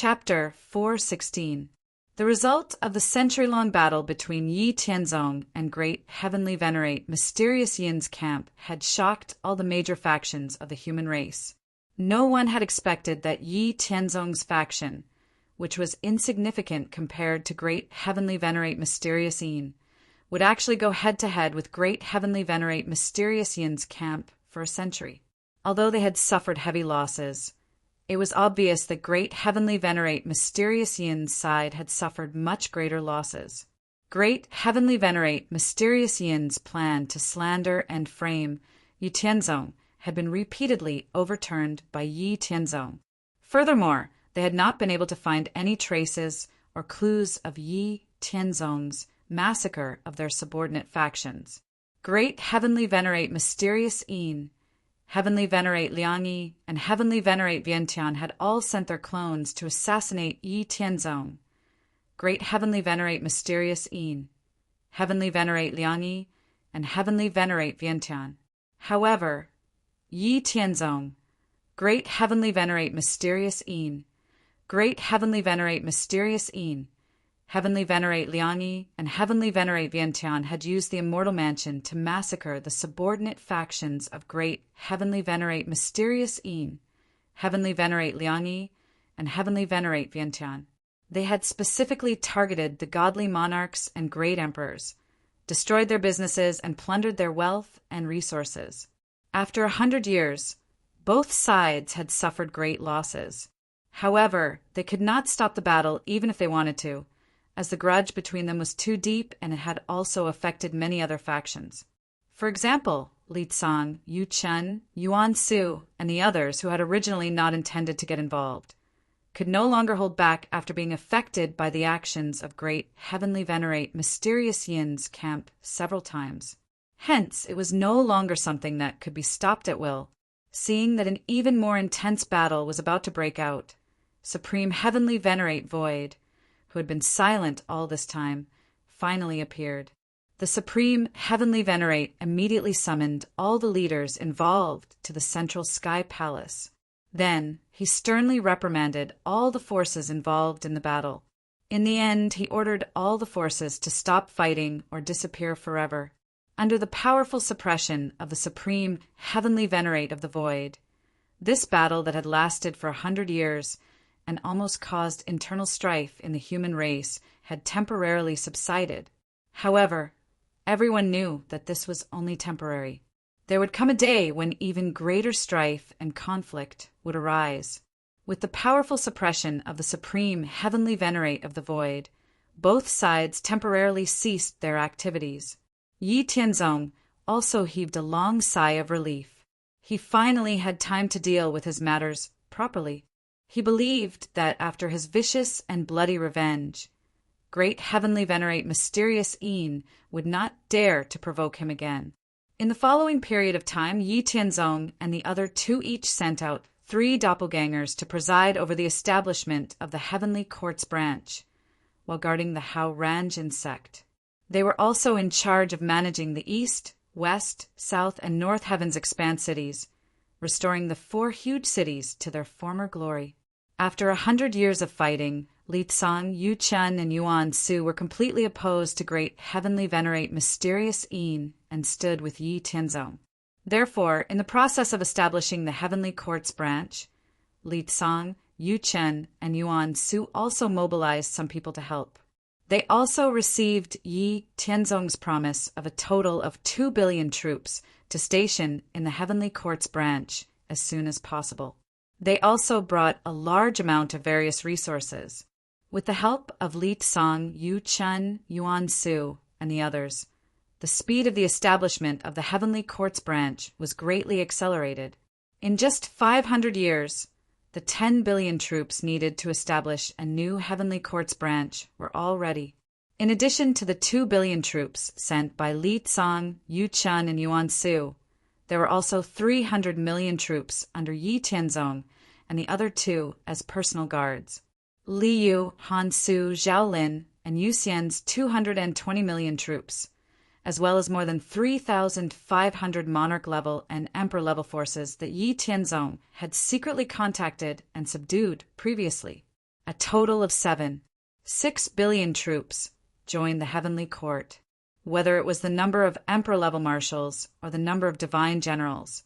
Chapter 416. The result of the century-long battle between Yi Tianzong and Great Heavenly Venerate Mysterious Yin's camp had shocked all the major factions of the human race. No one had expected that Yi Tianzong's faction, which was insignificant compared to Great Heavenly Venerate Mysterious Yin, would actually go head-to-head with Great Heavenly Venerate Mysterious Yin's camp for a century. Although they had suffered heavy losses, it was obvious that Great Heavenly Venerate Mysterious Yin's side had suffered much greater losses. Great Heavenly Venerate Mysterious Yin's plan to slander and frame Yi Tianzong had been repeatedly overturned by Yi Tianzong. Furthermore, they had not been able to find any traces or clues of Yi Tianzong's massacre of their subordinate factions. Great Heavenly Venerate Mysterious Yin, Heavenly Venerate Liangyi, and Heavenly Venerate Vientian had all sent their clones to assassinate Yi Tianzong. Great Heavenly Venerate Mysterious Yin, Heavenly Venerate Liangyi, and Heavenly Venerate Vientian. However, Yi Tianzong, Great Heavenly Venerate Mysterious Yin, Great Heavenly Venerate Mysterious Yin, Heavenly Venerate Liangyi, and Heavenly Venerate Vientian had used the Immortal Mansion to massacre the subordinate factions of Great Heavenly Venerate Mysterious Yin, Heavenly Venerate Liangyi, and Heavenly Venerate Vientian. They had specifically targeted the godly monarchs and great emperors, destroyed their businesses, and plundered their wealth and resources. After 100 years, both sides had suffered great losses. However, they could not stop the battle even if they wanted to, as the grudge between them was too deep and it had also affected many other factions. For example, Li Tsang, Yu Chen, Yuan Su, and the others who had originally not intended to get involved, could no longer hold back after being affected by the actions of Great Heavenly Venerate Mysterious Yin's camp several times. Hence, it was no longer something that could be stopped at will. Seeing that an even more intense battle was about to break out, Supreme Heavenly Venerate Void, who had been silent all this time, finally appeared. The Supreme Heavenly Venerate immediately summoned all the leaders involved to the Central Sky Palace. Then, he sternly reprimanded all the forces involved in the battle. In the end, he ordered all the forces to stop fighting or disappear forever. Under the powerful suppression of the Supreme Heavenly Venerate of the Void, this battle that had lasted for 100 years and almost caused internal strife in the human race had temporarily subsided. However, everyone knew that this was only temporary. There would come a day when even greater strife and conflict would arise. With the powerful suppression of the Supreme Heavenly Venerate of the Void, both sides temporarily ceased their activities. Yi Tianzong also heaved a long sigh of relief. He finally had time to deal with his matters properly. He believed that after his vicious and bloody revenge, Great Heavenly Venerate Mysterious Yin would not dare to provoke him again. In the following period of time, Yi Tianzong and the other two each sent out 3 doppelgangers to preside over the establishment of the Heavenly Courts branch, while guarding the Hao Ranjin sect. They were also in charge of managing the East, West, South, and North Heavens Expanse cities, restoring the 4 huge cities to their former glory. After 100 years of fighting, Li Tsang, Yu Chen, and Yuan Su were completely opposed to Great Heavenly Venerate Mysterious Yin and stood with Yi Tianzong. Therefore, in the process of establishing the Heavenly Courts branch, Li Tsang, Yu Chen, and Yuan Su also mobilized some people to help. They also received Yi Tianzong's promise of a total of 2 billion troops to station in the Heavenly Courts branch as soon as possible. They also brought a large amount of various resources. With the help of Li Tsang, Yu Chen, Yuan Su, and the others, the speed of the establishment of the Heavenly Courts branch was greatly accelerated. In just 500 years, the 10 billion troops needed to establish a new Heavenly Courts branch were all ready. In addition to the 2 billion troops sent by Li Tsang, Yu Chen, and Yuan Su, there were also 300 million troops under Yi Tianzong and the other 2 as personal guards. Li Yu, Han Su, Zhao Lin, and Yu Xian's 220 million troops, as well as more than 3,500 monarch-level and emperor-level forces that Yi Tianzong had secretly contacted and subdued previously. A total of 6 billion troops joined the heavenly court. Whether it was the number of emperor-level marshals or the number of divine generals,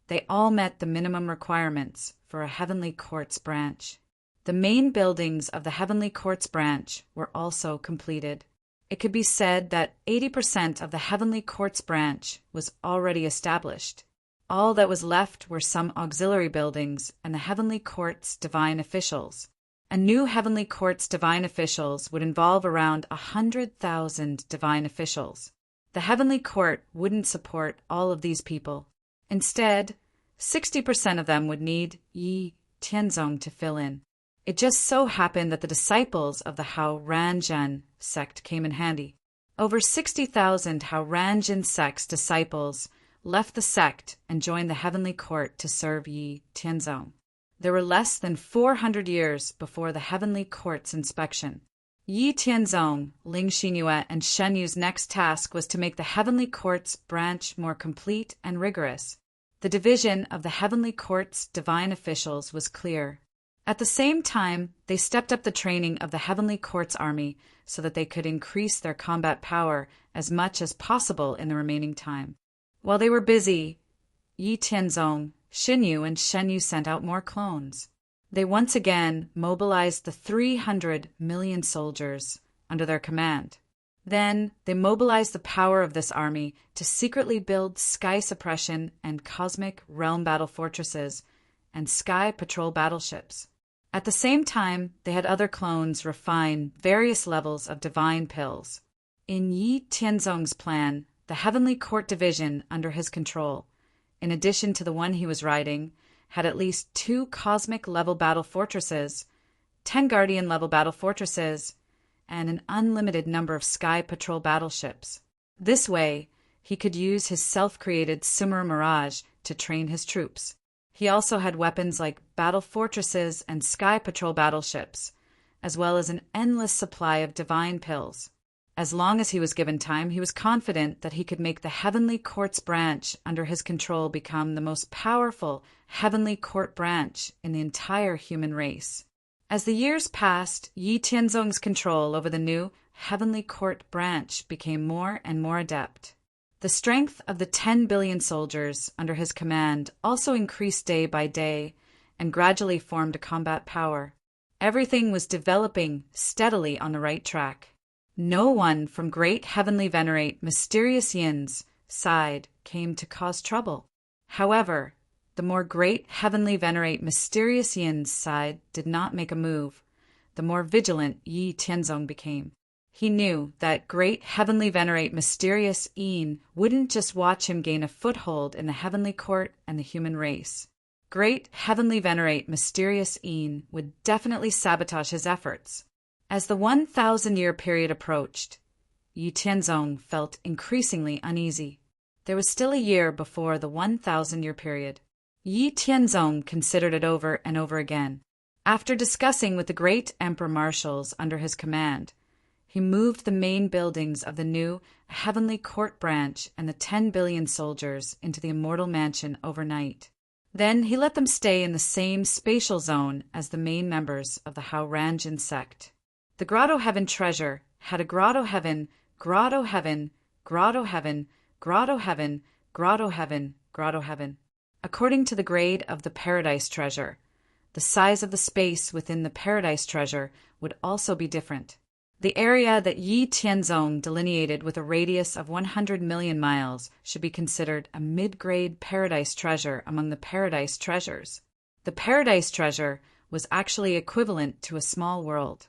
they all met the minimum requirements for a heavenly court's branch. The main buildings of the heavenly court's branch were also completed. It could be said that 80% of the heavenly court's branch was already established. All that was left were some auxiliary buildings and the heavenly court's divine officials. A new heavenly court's divine officials would involve around 100,000 divine officials. The heavenly court wouldn't support all of these people. Instead, 60% of them would need Yi Tianzong to fill in. It just so happened that the disciples of the Hao Ranjin sect came in handy. Over 60,000 Hao Ranjin sect's disciples left the sect and joined the heavenly court to serve Yi Tianzong. There were less than 400 years before the heavenly court's inspection. Yi Tianzong, Ling Xinyue, and Shen Yu's next task was to make the heavenly court's branch more complete and rigorous. The division of the heavenly court's divine officials was clear. At the same time, they stepped up the training of the heavenly court's army so that they could increase their combat power as much as possible in the remaining time. While they were busy, Yi Tianzong, Xin Yu, and Shen Yu sent out more clones. They once again mobilized the 300 million soldiers under their command. Then they mobilized the power of this army to secretly build sky suppression and cosmic realm battle fortresses and sky patrol battleships. At the same time, they had other clones refine various levels of divine pills. In Yi Tianzong's plan, the heavenly court division under his control, in addition to the one he was riding, had at least 2 cosmic-level battle fortresses, 10 guardian-level battle fortresses, and an unlimited number of sky patrol battleships. This way, he could use his self-created Sumer Mirage to train his troops. He also had weapons like battle fortresses and sky patrol battleships, as well as an endless supply of divine pills. As long as he was given time, he was confident that he could make the heavenly court's branch under his control become the most powerful heavenly court branch in the entire human race. As the years passed, Yi Tianzong's control over the new heavenly court branch became more and more adept. The strength of the 10 billion soldiers under his command also increased day by day and gradually formed a combat power. Everything was developing steadily on the right track. No one from great heavenly venerate mysterious Yin's side came to cause trouble. However, the more great heavenly venerate mysterious Yin's side did not make a move, the more vigilant Yi Tianzong became. He knew that great heavenly venerate mysterious Yin wouldn't just watch him gain a foothold in the heavenly court and the human race. Great heavenly venerate mysterious Yin would definitely sabotage his efforts. As the 1,000-year period approached, Yi Tianzong felt increasingly uneasy. There was still a year before the 1,000-year period. Yi Tianzong considered it over and over again. After discussing with the great emperor marshals under his command, he moved the main buildings of the new heavenly court branch and the 10 billion soldiers into the immortal mansion overnight. Then he let them stay in the same spatial zone as the main members of the Hao Ranjin sect. The Grotto Heaven treasure had a Grotto Heaven, Grotto Heaven, Grotto Heaven, Grotto Heaven, Grotto Heaven, Grotto Heaven. According to the grade of the Paradise treasure, the size of the space within the Paradise treasure would also be different. The area that Yi Tianzong delineated with a radius of 100 million miles should be considered a mid-grade Paradise treasure among the Paradise treasures. The Paradise treasure was actually equivalent to a small world.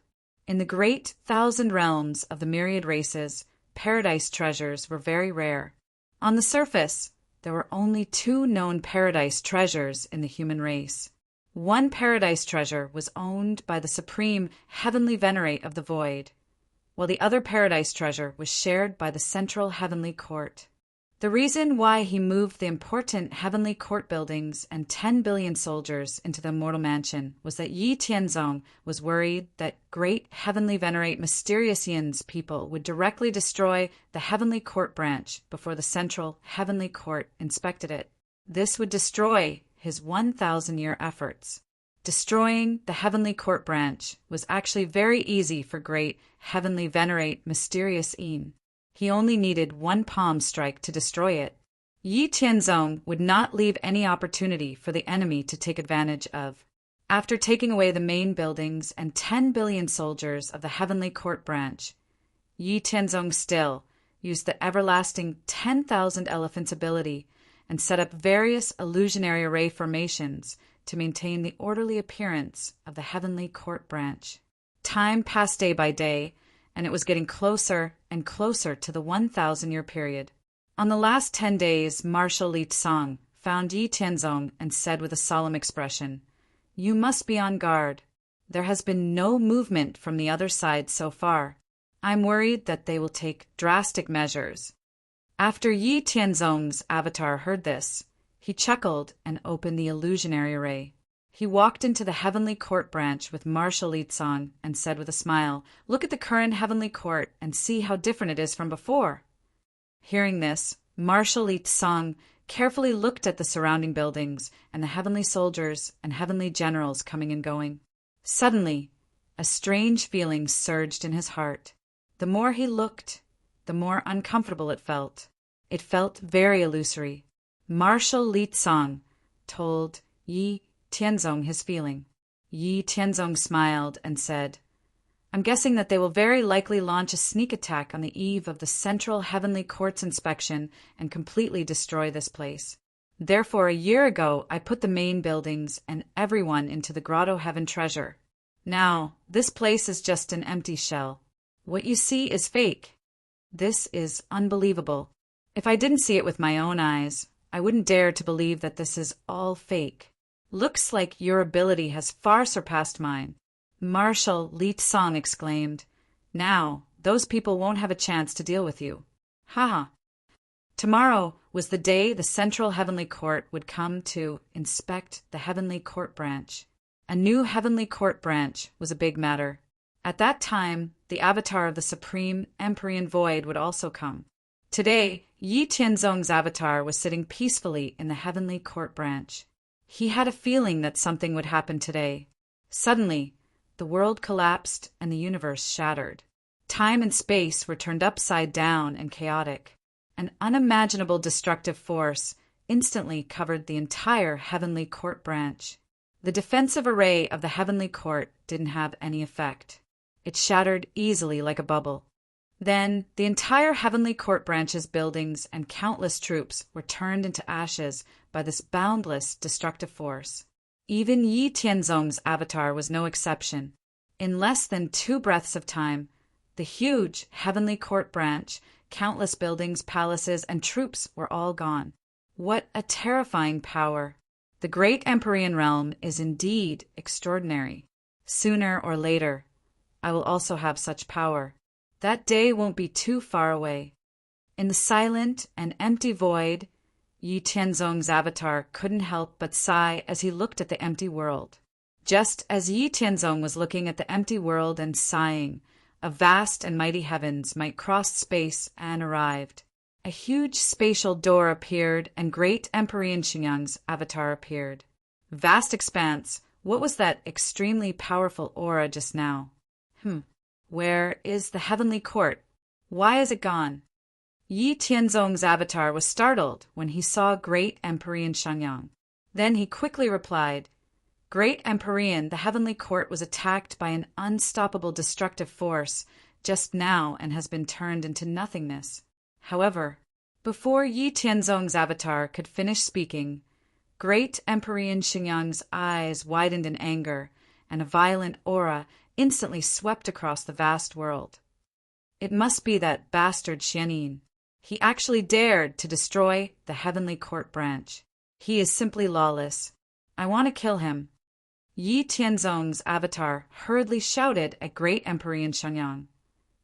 In the great 1,000 realms of the myriad races, Paradise treasures were very rare. On the surface, there were only 2 known Paradise treasures in the human race. One Paradise treasure was owned by the supreme heavenly venerate of the void, while the other Paradise treasure was shared by the central heavenly court. The reason why he moved the important heavenly court buildings and 10 billion soldiers into the immortal mansion was that Yi Tianzong was worried that great heavenly venerate mysterious Yin's people would directly destroy the heavenly court branch before the central heavenly court inspected it. This would destroy his 1,000-year efforts. Destroying the Heavenly Court branch was actually very easy for great Heavenly Venerate Mysterious Yin. He only needed one palm strike to destroy it. Yi Tianzong would not leave any opportunity for the enemy to take advantage of. After taking away the main buildings and 10 billion soldiers of the Heavenly Court branch, Yi Tianzong still used the everlasting 10,000 elephants ability and set up various illusionary array formations to maintain the orderly appearance of the Heavenly Court branch. Time passed day by day, and it was getting closer and closer to the 1,000-year period. On the last 10 days, Marshal Li Tsang found Yi Tianzong and said with a solemn expression, "You must be on guard. There has been no movement from the other side so far. I'm worried that they will take drastic measures." After Yi Tianzong's avatar heard this, he chuckled and opened the illusionary array. He walked into the Heavenly Court branch with Marshal Li Tsang and said with a smile, "Look at the current Heavenly Court and see how different it is from before." Hearing this, Marshal Li Tsang carefully looked at the surrounding buildings and the heavenly soldiers and heavenly generals coming and going. Suddenly, a strange feeling surged in his heart. The more he looked, the more uncomfortable it felt. It felt very illusory. Marshal Li Tsang told Yi Tianzong his feeling. Yi Tianzong smiled and said, "I'm guessing that they will very likely launch a sneak attack on the eve of the Central Heavenly Court's inspection and completely destroy this place. Therefore, a year ago, I put the main buildings and everyone into the Grotto Heaven treasure. Now, this place is just an empty shell. What you see is fake. This is unbelievable. If I didn't see it with my own eyes, I wouldn't dare to believe that this is all fake. Looks like your ability has far surpassed mine." Marshal Li Tsang exclaimed, "Now, those people won't have a chance to deal with you. Ha!" Tomorrow was the day the Central Heavenly Court would come to inspect the Heavenly Court branch. A new Heavenly Court branch was a big matter. At that time, the avatar of the Supreme Empyrean Void would also come. Today, Yi Tianzong's avatar was sitting peacefully in the Heavenly Court branch. He had a feeling that something would happen today. Suddenly, the world collapsed and the universe shattered. Time and space were turned upside down and chaotic. An unimaginable destructive force instantly covered the entire Heavenly Court branch. The defensive array of the Heavenly Court didn't have any effect. It shattered easily like a bubble. Then the entire Heavenly Court branch's buildings and countless troops were turned into ashes by this boundless destructive force. Even Yi Tianzong's avatar was no exception. In less than 2 breaths of time, the huge Heavenly Court branch, countless buildings, palaces, and troops were all gone. What a terrifying power! The great Empyrean realm is indeed extraordinary. Sooner or later, I will also have such power. That day won't be too far away. In the silent and empty void, Yi Tianzong's avatar couldn't help but sigh as he looked at the empty world. Just as Yi Tianzong was looking at the empty world and sighing, a vast and mighty heavens might cross space and arrived. A huge spatial door appeared and great Empyrean Xinyang's avatar appeared. Vast expanse, what was that extremely powerful aura just now? Where is the Heavenly Court? Why is it gone? Yi Tianzong's avatar was startled when he saw Great Empyrean Xinyang. Then he quickly replied, "Great Empyrean, the Heavenly Court was attacked by an unstoppable destructive force just now and has been turned into nothingness." However, before Yi Tianzong's avatar could finish speaking, Great Empyrean Xinyang's eyes widened in anger, and a violent aura instantly swept across the vast world. It must be that bastard Xianin. He actually dared to destroy the Heavenly Court branch. He is simply lawless. I want to kill him. Yi Tianzong's avatar hurriedly shouted at Great Empyrean Xinyang.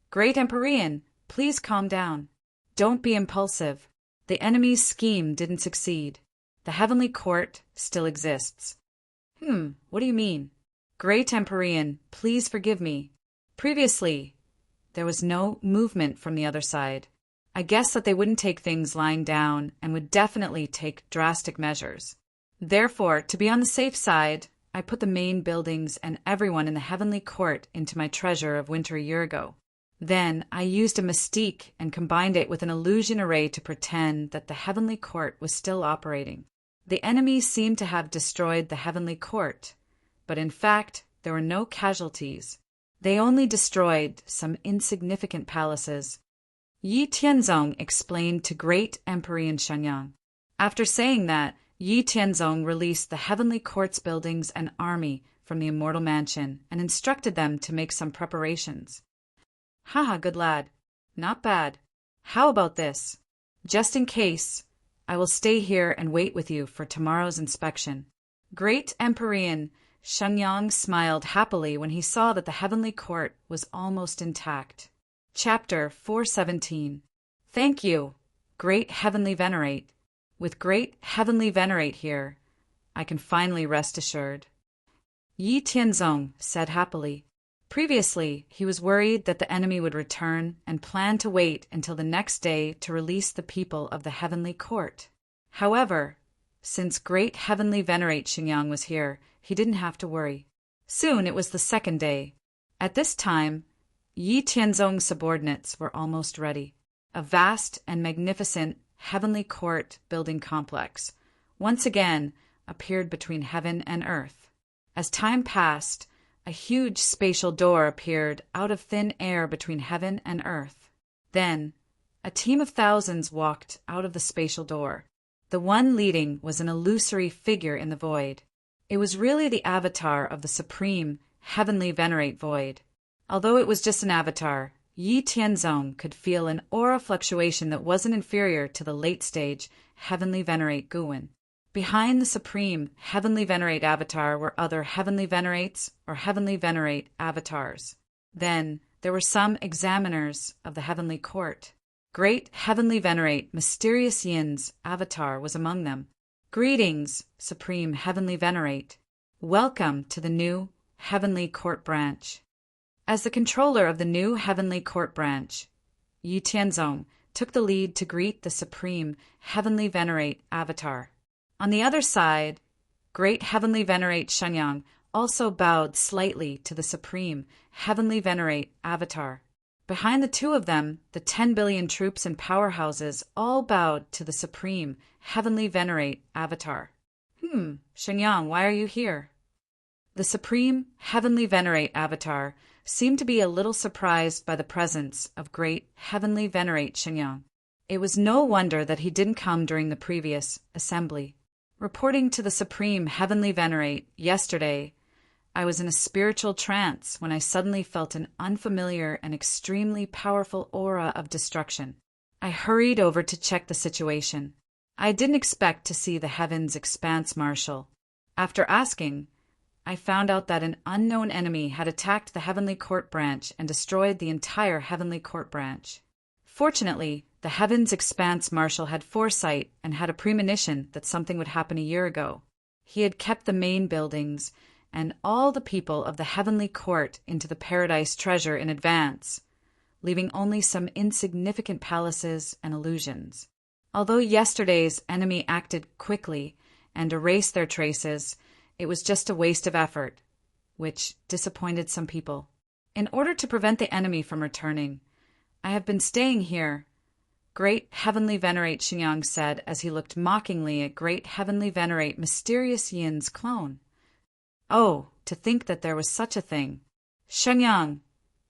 "Great Empyrean, please calm down. Don't be impulsive. The enemy's scheme didn't succeed. The Heavenly Court still exists." What do you mean? "Great Empyrean, please forgive me. Previously, there was no movement from the other side. I guess that they wouldn't take things lying down and would definitely take drastic measures. Therefore, to be on the safe side, I put the main buildings and everyone in the heavenly court into my treasure of winter a year ago. Then I used a mystique and combined it with an illusion array to pretend that the heavenly court was still operating. The enemy seemed to have destroyed the heavenly court, but in fact there were no casualties. They only destroyed some insignificant palaces. Yi Tianzong explained to Great Emperor Shenyang. After saying that, Yi Tianzong released the heavenly court's buildings and army from the immortal mansion and instructed them to make some preparations. Haha, good lad. Not bad. How about this? Just in case, I will stay here and wait with you for tomorrow's inspection. Great Emperor Shenyang smiled happily when he saw that the heavenly court was almost intact. Chapter 417. Thank you, Great Heavenly Venerate. With Great Heavenly Venerate here, I can finally rest assured. Yi Tianzong said happily. Previously, he was worried that the enemy would return and planned to wait until the next day to release the people of the heavenly court. However, since Great Heavenly Venerate Shenyang was here, he didn't have to worry. Soon it was the second day. At this time, Yi Tianzong's subordinates were almost ready. A vast and magnificent heavenly court building complex once again appeared between heaven and earth. As time passed, a huge spatial door appeared out of thin air between heaven and earth. Then, a team of thousands walked out of the spatial door. The one leading was an illusory figure in the void. It was really the avatar of the supreme heavenly venerate void. Although it was just an avatar, Yi Tianzong could feel an aura fluctuation that wasn't inferior to the late-stage heavenly venerate Guwen. Behind the supreme heavenly venerate avatar were other heavenly venerates or heavenly venerate avatars. Then there were some examiners of the heavenly court. Great Heavenly Venerate Mysterious Yin's avatar was among them. Greetings, Supreme Heavenly Venerate. Welcome to the new Heavenly Court Branch. As the controller of the new Heavenly Court Branch, Yi Tianzong took the lead to greet the Supreme Heavenly Venerate avatar. On the other side, Great Heavenly Venerate Shenyang also bowed slightly to the Supreme Heavenly Venerate avatar. Behind the two of them, the 10 billion troops and powerhouses all bowed to the Supreme Heavenly Venerate avatar. Shenyang, why are you here? The Supreme Heavenly Venerate avatar seemed to be a little surprised by the presence of Great Heavenly Venerate Shenyang. It was no wonder that he didn't come during the previous assembly. Reporting to the Supreme Heavenly Venerate, yesterday, I was in a spiritual trance when I suddenly felt an unfamiliar and extremely powerful aura of destruction. I hurried over to check the situation. I didn't expect to see the Heavens Expanse Marshal. After asking, I found out that an unknown enemy had attacked the Heavenly Court Branch and destroyed the entire Heavenly Court Branch. Fortunately, the Heavens Expanse Marshal had foresight and had a premonition that something would happen a year ago. He had kept the main buildings and all the people of the Heavenly Court into the Paradise Treasure in advance, leaving only some insignificant palaces and illusions. Although yesterday's enemy acted quickly and erased their traces, it was just a waste of effort, which disappointed some people. In order to prevent the enemy from returning, I have been staying here, Great Heavenly Venerate Shenyang said as he looked mockingly at Great Heavenly Venerate Mysterious Yin's clone. Oh, to think that there was such a thing. Shenyang,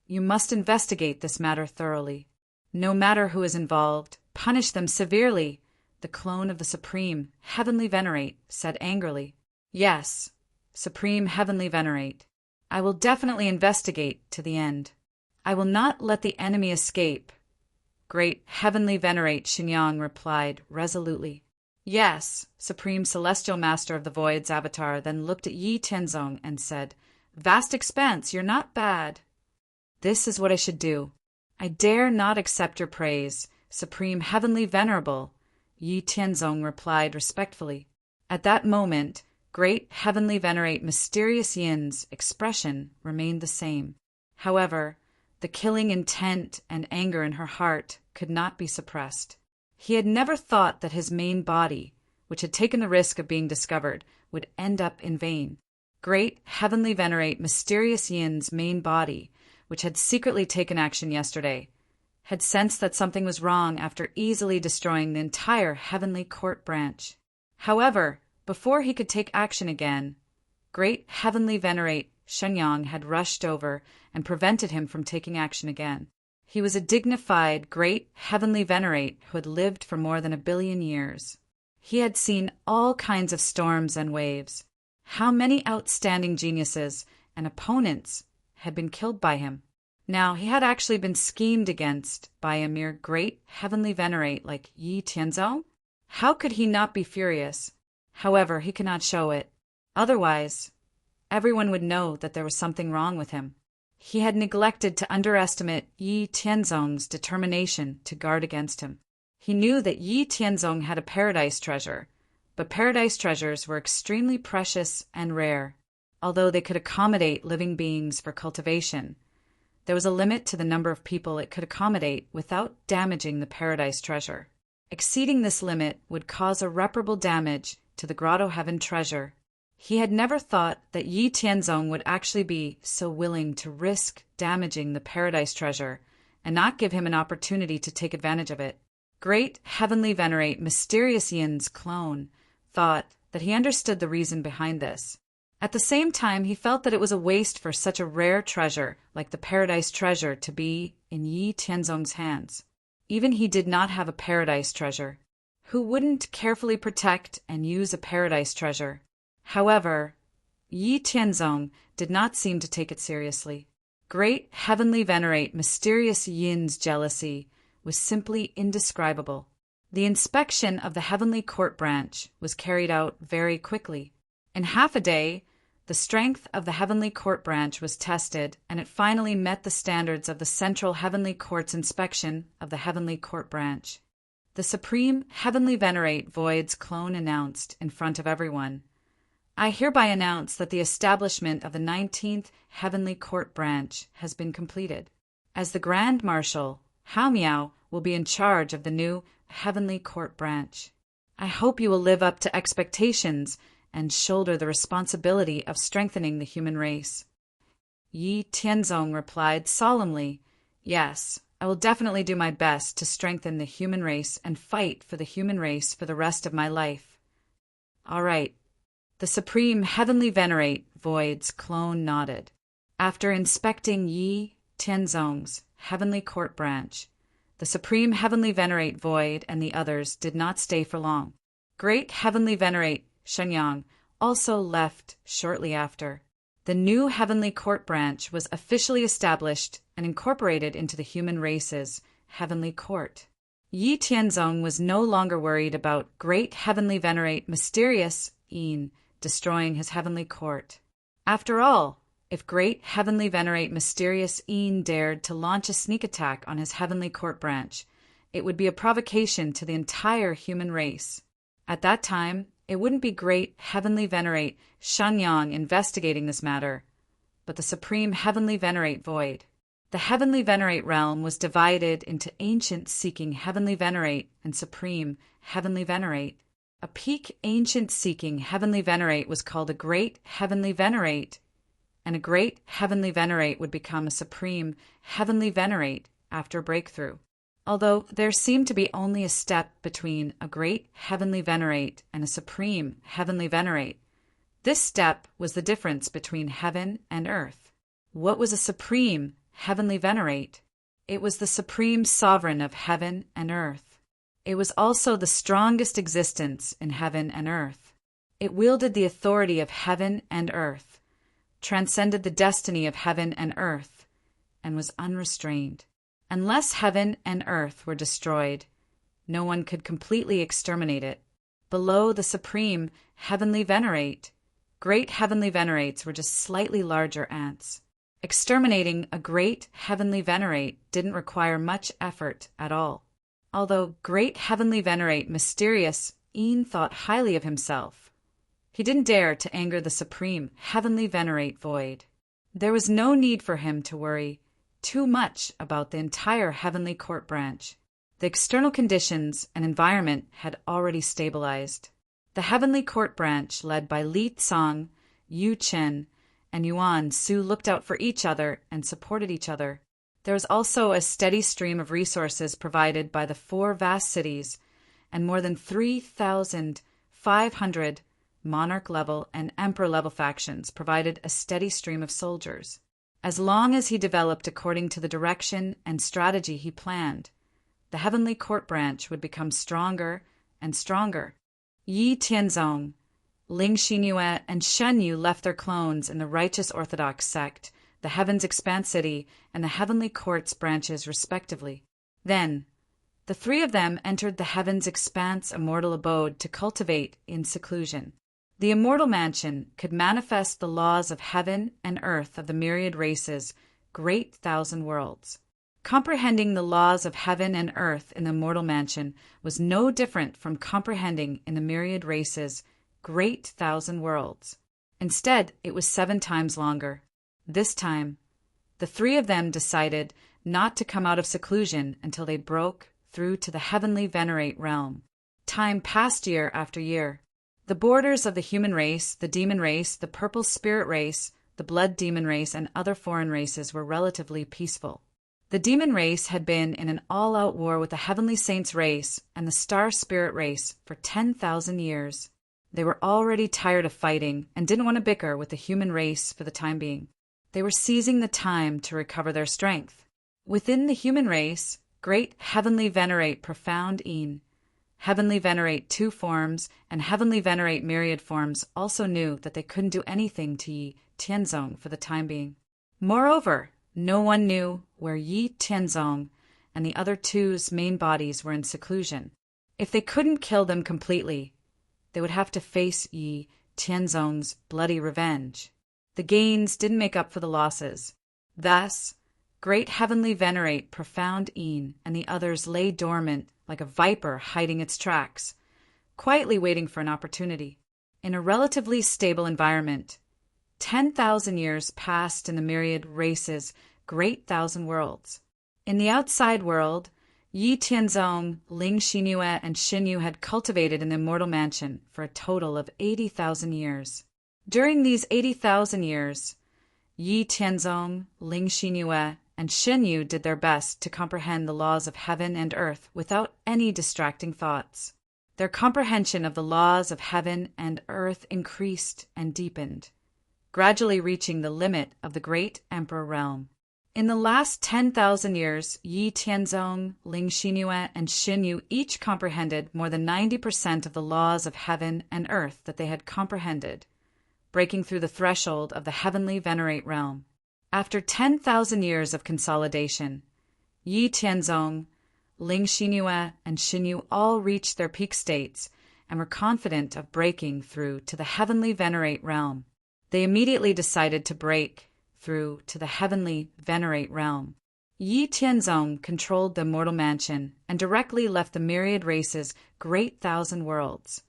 you must investigate this matter thoroughly. No matter who is involved, punish them severely, the clone of the Supreme Heavenly Venerate said angrily. Yes, Supreme Heavenly Venerate. I will definitely investigate to the end. I will not let the enemy escape, Great Heavenly Venerate Shenyang replied resolutely. Yes, Supreme Celestial Master of the Void's avatar then looked at Yi Tianzong and said, Vast Expanse, you're not bad. This is what I should do. I dare not accept your praise, Supreme Heavenly Venerable, Yi Tianzong replied respectfully. At that moment, Great Heavenly Venerate Mysterious Yin's expression remained the same. However, the killing intent and anger in her heart could not be suppressed. He had never thought that his main body, which had taken the risk of being discovered, would end up in vain. Great Heavenly Venerate Mysterious Yin's main body, which had secretly taken action yesterday, had sensed that something was wrong after easily destroying the entire Heavenly Court branch. However, before he could take action again, Great Heavenly Venerate Shenyang had rushed over and prevented him from taking action again. He was a dignified Great Heavenly Venerate who had lived for more than 1 billion years. He had seen all kinds of storms and waves. How many outstanding geniuses and opponents had been killed by him? Now, he had actually been schemed against by a mere Great Heavenly Venerate like Yi Tianzong. How could he not be furious? However, he could not show it. Otherwise, everyone would know that there was something wrong with him. He had neglected to underestimate Yi Tianzong's determination to guard against him. He knew that Yi Tianzong had a paradise treasure, but paradise treasures were extremely precious and rare. Although they could accommodate living beings for cultivation, there was a limit to the number of people it could accommodate without damaging the paradise treasure. Exceeding this limit would cause irreparable damage to the Grotto Heaven treasure. He had never thought that Yi Tianzong would actually be so willing to risk damaging the paradise treasure and not give him an opportunity to take advantage of it. Great Heavenly Venerate Mysterious Yin's clone thought that he understood the reason behind this. At the same time, he felt that it was a waste for such a rare treasure like the paradise treasure to be in Yi Tianzong's hands. Even he did not have a paradise treasure. Who wouldn't carefully protect and use a paradise treasure? However, Yi Tianzong did not seem to take it seriously. Great Heavenly Venerate Mysterious Yin's jealousy was simply indescribable. The inspection of the Heavenly Court branch was carried out very quickly. In half a day, the strength of the Heavenly Court branch was tested, and it finally met the standards of the Central Heavenly Court's inspection of the Heavenly Court branch. The Supreme Heavenly Venerate Void's clone announced in front of everyone, "I hereby announce that the establishment of the 19th Heavenly Court branch has been completed. As the Grand Marshal, Hao Miao will be in charge of the new Heavenly Court branch. I hope you will live up to expectations and shoulder the responsibility of strengthening the human race." Yi Tianzong replied solemnly, "Yes, I will definitely do my best to strengthen the human race and fight for the human race for the rest of my life." "All right." The Supreme Heavenly Venerate Void's clone nodded. After inspecting Yi Tianzong's Heavenly Court branch, the Supreme Heavenly Venerate Void and the others did not stay for long. Great Heavenly Venerate Shenyang also left shortly after. The new Heavenly Court branch was officially established and incorporated into the human race's Heavenly Court. Yi Tianzong was no longer worried about Great Heavenly Venerate Mysterious Yin destroying his Heavenly Court. After all, if Great Heavenly Venerate Mysterious Yin dared to launch a sneak attack on his Heavenly Court branch, it would be a provocation to the entire human race. At that time, it wouldn't be Great Heavenly Venerate Shenyang investigating this matter, but the Supreme Heavenly Venerate Void. The Heavenly Venerate realm was divided into Ancient Seeking Heavenly Venerate and Supreme Heavenly Venerate. A peak Ancient Seeking Heavenly Venerate was called a Great Heavenly Venerate, and a Great Heavenly Venerate would become a Supreme Heavenly Venerate after breakthrough. Although there seemed to be only a step between a Great Heavenly Venerate and a Supreme Heavenly Venerate, this step was the difference between heaven and earth. What was a Supreme Heavenly Venerate? It was the Supreme Sovereign of heaven and earth. It was also the strongest existence in heaven and earth. It wielded the authority of heaven and earth, transcended the destiny of heaven and earth, and was unrestrained. Unless heaven and earth were destroyed, no one could completely exterminate it. Below the Supreme Heavenly Venerate, Great Heavenly Venerates were just slightly larger ants. Exterminating a Great Heavenly Venerate didn't require much effort at all. Although Great Heavenly Venerate Mysterious Yin thought highly of himself, he didn't dare to anger the Supreme Heavenly Venerate Void. There was no need for him to worry too much about the entire Heavenly Court branch. The external conditions and environment had already stabilized. The Heavenly Court branch, led by Li Tsang, Yu Chen, and Yuan Su looked out for each other and supported each other. There was also a steady stream of resources provided by the 4 vast cities, and more than 3,500 monarch-level and emperor-level factions provided a steady stream of soldiers. As long as he developed according to the direction and strategy he planned, the Heavenly Court branch would become stronger and stronger. Yi Tianzong, Ling Xinyue, and Shen Yu left their clones in the Righteous Orthodox sect, the Heaven's Expanse City, and the Heavenly Court's branches respectively. Then, the 3 of them entered the Heaven's Expanse immortal abode to cultivate in seclusion. The immortal mansion could manifest the laws of heaven and earth of the myriad races, great thousand worlds. Comprehending the laws of heaven and earth in the immortal mansion was no different from comprehending in the myriad races, great thousand worlds. Instead, it was 7 times longer. This time, the 3 of them decided not to come out of seclusion until they broke through to the heavenly venerate realm. Time passed year after year. The borders of the human race, the demon race, the purple spirit race, the blood demon race, and other foreign races were relatively peaceful. The demon race had been in an all-out war with the heavenly saints race and the star spirit race for 10,000 years. They were already tired of fighting and didn't want to bicker with the human race for the time being. They were seizing the time to recover their strength. Within the human race, great heavenly venerate profound Yin, heavenly venerate 2 forms, and heavenly venerate myriad forms also knew that they couldn't do anything to Yi Tianzong for the time being. Moreover, no one knew where Yi Tianzong and the other 2's main bodies were in seclusion. If they couldn't kill them completely, they would have to face Yi Tianzong's bloody revenge. The gains didn't make up for the losses. Thus, great heavenly venerate profound Yin and the others lay dormant like a viper hiding its tracks, quietly waiting for an opportunity. In a relatively stable environment, 10,000 years passed in the myriad races, great thousand worlds. In the outside world, Yi Tianzong, Ling Xinyue, and Shen Yu had cultivated in the immortal mansion for a total of 80,000 years. During these 80,000 years, Yi Tianzong, Ling Xinyue, and Shen Yu did their best to comprehend the laws of heaven and earth without any distracting thoughts. Their comprehension of the laws of heaven and earth increased and deepened, gradually reaching the limit of the great emperor realm. In the last 10,000 years, Yi Tianzong, Ling Xinyue, and Shen Yu each comprehended more than 90% of the laws of heaven and earth that they had comprehended, breaking through the threshold of the heavenly venerate realm. After 10,000 years of consolidation, Yi Tianzong, Ling Xinyue, and Shen Yu all reached their peak states and were confident of breaking through to the heavenly venerate realm. They immediately decided to break through to the heavenly venerate realm. Yi Tianzong controlled the immortal mansion and directly left the myriad races great thousand worlds,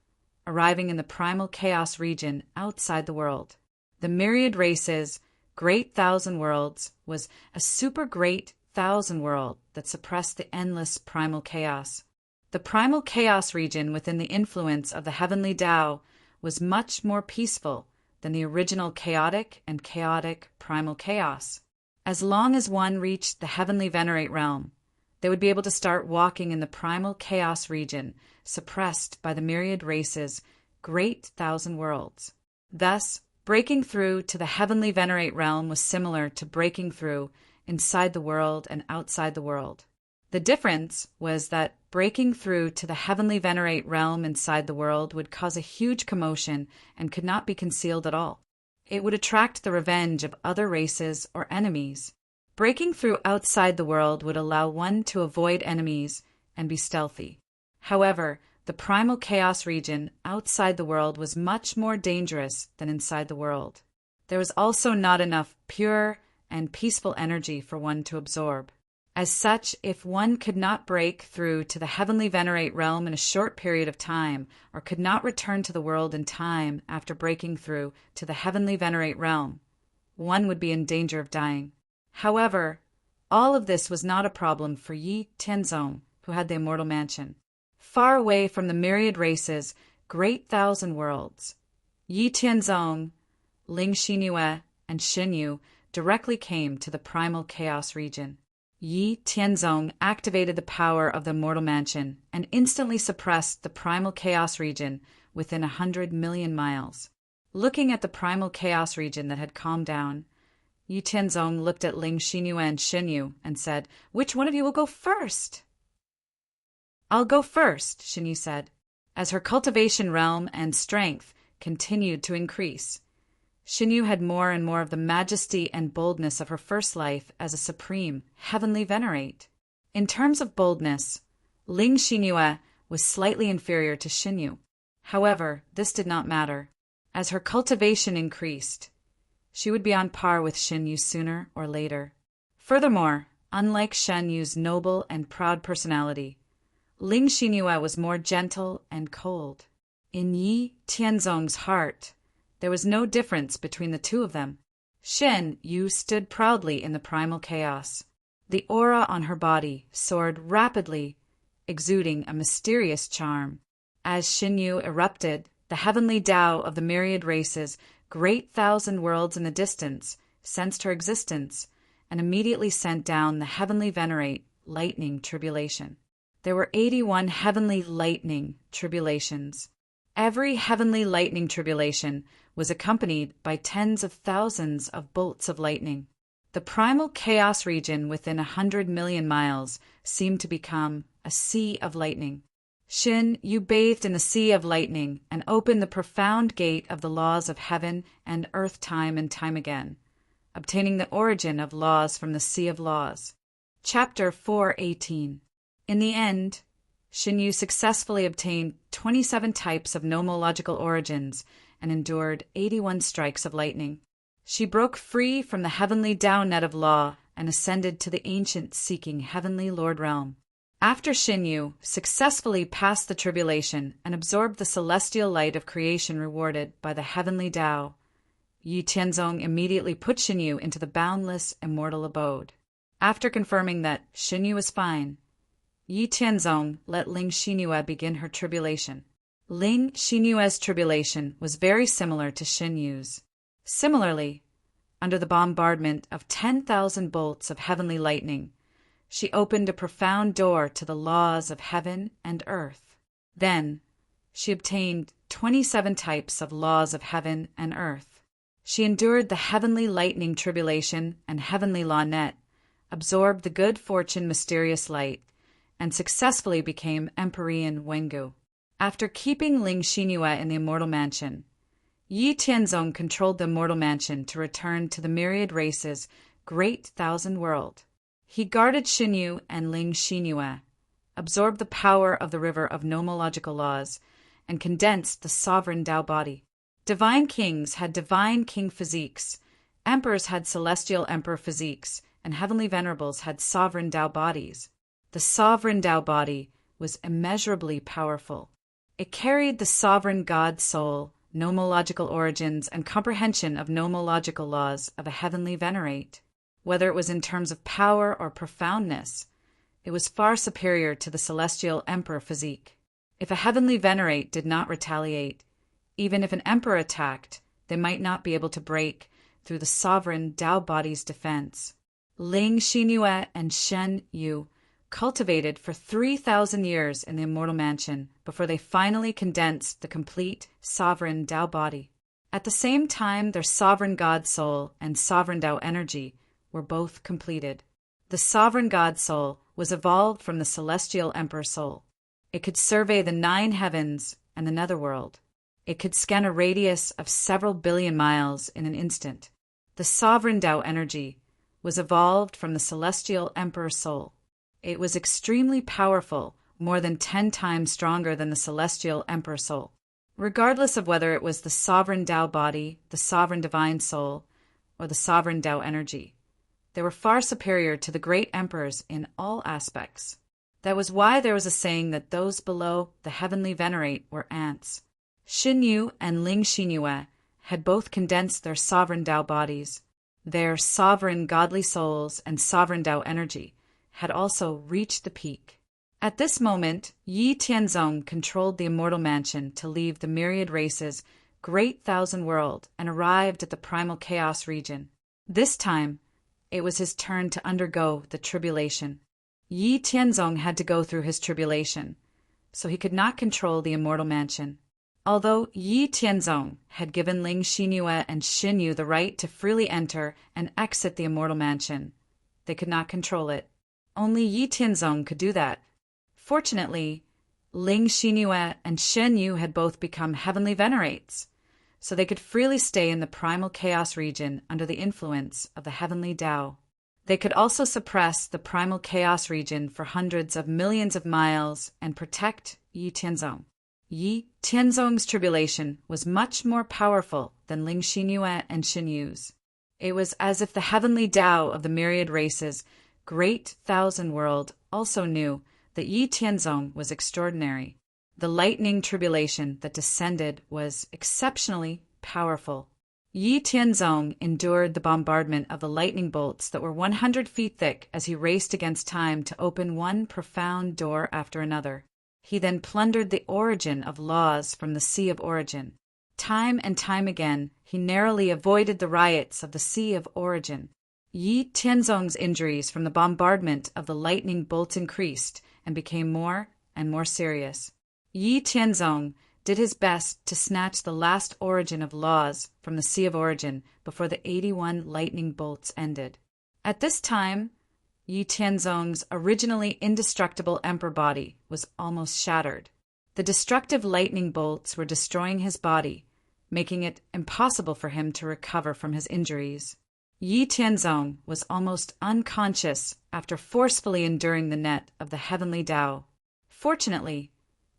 arriving in the primal chaos region outside the world. The myriad races great thousand worlds was a super great thousand world that suppressed the endless primal chaos. The primal chaos region within the influence of the heavenly Tao was much more peaceful than the original chaotic and chaotic primal chaos. As long as one reached the heavenly venerate realm, they would be able to start walking in the primal chaos region, suppressed by the myriad races, great thousand worlds. Thus, breaking through to the heavenly venerate realm was similar to breaking through inside the world and outside the world. The difference was that breaking through to the heavenly venerate realm inside the world would cause a huge commotion and could not be concealed at all. It would attract the revenge of other races or enemies. Breaking through outside the world would allow one to avoid enemies and be stealthy. However, the primal chaos region outside the world was much more dangerous than inside the world. There was also not enough pure and peaceful energy for one to absorb. As such, if one could not break through to the heavenly venerate realm in a short period of time, or could not return to the world in time after breaking through to the heavenly venerate realm, one would be in danger of dying. However, all of this was not a problem for Yi Tianzong, who had the immortal mansion. Far away from the myriad races, great thousand worlds, Yi Tianzong, Ling Xingyue and Xin Yu directly came to the primal chaos region. Yi Tianzong activated the power of the Immortal Mansion and instantly suppressed the primal chaos region within 100 million miles. Looking at the primal chaos region that had calmed down, Yi Tianzong looked at Ling Xingyue and Xin Yu and said, "Which one of you will go first?" "I'll go first," Xin Yu said, as her cultivation realm and strength continued to increase. Xin Yu had more and more of the majesty and boldness of her first life as a supreme, heavenly venerate. In terms of boldness, Ling Xingyue was slightly inferior to Xin Yu. However, this did not matter. As her cultivation increased, she would be on par with Xin Yu sooner or later. Furthermore, unlike Xin Yu's noble and proud personality, Ling Xingyue was more gentle and cold. In Yi Tianzong's heart, there was no difference between the two of them. Xin Yu stood proudly in the primal chaos. The aura on her body soared rapidly, exuding a mysterious charm. As Xin Yu erupted, the heavenly Tao of the myriad races, great thousand worlds in the distance, sensed her existence and immediately sent down the heavenly venerate lightning tribulation. There were 81 heavenly lightning tribulations. Every heavenly lightning tribulation was accompanied by tens of thousands of bolts of lightning. The primal chaos region within 100 million miles seemed to become a sea of lightning. Xin Yu bathed in the sea of lightning and opened the profound gate of the laws of heaven and earth time and time again, obtaining the origin of laws from the sea of laws. Chapter 418. In the end, Xin Yu successfully obtained 27 types of nomological origins and endured 81 strikes of lightning. She broke free from the heavenly Tao net of law and ascended to the ancient seeking heavenly Lord realm. After Xin Yu successfully passed the tribulation and absorbed the celestial light of creation rewarded by the heavenly Tao, Yi Tianzong immediately put Xin Yu into the boundless immortal abode. After confirming that Xin Yu was fine, Yi Tianzong let Ling Xingyue begin her tribulation. Ling Xingyue's tribulation was very similar to Xin Yu's. Similarly, under the bombardment of 10,000 bolts of heavenly lightning, she opened a profound door to the laws of heaven and earth. Then, she obtained 27 types of laws of heaven and earth. She endured the heavenly lightning tribulation and heavenly law net, absorbed the good fortune mysterious light, and successfully became Empyrean Wengu. After keeping Ling Xingyue in the Immortal Mansion, Yi Tianzong controlled the Immortal Mansion to return to the myriad races' great thousand world. He guarded Xin Yu and Ling Xingyue, absorbed the power of the river of nomological laws, and condensed the sovereign Tao body. Divine kings had divine king physiques, emperors had celestial emperor physiques, and heavenly venerables had sovereign Tao bodies. The sovereign Tao body was immeasurably powerful. It carried the sovereign God soul, nomological origins, and comprehension of nomological laws of a heavenly venerate. Whether it was in terms of power or profoundness, it was far superior to the celestial emperor physique. If a heavenly venerate did not retaliate, even if an emperor attacked, they might not be able to break through the sovereign Tao body's defense. Ling Xingyue and Xin Yu cultivated for 3,000 years in the Immortal Mansion before they finally condensed the complete sovereign Tao body. At the same time, their sovereign God soul and sovereign Tao energy were both completed. The sovereign God soul was evolved from the celestial emperor soul. It could survey the 9 heavens and the netherworld. It could scan a radius of several billion miles in an instant. The sovereign Tao energy was evolved from the celestial emperor soul. It was extremely powerful, more than 10 times stronger than the celestial emperor soul. Regardless of whether it was the sovereign Tao body, the sovereign divine soul, or the sovereign Tao energy, they were far superior to the great emperors in all aspects. That was why there was a saying that those below the heavenly venerate were ants. Xin Yu and Ling Xingyue had both condensed their sovereign Tao bodies. Their sovereign godly souls and sovereign Tao energy had also reached the peak. At this moment, Yi Tianzong controlled the Immortal Mansion to leave the myriad races' Great Thousand World, and arrived at the primal chaos region. This time, it was his turn to undergo the tribulation. Yi Tianzong had to go through his tribulation, so he could not control the immortal mansion. Although Yi Tianzong had given Ling Xinyue and Xin Yu the right to freely enter and exit the immortal mansion, they could not control it. Only Yi Tianzong could do that. Fortunately, Ling Xinyue and Xin Yu had both become heavenly venerates, so they could freely stay in the primal chaos region under the influence of the heavenly Tao. They could also suppress the primal chaos region for hundreds of millions of miles and protect Yi Tianzong. Yi Tianzong's tribulation was much more powerful than Ling Xinyue and Xin Yu's. It was as if the heavenly Tao of the myriad races, Great Thousand World, also knew that Yi Tianzong was extraordinary. The lightning tribulation that descended was exceptionally powerful. Yi Tianzong endured the bombardment of the lightning bolts that were 100 feet thick as he raced against time to open one profound door after another. He then plundered the origin of laws from the Sea of Origin. Time and time again, he narrowly avoided the riots of the Sea of Origin. Yi Tianzong's injuries from the bombardment of the lightning bolts increased and became more and more serious. Yi Tianzong did his best to snatch the last origin of laws from the Sea of Origin before the 81 lightning bolts ended. At this time, Yi Tianzong's originally indestructible emperor body was almost shattered. The destructive lightning bolts were destroying his body, making it impossible for him to recover from his injuries. Yi Tianzong was almost unconscious after forcefully enduring the net of the heavenly Tao. Fortunately,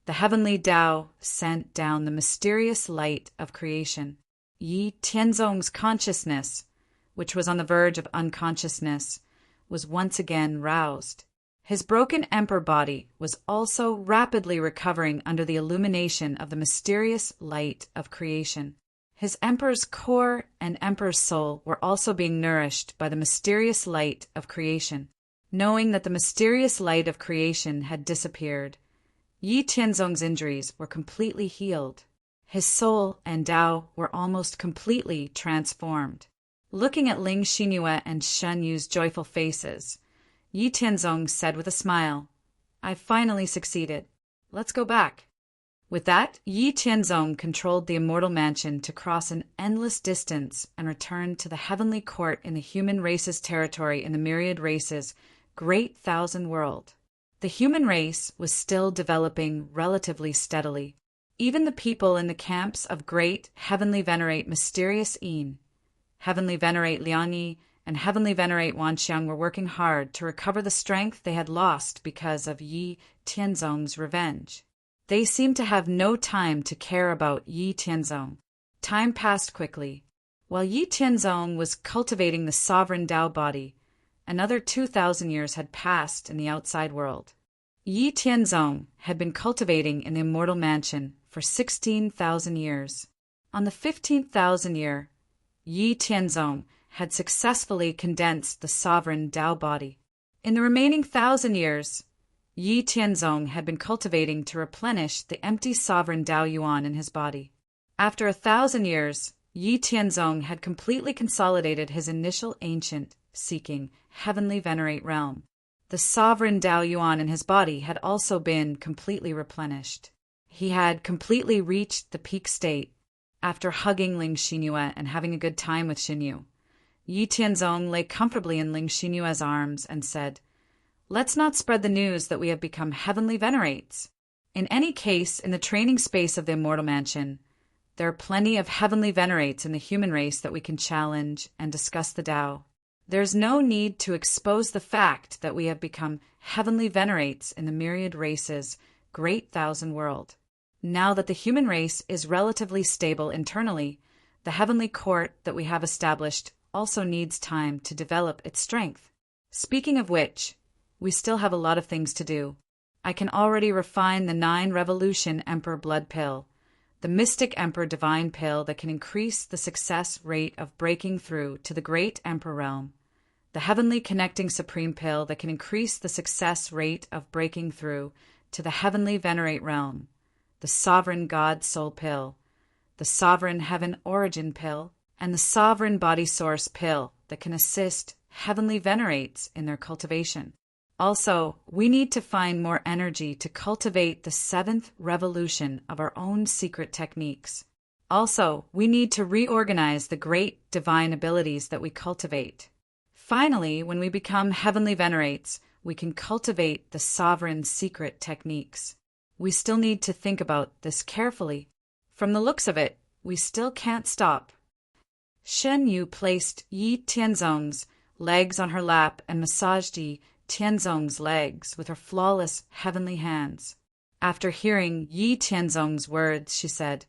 the heavenly Tao sent down the mysterious light of creation. Yi Tianzong's consciousness, which was on the verge of unconsciousness, was once again roused. His broken emperor body was also rapidly recovering under the illumination of the mysterious light of creation. His emperor's core and emperor's soul were also being nourished by the mysterious light of creation. Knowing that the mysterious light of creation had disappeared, Yi Tianzong's injuries were completely healed. His soul and Tao were almost completely transformed. Looking at Ling Xinyue and Shen Yu's joyful faces, Yi Tianzong said with a smile, "I finally succeeded. Let's go back." With that, Yi Tianzong controlled the immortal mansion to cross an endless distance and return to the heavenly court in the human race's territory in the myriad races, Great Thousand World. The human race was still developing relatively steadily. Even the people in the camps of Great Heavenly Venerate Mysterious Yin, Heavenly Venerate Liangyi, and Heavenly Venerate Wanxiang were working hard to recover the strength they had lost because of Yi Tianzong's revenge. They seemed to have no time to care about Yi Tianzong. Time passed quickly. While Yi Tianzong was cultivating the sovereign Tao body, another 2,000 years had passed in the outside world. Yi Tianzong had been cultivating in the immortal mansion for 16,000 years. On the 15,000th year, Yi Tianzong had successfully condensed the sovereign Tao body. In the remaining 1,000 years, Yi Tianzong had been cultivating to replenish the empty sovereign Tao Yuan in his body. After 1,000 years, Yi Tianzong had completely consolidated his initial ancient, seeking, heavenly venerate realm. The sovereign Tao Yuan in his body had also been completely replenished. He had completely reached the peak state. After hugging Ling Xinyue and having a good time with Xin Yu, Yi Tianzong lay comfortably in Ling Xinyue's arms and said, "Let's not spread the news that we have become heavenly venerates. In any case, in the training space of the immortal mansion, there are plenty of heavenly venerates in the human race that we can challenge and discuss the Tao. There's no need to expose the fact that we have become heavenly venerates in the myriad races, Great Thousand World. Now that the human race is relatively stable internally, the heavenly court that we have established also needs time to develop its strength. Speaking of which, we still have a lot of things to do. I can already refine the 9 Revolution Emperor Blood Pill, the Mystic Emperor Divine Pill that can increase the success rate of breaking through to the Great Emperor Realm, the Heavenly Connecting Supreme Pill that can increase the success rate of breaking through to the Heavenly Venerate Realm, the Sovereign God Soul Pill, the Sovereign Heaven Origin Pill, and the Sovereign Body Source Pill that can assist heavenly venerates in their cultivation. Also, we need to find more energy to cultivate the 7th revolution of our own secret techniques. Also, we need to reorganize the great divine abilities that we cultivate. Finally, when we become heavenly venerates, we can cultivate the sovereign secret techniques. We still need to think about this carefully. From the looks of it, we still can't stop. Shen Yu placed Yi Tianzong's legs on her lap and massaged Yi Tianzong's legs with her flawless heavenly hands. After hearing Yi Tianzong's words, she said,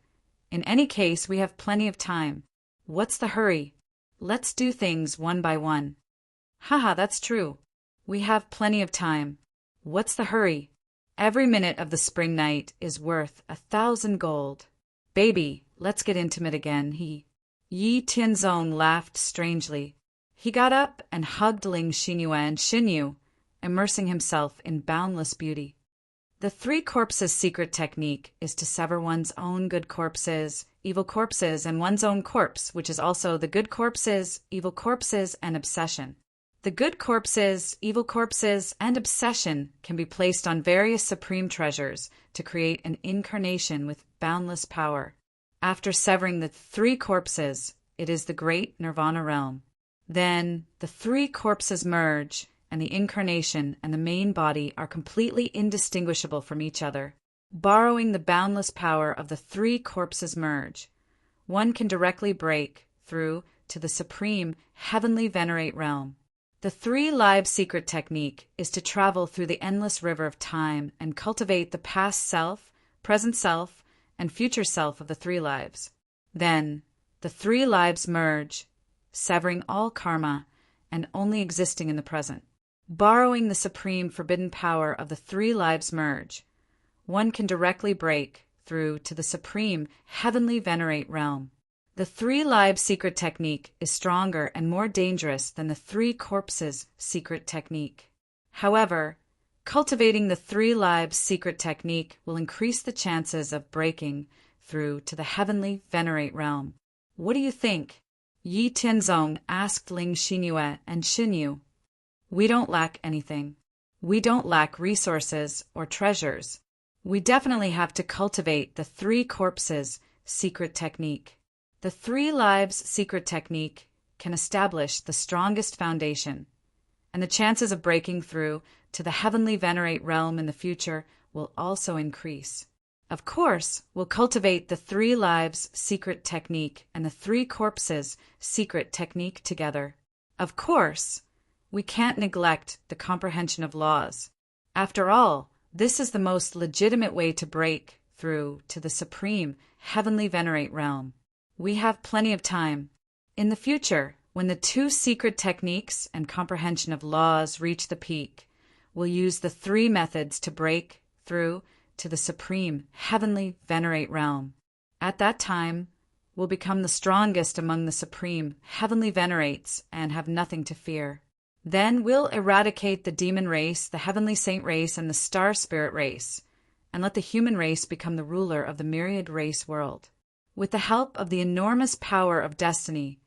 "In any case, we have plenty of time. What's the hurry? Let's do things one by one." Haha, that's true. We have plenty of time. What's the hurry? Every minute of the spring night is worth 1,000 gold. Baby, let's get intimate again, Yi Tianzong laughed strangely. He got up and hugged Ling Xinyu and Xinyu, immersing himself in boundless beauty. The 3 corpses secret technique is to sever one's own good corpses, evil corpses, and one's own corpse, which is also the good corpses, evil corpses, and obsession. The good corpses, evil corpses, and obsession can be placed on various supreme treasures to create an incarnation with boundless power. After severing the 3 corpses, it is the great nirvana realm. Then the 3 corpses merge, and the incarnation and the main body are completely indistinguishable from each other. Borrowing the boundless power of the 3 corpses merge, one can directly break through to the supreme heavenly venerate realm. The 3 live secret technique is to travel through the endless river of time and cultivate the past self, present self, and future self of the 3 lives. Then, the 3 lives merge, severing all karma and only existing in the present. Borrowing the supreme forbidden power of the 3 lives merge, one can directly break through to the supreme heavenly venerate realm. The 3 lives secret technique is stronger and more dangerous than the 3 corpses secret technique. However, cultivating the 3 lives secret technique will increase the chances of breaking through to the heavenly venerate realm. What do you think? Yi Tianzong asked Ling Xinyu and Xinyu. We don't lack anything. We don't lack resources or treasures. We definitely have to cultivate the 3 corpses secret technique. The 3 lives secret technique can establish the strongest foundation, and the chances of breaking through to the heavenly venerate realm in the future will also increase. Of course, we'll cultivate the 3 lives secret technique and the 3 corpses secret technique together. Of course, we can't neglect the comprehension of laws. After all, this is the most legitimate way to break through to the supreme heavenly venerate realm. We have plenty of time. In the future, when the 2 secret techniques and comprehension of laws reach the peak, we'll use the 3 methods to break through to the supreme heavenly venerate realm. At that time, we'll become the strongest among the supreme heavenly venerates and have nothing to fear. Then we'll eradicate the demon race, the heavenly saint race, and the star spirit race, and let the human race become the ruler of the myriad race world. With the help of the enormous power of destiny,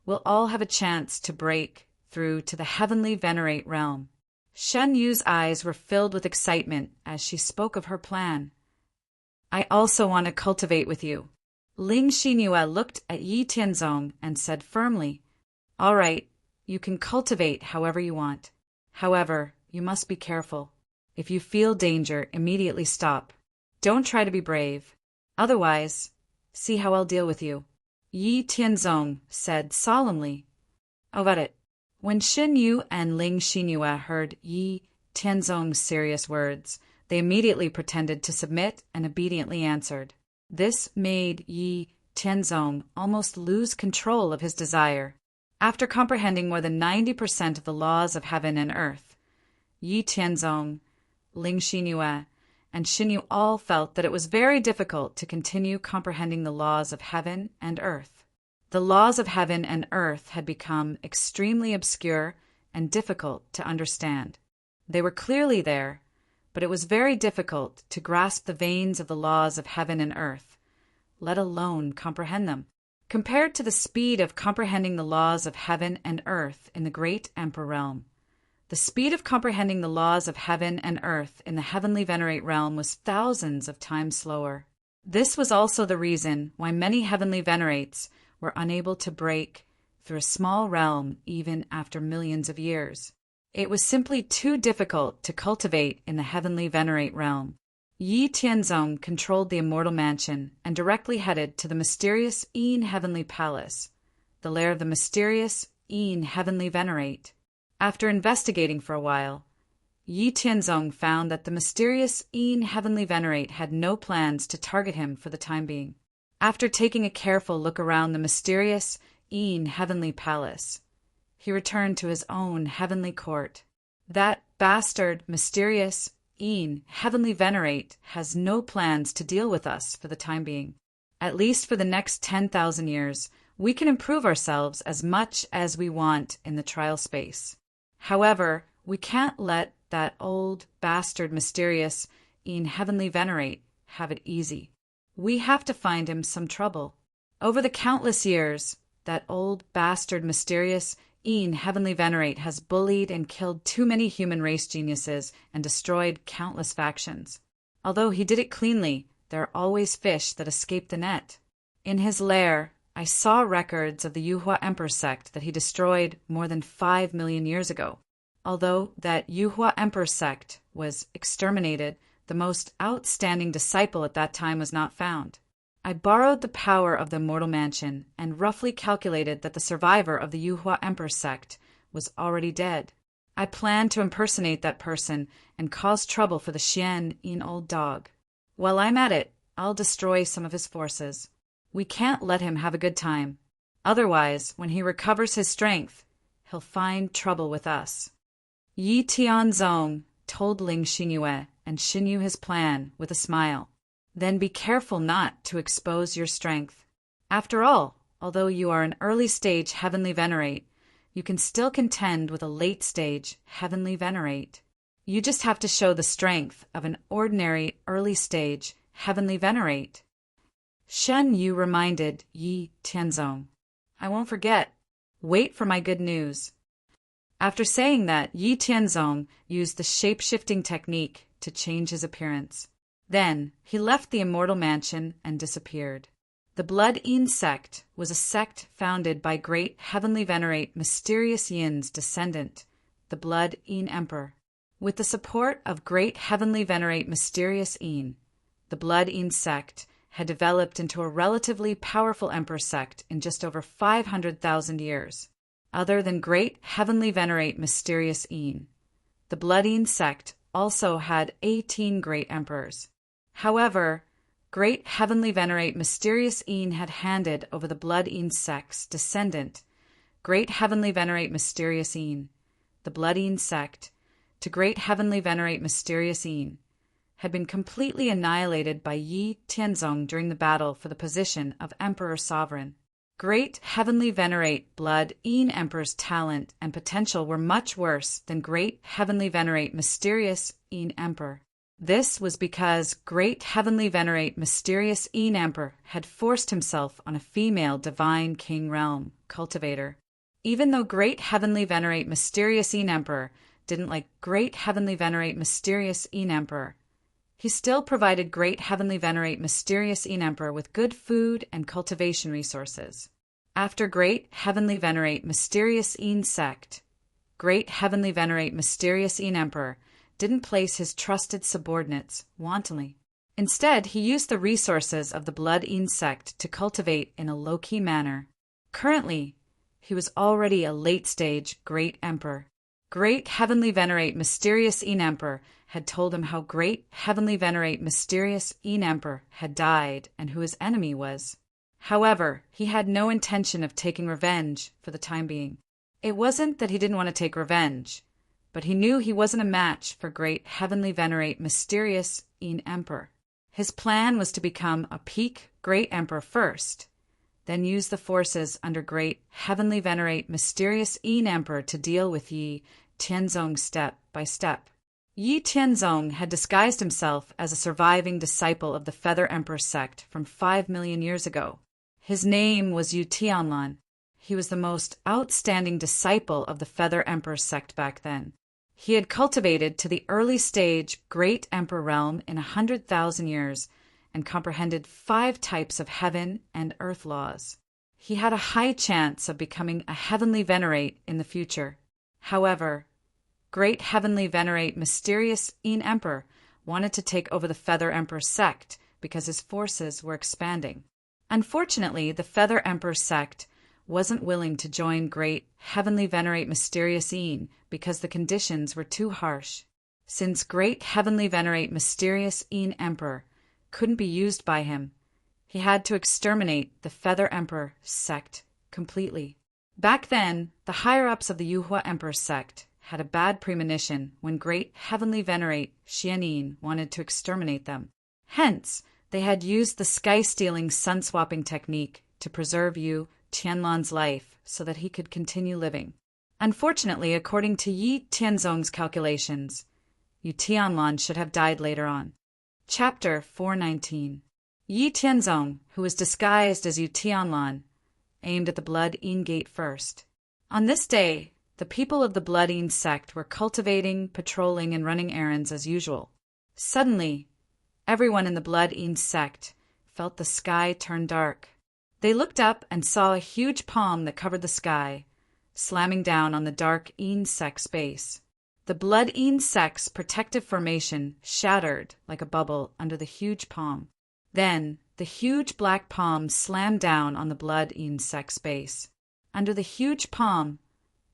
we'll all have a chance to break through to the heavenly venerate realm. Shen Yu's eyes were filled with excitement as she spoke of her plan. I also want to cultivate with you. Ling Xinyu looked at Yi Tianzong and said firmly, All right, you can cultivate however you want. However, you must be careful. If you feel danger, immediately stop. Don't try to be brave. Otherwise, see how I'll deal with you. Yi Tianzong said solemnly. About it. When Shen Yu and Ling Xinyu heard Yi Tianzong's serious words, they immediately pretended to submit and obediently answered. This made Yi Tianzong almost lose control of his desire. After comprehending more than 90% of the laws of heaven and earth, Yi Tianzong, Ling Xinyu, and Xinyu all felt that it was very difficult to continue comprehending the laws of heaven and earth. The laws of heaven and earth had become extremely obscure and difficult to understand. They were clearly there, but it was very difficult to grasp the veins of the laws of heaven and earth, let alone comprehend them. Compared to the speed of comprehending the laws of heaven and earth in the great Emperor realm, the speed of comprehending the laws of heaven and earth in the heavenly Venerate realm was thousands of times slower. This was also the reason why many heavenly Venerates were unable to break through a small realm even after millions of years. It was simply too difficult to cultivate in the heavenly Venerate realm. Yi Tianzong controlled the immortal mansion and directly headed to the mysterious Yin Heavenly Palace, the lair of the mysterious Yin Heavenly Venerate. After investigating for a while, Yi Tianzong found that the mysterious Yin Heavenly Venerate had no plans to target him for the time being. After taking a careful look around the mysterious Yin Heavenly Palace, he returned to his own heavenly court. That bastard, mysterious Yin Heavenly Venerate has no plans to deal with us for the time being. At least for the next 10,000 years, we can improve ourselves as much as we want in the trial space. However, we can't let that old bastard mysterious Yin Heavenly Venerate have it easy. We have to find him some trouble. Over the countless years, that old bastard mysterious Yin Heavenly Venerate has bullied and killed too many human race geniuses and destroyed countless factions. Although he did it cleanly, there are always fish that escape the net. In his lair, I saw records of the Yuhua Emperor sect that he destroyed more than 5 million years ago. Although that Yuhua Emperor sect was exterminated, the most outstanding disciple at that time was not found. I borrowed the power of the immortal mansion and roughly calculated that the survivor of the Yuhua Emperor sect was already dead. I planned to impersonate that person and cause trouble for the Xian Yin old dog. While I'm at it, I'll destroy some of his forces. We can't let him have a good time. Otherwise, when he recovers his strength, he'll find trouble with us. Yi Tianzong told Ling Xingyue and Xinyu his plan with a smile. Then be careful not to expose your strength. After all, although you are an early-stage Heavenly Venerate, you can still contend with a late-stage Heavenly Venerate. You just have to show the strength of an ordinary early-stage Heavenly Venerate. Shen Yu reminded Yi Tianzong, I won't forget. Wait for my good news. After saying that, Yi Tianzong used the shape-shifting technique to change his appearance. Then he left the immortal mansion and disappeared. The Blood Yin sect was a sect founded by great Heavenly Venerate Mysterious Yin's descendant, the Blood Yin Emperor. With the support of great Heavenly Venerate Mysterious Yin, the Blood Yin sect had developed into a relatively powerful emperor sect in just over 500,000 years. Other than great Heavenly Venerate Mysterious Yin, the Blood Yin sect also had 18 great emperors. However, great Heavenly Venerate Mysterious Yin had handed over the Blood Yin sect's descendant, great Heavenly Venerate Mysterious Yin, the Blood Yin sect, to great Heavenly Venerate Mysterious Yin, had been completely annihilated by Yi Tianzong during the battle for the position of Emperor Sovereign. Great Heavenly Venerate Blood Yin Emperor's talent and potential were much worse than great Heavenly Venerate Mysterious Yin Emperor. This was because great Heavenly Venerate Mysterious Yin Emperor had forced himself on a female divine king realm cultivator. Even though great Heavenly Venerate Mysterious Yin Emperor didn't like great Heavenly Venerate Mysterious Yin Emperor, he still provided great Heavenly Venerate Mysterious Yin Emperor with good food and cultivation resources. After great Heavenly Venerate Mysterious Yin sect, great Heavenly Venerate Mysterious Yin Emperor didn't place his trusted subordinates wantonly. Instead, he used the resources of the Blood Yin sect to cultivate in a low-key manner. Currently, he was already a late-stage great emperor. Great Heavenly Venerate Mysterious Yin Emperor had told him how great Heavenly Venerate Mysterious Yin Emperor had died and who his enemy was. However, he had no intention of taking revenge for the time being. It wasn't that he didn't want to take revenge, but he knew he wasn't a match for great Heavenly Venerate Mysterious Yin Emperor. His plan was to become a peak great emperor first, then use the forces under great Heavenly Venerate Mysterious Yin Emperor to deal with Yi Tianzong step by step. Yi Tianzong had disguised himself as a surviving disciple of the Feather Emperor sect from 5 million years ago. His name was Yu Tianlan. He was the most outstanding disciple of the Feather Emperor sect back then. He had cultivated to the early stage Great Emperor realm in 100,000 years and comprehended 5 types of heaven and earth laws. He had a high chance of becoming a heavenly venerate in the future. However, Great Heavenly Venerate Mysterious Yin Emperor wanted to take over the Feather Emperor sect because his forces were expanding. Unfortunately, the Feather Emperor sect wasn't willing to join Great Heavenly Venerate Mysterious Yin because the conditions were too harsh. Since Great Heavenly Venerate Mysterious Yin Emperor couldn't be used by him, he had to exterminate the Feather Emperor sect completely. Back then, the higher-ups of the Yuhua Emperor sect had a bad premonition when Great Heavenly Venerate Xianyin wanted to exterminate them. Hence, they had used the sky-stealing sun-swapping technique to preserve Yu Tianlan's life so that he could continue living. Unfortunately, according to Yi Tianzong's calculations, Yu Tianlan should have died later on. Chapter 419. Yi Tianzong, who was disguised as Yu Tianlan, aimed at the Blood Yin Gate first. On this day, the people of the Blood Yin sect were cultivating, patrolling, and running errands as usual. Suddenly, everyone in the Blood Yin sect felt the sky turn dark. They looked up and saw a huge palm that covered the sky, slamming down on the dark Yin sect's base. The Blood Yin sect's protective formation shattered like a bubble under the huge palm. Then, the huge black palm slammed down on the Blood Yin sect's base. Under the huge palm,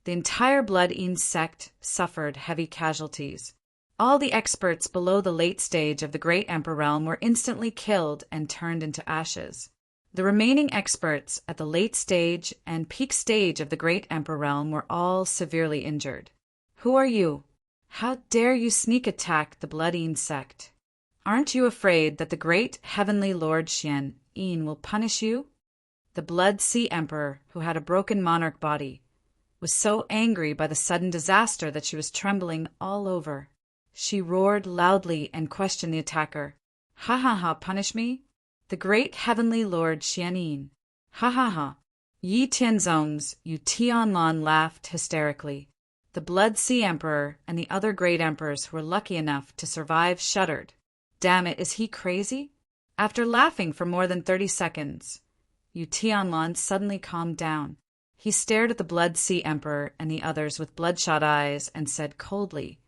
the entire Blood Yin sect suffered heavy casualties. All the experts below the late stage of the Great Emperor realm were instantly killed and turned into ashes. The remaining experts at the late stage and peak stage of the Great Emperor realm were all severely injured. Who are you? How dare you sneak attack the Blood Yin sect? Aren't you afraid that the great heavenly Lord Xian Yin will punish you? The Blood Sea Emperor, who had a broken monarch body, was so angry by the sudden disaster that she was trembling all over. She roared loudly and questioned the attacker. Ha ha ha, punish me? The great heavenly Lord Xianyin. Ha ha ha. Yi Tianzong's Yu Tianlan laughed hysterically. The Blood Sea Emperor and the other great emperors who were lucky enough to survive shuddered. Damn it, is he crazy? After laughing for more than 30 seconds, Yu Tianlan suddenly calmed down. He stared at the Blood Sea Emperor and the others with bloodshot eyes and said coldly,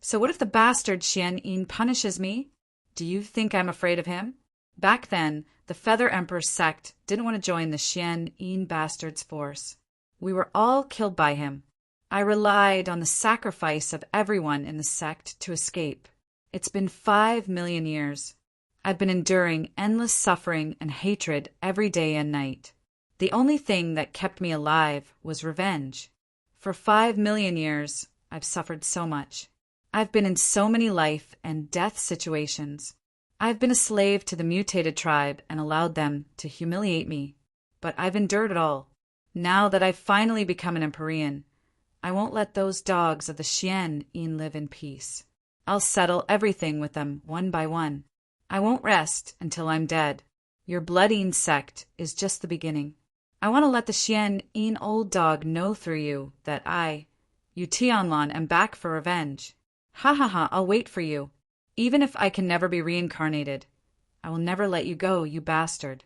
"So what if the bastard Xian Yin punishes me? Do you think I'm afraid of him?" Back then, the Feather Emperor sect didn't want to join the Xian Yin bastard's force. We were all killed by him. I relied on the sacrifice of everyone in the sect to escape. It's been 5 million years. I've been enduring endless suffering and hatred every day and night. The only thing that kept me alive was revenge. For 5 million years, I've suffered so much. I've been in so many life and death situations. I've been a slave to the mutated tribe and allowed them to humiliate me. But I've endured it all. Now that I've finally become an Empyrean, I won't let those dogs of the Xian Yin live in peace. I'll settle everything with them one by one. I won't rest until I'm dead. Your Blood Yin sect is just the beginning. I want to let the Xian Yin old dog know through you that I, Yu Tianlan, am back for revenge. Ha ha ha, I'll wait for you. Even if I can never be reincarnated, I will never let you go, you bastard.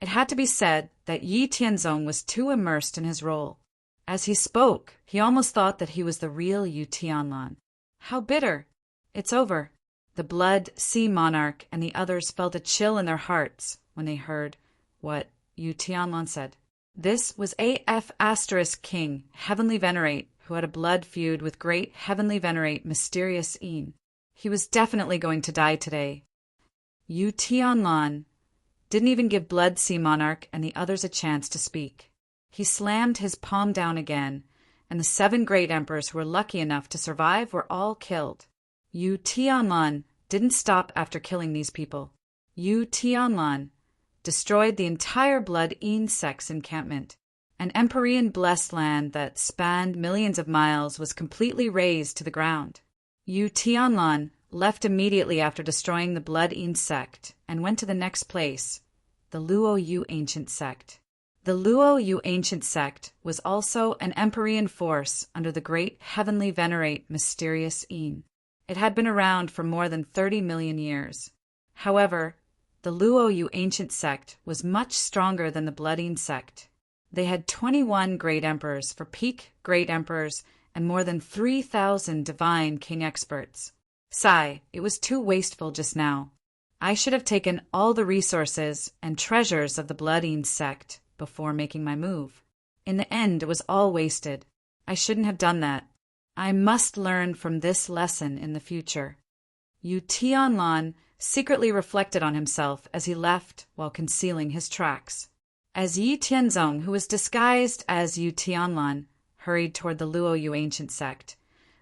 It had to be said that Yi Tianzong was too immersed in his role. As he spoke, he almost thought that he was the real Yu Tianlan. How bitter! It's over. The Blood Sea Monarch and the others felt a chill in their hearts when they heard what Yu Tianlan said. This was AF Asterisk King, Heavenly Venerate, who had a blood feud with Great Heavenly Venerate Mysterious Yin. He was definitely going to die today. Yu Tianlan didn't even give Blood Sea Monarch and the others a chance to speak. He slammed his palm down again, and the 7 great emperors who were lucky enough to survive were all killed. Yu Tianlan didn't stop after killing these people. Yu Tianlan destroyed the entire Blood Yin sect's encampment. An Empyrean blessed land that spanned millions of miles was completely razed to the ground. Yu Tianlan left immediately after destroying the Blood Yin sect and went to the next place, the Luo Yu ancient sect. The Luo Yu ancient sect was also an Empyrean force under the great heavenly venerate mysterious Yin. It had been around for more than 30 million years. However, the Luo Yu ancient sect was much stronger than the Blood Yin sect. They had 21 great emperors for peak great emperors and more than 3,000 divine king experts. Sigh, it was too wasteful just now. I should have taken all the resources and treasures of the Blood Yin sect before making my move. In the end, it was all wasted. I shouldn't have done that. I must learn from this lesson in the future. Yu Tianlan secretly reflected on himself as he left while concealing his tracks. As Yi Tianzong, who was disguised as Yu Tianlan, hurried toward the Luo Yu ancient sect,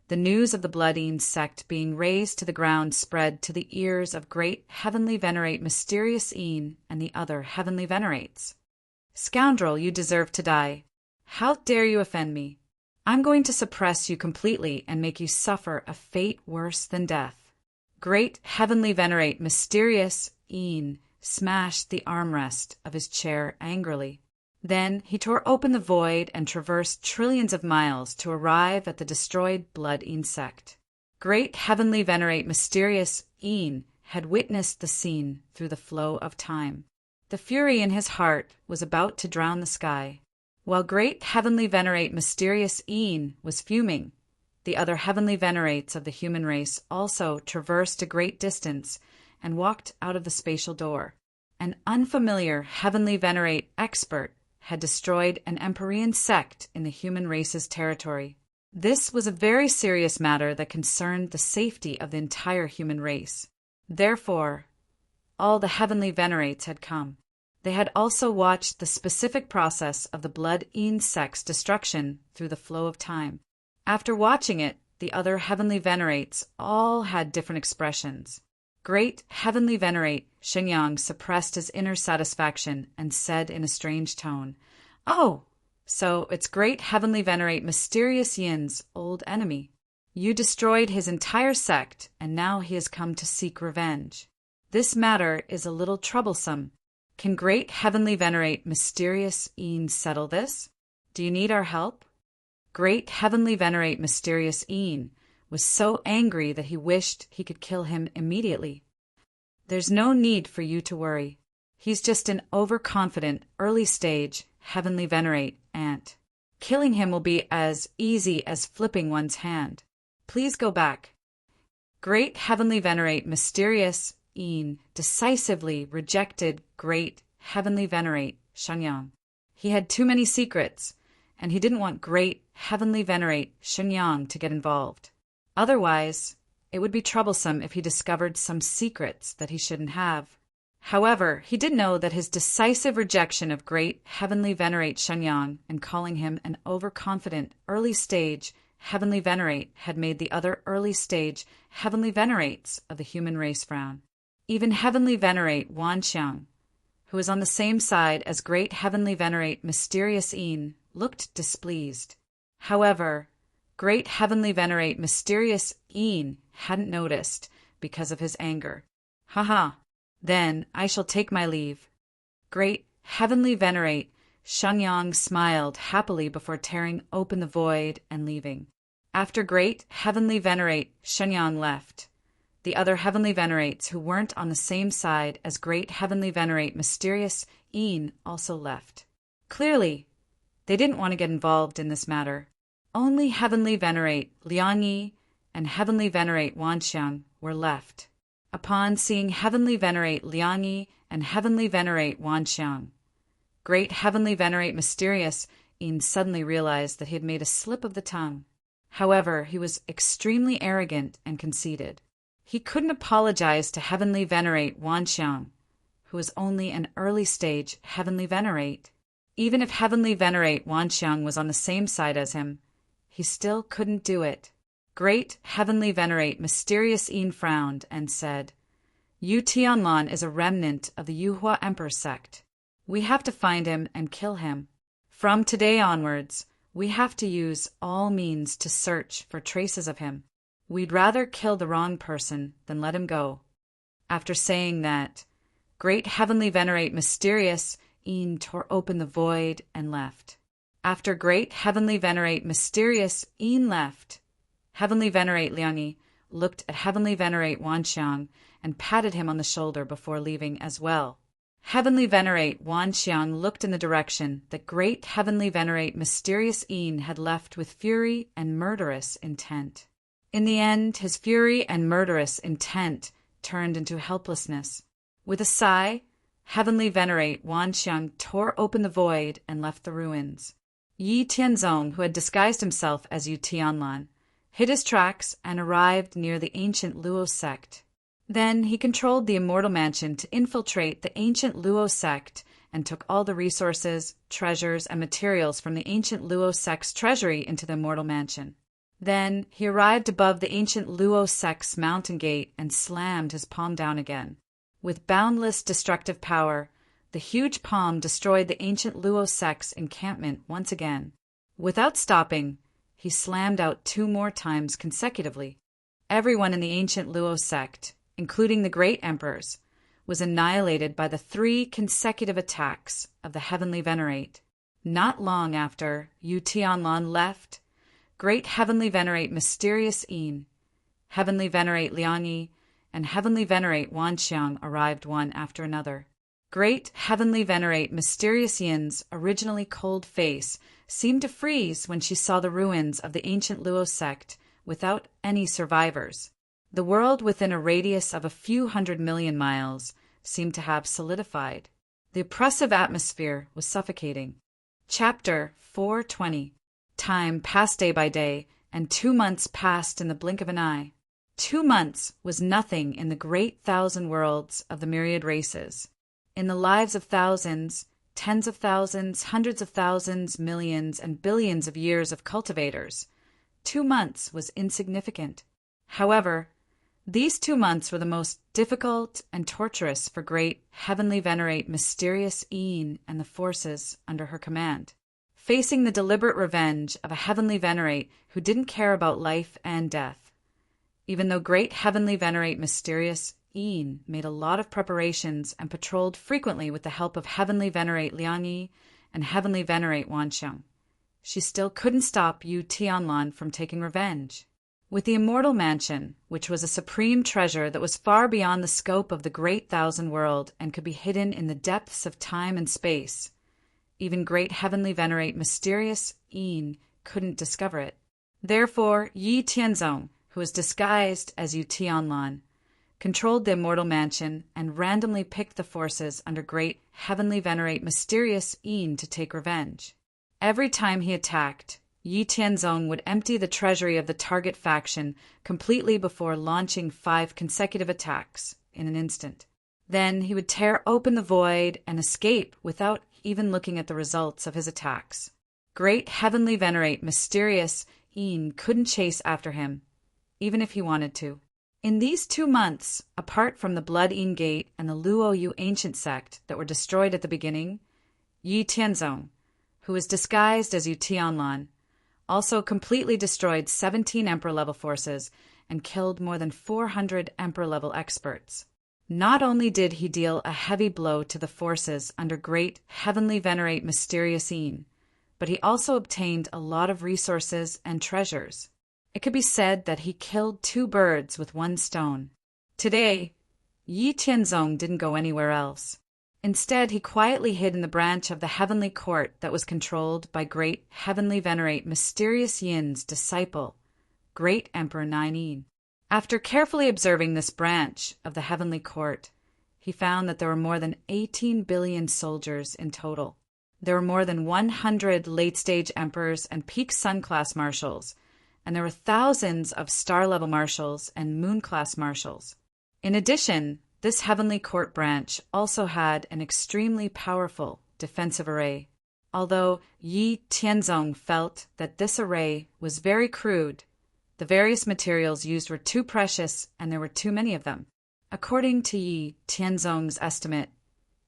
the news of the Blood Yin sect being razed to the ground spread to the ears of great heavenly venerate mysterious Yin and the other heavenly venerates. Scoundrel, you deserve to die. How dare you offend me? I'm going to suppress you completely and make you suffer a fate worse than death. Great heavenly venerate mysterious Yin smashed the armrest of his chair angrily. Then he tore open the void and traversed trillions of miles to arrive at the destroyed Blood Yin sect. Great heavenly venerate mysterious Yin had witnessed the scene through the flow of time. The fury in his heart was about to drown the sky. While great heavenly venerate mysterious Yin was fuming, the other heavenly venerates of the human race also traversed a great distance and walked out of the spatial door. An unfamiliar heavenly venerate expert had destroyed an Empyrean sect in the human race's territory. This was a very serious matter that concerned the safety of the entire human race. Therefore, all the heavenly venerates had come. They had also watched the specific process of the Blood Yin sect's destruction through the flow of time. After watching it, the other heavenly venerates all had different expressions. Great heavenly venerate Shenyang suppressed his inner satisfaction and said in a strange tone, "Oh, so it's great heavenly venerate mysterious Yin's old enemy. You destroyed his entire sect, and now he has come to seek revenge. This matter is a little troublesome. Can great heavenly venerate mysterious Yin settle this? Do you need our help?" Great heavenly venerate mysterious Yin was so angry that he wished he could kill him immediately. "There's no need for you to worry. He's just an overconfident, early-stage, heavenly venerate ant. Killing him will be as easy as flipping one's hand. Please go back." Great heavenly venerate mysterious Yin decisively rejected great heavenly venerate Shenyang. He had too many secrets, and he didn't want great heavenly venerate Shenyang to get involved. Otherwise, it would be troublesome if he discovered some secrets that he shouldn't have. However, he did know that his decisive rejection of great heavenly venerate Shenyang and calling him an overconfident early-stage heavenly venerate had made the other early-stage heavenly venerates of the human race frown. Even heavenly venerate Wanxiang, who was on the same side as great heavenly venerate mysterious Yin, looked displeased. However, great heavenly venerate mysterious Yin hadn't noticed because of his anger. "Ha! Then I shall take my leave." Great heavenly venerate Shenyang smiled happily before tearing open the void and leaving. After great heavenly venerate Shenyang left, the other heavenly venerates who weren't on the same side as great heavenly venerate mysterious Yin also left. Clearly, they didn't want to get involved in this matter. Only heavenly venerate Liangyi and heavenly venerate Wanxiang were left. Upon seeing heavenly venerate Liangyi and heavenly venerate Wanxiang, great heavenly venerate mysterious Yin suddenly realized that he had made a slip of the tongue. However, he was extremely arrogant and conceited. He couldn't apologize to heavenly venerate Wanxiang, who was only an early-stage heavenly venerate. Even if heavenly venerate Wanxiang was on the same side as him, he still couldn't do it. Great heavenly venerate mysterious Yin frowned and said, "Yu Tianlan is a remnant of the Yuhua Emperor sect. We have to find him and kill him. From today onwards, we have to use all means to search for traces of him. We'd rather kill the wrong person than let him go. After saying that, Great Heavenly Venerate Mysterious Een tore open the void and left. After Great Heavenly Venerate Mysterious Een left, Heavenly Venerate Liangyi looked at Heavenly Venerate Wanxiang and patted him on the shoulder before leaving as well. Heavenly Venerate Wanxiang looked in the direction that Great Heavenly Venerate Mysterious Een had left with fury and murderous intent. In the end, his fury and murderous intent turned into helplessness. With a sigh, Heavenly Venerate Wanxiang tore open the void and left the ruins. Yi Tianzong, who had disguised himself as Yu Tianlan, hid his tracks and arrived near the ancient Luo sect. Then he controlled the Immortal Mansion to infiltrate the ancient Luo sect and took all the resources, treasures, and materials from the ancient Luo sect's treasury into the Immortal Mansion. Then he arrived above the ancient Luo sect's mountain gate and slammed his palm down again. With boundless destructive power, the huge palm destroyed the ancient Luo sect's encampment once again. Without stopping, he slammed out 2 more times consecutively. Everyone in the ancient Luo sect, including the great emperors, was annihilated by the 3 consecutive attacks of the Heavenly Venerate. Not long after Yu Tianlan left, Great Heavenly Venerate Mysterious Een, Heavenly Venerate Liangyi, and Heavenly Venerate Wanxiang arrived one after another. Great Heavenly Venerate Mysterious Yin's originally cold face seemed to freeze when she saw the ruins of the ancient Luo sect without any survivors. The world within a radius of a few 100 million miles seemed to have solidified. The oppressive atmosphere was suffocating. Chapter 420. Time passed day by day, and 2 months passed in the blink of an eye. 2 months was nothing in the great 1,000 worlds of the myriad races. In the lives of thousands, tens of thousands, hundreds of thousands, millions, and billions of years of cultivators, 2 months was insignificant. However, these 2 months were the most difficult and torturous for Great Heavenly Venerate Mysterious Een and the forces under her command. Facing the deliberate revenge of a Heavenly Venerate who didn't care about life and death. Even though Great Heavenly Venerate Mysterious Een made a lot of preparations and patrolled frequently with the help of Heavenly Venerate Liangyi and Heavenly Venerate Wanxiang, she still couldn't stop Yu Tianlan from taking revenge. With the Immortal Mansion, which was a supreme treasure that was far beyond the scope of the great 1,000 world and could be hidden in the depths of time and space, even Great Heavenly Venerate Mysterious Een couldn't discover it. Therefore, Yi Tianzong, who was disguised as Yu Tianlan, controlled the Immortal Mansion and randomly picked the forces under Great Heavenly Venerate Mysterious Een to take revenge. Every time he attacked, Yi Tianzong would empty the treasury of the target faction completely before launching 5 consecutive attacks in an instant. Then he would tear open the void and escape without even looking at the results of his attacks. Great Heavenly Venerate Mysterious Een couldn't chase after him, even if he wanted to. In these 2 months, apart from the Blood Een Gate and the Luo Yu Ancient Sect that were destroyed at the beginning, Yi Tianzong, who was disguised as Yu Tianlan, also completely destroyed 17 Emperor-level forces and killed more than 400 Emperor-level experts. Not only did he deal a heavy blow to the forces under Great Heavenly Venerate Mysterious Een, but he also obtained a lot of resources and treasures. It could be said that he killed 2 birds with 1 stone. Today, Yi Tianzong didn't go anywhere else. Instead, he quietly hid in the branch of the Heavenly Court that was controlled by Great Heavenly Venerate Mysterious Yin's disciple, Great Emperor Nine. After carefully observing this branch of the Heavenly Court, he found that there were more than 18 billion soldiers in total. There were more than 100 late-stage emperors and peak sun-class marshals, and there were thousands of star-level marshals and moon-class marshals. In addition, this Heavenly Court branch also had an extremely powerful defensive array. Although Yi Tianzong felt that this array was very crude, the various materials used were too precious and there were too many of them. According to Yi Tianzong's estimate,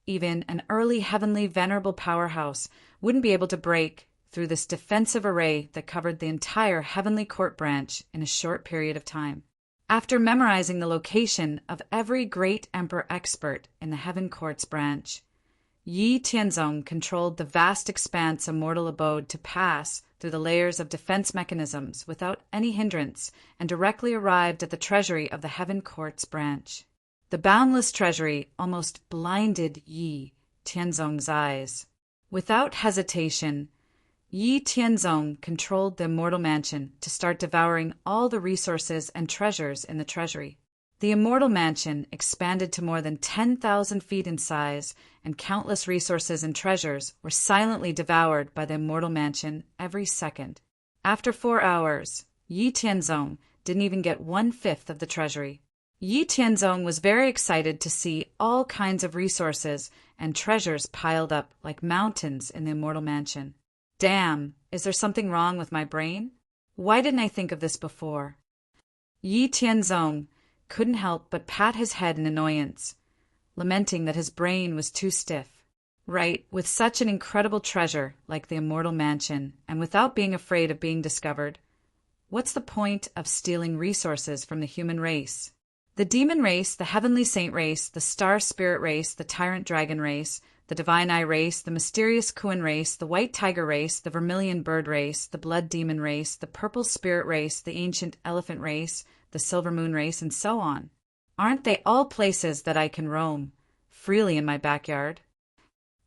even an early heavenly venerable powerhouse wouldn't be able to break through this defensive array that covered the entire Heavenly Court branch in a short period of time. After memorizing the location of every great emperor expert in the Heaven Court's branch, Yi Tianzong controlled the vast expanse of mortal abode to pass through the layers of defense mechanisms without any hindrance and directly arrived at the treasury of the Heaven Court's branch. The boundless treasury almost blinded Yi Tianzong's eyes. Without hesitation, Yi Tianzong controlled the immortal mansion to start devouring all the resources and treasures in the treasury. The immortal mansion expanded to more than 10,000 feet in size, and countless resources and treasures were silently devoured by the immortal mansion every second. After 4 hours, Yi Tianzong didn't even get 1/5 of the treasury. Yi Tianzong was very excited to see all kinds of resources and treasures piled up like mountains in the immortal mansion. Damn, is there something wrong with my brain? Why didn't I think of this before? Yi Tianzong couldn't help but pat his head in annoyance, lamenting that his brain was too stiff. Right, with such an incredible treasure like the immortal mansion, and without being afraid of being discovered, what's the point of stealing resources from the human race? The demon race, the heavenly saint race, the star spirit race, the tyrant dragon race, the divine eye race, the mysterious Kuan race, the white tiger race, the vermilion bird race, the blood demon race, the purple spirit race, the ancient elephant race, the silver moon race, and so on. Aren't they all places that I can roam freely in my backyard?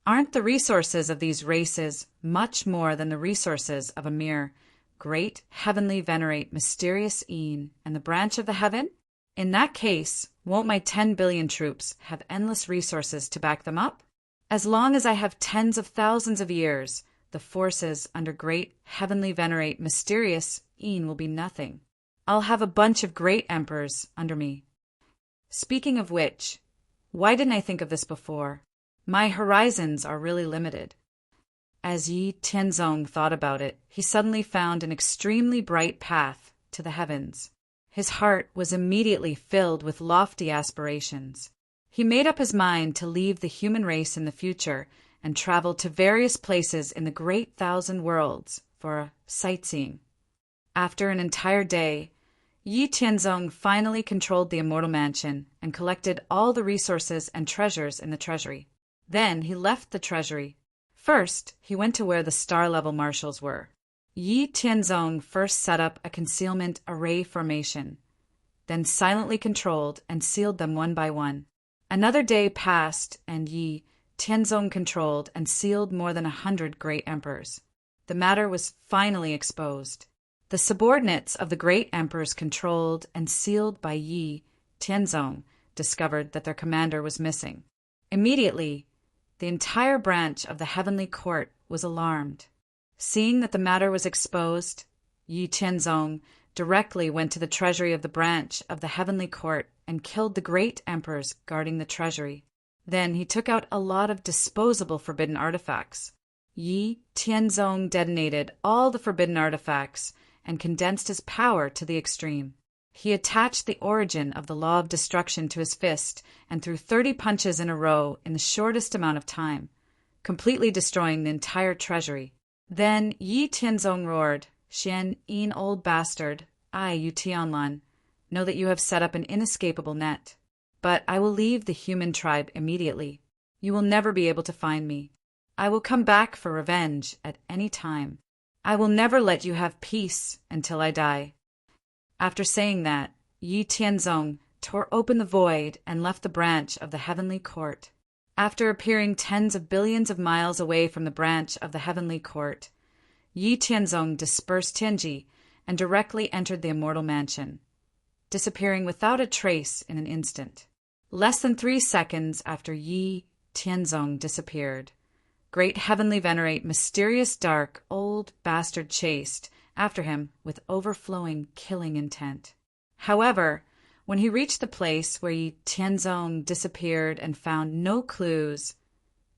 Aren't the resources of these races much more than the resources of a mere great heavenly venerate mysterious Een and the branch of the heaven? In that case, won't my 10 billion troops have endless resources to back them up? As long as I have tens of thousands of years, the forces under great heavenly venerate mysterious Een will be nothing. I'll have a bunch of great emperors under me. Speaking of which, why didn't I think of this before? My horizons are really limited. As Yi Tianzong thought about it, he suddenly found an extremely bright path to the heavens. His heart was immediately filled with lofty aspirations. He made up his mind to leave the human race in the future and travel to various places in the great thousand worlds for sightseeing. After an entire day, Yi Tianzong finally controlled the immortal mansion and collected all the resources and treasures in the treasury. Then he left the treasury. First, he went to where the star-level marshals were. Yi Tianzong first set up a concealment array formation, then silently controlled and sealed them one by one. Another day passed, and Yi Tianzong controlled and sealed more than 100 great emperors. The matter was finally exposed. The subordinates of the great emperors controlled and sealed by Yi Tianzong discovered that their commander was missing. Immediately, the entire branch of the heavenly court was alarmed. Seeing that the matter was exposed, Yi Tianzong directly went to the treasury of the branch of the heavenly court and killed the great emperors guarding the treasury. Then he took out a lot of disposable forbidden artifacts. Yi Tianzong detonated all the forbidden artifacts and condensed his power to the extreme. He attached the origin of the law of destruction to his fist and threw 30 punches in a row in the shortest amount of time, completely destroying the entire treasury. Then Yi Tianzong roared, "Xian, Een old bastard, I, Yu Tianlan, know that you have set up an inescapable net. But I will leave the human tribe immediately. You will never be able to find me. I will come back for revenge at any time. I will never let you have peace until I die." After saying that, Yi Tianzong tore open the void and left the branch of the heavenly court. After appearing tens of billions of miles away from the branch of the heavenly court, Yi Tianzong dispersed Tianji and directly entered the immortal mansion, disappearing without a trace in an instant. Less than 3 seconds after Yi Tianzong disappeared, great heavenly venerate mysterious dark old bastard chased after him with overflowing killing intent. However, when he reached the place where Yi Tianzong disappeared and found no clues,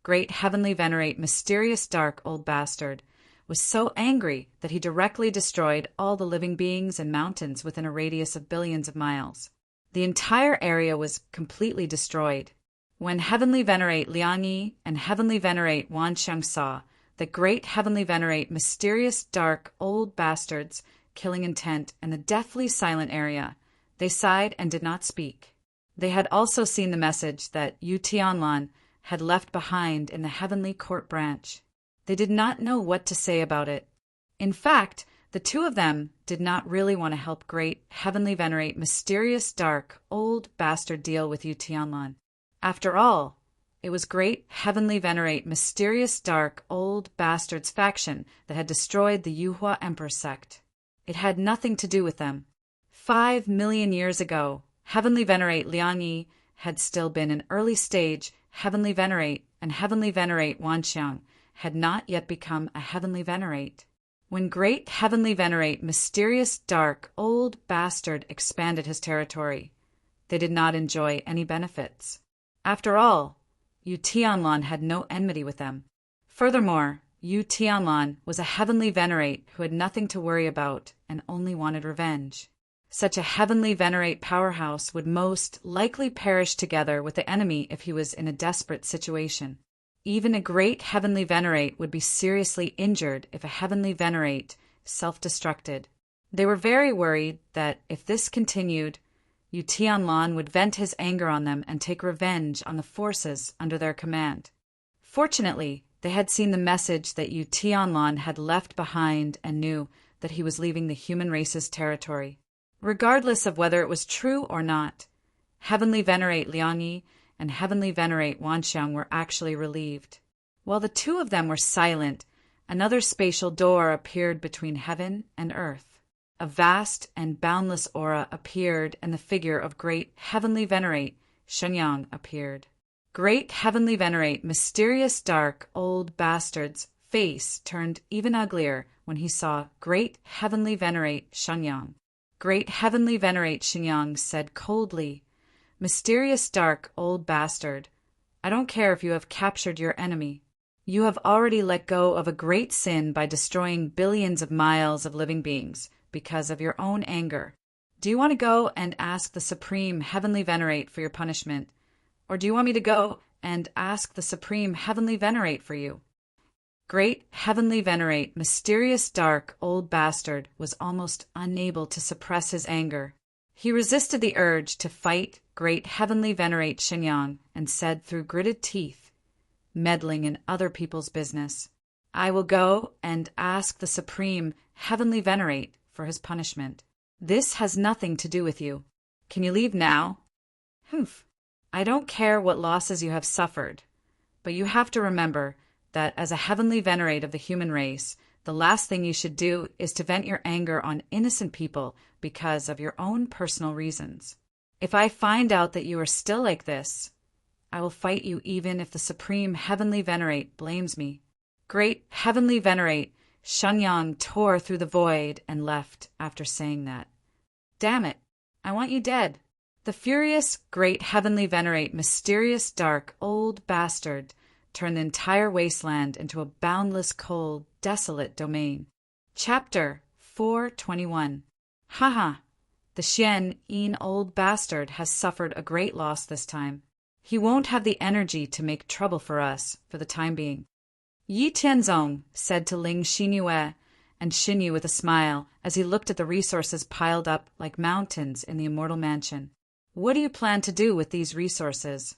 great heavenly venerate mysterious dark old bastard was so angry that he directly destroyed all the living beings and mountains within a radius of billions of miles. The entire area was completely destroyed. When heavenly venerate Liang Yi and heavenly venerate Wan Xiang saw that great heavenly venerate mysterious dark old bastards, killing intent, and the deathly silent area. They sighed and did not speak. They had also seen the message that Yu Tianlan had left behind in the heavenly court branch. They did not know what to say about it. In fact, the two of them did not really want to help great heavenly venerate mysterious dark old bastard deal with Yu Tianlan. After all, it was great heavenly venerate mysterious dark old bastard's faction that had destroyed the Yuhua Emperor sect. It had nothing to do with them. 5 million years ago, heavenly venerate Liang Yi had still been an early stage heavenly venerate, and heavenly venerate Wanxiang had not yet become a heavenly venerate. When great heavenly venerate mysterious dark old bastard expanded his territory, they did not enjoy any benefits. After all, Yu Tianlan had no enmity with them. Furthermore, Yu Tianlan was a heavenly venerate who had nothing to worry about and only wanted revenge. Such a heavenly venerate powerhouse would most likely perish together with the enemy if he was in a desperate situation. Even a great heavenly venerate would be seriously injured if a heavenly venerate self-destructed. They were very worried that if this continued, Yu Tianlan would vent his anger on them and take revenge on the forces under their command. Fortunately, they had seen the message that Yu Tianlan had left behind and knew that he was leaving the human race's territory. Regardless of whether it was true or not, heavenly venerate Liang Yi and heavenly venerate Wanxiang were actually relieved. While the two of them were silent, another spatial door appeared between heaven and earth. A vast and boundless aura appeared, and the figure of great heavenly venerate Shenyang appeared. Great heavenly venerate mysterious dark old bastard's face turned even uglier when he saw great heavenly venerate Shenyang. Great heavenly venerate Shenyang said coldly, "Mysterious dark old bastard, I don't care if you have captured your enemy. You have already let go of a great sin by destroying billions of miles of living beings because of your own anger. Do you want to go and ask the Supreme Heavenly Venerate for your punishment? Or do you want me to go and ask the Supreme Heavenly Venerate for you?" Great Heavenly Venerate, mysterious dark old bastard, was almost unable to suppress his anger. He resisted the urge to fight Great Heavenly Venerate Shenyang and said through gritted teeth, meddling in other people's business, "I will go and ask the Supreme Heavenly Venerate for his punishment. This has nothing to do with you. Can you leave now?" "Humph. I don't care what losses you have suffered, but you have to remember that as a heavenly venerate of the human race, the last thing you should do is to vent your anger on innocent people because of your own personal reasons. If I find out that you are still like this, I will fight you even if the Supreme Heavenly Venerate blames me." Great Heavenly Venerate Shenyang tore through the void and left after saying that. "Damn it, I want you dead." The furious Great Heavenly Venerate mysterious dark old bastard turned the entire wasteland into a boundless cold, desolate domain. Chapter 421. Haha, the Xian Yin old bastard has suffered a great loss this time. He won't have the energy to make trouble for us for the time being. Yi Tianzong said to Ling Xinyue and Xinyu with a smile as he looked at the resources piled up like mountains in the immortal mansion. "What do you plan to do with these resources?"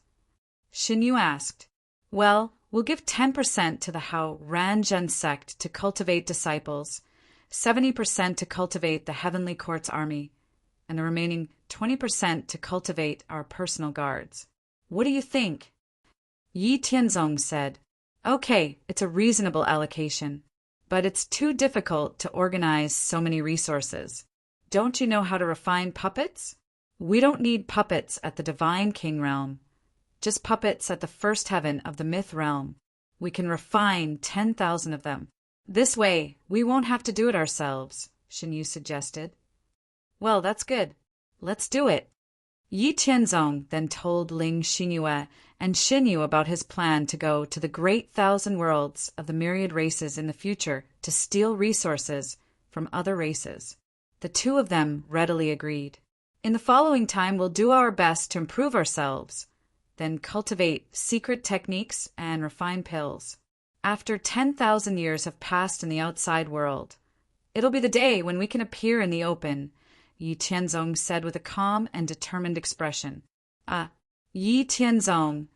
Xinyu asked. "Well, we'll give 10% to the Hao Ranzhen sect to cultivate disciples, 70% to cultivate the Heavenly Court's army, and the remaining 20% to cultivate our personal guards. What do you think?" Yi Tianzong said, "Okay, it's a reasonable allocation, but it's too difficult to organize so many resources. Don't you know how to refine puppets? We don't need puppets at the Divine King realm. Just puppets at the first heaven of the myth realm. We can refine 10,000 of them. This way, we won't have to do it ourselves," Xinyu suggested. "Well, that's good. Let's do it." Yi Tianzong then told Ling Xinyue and Xinyu about his plan to go to the great 1,000 worlds of the myriad races in the future to steal resources from other races. The two of them readily agreed. "In the following time, we'll do our best to improve ourselves, then cultivate secret techniques and refine pills. After 10,000 years have passed in the outside world, it'll be the day when we can appear in the open, Yi Tianzong said with a calm and determined expression. Yi Tianzong,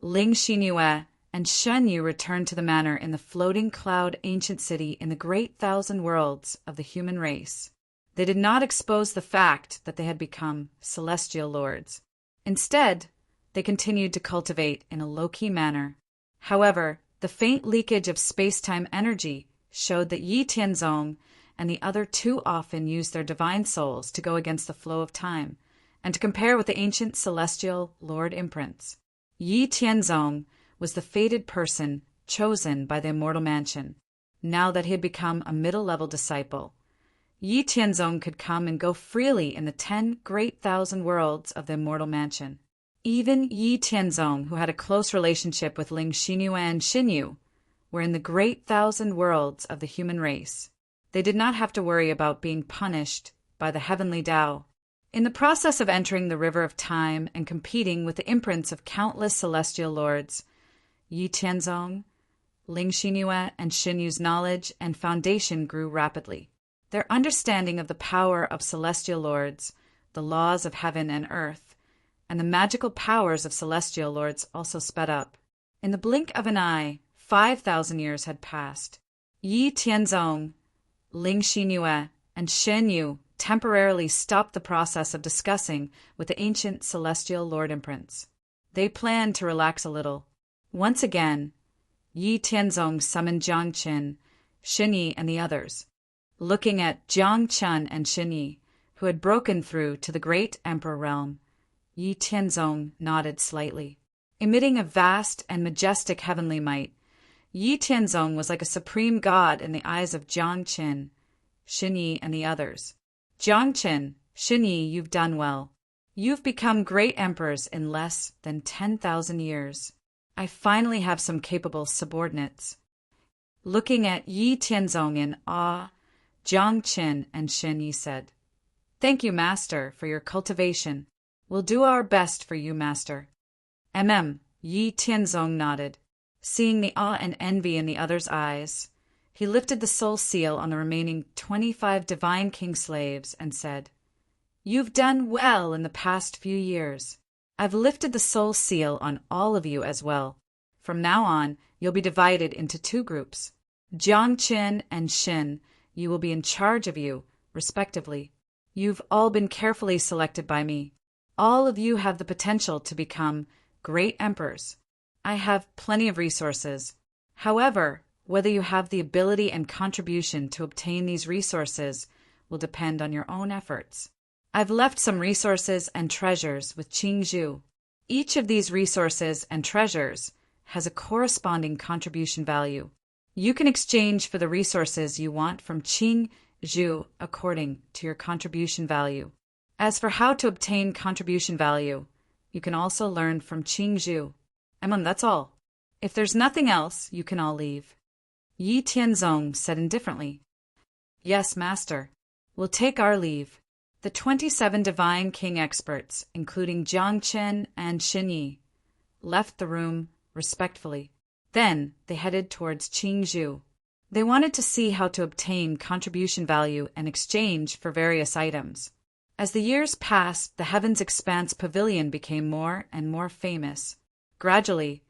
Ling Xinyue, and Shen Yu returned to the manor in the floating cloud ancient city in the great thousand worlds of the human race. They did not expose the fact that they had become celestial lords. Instead, they continued to cultivate in a low-key manner. However, the faint leakage of space-time energy showed that Yi Tianzong and the other too often used their divine souls to go against the flow of time and to compare with the ancient celestial lord imprints. Yi Tianzong was the fated person chosen by the immortal mansion. Now that he had become a middle-level disciple, Yi Tianzong could come and go freely in the 10 great thousand worlds of the immortal mansion. Even Yi Tianzong, who had a close relationship with Ling Xinyue and Xinyu, were in the great thousand worlds of the human race. They did not have to worry about being punished by the heavenly Tao. In the process of entering the river of time and competing with the imprints of countless celestial lords, Yi Tianzong, Ling Xinyue, and Xinyu's knowledge and foundation grew rapidly. Their understanding of the power of celestial lords, the laws of heaven and earth, and the magical powers of celestial lords also sped up. In the blink of an eye, 5,000 years had passed. Yi Tianzong, Ling Xinyue, and Shen Yu temporarily stopped the process of discussing with the ancient celestial lord imprints. They planned to relax a little. Once again, Yi Tianzong summoned Jiang Qin, Xinyi, and the others. Looking at Jiang Qin and Xinyi, who had broken through to the great emperor realm, Yi Tianzong nodded slightly. Emitting a vast and majestic heavenly might, Yi Tianzong was like a supreme god in the eyes of Jiang Qin, Xinyi, and the others. Jiang Qin, Xinyi, you've done well. You've become great emperors in less than 10,000 years. I finally have some capable subordinates. Looking at Yi Tianzong in awe, Jiang Qin and Xinyi said, "Thank you, Master, for your cultivation. We'll do our best for you, Master." Yi Tianzong nodded. Seeing the awe and envy in the other's eyes, he lifted the soul seal on the remaining 25 divine king slaves and said, "You've done well in the past few years. I've lifted the soul seal on all of you as well. From now on, you'll be divided into 2 groups. Jiang Qin and Xin, you will be in charge of you, respectively. You've all been carefully selected by me. All of you have the potential to become great emperors. I have plenty of resources. However, whether you have the ability and contribution to obtain these resources will depend on your own efforts. I've left some resources and treasures with Qing Zhu. Each of these resources and treasures has a corresponding contribution value. You can exchange for the resources you want from Qing Zhu according to your contribution value. As for how to obtain contribution value, you can also learn from Qing Zhu. That's all. If there's nothing else, you can all leave." Yi Tianzong said indifferently, "Yes, Master. We'll take our leave." The 27 divine king experts, including Jiang Qin and Xinyi, left the room respectfully. Then they headed towards Qing Zhu. They wanted to see how to obtain contribution value and exchange for various items. As the years passed, the Heavens Expanse Pavilion became more and more famous. Gradually,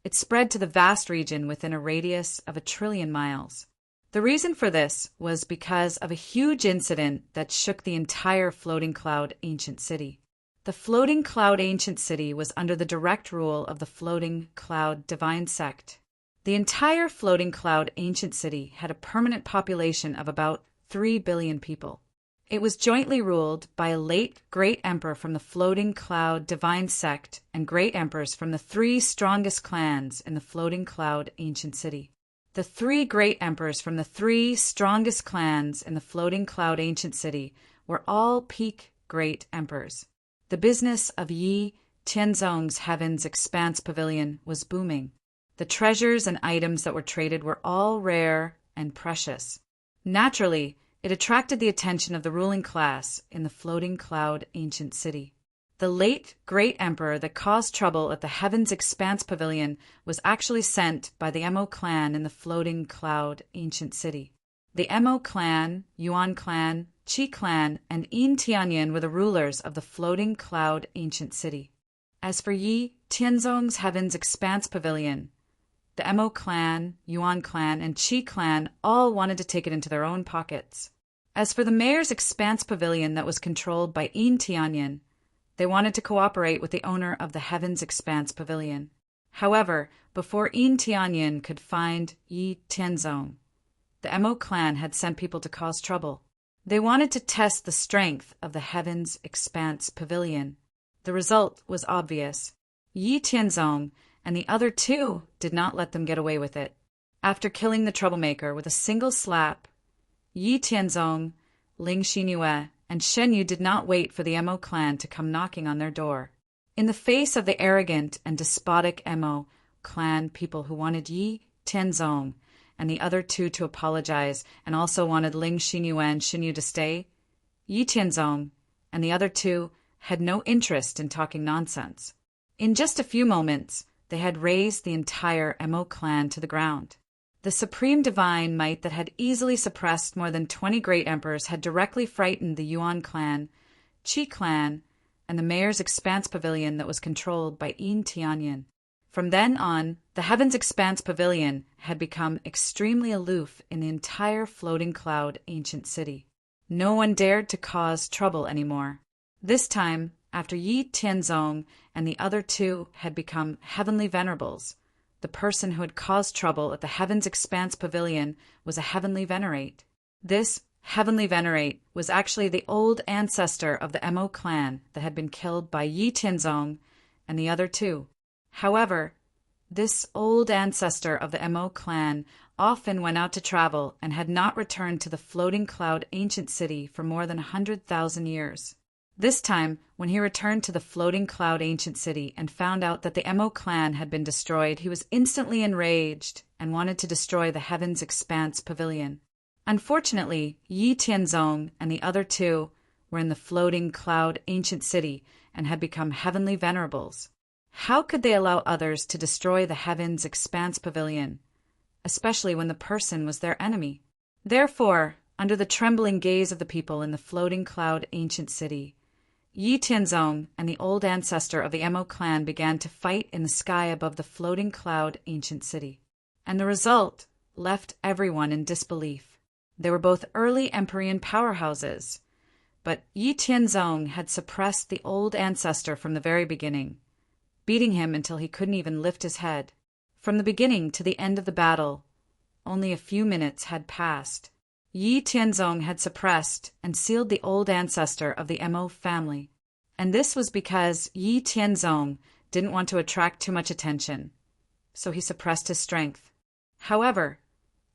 it spread to the vast region within a radius of 1 trillion miles. The reason for this was because of a huge incident that shook the entire Floating Cloud Ancient City. The Floating Cloud Ancient City was under the direct rule of the Floating Cloud Divine Sect. The entire Floating Cloud Ancient City had a permanent population of about 3 billion people. It was jointly ruled by a late great emperor from the Floating Cloud Divine Sect and great emperors from the 3 strongest clans in the Floating Cloud Ancient City. The 3 great emperors from the 3 strongest clans in the Floating Cloud Ancient City were all peak great emperors. The business of Yi Tianzong's Heavens Expanse Pavilion was booming. The treasures and items that were traded were all rare and precious. Naturally, it attracted the attention of the ruling class in the Floating Cloud Ancient City. The late great emperor that caused trouble at the Heaven's Expanse Pavilion was actually sent by the Mo clan in the Floating Cloud Ancient City. The Mo clan, Yuan clan, Qi clan, and Yin Tianyin were the rulers of the Floating Cloud Ancient City. As for Yi Tianzong's Heaven's Expanse Pavilion, the Mo clan, Yuan clan, and Qi clan all wanted to take it into their own pockets. As for the mayor's Expanse Pavilion that was controlled by Yin Tianyin, they wanted to cooperate with the owner of the Heaven's Expanse Pavilion. However, before Yin Tianyin could find Yi Tianzong, the Mo clan had sent people to cause trouble. They wanted to test the strength of the Heaven's Expanse Pavilion. The result was obvious. Yi Tianzong and the other two did not let them get away with it. After killing the troublemaker with a single slap, Yi Tianzong, Ling Xinyue, and Shen Yu did not wait for the Mo clan to come knocking on their door. In the face of the arrogant and despotic Mo clan people who wanted Yi Tianzong and the other two to apologize and also wanted Ling Xinyue and Shen Yu to stay, Yi Tianzong and the other two had no interest in talking nonsense. In just a few moments, they had razed the entire Mo clan to the ground. The supreme divine might that had easily suppressed more than 20 great emperors had directly frightened the Yuan clan, Qi clan, and the mayor's Expanse Pavilion that was controlled by Yin Tianyin. From then on, the Heaven's Expanse Pavilion had become extremely aloof in the entire Floating Cloud Ancient City. No one dared to cause trouble anymore. This time, after Yi Tianzong and the other two had become heavenly venerables, the person who had caused trouble at the Heaven's Expanse Pavilion was a heavenly venerate. This heavenly venerate was actually the old ancestor of the Mo clan that had been killed by Yi Tianzong and the other two. However, this old ancestor of the Mo clan often went out to travel and had not returned to the Floating Cloud Ancient City for more than 100,000 years. This time, when he returned to the Floating Cloud Ancient City and found out that the Mo clan had been destroyed, he was instantly enraged and wanted to destroy the Heaven's Expanse Pavilion. Unfortunately, Yi Tianzong and the other two were in the Floating Cloud Ancient City and had become heavenly venerables. How could they allow others to destroy the Heaven's Expanse Pavilion, especially when the person was their enemy? Therefore, under the trembling gaze of the people in the Floating Cloud Ancient City, Yi Tianzong and the old ancestor of the Mo clan began to fight in the sky above the Floating Cloud Ancient City. And the result left everyone in disbelief. They were both early Empyrean powerhouses, but Yi Tianzong had suppressed the old ancestor from the very beginning, beating him until he couldn't even lift his head. From the beginning to the end of the battle, only a few minutes had passed. Yi Tianzong had suppressed and sealed the old ancestor of the Mo family, and this was because Yi Tianzong didn't want to attract too much attention, so he suppressed his strength. However,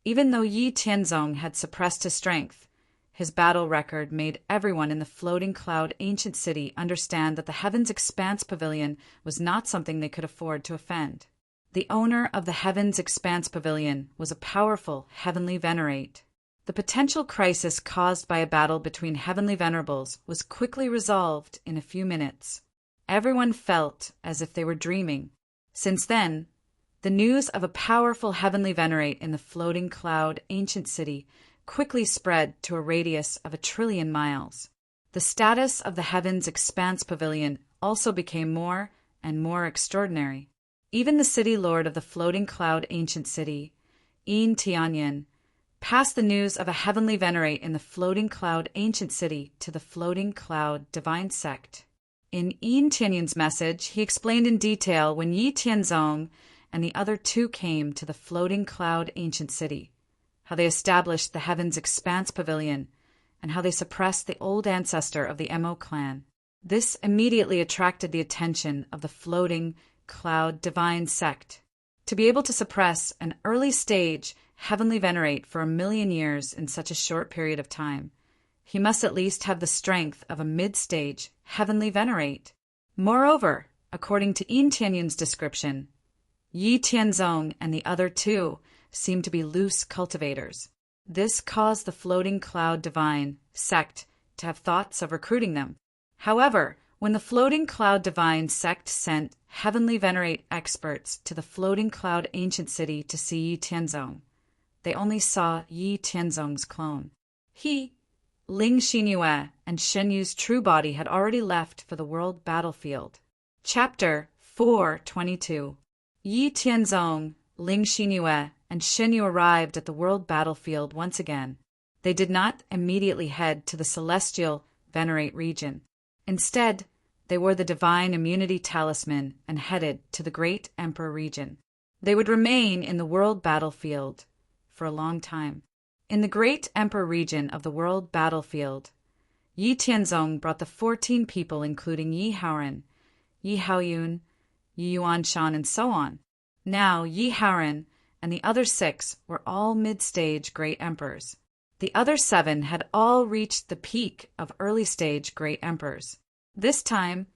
even though Yi Tianzong had suppressed his strength, his battle record made everyone in the Floating Cloud Ancient City understand that the Heaven's Expanse Pavilion was not something they could afford to offend. The owner of the Heaven's Expanse Pavilion was a powerful heavenly venerate. The potential crisis caused by a battle between heavenly venerables was quickly resolved in a few minutes. Everyone felt as if they were dreaming. Since then, the news of a powerful heavenly venerate in the Floating Cloud Ancient City quickly spread to a radius of 1 trillion miles. The status of the Heaven's Expanse Pavilion also became more and more extraordinary. Even the city lord of the Floating Cloud Ancient City, Yin Tianyin, passed the news of a heavenly venerate in the Floating Cloud Ancient City to the Floating Cloud Divine Sect. In Yin Tianyin's message, he explained in detail when Yi Tianzong and the other two came to the Floating Cloud Ancient City, how they established the Heaven's Expanse Pavilion, and how they suppressed the old ancestor of the Mo clan. This immediately attracted the attention of the Floating Cloud Divine Sect. To be able to suppress an early stage heavenly venerate for 1 million years in such a short period of time, he must at least have the strength of a mid-stage heavenly venerate. Moreover, according to Yin Tianyin's description, Yi Tianzong and the other two seemed to be loose cultivators. This caused the Floating Cloud Divine Sect to have thoughts of recruiting them. However, When the Floating Cloud Divine sect sent heavenly venerate experts to the Floating Cloud ancient city to see Yi Tianzong, they only saw Yi Tianzong's clone. He, Ling Xinyue, and Shen Yu's true body had already left for the world battlefield. Chapter 4:22. Yi Tianzong, Ling Xinyue, and Shen Yu arrived at the world battlefield once again. They did not immediately head to the celestial venerate region. Instead, they wore the divine immunity talisman and headed to the Great Emperor region. They would remain in the world battlefield for a long time. In the Great Emperor region of the world battlefield, Yi Tianzong brought the 14 people including Yi Haoren, Yi Haoyun, Yi Yuanshan, and so on. Now Yi Haoren and the other 6 were all mid-stage Great Emperors. The other 7 had all reached the peak of early-stage Great Emperors. This time,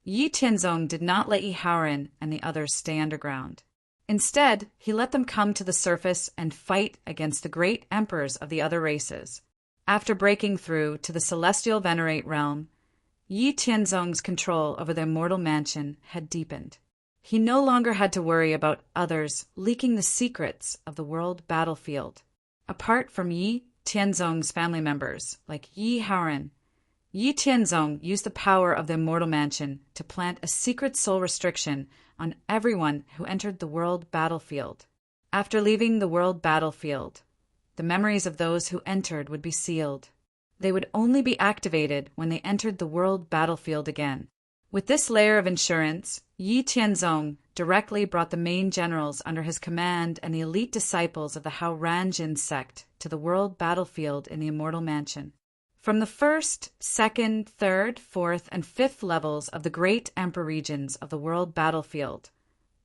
Yi Tianzong did not let Yi Haoren and the others stay underground. Instead, he let them come to the surface and fight against the Great Emperors of the other races. After breaking through to the Celestial Venerate realm, Yi Tianzong's control over the immortal mansion had deepened. He no longer had to worry about others leaking the secrets of the world battlefield. Apart from Yi Tianzong's family members, like Yi Haoren, Yi Tianzong used the power of the immortal mansion to plant a secret soul restriction on everyone who entered the world battlefield. After leaving the world battlefield, the memories of those who entered would be sealed. They would only be activated when they entered the world battlefield again. With this layer of insurance, Yi Tianzong directly brought the main generals under his command and the elite disciples of the Hao Ranjin sect to the world battlefield in the Immortal Mansion. From the 1st, 2nd, 3rd, 4th, and 5th levels of the Great Emperor regions of the world battlefield,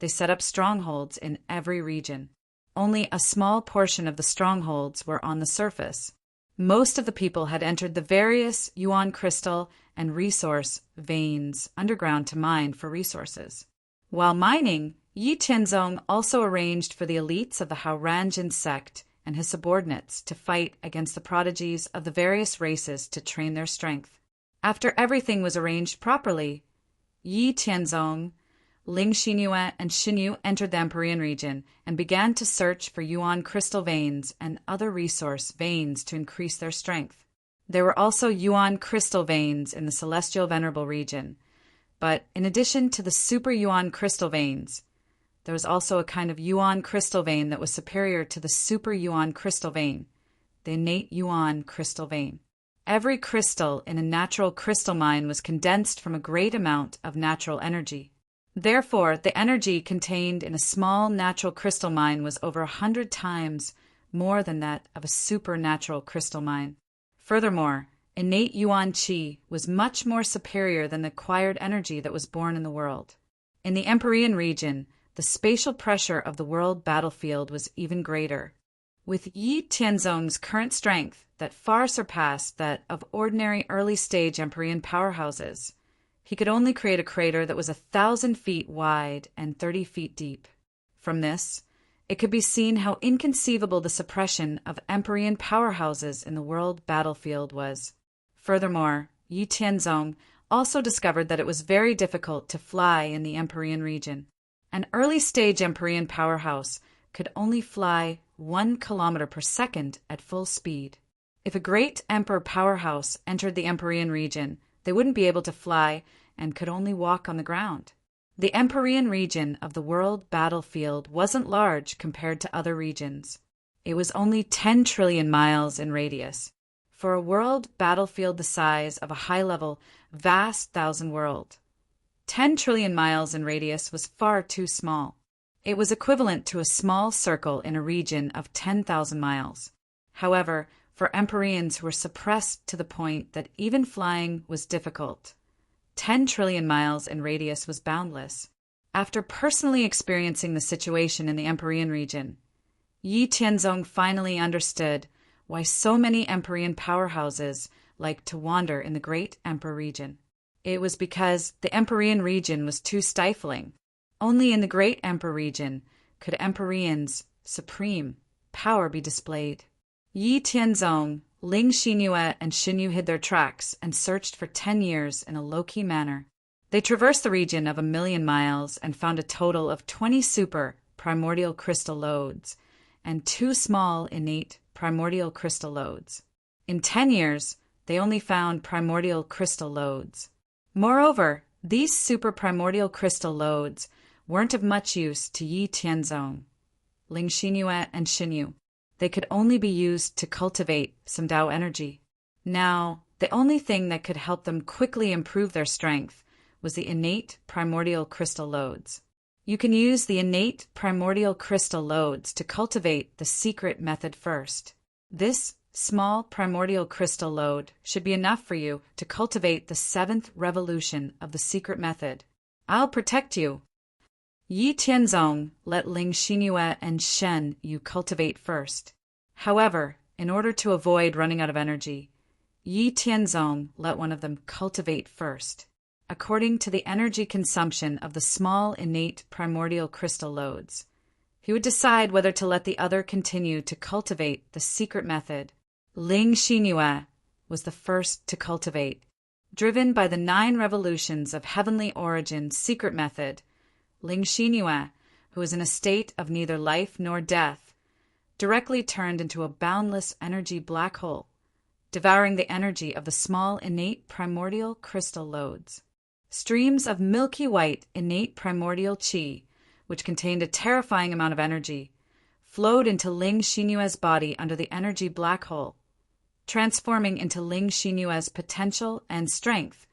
they set up strongholds in every region. Only a small portion of the strongholds were on the surface. Most of the people had entered the various yuan crystal and resource veins underground to mine for resources. While mining, Yi Tianzong also arranged for the elites of the Hao Ranjin sect and his subordinates to fight against the prodigies of the various races to train their strength. After everything was arranged properly, Yi Tianzong, Ling Xinyue, and Shen Yu entered the Empyrean region and began to search for yuan crystal veins and other resource veins to increase their strength. There were also yuan crystal veins in the Celestial Venerable region, but in addition to the super yuan crystal veins, there was also a kind of yuan crystal vein that was superior to the super yuan crystal vein, the innate yuan crystal vein. Every crystal in a natural crystal mine was condensed from a great amount of natural energy. Therefore, the energy contained in a small natural crystal mine was over 100 times more than that of a supernatural crystal mine. Furthermore, innate yuan qi was much more superior than the acquired energy that was born in the world. In the Empyrean region, the spatial pressure of the world battlefield was even greater. With Yi Tianzong's current strength that far surpassed that of ordinary early-stage Empyrean powerhouses, he could only create a crater that was 1,000 feet wide and 30 feet deep. From this, it could be seen how inconceivable the suppression of Empyrean powerhouses in the world battlefield was. Furthermore, Yi Tianzong also discovered that it was very difficult to fly in the Empyrean region. An early-stage Empyrean powerhouse could only fly 1 kilometer per second at full speed. If a great Emperor powerhouse entered the Empyrean region, they wouldn't be able to fly and could only walk on the ground. The Empyrean region of the world battlefield wasn't large compared to other regions. It was only 10 trillion miles in radius. For a world battlefield the size of a high-level, vast thousand world, 10 trillion miles in radius was far too small. It was equivalent to a small circle in a region of 10,000 miles. However, for Empyreans who were suppressed to the point that even flying was difficult, 10 trillion miles in radius was boundless. After personally experiencing the situation in the Empyrean region, Yi Tianzong finally understood why so many Empyrean powerhouses liked to wander in the Great Emperor region. It was because the Empyrean region was too stifling. Only in the Great Emperor region could Empyreans' supreme power be displayed. Yi Tianzong, Ling Xinyue, and Shen Yu hid their tracks and searched for 10 years in a low-key manner. They traversed the region of 1,000,000 miles and found a total of 20 super primordial crystal lodes and 2 small innate primordial crystal lodes. In 10 years, they only found primordial crystal lodes. Moreover, these super primordial crystal lodes weren't of much use to Yi Tianzong, Ling Xinyue, and Xinyu. They could only be used to cultivate some Tao energy. Now, the only thing that could help them quickly improve their strength was the innate primordial crystal lodes. You can use the innate primordial crystal lodes to cultivate the secret method first. This small primordial crystal lode should be enough for you to cultivate the 7th revolution of the secret method. I'll protect you. Yi Tianzong let Ling Xinyue and Shen Yu cultivate first. However, in order to avoid running out of energy, Yi Tianzong let one of them cultivate first, according to the energy consumption of the small innate primordial crystal lodes. He would decide whether to let the other continue to cultivate the secret method. Ling Xinyue was the first to cultivate. Driven by the 9 revolutions of heavenly origin secret method, Ling Xinyue, who was in a state of neither life nor death, directly turned into a boundless energy black hole, devouring the energy of the small innate primordial crystal lodes. Streams of milky white innate primordial qi, which contained a terrifying amount of energy, flowed into Ling Xinyue's body under the energy black hole, transforming into Ling Xinyue's potential and strength,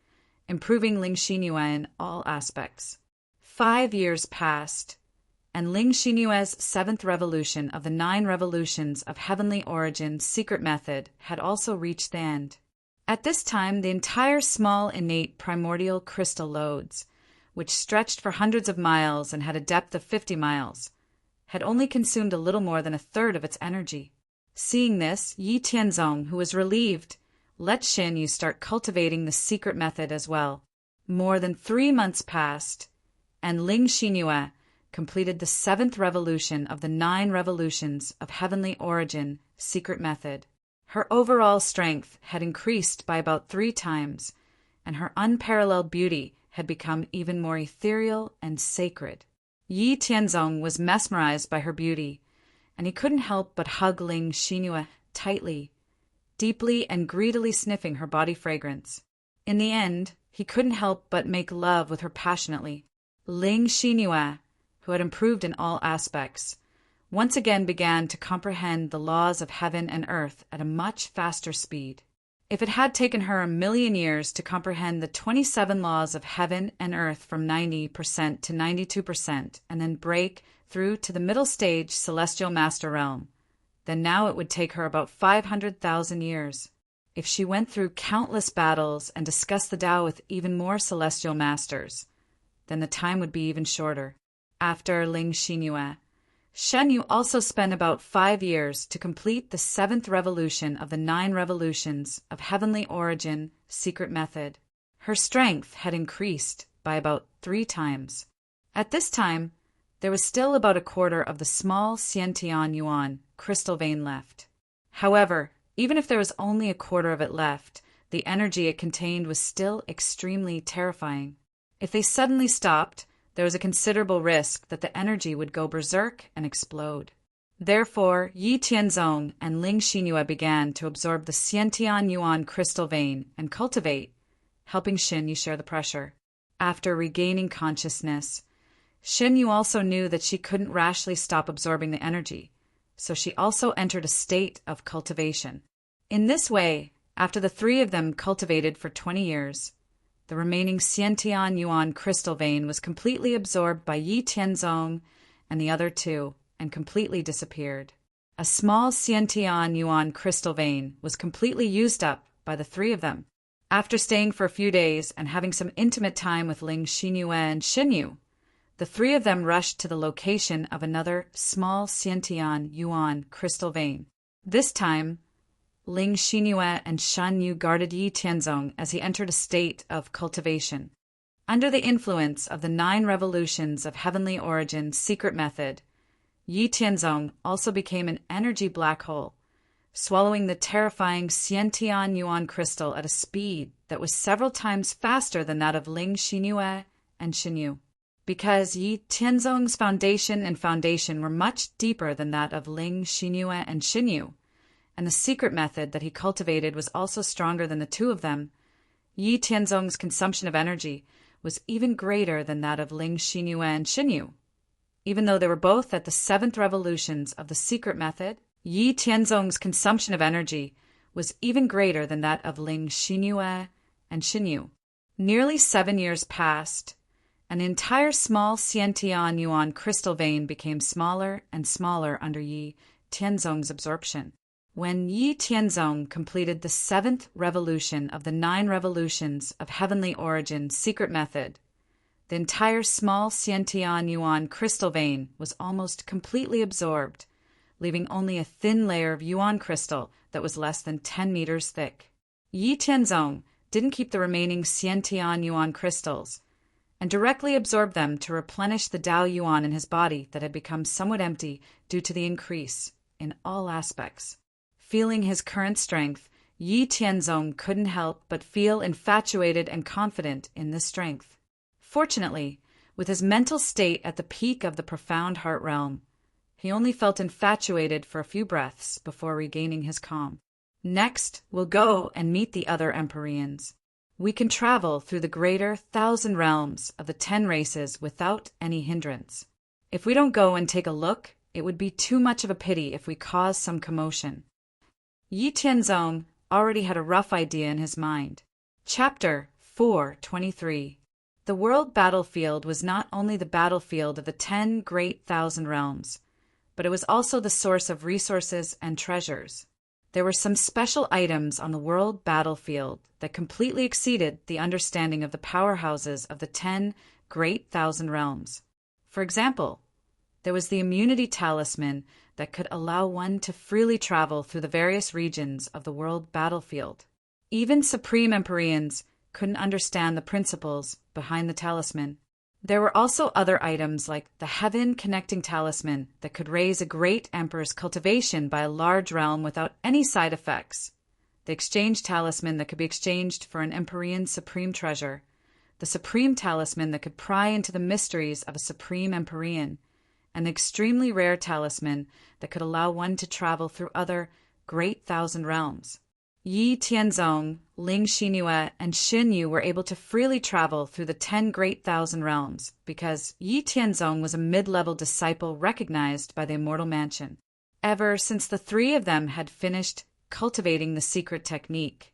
improving Ling Xinyue in all aspects. 5 years passed, and Ling Xinyue's 7th revolution of the 9 revolutions of heavenly origin secret method had also reached the end. At this time, the entire small innate primordial crystal lodes, which stretched for hundreds of miles and had a depth of 50 miles, had only consumed a little more than a third of its energy. Seeing this, Yi Tianzong, who was relieved, let Shen Yu start cultivating the secret method as well. More than 3 months passed, and Ling Xinyue completed the 7th revolution of the 9 revolutions of heavenly origin secret method. Her overall strength had increased by about 3 times, and her unparalleled beauty had become even more ethereal and sacred. Yi Tianzong was mesmerized by her beauty, and he couldn't help but hug Ling Xinyue tightly, deeply and greedily sniffing her body fragrance. In the end, he couldn't help but make love with her passionately. Ling Xinyue, who had improved in all aspects, once again began to comprehend the laws of heaven and earth at a much faster speed. If it had taken her 1,000,000 years to comprehend the 27 laws of heaven and earth from 90% to 92% and then break through to the middle stage celestial master realm, then now it would take her about 500,000 years. If she went through countless battles and discussed the Tao with even more celestial masters, then the time would be even shorter. After Ling Xinyue, Shen Yu also spent about 5 years to complete the 7th revolution of the 9 revolutions of heavenly origin secret method. Her strength had increased by about 3 times. At this time, there was still about a quarter of the small Xiantian Yuan crystal vein left. However, even if there was only a quarter of it left, the energy it contained was still extremely terrifying. If they suddenly stopped, there was a considerable risk that the energy would go berserk and explode. Therefore, Yi Tianzong and Ling Xinyue began to absorb the Xiantian Yuan crystal vein and cultivate, helping Xin Yu share the pressure. After regaining consciousness, Xin Yu also knew that she couldn't rashly stop absorbing the energy, so she also entered a state of cultivation. In this way, after the 3 of them cultivated for 20 years, the remaining Xiantian Yuan crystal vein was completely absorbed by Yi Tianzong and the other 2 and completely disappeared. A small Xiantian Yuan crystal vein was completely used up by the 3 of them. After staying for a few days and having some intimate time with Ling Xinyue and Xin Yu, the 3 of them rushed to the location of another small Xiantian Yuan crystal vein. This time, Ling Xinyue and Shan Yu guarded Yi Tianzong as he entered a state of cultivation. Under the influence of the 9 revolutions of heavenly origin secret method, Yi Tianzong also became an energy black hole, swallowing the terrifying Xiantian Yuan crystal at a speed that was several times faster than that of Ling Xinyue and Xinyu. Because Yi Tianzong's foundation were much deeper than that of Ling Xinyue and Xinyu, and the secret method that he cultivated was also stronger than the two of them, Yi Tianzong's consumption of energy was even greater than that of Ling Xinyue and Xinyu. Even though they were both at the 7th revolutions of the secret method, Yi Tianzong's consumption of energy was even greater than that of Ling Xinyue and Xinyu. Nearly 7 years passed. An entire small Xiantian Yuan crystal vein became smaller and smaller under Yi Tianzong's absorption. When Yi Tianzong completed the 7th revolution of the 9 revolutions of heavenly origin secret method, the entire small Xiantian Yuan crystal vein was almost completely absorbed, leaving only a thin layer of Yuan crystal that was less than 10 meters thick. Yi Tianzong didn't keep the remaining Xiantian Yuan crystals, and directly absorbed them to replenish the Dao Yuan in his body that had become somewhat empty due to the increase in all aspects. Feeling his current strength, Yi Tianzong couldn't help but feel infatuated and confident in this strength. Fortunately, with his mental state at the peak of the profound heart realm, he only felt infatuated for a few breaths before regaining his calm. Next, we'll go and meet the other Empyreans. We can travel through the greater 1,000 realms of the 10 races without any hindrance. If we don't go and take a look, it would be too much of a pity if we cause some commotion. Yi Tianzong already had a rough idea in his mind. Chapter 4:23. The world battlefield was not only the battlefield of the 10 great 1,000 realms, but it was also the source of resources and treasures. There were some special items on the world battlefield that completely exceeded the understanding of the powerhouses of the 10 great 1,000 realms. For example, there was the immunity talisman that could allow one to freely travel through the various regions of the world battlefield. Even Supreme Empyreans couldn't understand the principles behind the talisman. There were also other items like the Heaven Connecting Talisman that could raise a great emperor's cultivation by a large realm without any side effects, the Exchange Talisman that could be exchanged for an Empyrean Supreme Treasure, the Supreme Talisman that could pry into the mysteries of a Supreme Empyrean, and the extremely rare talisman that could allow one to travel through other great 1,000 realms. Yi Tianzong, Ling Xinyue, and Xinyu were able to freely travel through the 10 great 1,000 realms because Yi Tianzong was a mid-level disciple recognized by the Immortal Mansion. Ever since the three of them had finished cultivating the secret technique,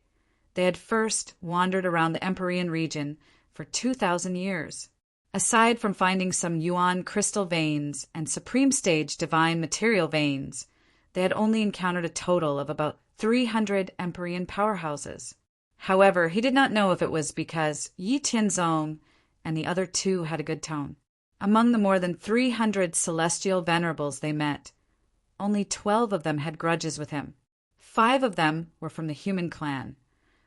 they had first wandered around the Empyrean region for 2,000 years. Aside from finding some Yuan crystal veins and Supreme Stage divine material veins, they had only encountered a total of about 300 Empyrean powerhouses. However, he did not know if it was because Yi Tianzong and the other two had a good tone. Among the more than 300 celestial venerables they met, only 12 of them had grudges with him. 5 of them were from the human clan,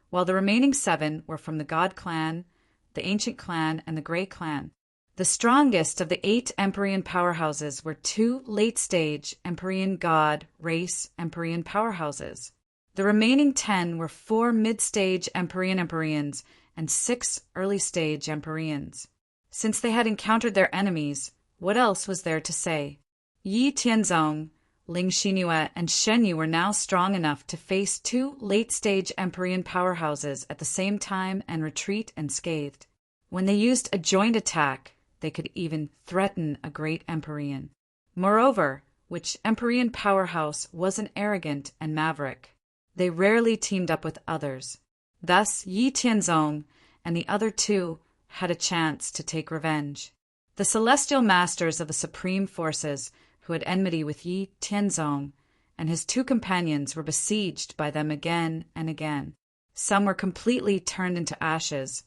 while the remaining 7 were from the God clan, the ancient clan, and the Grey clan. The strongest of the 8 Empyrean powerhouses were 2 late-stage Empyrean God race Empyrean powerhouses. The remaining 10 were 4 mid-stage Empyreans and 6 early-stage Empyreans. Since they had encountered their enemies, what else was there to say? Yi Tianzong, Ling Xinyue, and Xinyu were now strong enough to face 2 late-stage Empyrean powerhouses at the same time and retreat unscathed. When they used a joint attack, they could even threaten a great Empyrean. Moreover, which Empyrean powerhouse wasn't arrogant and maverick? They rarely teamed up with others. Thus, Yi Tianzong and the other 2 had a chance to take revenge. The celestial masters of the supreme forces who had enmity with Yi Tianzong and his 2 companions were besieged by them again and again. Some were completely turned into ashes,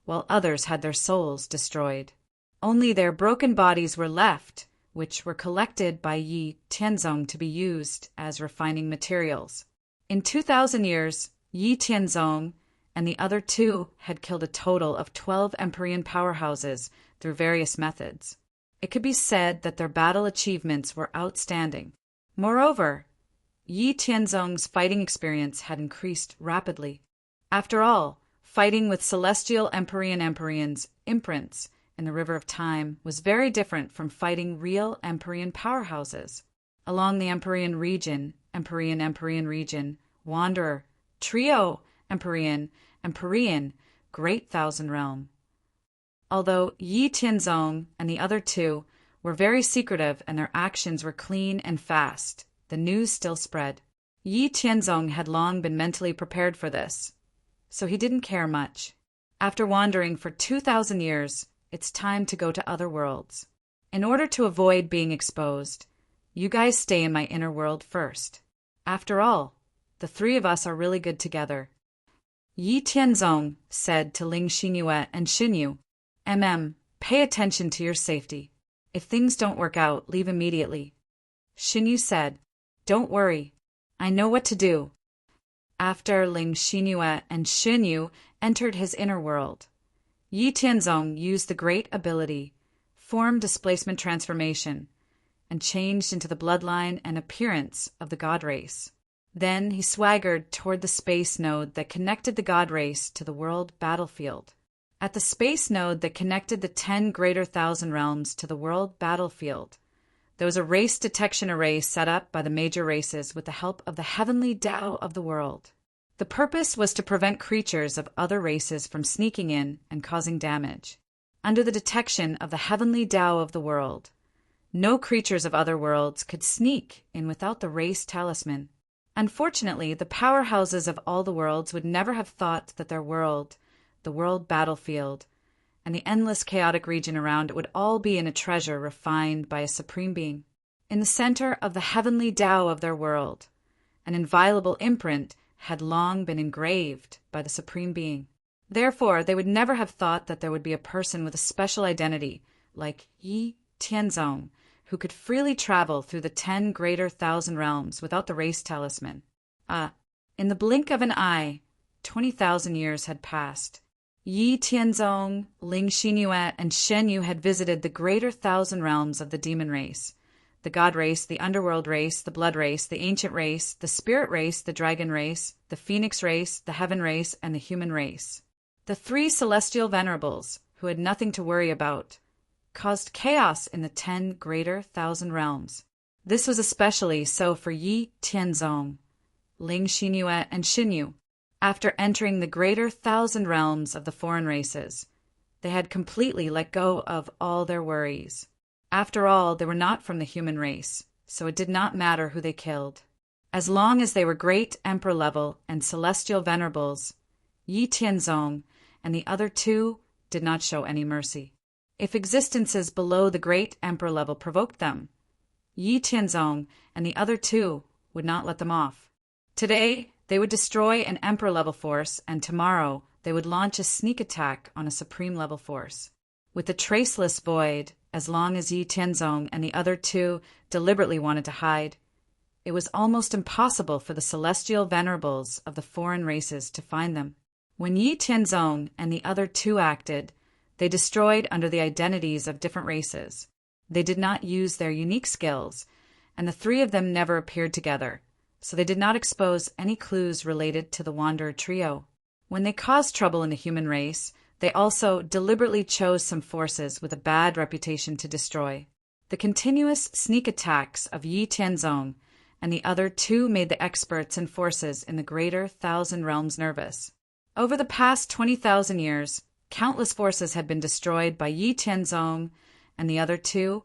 while others had their souls destroyed. Only their broken bodies were left, which were collected by Yi Tianzong to be used as refining materials. In 2,000 years, Yi Tianzong and the other 2 had killed a total of 12 Empyrean powerhouses through various methods. It could be said that their battle achievements were outstanding. Moreover, Yi Tianzong's fighting experience had increased rapidly. After all, fighting with celestial Empyreans imprints in the River of Time was very different from fighting real Empyrean powerhouses. Along the Empyrean region, Wanderer, Trio, Empyrean, Great Thousand Realm. Although Yi Tianzong and the other two were very secretive and their actions were clean and fast, the news still spread. Yi Tianzong had long been mentally prepared for this, so he didn't care much. After wandering for 2,000 years, it's time to go to other worlds. In order to avoid being exposed, you guys stay in my inner world first. After all, the three of us are really good together. Yi Tianzong said to Ling Xinyue and Xinyu, pay attention to your safety. If things don't work out, leave immediately. Xinyu said, don't worry, I know what to do. After Ling Xinyue and Xinyu entered his inner world, Yi Tianzong used the great ability, form displacement transformation, and changed into the bloodline and appearance of the god race. Then he swaggered toward the space node that connected the god race to the world battlefield. At the space node that connected the 10 greater thousand realms to the world battlefield, there was a race detection array set up by the major races with the help of the heavenly Tao of the world. The purpose was to prevent creatures of other races from sneaking in and causing damage. Under the detection of the heavenly Tao of the world, no creatures of other worlds could sneak in without the race talisman. Unfortunately, the powerhouses of all the worlds would never have thought that their world, the world battlefield, and the endless chaotic region around it would all be in a treasure refined by a supreme being. In the center of the heavenly Tao of their world, an inviolable imprint had long been engraved by the supreme being. Therefore, they would never have thought that there would be a person with a special identity, like Yi Tianzong, who could freely travel through the 10 greater thousand realms without the race talisman. In the blink of an eye, 20,000 years had passed. Yi Tianzong, Ling Xinyue, and Xinyu had visited the greater thousand realms of the demon race, the god race, the underworld race, the blood race, the ancient race, the spirit race, the dragon race, the phoenix race, the heaven race, and the human race. The three celestial venerables, who had nothing to worry about, caused chaos in the 10 greater thousand realms. This was especially so for Yi Tianzong, Ling Xinyue, and Xinyu. After entering the greater thousand realms of the foreign races, they had completely let go of all their worries. After all, they were not from the human race, so it did not matter who they killed. As long as they were great emperor level and celestial venerables, Yi Tianzong and the other two did not show any mercy. If existences below the great emperor level provoked them, Yi Tianzong and the other two would not let them off. Today, they would destroy an emperor level force, and tomorrow they would launch a sneak attack on a supreme level force. With the traceless void, as long as Yi Tianzong and the other two deliberately wanted to hide, it was almost impossible for the celestial venerables of the foreign races to find them. When Yi Tianzong and the other two acted, they destroyed under the identities of different races. They did not use their unique skills, and the three of them never appeared together, so they did not expose any clues related to the Wanderer trio. When they caused trouble in the human race, they also deliberately chose some forces with a bad reputation to destroy. The continuous sneak attacks of Yi Tianzong and the other two made the experts and forces in the greater thousand realms nervous. Over the past 20,000 years, countless forces had been destroyed by Yi Tianzong and the other two,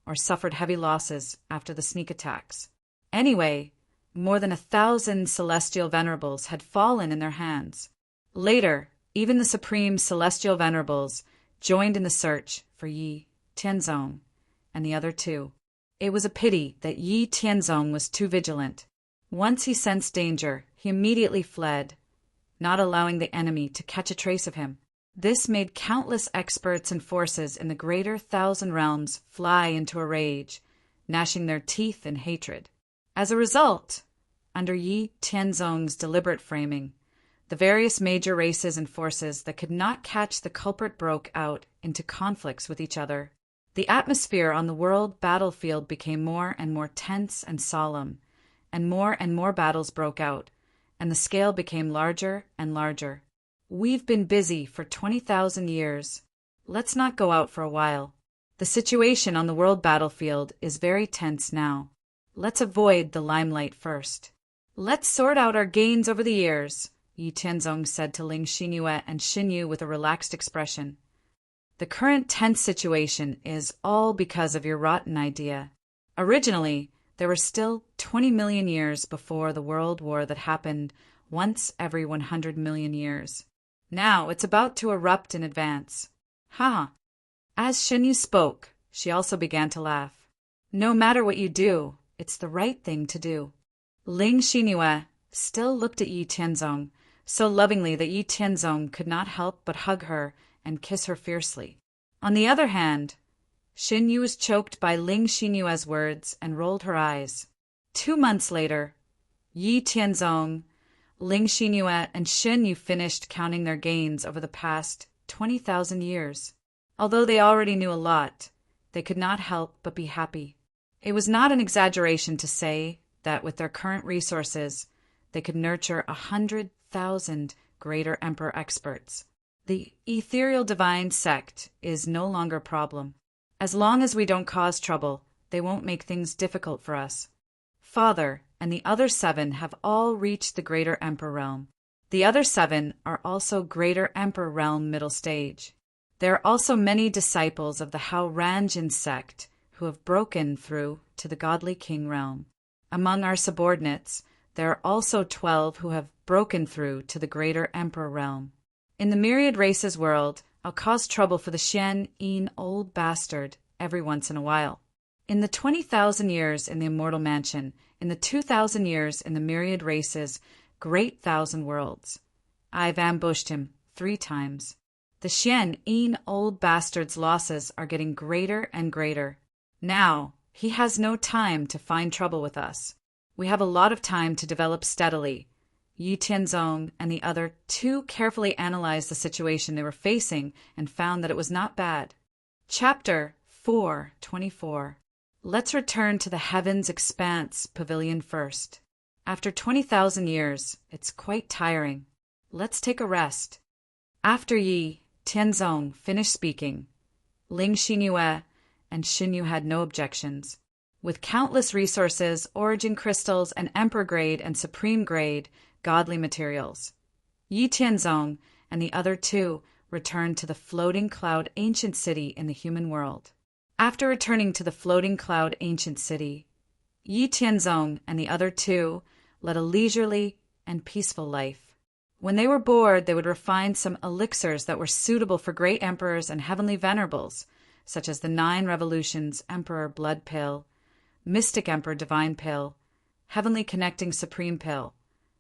or suffered heavy losses after the sneak attacks. Anyway, more than 1,000 celestial venerables had fallen in their hands. Later, even the supreme celestial venerables joined in the search for Yi Tianzong and the other two. It was a pity that Yi Tianzong was too vigilant. Once he sensed danger, he immediately fled, not allowing the enemy to catch a trace of him. This made countless experts and forces in the greater thousand realms fly into a rage, gnashing their teeth in hatred. As a result, under Yi Tianzong's deliberate framing, the various major races and forces that could not catch the culprit broke out into conflicts with each other. The atmosphere on the world battlefield became more and more tense and solemn, and more battles broke out, and the scale became larger and larger. We've been busy for 20,000 years. Let's not go out for a while. The situation on the world battlefield is very tense now. Let's avoid the limelight first. Let's sort out our gains over the years, Yi Tianzong said to Ling Xinyue and Xin Yu with a relaxed expression. The current tense situation is all because of your rotten idea. Originally, there were still 20 million years before the world war that happened once every 100 million years. Now it's about to erupt in advance. Ha! As Xin Yu spoke, she also began to laugh. No matter what you do, it's the right thing to do. Ling Xinyue still looked at Yi Tianzong so lovingly that Yi Tianzong could not help but hug her and kiss her fiercely. On the other hand, Xin Yu was choked by Ling Xinyue's words and rolled her eyes. 2 months later, Yi Tianzong, Ling Xinyue, and Xin Yu finished counting their gains over the past 20,000 years. Although they already knew a lot, they could not help but be happy. It was not an exaggeration to say that with their current resources, they could nurture 100,000 greater emperor experts. The ethereal divine sect is no longer a problem. As long as we don't cause trouble, they won't make things difficult for us. Father and the other 7 have all reached the greater emperor realm. The other 7 are also greater emperor realm middle stage. There are also many disciples of the Hao Ranjin sect who have broken through to the godly king realm. Among our subordinates, there are also 12 who have broken through to the greater emperor realm. In the myriad races world, I'll cause trouble for the Xian Yin old bastard every once in a while. In the 20,000 years in the immortal mansion, in the 2,000 years in the myriad races, great thousand worlds, I've ambushed him 3 times. The Xian Yin old bastard's losses are getting greater and greater. Now, he has no time to find trouble with us. We have a lot of time to develop steadily. Yi Tianzong and the other 2 carefully analyzed the situation they were facing and found that it was not bad. Chapter 4:24. Let's return to the Heavens Expanse Pavilion first. After 20,000 years, it's quite tiring. Let's take a rest. After Yi Tianzong finished speaking, Ling Xinyue and Xin Yu had no objections. With countless resources, origin crystals, and emperor grade and supreme grade godly materials, Yi Tianzong and the other 2 returned to the floating cloud ancient city in the human world. After returning to the floating cloud ancient city, Yi Tianzong and the other 2 led a leisurely and peaceful life. When they were bored, they would refine some elixirs that were suitable for great emperors and heavenly venerables, such as the 9 Revolutions Emperor Blood Pill, Mystic Emperor Divine Pill, Heavenly Connecting Supreme Pill,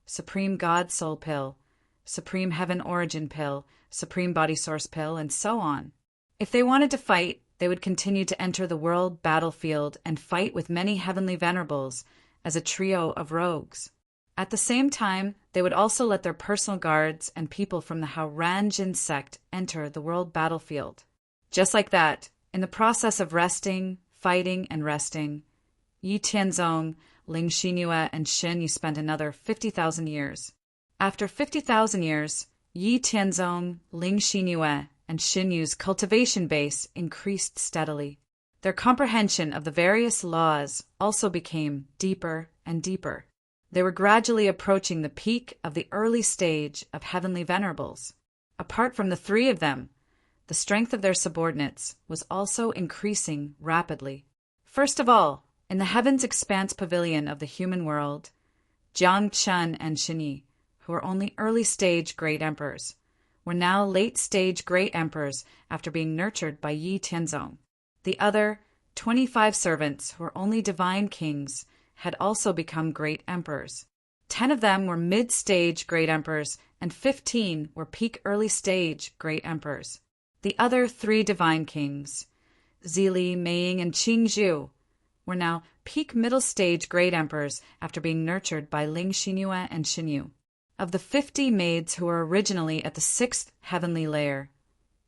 Supreme God Soul Pill, Supreme Heaven Origin Pill, Supreme Body Source Pill, and so on. If they wanted to fight, they would continue to enter the world battlefield and fight with many heavenly venerables as a trio of rogues. At the same time, they would also let their personal guards and people from the Hao Ranjin sect enter the world battlefield. Just like that, in the process of resting, fighting, and resting, Yi Tianzong, Ling Xinyue, and Xin Yu spent another 50,000 years. After 50,000 years, Yi Tianzong, Ling Xinyue, and Xin Yu's cultivation base increased steadily. Their comprehension of the various laws also became deeper and deeper. They were gradually approaching the peak of the early stage of heavenly venerables. Apart from the 3 of them, the strength of their subordinates was also increasing rapidly. First of all, in the Heavens Expanse Pavilion of the human world, Jiang Chen and Xin Yi, who were only early-stage great emperors, were now late-stage great emperors after being nurtured by Yi Tianzong. The other 25 servants, who were only divine kings, had also become great emperors. 10 of them were mid-stage great emperors, and 15 were peak early-stage great emperors. The other 3 divine kings, Zili, Meiying, and Qingzhu, were now peak middle-stage great emperors after being nurtured by Ling Xinyue and Xin Yu. Of the 50 maids who were originally at the 6th heavenly layer,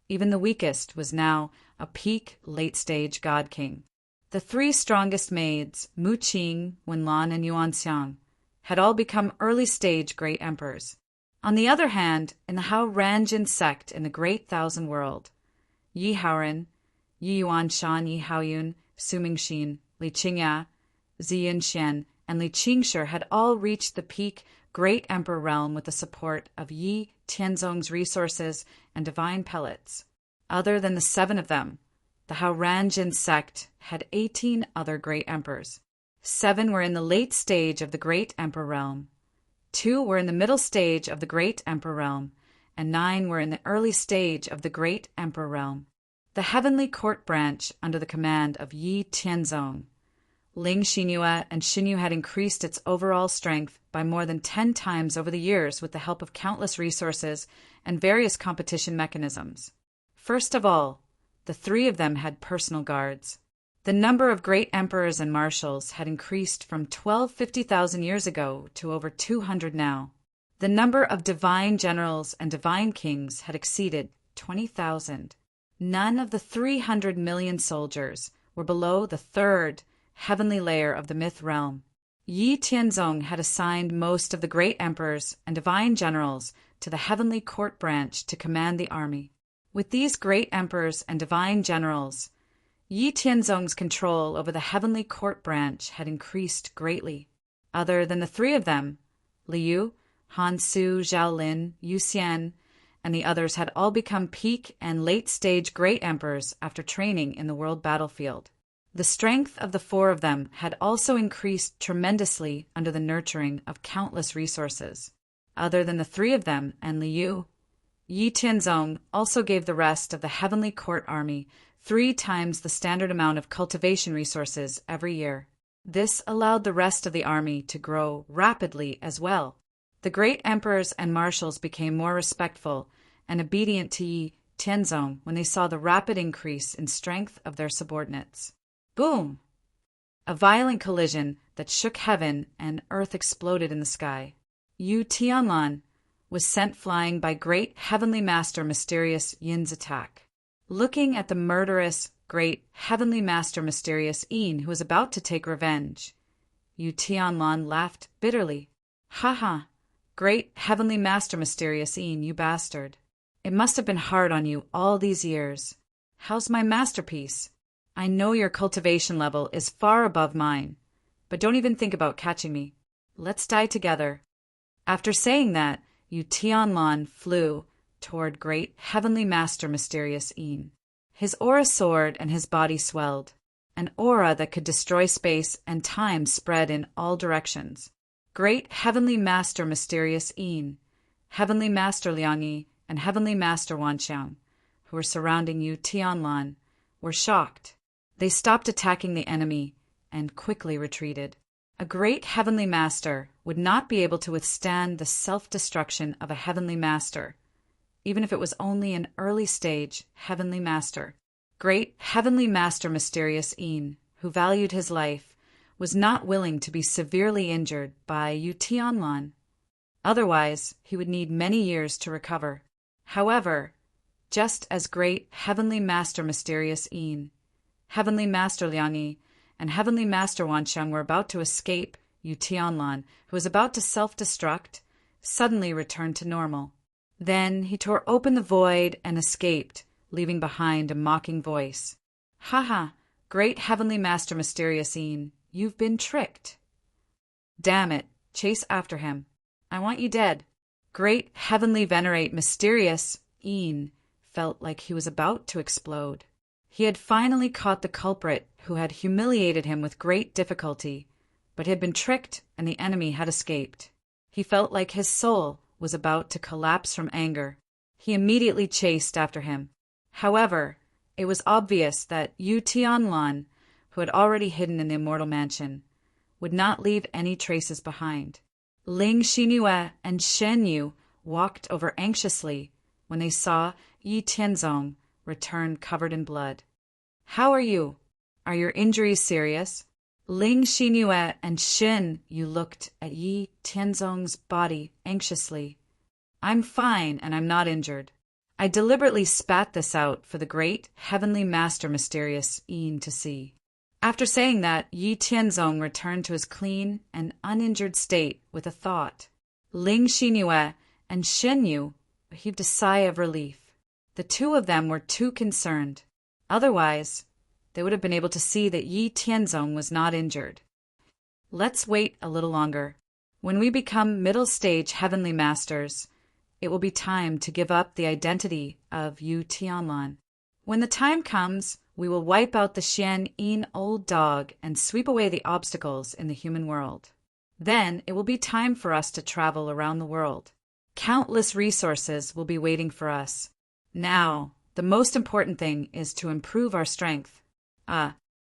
even the weakest was now a peak late-stage god king. The three strongest maids, Mu Qing, Wenlan, and Yuanxiang, had all become early-stage great emperors. On the other hand, in the Hao Ranjin sect in the Great Thousand World, Yi Haoren, Yi Yuanshan, Yi Haoyun, Su Mingxin, Li Qingya, Zi Yunxian, and Li Qingshi had all reached the peak great emperor realm with the support of Yi Tianzong's resources and divine pellets. Other than the 7 of them, the Hao Ranjin sect had 18 other great emperors. 7 were in the late stage of the great emperor realm, 2 were in the middle stage of the great emperor realm, and 9 were in the early stage of the great emperor realm. The heavenly court branch under the command of Yi Tianzong, Ling Xinyue, and Xinyu had increased its overall strength by more than 10 times over the years with the help of countless resources and various competition mechanisms. First of all, the 3 of them had personal guards. The number of great emperors and marshals had increased from 50,000 years ago to over 200 now. The number of divine generals and divine kings had exceeded 20,000. None of the 300 million soldiers were below the 3rd heavenly layer of the myth realm. Yi Tianzong had assigned most of the great emperors and divine generals to the heavenly court branch to command the army. With these great emperors and divine generals, Yi Tianzong's control over the heavenly court branch had increased greatly. Other than the 3 of them, Liu, Han Su, Zhao Lin, Yu Xian, and the others had all become peak and late-stage great emperors after training in the world battlefield. The strength of the 4 of them had also increased tremendously under the nurturing of countless resources. Other than the 3 of them and Liu, Yi Tianzong also gave the rest of the heavenly court army 3 times the standard amount of cultivation resources every year. This allowed the rest of the army to grow rapidly as well. The great emperors and marshals became more respectful and obedient to Yi Tianzong when they saw the rapid increase in strength of their subordinates. Boom! A violent collision that shook heaven and earth exploded in the sky. Yu Tianlan was sent flying by great heavenly master Mysterious Yin's attack. Looking at the murderous, great heavenly master Mysterious Yin who was about to take revenge, Yu Tianlan laughed bitterly. Ha ha! Great heavenly master Mysterious Yin, you bastard. It must have been hard on you all these years. How's my masterpiece? I know your cultivation level is far above mine, but don't even think about catching me. Let's die together. After saying that, Yu Tianlan flew toward great heavenly master Mysterious Yin. His aura soared and his body swelled. An aura that could destroy space and time spread in all directions. Great heavenly master Mysterious Yin, heavenly master Liangyi, and heavenly master Wanxiang, who were surrounding Yu Tianlan, were shocked. They stopped attacking the enemy and quickly retreated. A great heavenly master would not be able to withstand the self-destruction of a heavenly master, even if it was only an early-stage heavenly master. Great heavenly master Mysterious Yin, who valued his life, was not willing to be severely injured by Yu Tianlan. Otherwise, he would need many years to recover. However, just as great heavenly master Mysterious Yin, heavenly master Liangyi, and heavenly master Wanxiang were about to escape, Yu Tianlan, who was about to self-destruct, suddenly returned to normal. Then he tore open the void and escaped, leaving behind a mocking voice. Ha ha! Great heavenly master Mysterious Yin, you've been tricked. Damn it, chase after him. I want you dead. Great heavenly venerate Mysterious Yin felt like he was about to explode. He had finally caught the culprit who had humiliated him with great difficulty, but he had been tricked and the enemy had escaped. He felt like his soul was about to collapse from anger. He immediately chased after him. However, it was obvious that Yu Tianlan, who had already hidden in the immortal mansion, would not leave any traces behind. Ling Xinyue and Shen Yu walked over anxiously when they saw Yi Tianzong return covered in blood. How are you? Are your injuries serious? Ling Xinyue and Shen Yu looked at Yi Tianzong's body anxiously. I'm fine and I'm not injured. I deliberately spat this out for the great heavenly master Mysterious Yin to see. After saying that, Yi Tianzong returned to his clean and uninjured state with a thought. Ling Xinyue and Shen Yu heaved a sigh of relief. The two of them were too concerned. Otherwise, they would have been able to see that Yi Tianzong was not injured. Let's wait a little longer. When we become middle-stage heavenly masters, it will be time to give up the identity of Yu Tianlan. When the time comes, we will wipe out the Xian Yin old dog and sweep away the obstacles in the human world. Then it will be time for us to travel around the world. Countless resources will be waiting for us. Now, the most important thing is to improve our strength.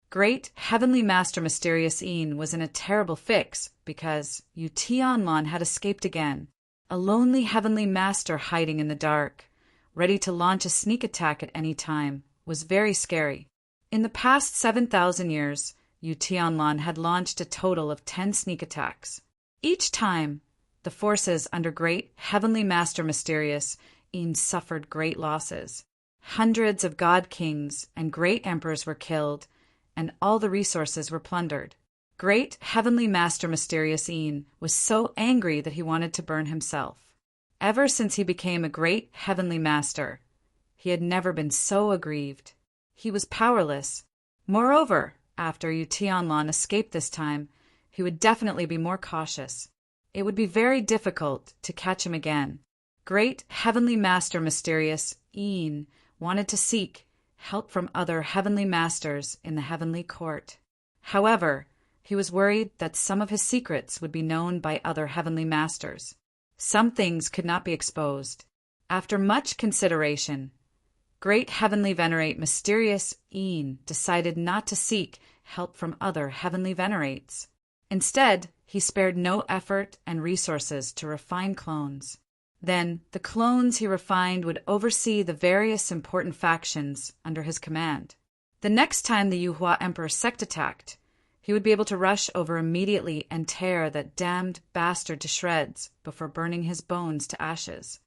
Great Heavenly Master Mysterious Yin was in a terrible fix because Yu Tianlan had escaped again. A lonely Heavenly Master hiding in the dark, ready to launch a sneak attack at any time, was very scary. In the past 7,000 years, Yu Tianlan had launched a total of 10 sneak attacks. Each time, the forces under Great Heavenly Master Mysterious Yin suffered great losses. Hundreds of god kings and great emperors were killed, and all the resources were plundered. Great Heavenly Master Mysterious Yin was so angry that he wanted to burn himself. Ever since he became a Great Heavenly Master, he had never been so aggrieved. He was powerless. Moreover, after Yu Tianlan escaped this time, he would definitely be more cautious. It would be very difficult to catch him again. Great Heavenly Master Mysterious Yin wanted to seek help from other heavenly masters in the heavenly court. However, he was worried that some of his secrets would be known by other heavenly masters. Some things could not be exposed. After much consideration, Great Heavenly Venerate Mysterious Yin decided not to seek help from other heavenly venerates. Instead, he spared no effort and resources to refine clones. Then, the clones he refined would oversee the various important factions under his command. The next time the Yuhua Emperor sect attacked, he would be able to rush over immediately and tear that damned bastard to shreds before burning his bones to ashes.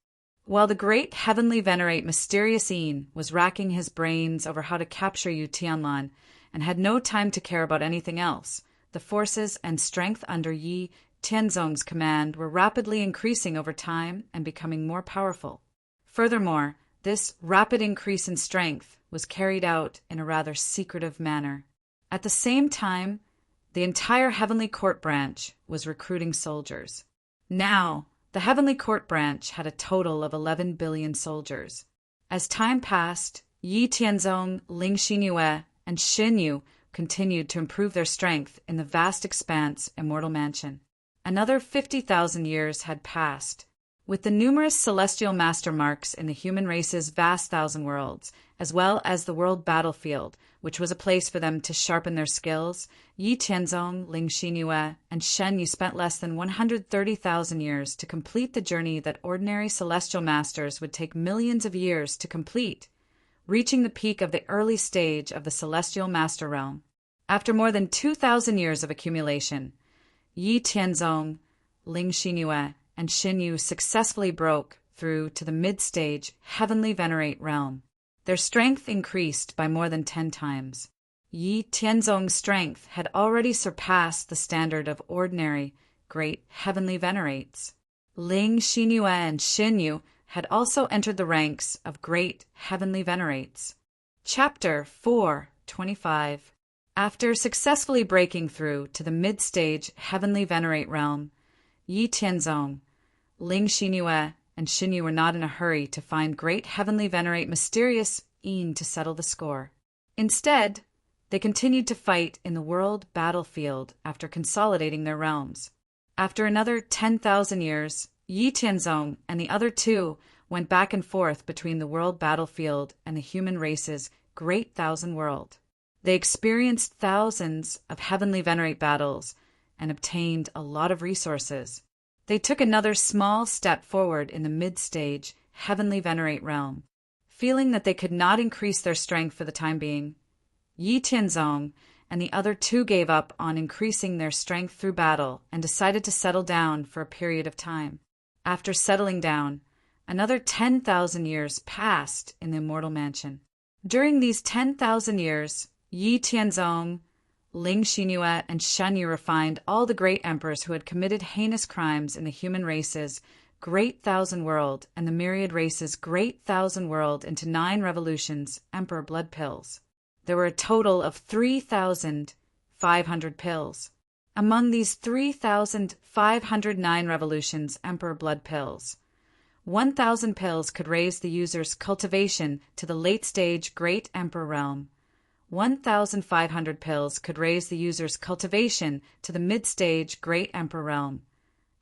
While the Great Heavenly Venerate Mysterious Yin was racking his brains over how to capture Yu Tianlan and had no time to care about anything else, the forces and strength under Yi Tianzong's command were rapidly increasing over time and becoming more powerful. Furthermore, this rapid increase in strength was carried out in a rather secretive manner. At the same time, the entire Heavenly Court branch was recruiting soldiers. Now, the Heavenly Court branch had a total of 11 billion soldiers. As time passed, Yi Tianzong, Ling Xinyue, and Shen Yu continued to improve their strength in the vast expanse Immortal Mansion. Another 50,000 years had passed. With the numerous celestial master marks in the human race's vast thousand worlds, as well as the world battlefield, which was a place for them to sharpen their skills, Yi Tianzong, Ling Xinyue, and Shen Yu spent less than 130,000 years to complete the journey that ordinary celestial masters would take millions of years to complete, reaching the peak of the early stage of the celestial master realm. After more than 2,000 years of accumulation, Yi Tianzong, Ling Xinyue, and Shen Yu successfully broke through to the mid-stage Heavenly Venerate realm. Their strength increased by more than 10 times. Yi Tianzong's strength had already surpassed the standard of ordinary Great Heavenly Venerates. Ling Xinyue and Shen Yu had also entered the ranks of Great Heavenly Venerates. Chapter 4:25. After successfully breaking through to the mid-stage Heavenly Venerate realm, Yi Tianzong, Ling Xinyue, and Shen Yu were not in a hurry to find Great Heavenly Venerate Mysterious Yin to settle the score. Instead, they continued to fight in the world battlefield after consolidating their realms. After another 10,000 years, Yi Tianzong and the other two went back and forth between the world battlefield and the human race's Great Thousand World. They experienced thousands of Heavenly Venerate battles and obtained a lot of resources. They took another small step forward in the mid-stage Heavenly Venerate realm. Feeling that they could not increase their strength for the time being, Yi Tianzong and the other two gave up on increasing their strength through battle and decided to settle down for a period of time. After settling down, another 10,000 years passed in the Immortal Mansion. During these 10,000 years, Yi Tianzong, Ling Xinhua and Shen Yu refined all the great emperors who had committed heinous crimes in the human race's great thousand world and the myriad race's great thousand world into 9 revolutions, emperor blood pills. There were a total of 3,500 pills. Among these 3,509 revolutions, emperor blood pills, 1,000 pills could raise the user's cultivation to the late-stage Great Emperor realm. 1,500 pills could raise the user's cultivation to the mid-stage Great Emperor realm,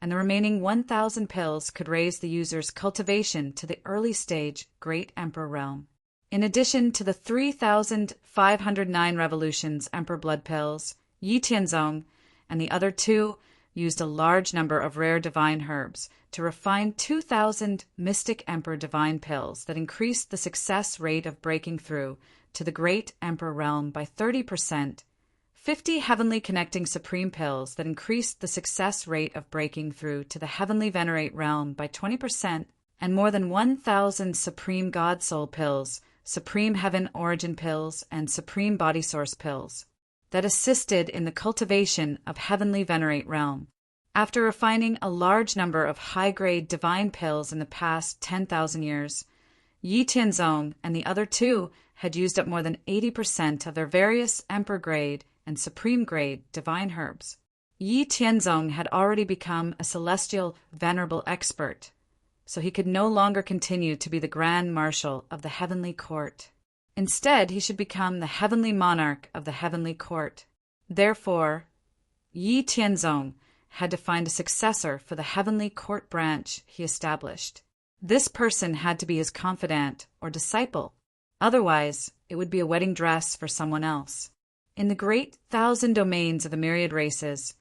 and the remaining 1,000 pills could raise the user's cultivation to the early-stage Great Emperor realm. In addition to the 3,509 revolutions Emperor blood pills, Yi Tianzong and the other 2 used a large number of rare divine herbs to refine 2,000 mystic emperor divine pills that increased the success rate of breaking through to the Great Emperor realm by 30%, 50 heavenly connecting supreme pills that increased the success rate of breaking through to the heavenly venerate realm by 20%, and more than 1,000 supreme God soul pills, supreme heaven origin pills, and supreme body source pills that assisted in the cultivation of heavenly venerate realm. After refining a large number of high-grade divine pills in the past 10,000 years, Yi Tianzong and the other 2 had used up more than 80% of their various emperor-grade and supreme-grade divine herbs. Yi Tianzong had already become a celestial venerable expert, so he could no longer continue to be the Grand Marshal of the heavenly court. Instead, he should become the heavenly monarch of the heavenly court. Therefore, Yi Tianzong had to find a successor for the heavenly court branch he established. This person had to be his confidant or disciple. Otherwise, it would be a wedding dress for someone else. In the great 1,000 domains of the myriad races,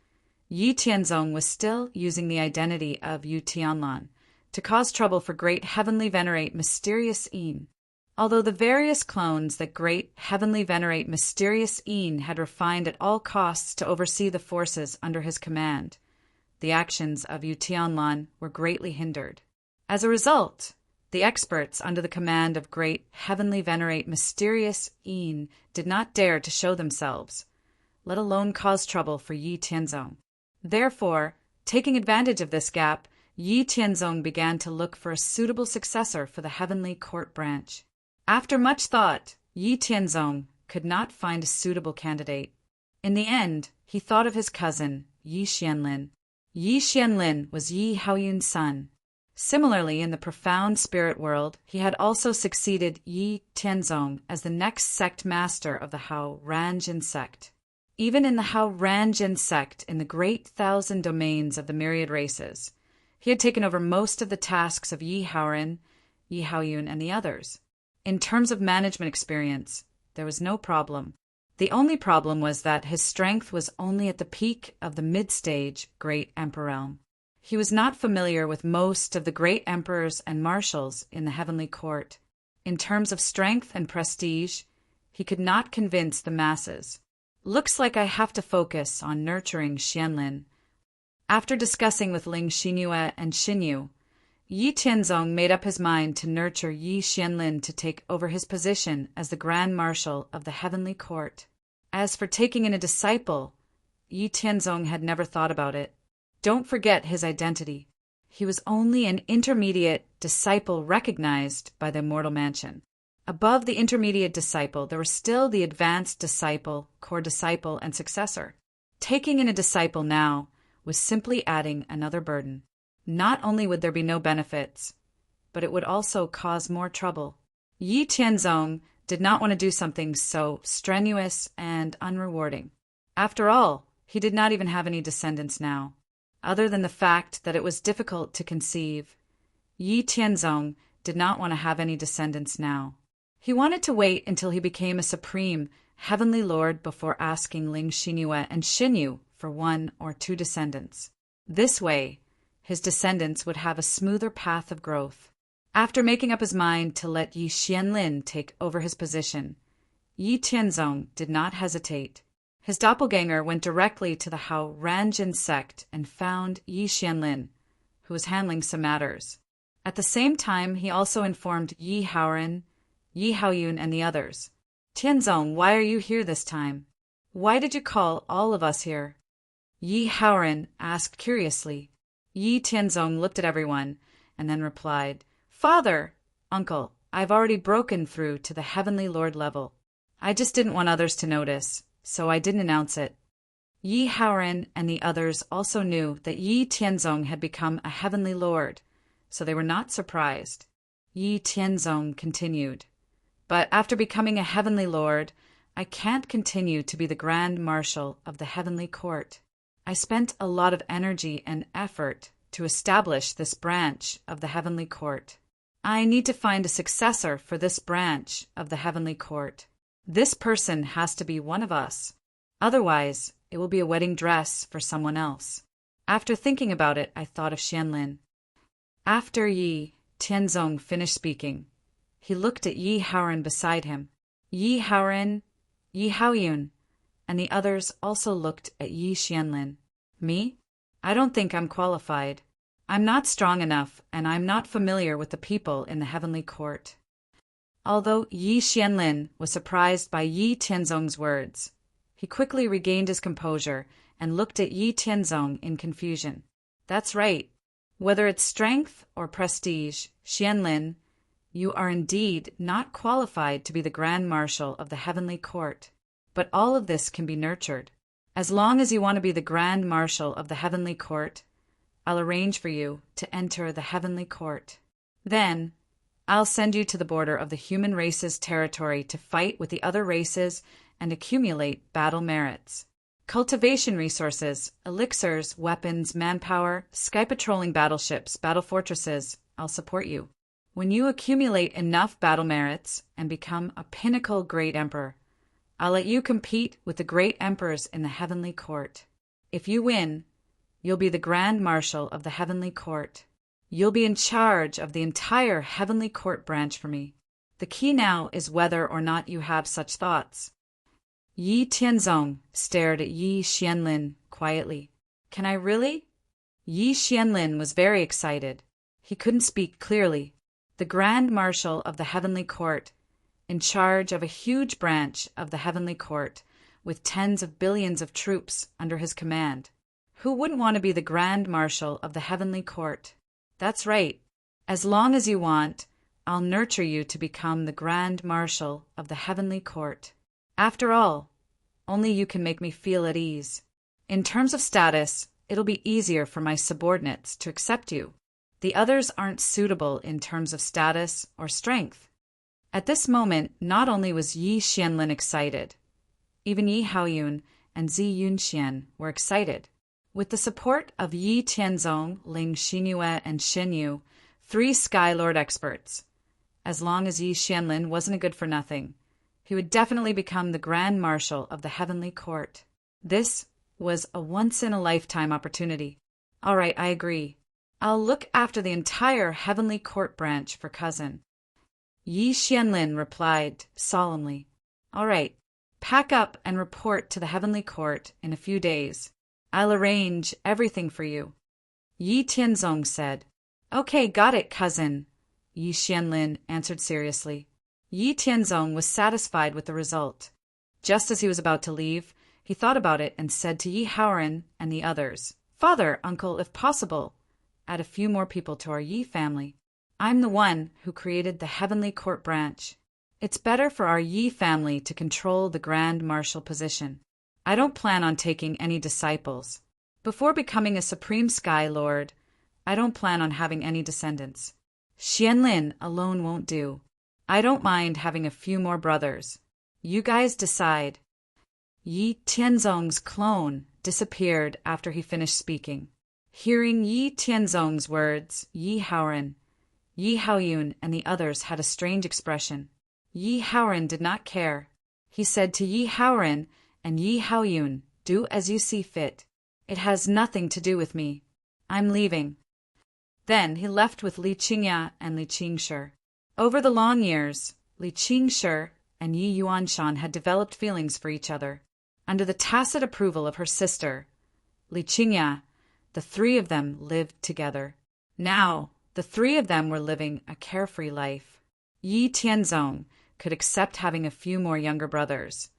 Yi Tianzong was still using the identity of Yu Tianlan to cause trouble for great heavenly venerate mysterious Yin. Although the various clones that great heavenly venerate mysterious Yin had refined at all costs to oversee the forces under his command, the actions of Yu Tianlan were greatly hindered. As a result, the experts under the command of great heavenly venerate mysterious Yin did not dare to show themselves, let alone cause trouble for Yi Tianzong. Therefore, taking advantage of this gap, Yi Tianzong began to look for a suitable successor for the heavenly court branch. After much thought, Yi Tianzong could not find a suitable candidate. In the end, he thought of his cousin, Yi Xianlin. Yi Xianlin was Yi Haoyun's son. Similarly, in the profound spirit world, he had also succeeded Yi Tianzong as the next sect master of the Hao Ranjin sect. Even in the Hao Ranjin sect, in the great 1,000 domains of the myriad races, he had taken over most of the tasks of Yi Haoran, Yi Haoyun, and the others. In terms of management experience, there was no problem. The only problem was that his strength was only at the peak of the mid-stage Great Emperor realm. He was not familiar with most of the great emperors and marshals in the heavenly court. In terms of strength and prestige, he could not convince the masses. Looks like I have to focus on nurturing Xianlin. After discussing with Ling Xinhua and Xinyu, Yi Tianzong made up his mind to nurture Yi Xianlin to take over his position as the Grand Marshal of the heavenly court. As for taking in a disciple, Yi Tianzong had never thought about it. Don't forget his identity. He was only an intermediate disciple recognized by the immortal mansion. Above the intermediate disciple, there was still the advanced disciple, core disciple, and successor. Taking in a disciple now was simply adding another burden. Not only would there be no benefits, but it would also cause more trouble. Yi Tianzong did not want to do something so strenuous and unrewarding. After all, he did not even have any descendants now. Other than the fact that it was difficult to conceive, Yi Tianzong did not want to have any descendants now. He wanted to wait until he became a supreme heavenly lord before asking Ling Xinhua and Xinyu for 1 or 2 descendants. This way, his descendants would have a smoother path of growth. After making up his mind to let Yi Xianlin take over his position, Yi Tianzong did not hesitate. His doppelganger went directly to the Hao Ranjin sect and found Yi Xianlin, who was handling some matters. At the same time, he also informed Yi Haoran, Yi Haoyun, and the others. Tianzong, why are you here this time? Why did you call all of us here? Yi Haoran asked curiously. Yi Tianzong looked at everyone and then replied, Father, Uncle, I've already broken through to the Heavenly Lord level. I just didn't want others to notice, so I didn't announce it. Yi Haoran and the others also knew that Yi Tianzong had become a Heavenly Lord, so they were not surprised. Yi Tianzong continued, But after becoming a Heavenly Lord, I can't continue to be the Grand Marshal of the Heavenly Court. I spent a lot of energy and effort to establish this branch of the Heavenly Court. I need to find a successor for this branch of the Heavenly Court. This person has to be one of us. Otherwise, it will be a wedding dress for someone else. After thinking about it, I thought of Xianlin. After Yi Tianzong finished speaking, he looked at Yi Haoran beside him. Yi Haoran, Yi Haoyun, and the others also looked at Yi Xianlin. Me? I don't think I'm qualified. I'm not strong enough, and I'm not familiar with the people in the Heavenly Court. Although Yi Xianlin was surprised by Yi Tianzong's words, he quickly regained his composure and looked at Yi Tianzong in confusion. That's right. Whether it's strength or prestige, Xianlin, you are indeed not qualified to be the Grand Marshal of the Heavenly Court. But all of this can be nurtured. As long as you want to be the Grand Marshal of the Heavenly Court, I'll arrange for you to enter the Heavenly Court. Then, I'll send you to the border of the human race's territory to fight with the other races and accumulate battle merits. Cultivation resources, elixirs, weapons, manpower, sky patrolling battleships, battle fortresses, I'll support you. When you accumulate enough battle merits and become a pinnacle great emperor, I'll let you compete with the great emperors in the Heavenly Court. If you win, you'll be the Grand Marshal of the Heavenly Court. You'll be in charge of the entire Heavenly Court branch for me. The key now is whether or not you have such thoughts. Yi Tianzong stared at Yi Xianlin quietly. Can I really? Yi Xianlin was very excited. He couldn't speak clearly. The Grand Marshal of the Heavenly Court, in charge of a huge branch of the Heavenly Court, with tens of billions of troops under his command. Who wouldn't want to be the Grand Marshal of the Heavenly Court? That's right. As long as you want, I'll nurture you to become the Grand Marshal of the Heavenly Court. After all, only you can make me feel at ease. In terms of status, it'll be easier for my subordinates to accept you. The others aren't suitable in terms of status or strength. At this moment, not only was Yi Xianlin excited, even Yi Haoyun and Zi Yunxian were excited. With the support of Yi Tianzong, Ling Xinyue, and Shen Yu, 3 Sky Lord experts, as long as Yi Xianlin wasn't a good-for-nothing, he would definitely become the Grand Marshal of the Heavenly Court. This was a once-in-a-lifetime opportunity. All right, I agree. I'll look after the entire Heavenly Court branch for cousin. Yi Xianlin replied solemnly. All right, pack up and report to the Heavenly Court in a few days. I'll arrange everything for you. Yi Tianzong said. Okay, got it, cousin, Yi Xianlin answered seriously. Yi Tianzong was satisfied with the result. Just as he was about to leave, he thought about it and said to Yi Haoran and the others, Father, uncle, if possible, add a few more people to our Yi family. I'm the one who created the Heavenly Court branch. It's better for our Yi family to control the Grand Marshal position. I don't plan on taking any disciples. Before becoming a Supreme Sky Lord, I don't plan on having any descendants. Xianlin alone won't do. I don't mind having a few more brothers. You guys decide. Yi Tianzong's clone disappeared after he finished speaking. Hearing Yi Tianzong's words, Yi Haoran, Yi Haoyun, and the others had a strange expression. Yi Haoran did not care. He said to Yi Haoran and Yi Haoyun, do as you see fit. It has nothing to do with me. I'm leaving. Then he left with Li Qingya and Li Qingshi. Over the long years, Li Qingshi and Yi Yuanshan had developed feelings for each other. Under the tacit approval of her sister, Li Qingya, the 3 of them lived together. Now, the 3 of them were living a carefree life. Yi Tianzong could accept having a few more younger brothers,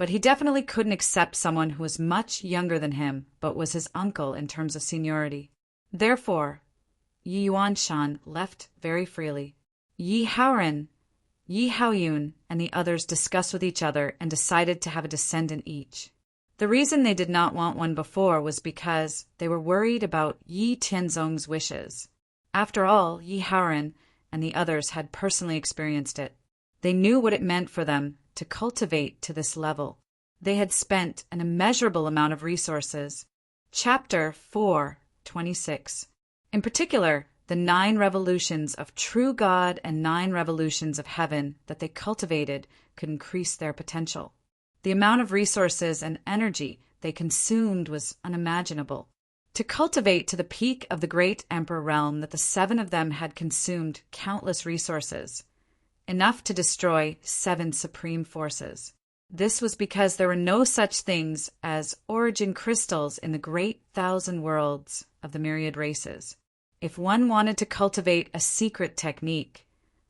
but he definitely couldn't accept someone who was much younger than him but was his uncle in terms of seniority. Therefore, Yi Yuanshan left very freely. Yi Haoren, Yi Haoyun, and the others discussed with each other and decided to have a descendant each. The reason they did not want one before was because they were worried about Yi Tianzong's wishes. After all, Yi Haoren and the others had personally experienced it. They knew what it meant for them to cultivate to this level. They had spent an immeasurable amount of resources. Chapter 4:26. In particular, the 9 revolutions of true God and 9 revolutions of heaven that they cultivated could increase their potential. The amount of resources and energy they consumed was unimaginable. To cultivate to the peak of the great emperor realm that the 7 of them had consumed countless resources, enough to destroy 7 supreme forces. This was because there were no such things as origin crystals in the great 1,000 worlds of the myriad races. If one wanted to cultivate a secret technique,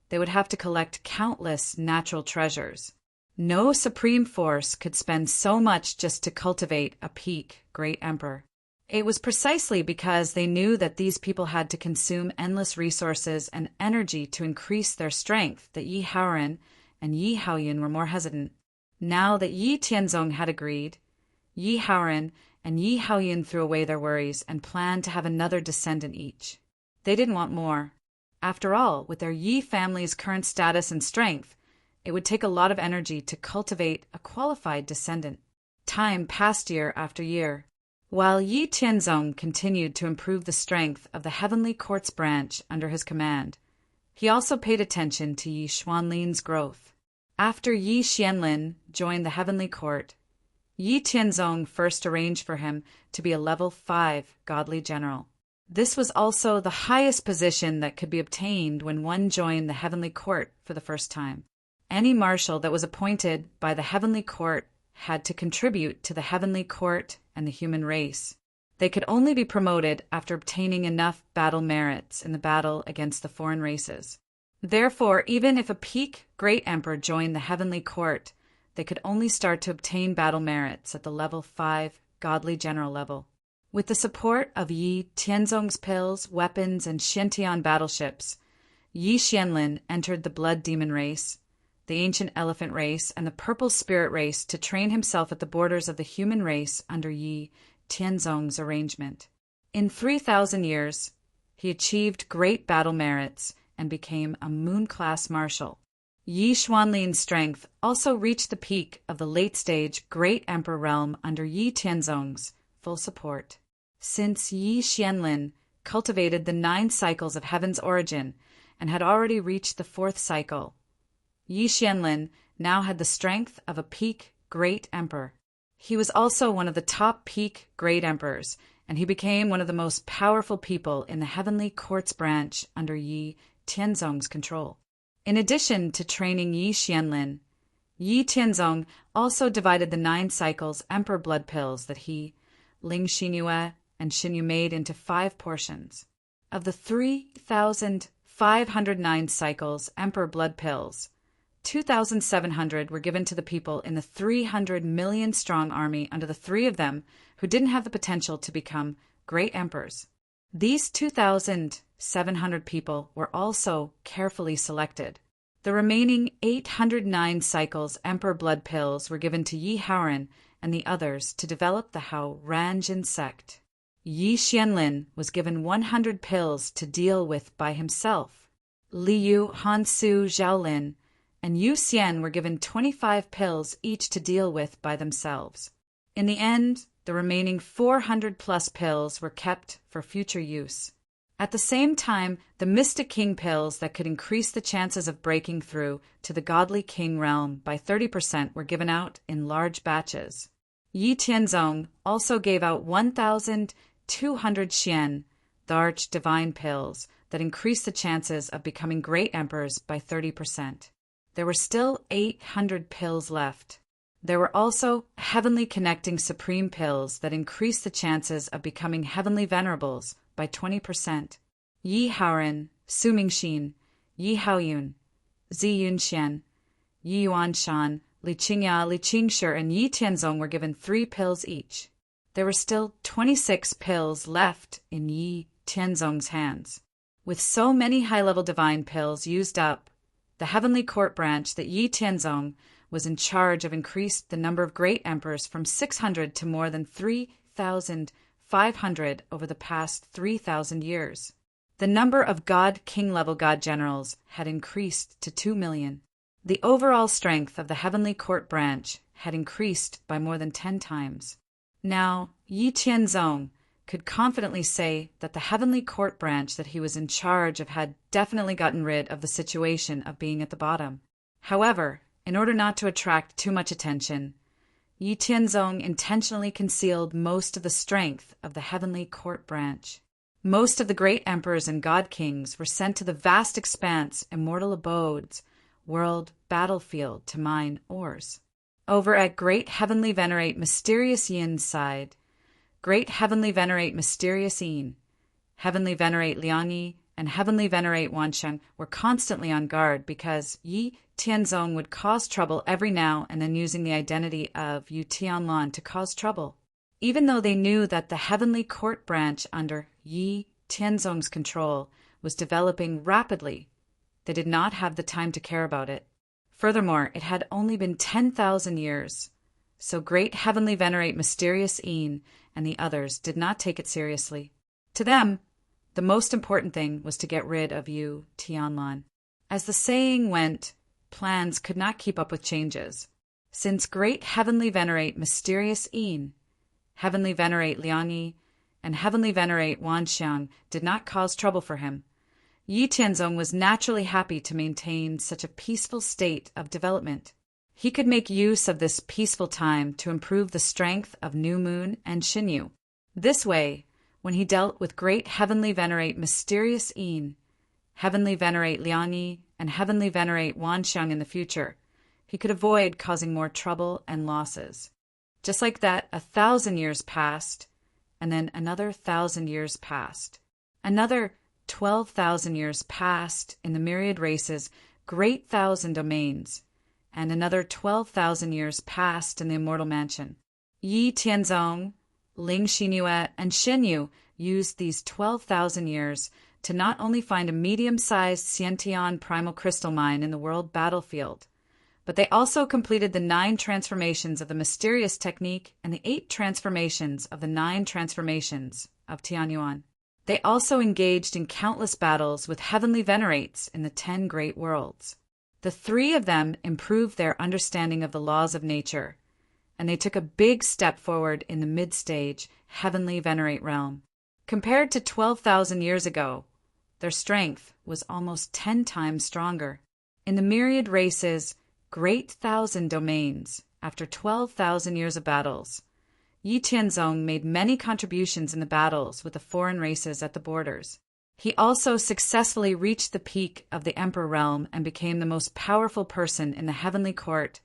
they would have to collect countless natural treasures. No supreme force could spend so much just to cultivate a peak great emperor. It was precisely because they knew that these people had to consume endless resources and energy to increase their strength that Yi Haoren and Yi Haoyun were more hesitant. Now that Yi Tianzong had agreed, Yi Haoren and Yi Haoyun threw away their worries and planned to have another descendant each. They didn't want more. After all, with their Yi family's current status and strength, it would take a lot of energy to cultivate a qualified descendant. Time passed year after year. While Yi Tianzong continued to improve the strength of the Heavenly Court's branch under his command, he also paid attention to Yi Xuanlin's growth. After Yi Xianlin joined the Heavenly Court, Yi Tianzong first arranged for him to be a level 5 godly general. This was also the highest position that could be obtained when one joined the Heavenly Court for the first time. Any marshal that was appointed by the Heavenly Court had to contribute to the Heavenly Court and the human race. They could only be promoted after obtaining enough battle merits in the battle against the foreign races. Therefore, even if a peak great emperor joined the Heavenly Court, they could only start to obtain battle merits at the level 5 godly general level. With the support of Yi Tianzong's pills, weapons, and Xiantian battleships, Yi Xianlin entered the blood demon race, the ancient elephant race, and the purple spirit race to train himself at the borders of the human race under Yi Tianzong's arrangement. In 3,000 years, he achieved great battle merits and became a moon-class marshal. Yi Xuanlin's strength also reached the peak of the late-stage Great Emperor realm under Yi Tianzong's full support. Since Yi Xianlin cultivated the 9 cycles of heaven's origin and had already reached the 4th cycle, Yi Xianlin now had the strength of a peak great emperor. He was also one of the top peak great emperors, and he became one of the most powerful people in the Heavenly Court's branch under Yi Tianzong's control. In addition to training Yi Xianlin, Yi Tianzong also divided the 9 cycles emperor blood pills that he, Ling Xinyue, and Xinyu made into 5 portions. Of the 3,509 cycles emperor blood pills, 2,700 were given to the people in the 300 million strong army under the 3 of them who didn't have the potential to become great emperors. These 2,700 people were also carefully selected. The remaining 809 cycles emperor blood pills were given to Yi Haoren and the others to develop the Hao Ranjin sect. Yi Xianlin was given 100 pills to deal with by himself. Liu Hansu Zhaolin and Yu Xian were given 25 pills each to deal with by themselves. In the end, the remaining 400-plus pills were kept for future use. At the same time, the Mystic King pills that could increase the chances of breaking through to the Godly King realm by 30% were given out in large batches. Yi Tianzong also gave out 1,200 Xian, the Arch-Divine pills, that increased the chances of becoming great emperors by 30%. There were still 800 pills left. There were also heavenly connecting supreme pills that increased the chances of becoming heavenly venerables by 20%. Yi Haoren, Su Mingxin, Yi Haoyun, Zi Yunxian, Yi Yuanshan, Li Qingya, Li Qingshi, and Yi Tianzong were given 3 pills each. There were still 26 pills left in Yi Tianzong's hands. With so many high-level divine pills used up, the heavenly court branch that Yi Tianzong was in charge of increased the number of great emperors from 600 to more than 3,500 over the past 3,000 years. The number of king-level god generals had increased to 2 million. The overall strength of the heavenly court branch had increased by more than 10 times. Now, Yi Tianzong could confidently say that the heavenly court branch that he was in charge of had definitely gotten rid of the situation of being at the bottom. However, in order not to attract too much attention, Yi Tianzong intentionally concealed most of the strength of the heavenly court branch. Most of the great emperors and god kings were sent to the vast expanse, immortal abodes, world battlefield to mine ores. Over at Great Heavenly Venerate Mysterious Yin's side, Great Heavenly Venerate Mysterious Yin, Heavenly Venerate Liangyi, and Heavenly Venerate Wansheng were constantly on guard because Yi Tianzong would cause trouble every now and then using the identity of Yu Tianlan to cause trouble. Even though they knew that the heavenly court branch under Yi Tianzong's control was developing rapidly, they did not have the time to care about it. Furthermore, it had only been 10,000 years, so Great Heavenly Venerate Mysterious Yin and the others did not take it seriously. To them, the most important thing was to get rid of Yu Tianlan. As the saying went, plans could not keep up with changes. Since Great Heavenly Venerate Mysterious Yin, Heavenly Venerate Liangyi, and Heavenly Venerate Wansheng did not cause trouble for him, Yi Tianzong was naturally happy to maintain such a peaceful state of development. He could make use of this peaceful time to improve the strength of New Moon and Xinyu. This way, when he dealt with Great Heavenly Venerate Mysterious Yin, Heavenly Venerate Liangyi, and Heavenly Venerate Wansheng in the future, he could avoid causing more trouble and losses. Just like that, 1,000 years passed, and then another 1,000 years passed. Another 12,000 years passed in the myriad races, great thousand domains, and another 12,000 years passed in the immortal mansion. Yi Tianzong, Ling Xinyue, and Xinyu used these 12,000 years to not only find a medium-sized Xiantian primal crystal mine in the world battlefield, but they also completed the 9 transformations of the mysterious technique and the 8 transformations of the 9 transformations of Tianyuan. They also engaged in countless battles with heavenly venerates in the 10 great worlds. The 3 of them improved their understanding of the laws of nature, and they took a big step forward in the mid-stage heavenly venerate realm. Compared to 12,000 years ago, their strength was almost 10 times stronger. In the myriad races, great thousand domains, after 12,000 years of battles, Yi Tianzong made many contributions in the battles with the foreign races at the borders. He also successfully reached the peak of the Emperor realm and became the most powerful person in the heavenly court,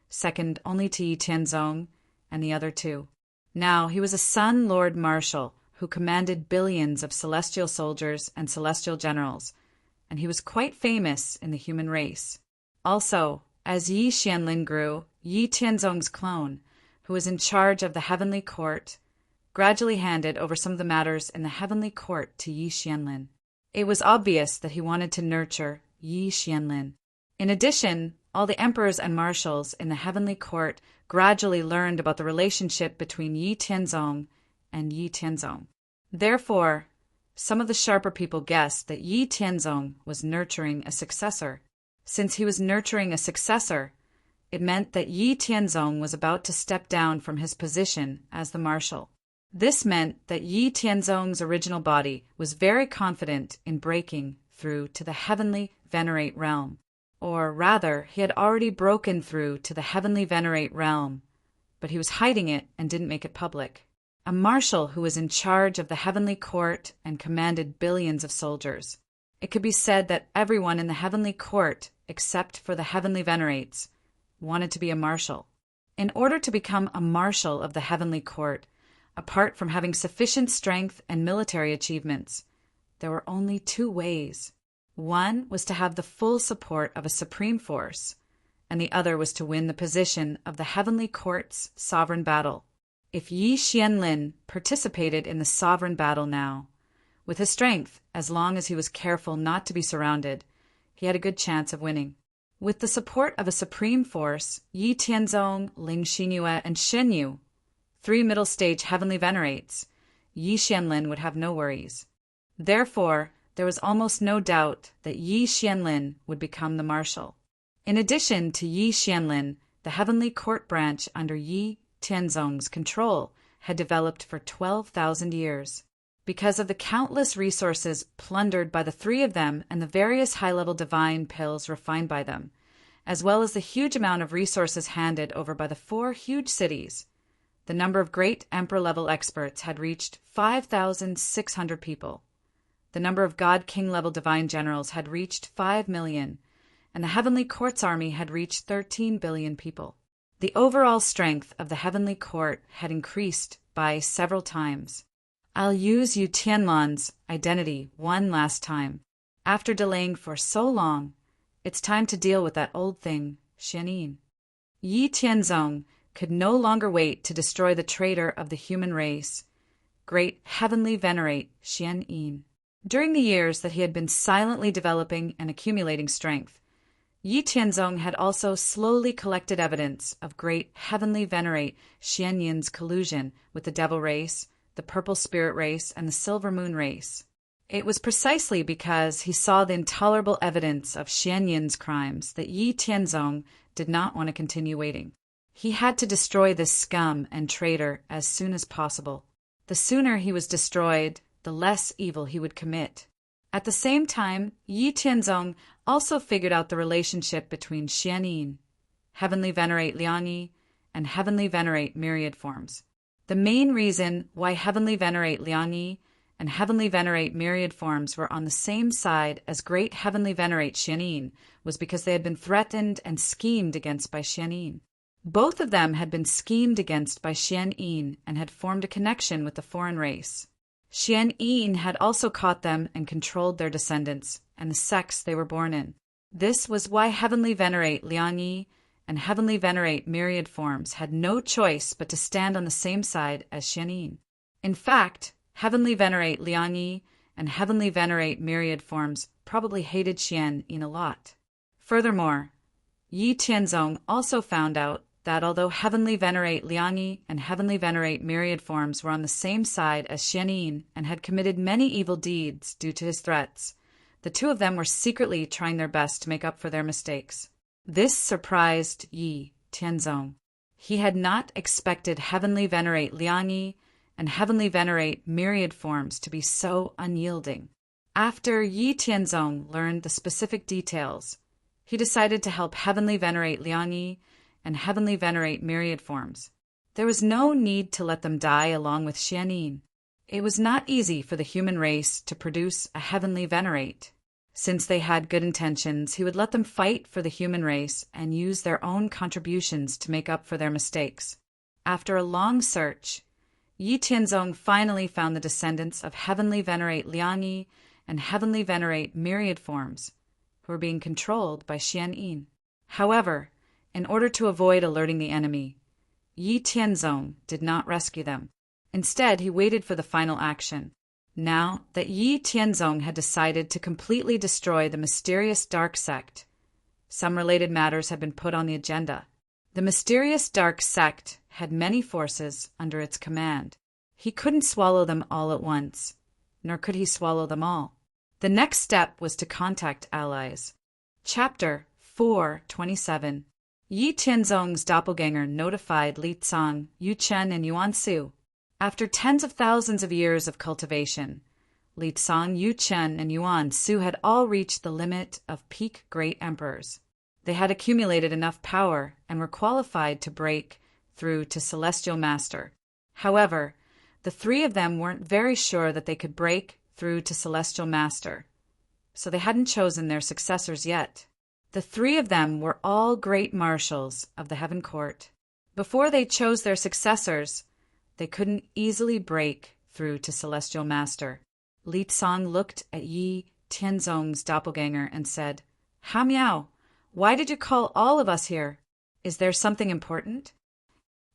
second only to Yi Tianzong and the other 2. Now he was a Sun Lord Marshal who commanded billions of celestial soldiers and celestial generals, and he was quite famous in the human race. Also, as Yi Xianlin grew, Yi Tianzong's clone, who was in charge of the heavenly court, gradually handed over some of the matters in the heavenly court to Yi Xianlin. It was obvious that he wanted to nurture Yi Xianlin. In addition, all the emperors and marshals in the heavenly court gradually learned about the relationship between Yi Tianzong and Yi Tianzong. Therefore, some of the sharper people guessed that Yi Tianzong was nurturing a successor. Since he was nurturing a successor, it meant that Yi Tianzong was about to step down from his position as the marshal. This meant that Yi Tianzong's original body was very confident in breaking through to the heavenly venerate realm. Or rather, he had already broken through to the heavenly venerate realm, but he was hiding it and didn't make it public. A marshal who was in charge of the heavenly court and commanded billions of soldiers. It could be said that everyone in the heavenly court, except for the heavenly venerates, wanted to be a marshal. In order to become a marshal of the heavenly court, apart from having sufficient strength and military achievements, there were only 2 ways. One was to have the full support of a supreme force, and the other was to win the position of the Heavenly Court's sovereign battle. If Yi Xianlin participated in the sovereign battle now, with his strength, as long as he was careful not to be surrounded, he had a good chance of winning. With the support of a supreme force, Yi Tianzong, Ling Xinyue, and Shen Yu, 3 middle-stage heavenly venerates, Yi Xianlin would have no worries. Therefore, there was almost no doubt that Yi Xianlin would become the marshal. In addition to Yi Xianlin, the heavenly court branch under Yi Tianzong's control had developed for 12,000 years. Because of the countless resources plundered by the 3 of them and the various high-level divine pills refined by them, as well as the huge amount of resources handed over by the 4 huge cities, the number of great emperor-level experts had reached 5,600 people. The number of God-King-level divine generals had reached 5 million, and the Heavenly Court's army had reached 13 billion people. The overall strength of the Heavenly Court had increased by several times. I'll use Yu Tianlan's identity one last time. After delaying for so long, it's time to deal with that old thing, Xianyin. Yi Tianzong could no longer wait to destroy the traitor of the human race, great heavenly venerate Xianyin. During the years that he had been silently developing and accumulating strength, Yi Tianzong had also slowly collected evidence of great heavenly venerate Xianyin's collusion with the devil race, the purple spirit race, and the silver moon race. It was precisely because he saw the intolerable evidence of Xianyin's crimes that Yi Tianzong did not want to continue waiting. He had to destroy this scum and traitor as soon as possible. The sooner he was destroyed, the less evil he would commit. At the same time, Yi Tianzong also figured out the relationship between Xianyin, heavenly venerate Liangyi, and heavenly venerate myriad forms. The main reason why heavenly venerate Liangyi and heavenly venerate myriad forms were on the same side as great heavenly venerate Xianyin was because they had been threatened and schemed against by Xianyin. Both of them had been schemed against by Xianyin and had formed a connection with the foreign race. Xianyin had also caught them and controlled their descendants and the sects they were born in. This was why heavenly venerate Liangyi and heavenly venerate myriad forms had no choice but to stand on the same side as Xianyin. In fact, heavenly venerate Liangyi and heavenly venerate myriad forms probably hated Xianyin a lot. Furthermore, Yi Tianzong also found out that although heavenly venerate Liangyi and heavenly venerate myriad forms were on the same side as Xianyin and had committed many evil deeds due to his threats, the 2 of them were secretly trying their best to make up for their mistakes. This surprised Yi Tianzong. He had not expected heavenly venerate Liangyi and heavenly venerate myriad forms to be so unyielding. After Yi Tianzong learned the specific details, he decided to help heavenly venerate Liangyi and heavenly venerate myriad forms. There was no need to let them die along with Xianyin. It was not easy for the human race to produce a heavenly venerate. Since they had good intentions, he would let them fight for the human race and use their own contributions to make up for their mistakes. After a long search, Yi Tianzong finally found the descendants of heavenly venerate Liangyi and heavenly venerate myriad forms, who were being controlled by Xianyin. However, in order to avoid alerting the enemy, Yi Tianzong did not rescue them. Instead, he waited for the final action. Now that Yi Tianzong had decided to completely destroy the mysterious dark sect, some related matters had been put on the agenda. The mysterious dark sect had many forces under its command. He couldn't swallow them all at once, nor could he swallow them all. The next step was to contact allies. Chapter 4:27. Yi Tianzong's doppelganger notified Li Cang, Yu Chen, and Yuan Su. After tens of thousands of years of cultivation, Li Cang, Yu Chen, and Yuan Su had all reached the limit of peak great emperors. They had accumulated enough power and were qualified to break through to Celestial Master. However, the 3 of them weren't very sure that they could break through to Celestial Master, so they hadn't chosen their successors yet. The 3 of them were all great marshals of the Heaven Court. Before they chose their successors, they couldn't easily break through to Celestial Master. Li Cang looked at Yi Tianzong's doppelganger and said, "Ha Miao, Why did you call all of us here? Is there something important?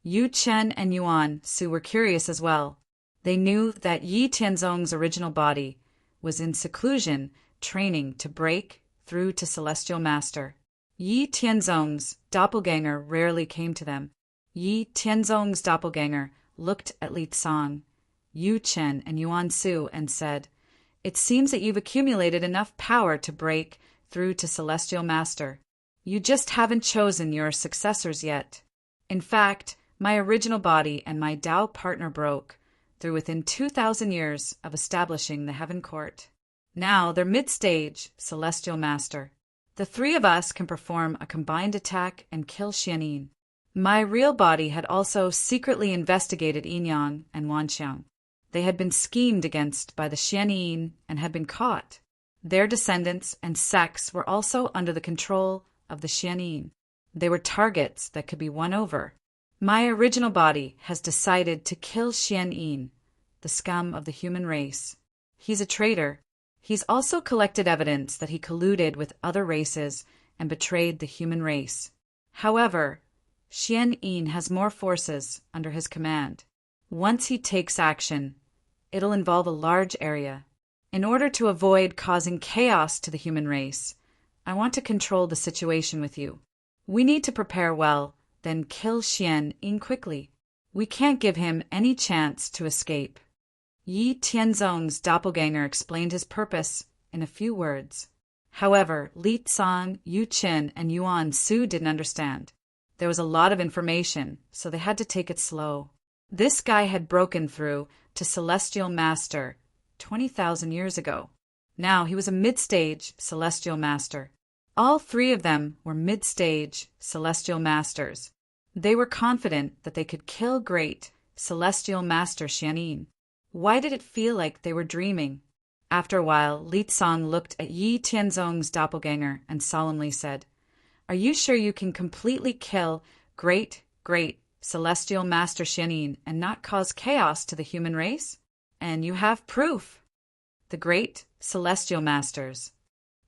Yu Chen and Yuan Su were curious as well. They knew that Yi Tianzong's original body was in seclusion, training to break through to Celestial Master. Yi Tianzong's doppelganger rarely came to them. Yi Tianzong's doppelganger looked at Li Tsang, Yu Chen, and Yuan Su and said, "It seems that you've accumulated enough power to break through to Celestial Master. You just haven't chosen your successors yet. In fact, my original body and my Dao partner broke through within 2,000 years of establishing the Heaven Court. Now they're mid-stage Celestial Master. The three of us can perform a combined attack and kill Xianyin. My real body had also secretly investigated Yinyang and Wanxiang. They had been schemed against by the Xianyin and had been caught. Their descendants and sects were also under the control of the Xianyin. They were targets that could be won over. My original body has decided to kill Xianyin, the scum of the human race. He's a traitor. He's also collected evidence that he colluded with other races and betrayed the human race. However, Xianyin has more forces under his command. Once he takes action, it'll involve a large area. In order to avoid causing chaos to the human race, I want to control the situation with you. We need to prepare well, then kill Xianyin quickly. We can't give him any chance to escape." Yi Tianzong's doppelganger explained his purpose in a few words. However, Li Tsang, Yu Chen, and Yuan Su didn't understand. There was a lot of information, so they had to take it slow. This guy had broken through to Celestial Master 20,000 years ago. Now he was a mid-stage Celestial Master. All three of them were mid-stage Celestial Masters. They were confident that they could kill great Celestial Master Xianyin. Why did it feel like they were dreaming? After a while, Li Tsang looked at Yi Tianzong's doppelganger and solemnly said, "Are you sure you can completely kill great Celestial Master Xianyin and not cause chaos to the human race? And you have proof." The Great Celestial Masters.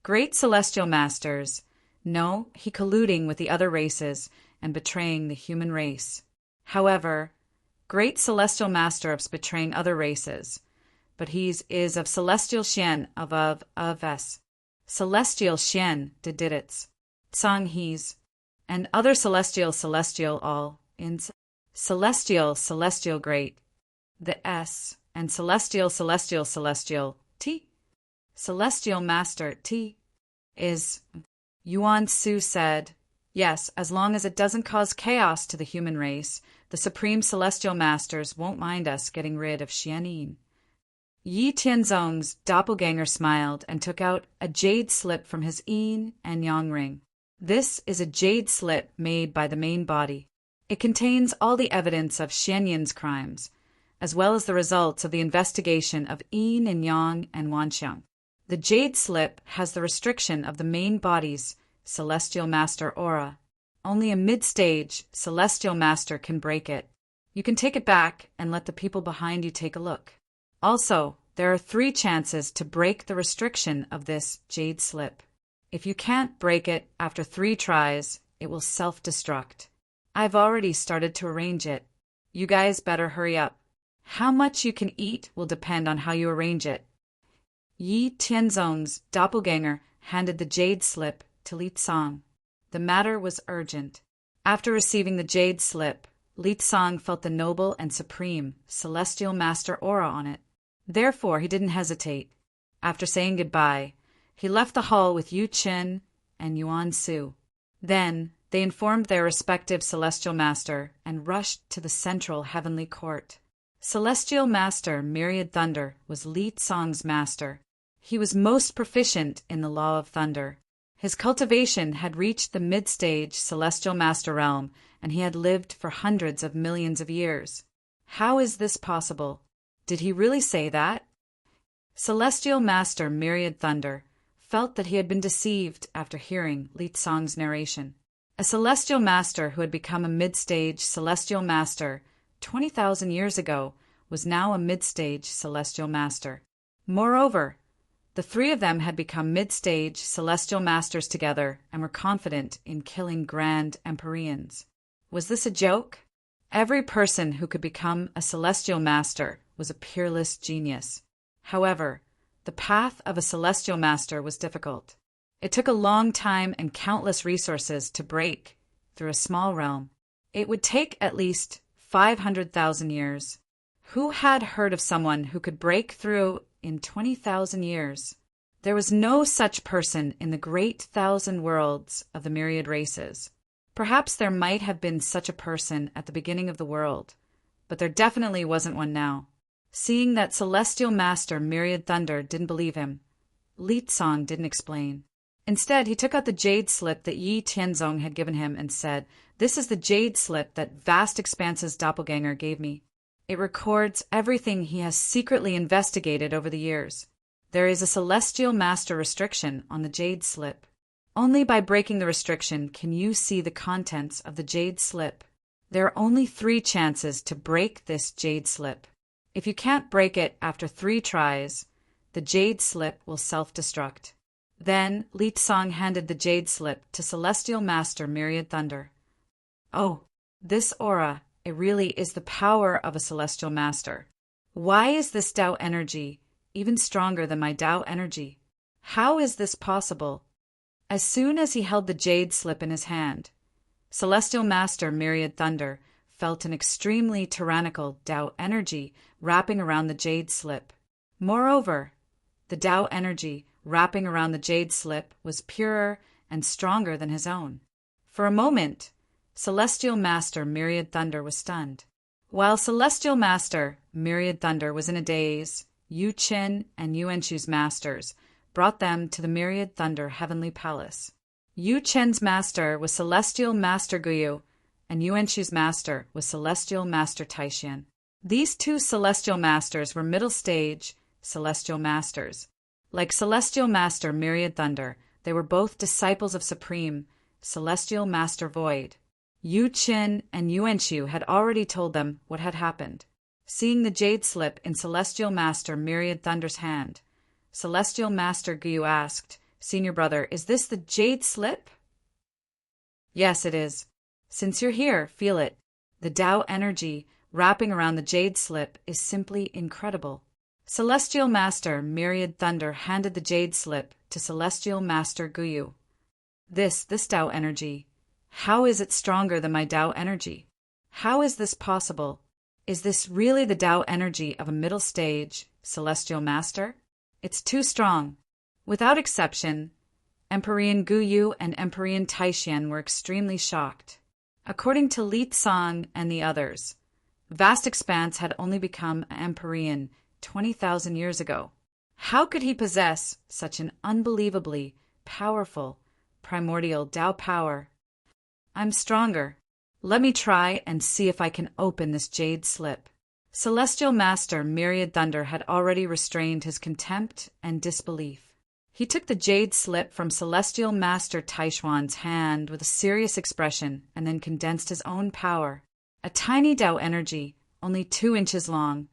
Great Celestial Masters. No, he colluding with the other races and betraying the human race. However, Great Celestial Master of betraying other races, but he's is of Celestial Xian of us. Celestial Xian did its. Tsang he's, and other celestial all in celestial great, the S, and celestial T. Celestial Master T is, Yuan Su said, "Yes, as long as it doesn't cause chaos to the human race, the Supreme Celestial Masters won't mind us getting rid of Xianyin." Yi Tianzong's doppelganger smiled and took out a jade slip from his yin and yang ring. This is a jade slip made by the main body. It contains all the evidence of Xianyin's crimes, as well as the results of the investigation of yin and yang and Wanxiang. The jade slip has the restriction of the main body's Celestial Master aura. Only a mid-stage Celestial Master can break it. You can take it back and let the people behind you take a look. Also, there are 3 chances to break the restriction of this jade slip. If you can't break it after 3 tries, it will self-destruct. I've already started to arrange it. You guys better hurry up. How much you can eat will depend on how you arrange it. Yi Tianzong's doppelganger handed the jade slip to Li Tsang. The matter was urgent. After receiving the jade slip, Li Tsang felt the noble and supreme Celestial Master aura on it. Therefore, he didn't hesitate. After saying goodbye, he left the hall with Yu Chen and Yuan Su. Then, they informed their respective Celestial Master and rushed to the central heavenly court. Celestial Master Myriad Thunder was Li Tsang's master. He was most proficient in the law of thunder. His cultivation had reached the mid-stage Celestial Master realm, and he had lived for hundreds of millions of years. How is this possible? Did he really say that? Celestial Master Myriad Thunder felt that he had been deceived after hearing Li Tsang's narration. A Celestial Master who had become a mid-stage Celestial Master 20,000 years ago was now a mid-stage Celestial Master. Moreover, The three of them had become mid-stage celestial masters together and were confident in killing Grand Empyreans. Was this a joke? Every person who could become a celestial master was a peerless genius. However, the path of a celestial master was difficult. It took a long time and countless resources to break through a small realm. It would take at least 500,000 years. Who had heard of someone who could break through in 20,000 years? There was no such person in the great thousand worlds of the myriad races. Perhaps there might have been such a person at the beginning of the world, but there definitely wasn't one now. Seeing that celestial master Myriad Thunder didn't believe him, Li Tsong didn't explain. Instead, he took out the jade slip that Yi Tianzong had given him and said, "This is the jade slip that Vast Expanse's doppelganger gave me. It records everything he has secretly investigated over the years. There is a celestial master restriction on the jade slip. Only by breaking the restriction can you see the contents of the jade slip. There are only 3 chances to break this jade slip. If you can't break it after 3 tries, the jade slip will self-destruct." Then Li Tsong handed the jade slip to Celestial Master Myriad Thunder. "Oh, this aura, it really is the power of a Celestial Master. Why is this Tao energy even stronger than my Tao energy? How is this possible?" As soon as he held the jade slip in his hand, Celestial Master Myriad Thunder felt an extremely tyrannical Tao energy wrapping around the jade slip. Moreover, the Tao energy wrapping around the jade slip was purer and stronger than his own. For a moment, Celestial Master Myriad Thunder was stunned. While Celestial Master Myriad Thunder was in a daze, Yu Qin and Yuan Shu's masters brought them to the Myriad Thunder Heavenly Palace. Yu Qin's master was Celestial Master Guyu, and Yuan Shu's master was Celestial Master Taishan. These 2 celestial masters were middle-stage celestial masters. Like Celestial Master Myriad Thunder, they were both disciples of Supreme Celestial Master Void. Yu Qin and Yuan Shu had already told them what had happened. Seeing the jade slip in Celestial Master Myriad Thunder's hand, Celestial Master Guyu asked, "Senior brother, is this the jade slip?" "Yes, it is. Since you're here, feel it. The Tao energy wrapping around the jade slip is simply incredible." Celestial Master Myriad Thunder handed the jade slip to Celestial Master Guyu. This Tao energy, how is it stronger than my Tao energy? How is this possible? Is this really the Tao energy of a middle stage celestial master? It's too strong. Without exception, Empyrean Guyu and Empyrean Taishan were extremely shocked. According to Li Tsong and the others, Vast Expanse had only become an Empyrean 20,000 years ago. How could he possess such an unbelievably powerful, primordial Tao power? "I'm stronger. Let me try and see if I can open this jade slip." Celestial Master Myriad Thunder had already restrained his contempt and disbelief. He took the jade slip from Celestial Master Taishuan's hand with a serious expression and then condensed his own power. A tiny Tao energy, only 2 inches long,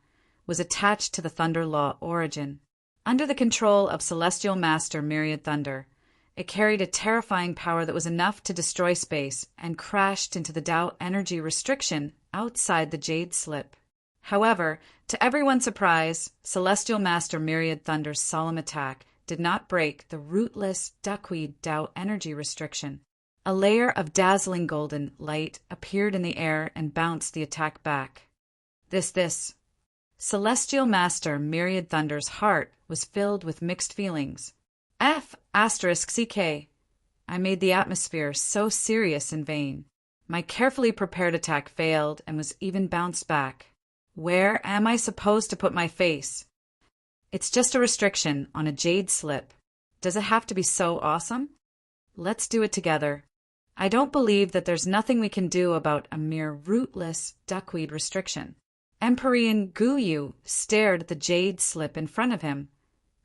was attached to the Thunder Law origin. Under the control of Celestial Master Myriad Thunder, it carried a terrifying power that was enough to destroy space and crashed into the Tao energy restriction outside the jade slip. However, to everyone's surprise, Celestial Master Myriad Thunder's solemn attack did not break the rootless duckweed Tao energy restriction. A layer of dazzling golden light appeared in the air and bounced the attack back. This. Celestial Master Myriad Thunder's heart was filled with mixed feelings. F***CK. I made the atmosphere so serious in vain. My carefully prepared attack failed and was even bounced back. Where am I supposed to put my face? It's just a restriction on a jade slip. Does it have to be so awesome? Let's do it together. I don't believe that there's nothing we can do about a mere rootless duckweed restriction. Empyrean Guyu stared at the jade slip in front of him,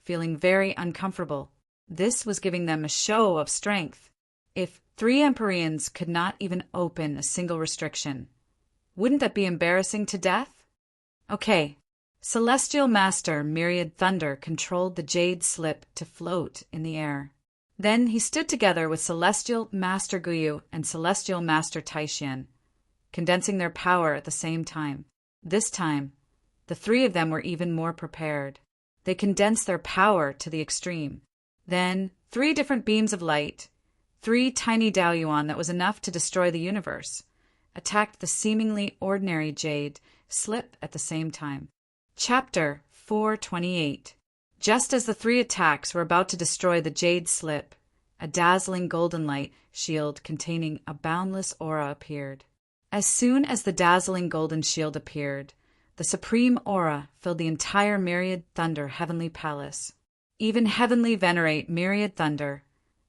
feeling very uncomfortable. This was giving them a show of strength. If 3 Empyreans could not even open a single restriction, wouldn't that be embarrassing to death? Okay, Celestial Master Myriad Thunder controlled the jade slip to float in the air. Then he stood together with Celestial Master Guyu and Celestial Master Taishan, condensing their power at the same time. This time, the three of them were even more prepared. They condensed their power to the extreme. Then, 3 different beams of light, 3 tiny Daoyuan that was enough to destroy the universe, attacked the seemingly ordinary jade slip at the same time. Chapter 428. Just as the 3 attacks were about to destroy the jade slip, a dazzling golden light shield containing a boundless aura appeared. As soon as the dazzling golden shield appeared, the supreme aura filled the entire Myriad Thunder Heavenly Palace. Even Heavenly Venerate Myriad Thunder,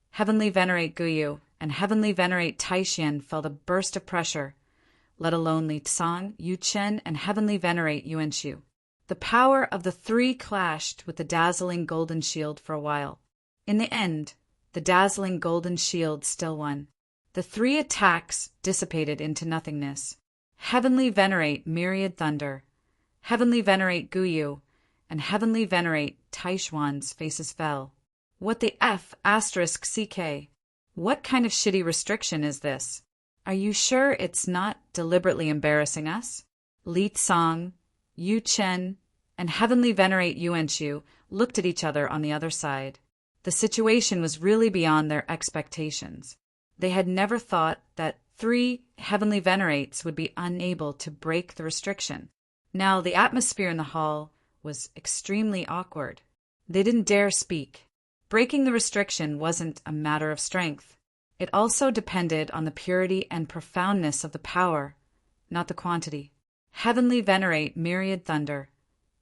Heavenly Venerate Guyu, and Heavenly Venerate Taishan felt a burst of pressure, let alone Li Tsang, Yu Chen, and Heavenly Venerate Yuanshu. The power of the 3 clashed with the dazzling golden shield for a while. In the end, the dazzling golden shield still won. The 3 attacks dissipated into nothingness. Heavenly Venerate Myriad Thunder, Heavenly Venerate Guyu, and Heavenly Venerate Taishuan's faces fell. What the F***, CK? What kind of shitty restriction is this? Are you sure it's not deliberately embarrassing us? Li Tsang, Yu Chen, and Heavenly Venerate Yuanshu looked at each other on the other side. The situation was really beyond their expectations. They had never thought that 3 Heavenly Venerates would be unable to break the restriction. Now the atmosphere in the hall was extremely awkward. They didn't dare speak. Breaking the restriction wasn't a matter of strength. It also depended on the purity and profoundness of the power, not the quantity. Heavenly Venerate Myriad Thunder,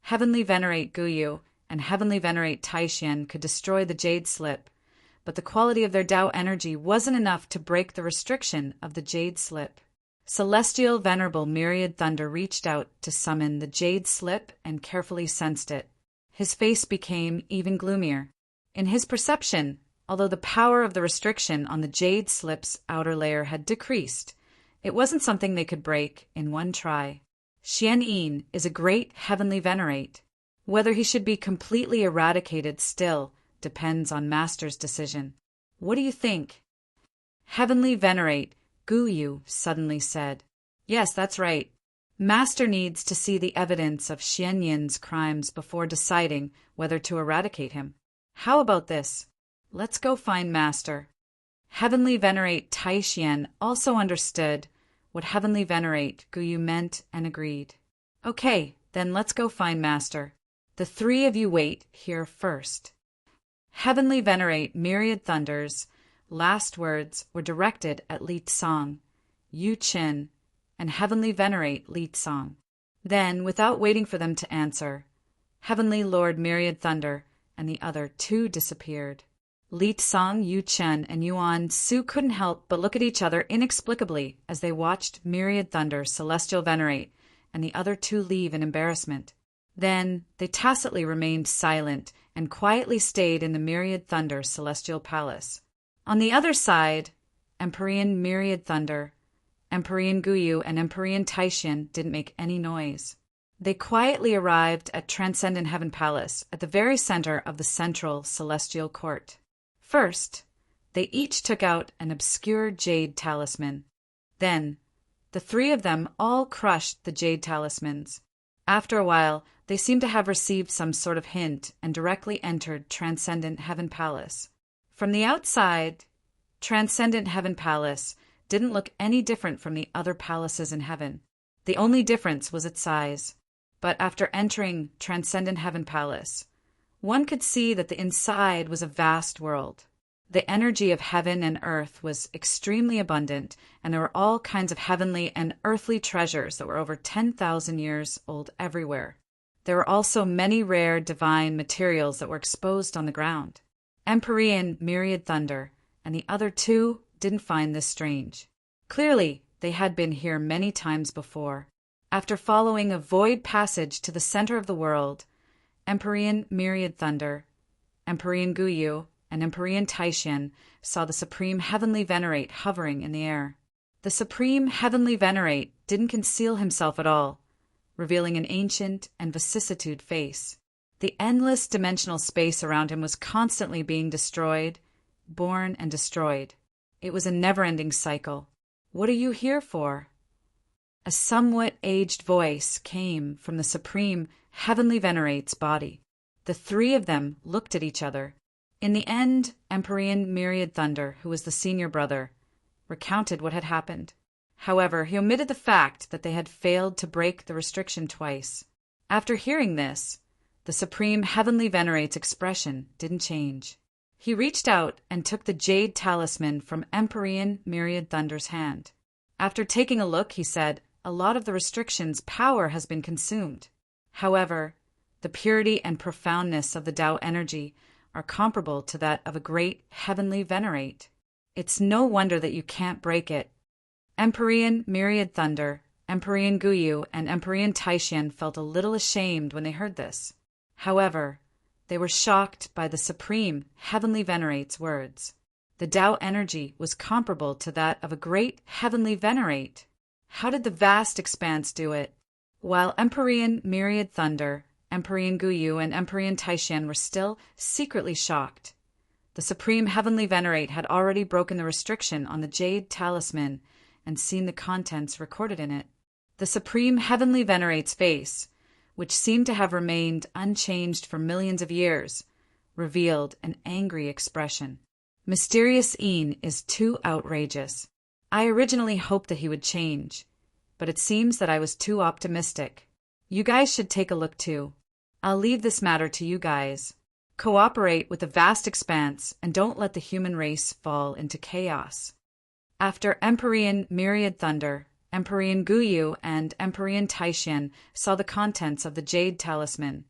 Heavenly Venerate Guyu, and Heavenly Venerate Taishan could destroy the jade slip, but the quality of their Tao energy wasn't enough to break the restriction of the jade slip. Celestial Venerable Myriad Thunder reached out to summon the jade slip and carefully sensed it. His face became even gloomier. In his perception, although the power of the restriction on the jade slip's outer layer had decreased, it wasn't something they could break in one try. Xian Yin is a great heavenly venerate. Whether he should be completely eradicated still depends on Master's decision. What do you think? Heavenly Venerate Guyu suddenly said. Yes, that's right. Master needs to see the evidence of Xian Yin's crimes before deciding whether to eradicate him. How about this? Let's go find Master. Heavenly Venerate Taishan also understood what Heavenly Venerate Guyu meant and agreed. Okay, then let's go find Master. The 3 of you wait here first. Heavenly Venerate Myriad Thunder's last words were directed at Li Tsang, Yu Chen, and Heavenly Venerate Li Tsang. Then, without waiting for them to answer, Heavenly Lord Myriad Thunder and the other 2 disappeared. Li Tsang, Yu Chen, and Yuan Su couldn't help but look at each other inexplicably as they watched Myriad Thunder, Celestial Venerate, and the other 2 leave in embarrassment. Then they tacitly remained silent and quietly stayed in the Myriad Thunder Celestial Palace. On the other side, Empyrean Myriad Thunder, Empyrean Guyu, and Empyrean Taishan didn't make any noise. They quietly arrived at Transcendent Heaven Palace at the very center of the central celestial court. First, they each took out an obscure jade talisman. Then, the 3 of them all crushed the jade talismans. After a while, they seemed to have received some sort of hint and directly entered Transcendent Heaven Palace. From the outside, Transcendent Heaven Palace didn't look any different from the other palaces in heaven. The only difference was its size. But after entering Transcendent Heaven Palace, one could see that the inside was a vast world. The energy of heaven and earth was extremely abundant, and there were all kinds of heavenly and earthly treasures that were over 10,000 years old everywhere. There were also many rare divine materials that were exposed on the ground. Empyrean Myriad Thunder and the other 2 didn't find this strange. Clearly, they had been here many times before. After following a void passage to the center of the world, Empyrean Myriad Thunder, Empyrean Guyu, and Empyrean Taishan saw the Supreme Heavenly Venerate hovering in the air. The Supreme Heavenly Venerate didn't conceal himself at all, revealing an ancient and vicissitude face. The endless dimensional space around him was constantly being destroyed, born and destroyed. It was a never-ending cycle. "What are you here for?" A somewhat aged voice came from the Supreme Heavenly Venerate's body. The three of them looked at each other. In the end, Empyrean Myriad Thunder, who was the senior brother, recounted what had happened. However, he omitted the fact that they had failed to break the restriction twice. After hearing this, the Supreme Heavenly Venerate's expression didn't change. He reached out and took the jade talisman from Empyrean Myriad Thunder's hand. After taking a look, he said, "A lot of the restriction's power has been consumed. However, the purity and profoundness of the Tao energy are comparable to that of a great Heavenly Venerate. It's no wonder that you can't break it." Empyrean Myriad Thunder, Empyrean Guyu, and Empyrean Taishan felt a little ashamed when they heard this. However, they were shocked by the Supreme Heavenly Venerate's words. The Tao energy was comparable to that of a great Heavenly Venerate. How did the vast expanse do it? While Empyrean Myriad Thunder, Empyrean Guyu, and Empyrean Taishan were still secretly shocked, the Supreme Heavenly Venerate had already broken the restriction on the jade talisman and seen the contents recorded in it. The Supreme Heavenly Venerate's face, which seemed to have remained unchanged for millions of years, revealed an angry expression. "Mysterious Een is too outrageous. I originally hoped that he would change, but it seems that I was too optimistic. You guys should take a look too. I'll leave this matter to you guys. Cooperate with the vast expanse and don't let the human race fall into chaos." After Empyrean Myriad Thunder, Empyrean Guyu, and Empyrean Taishan saw the contents of the jade talisman,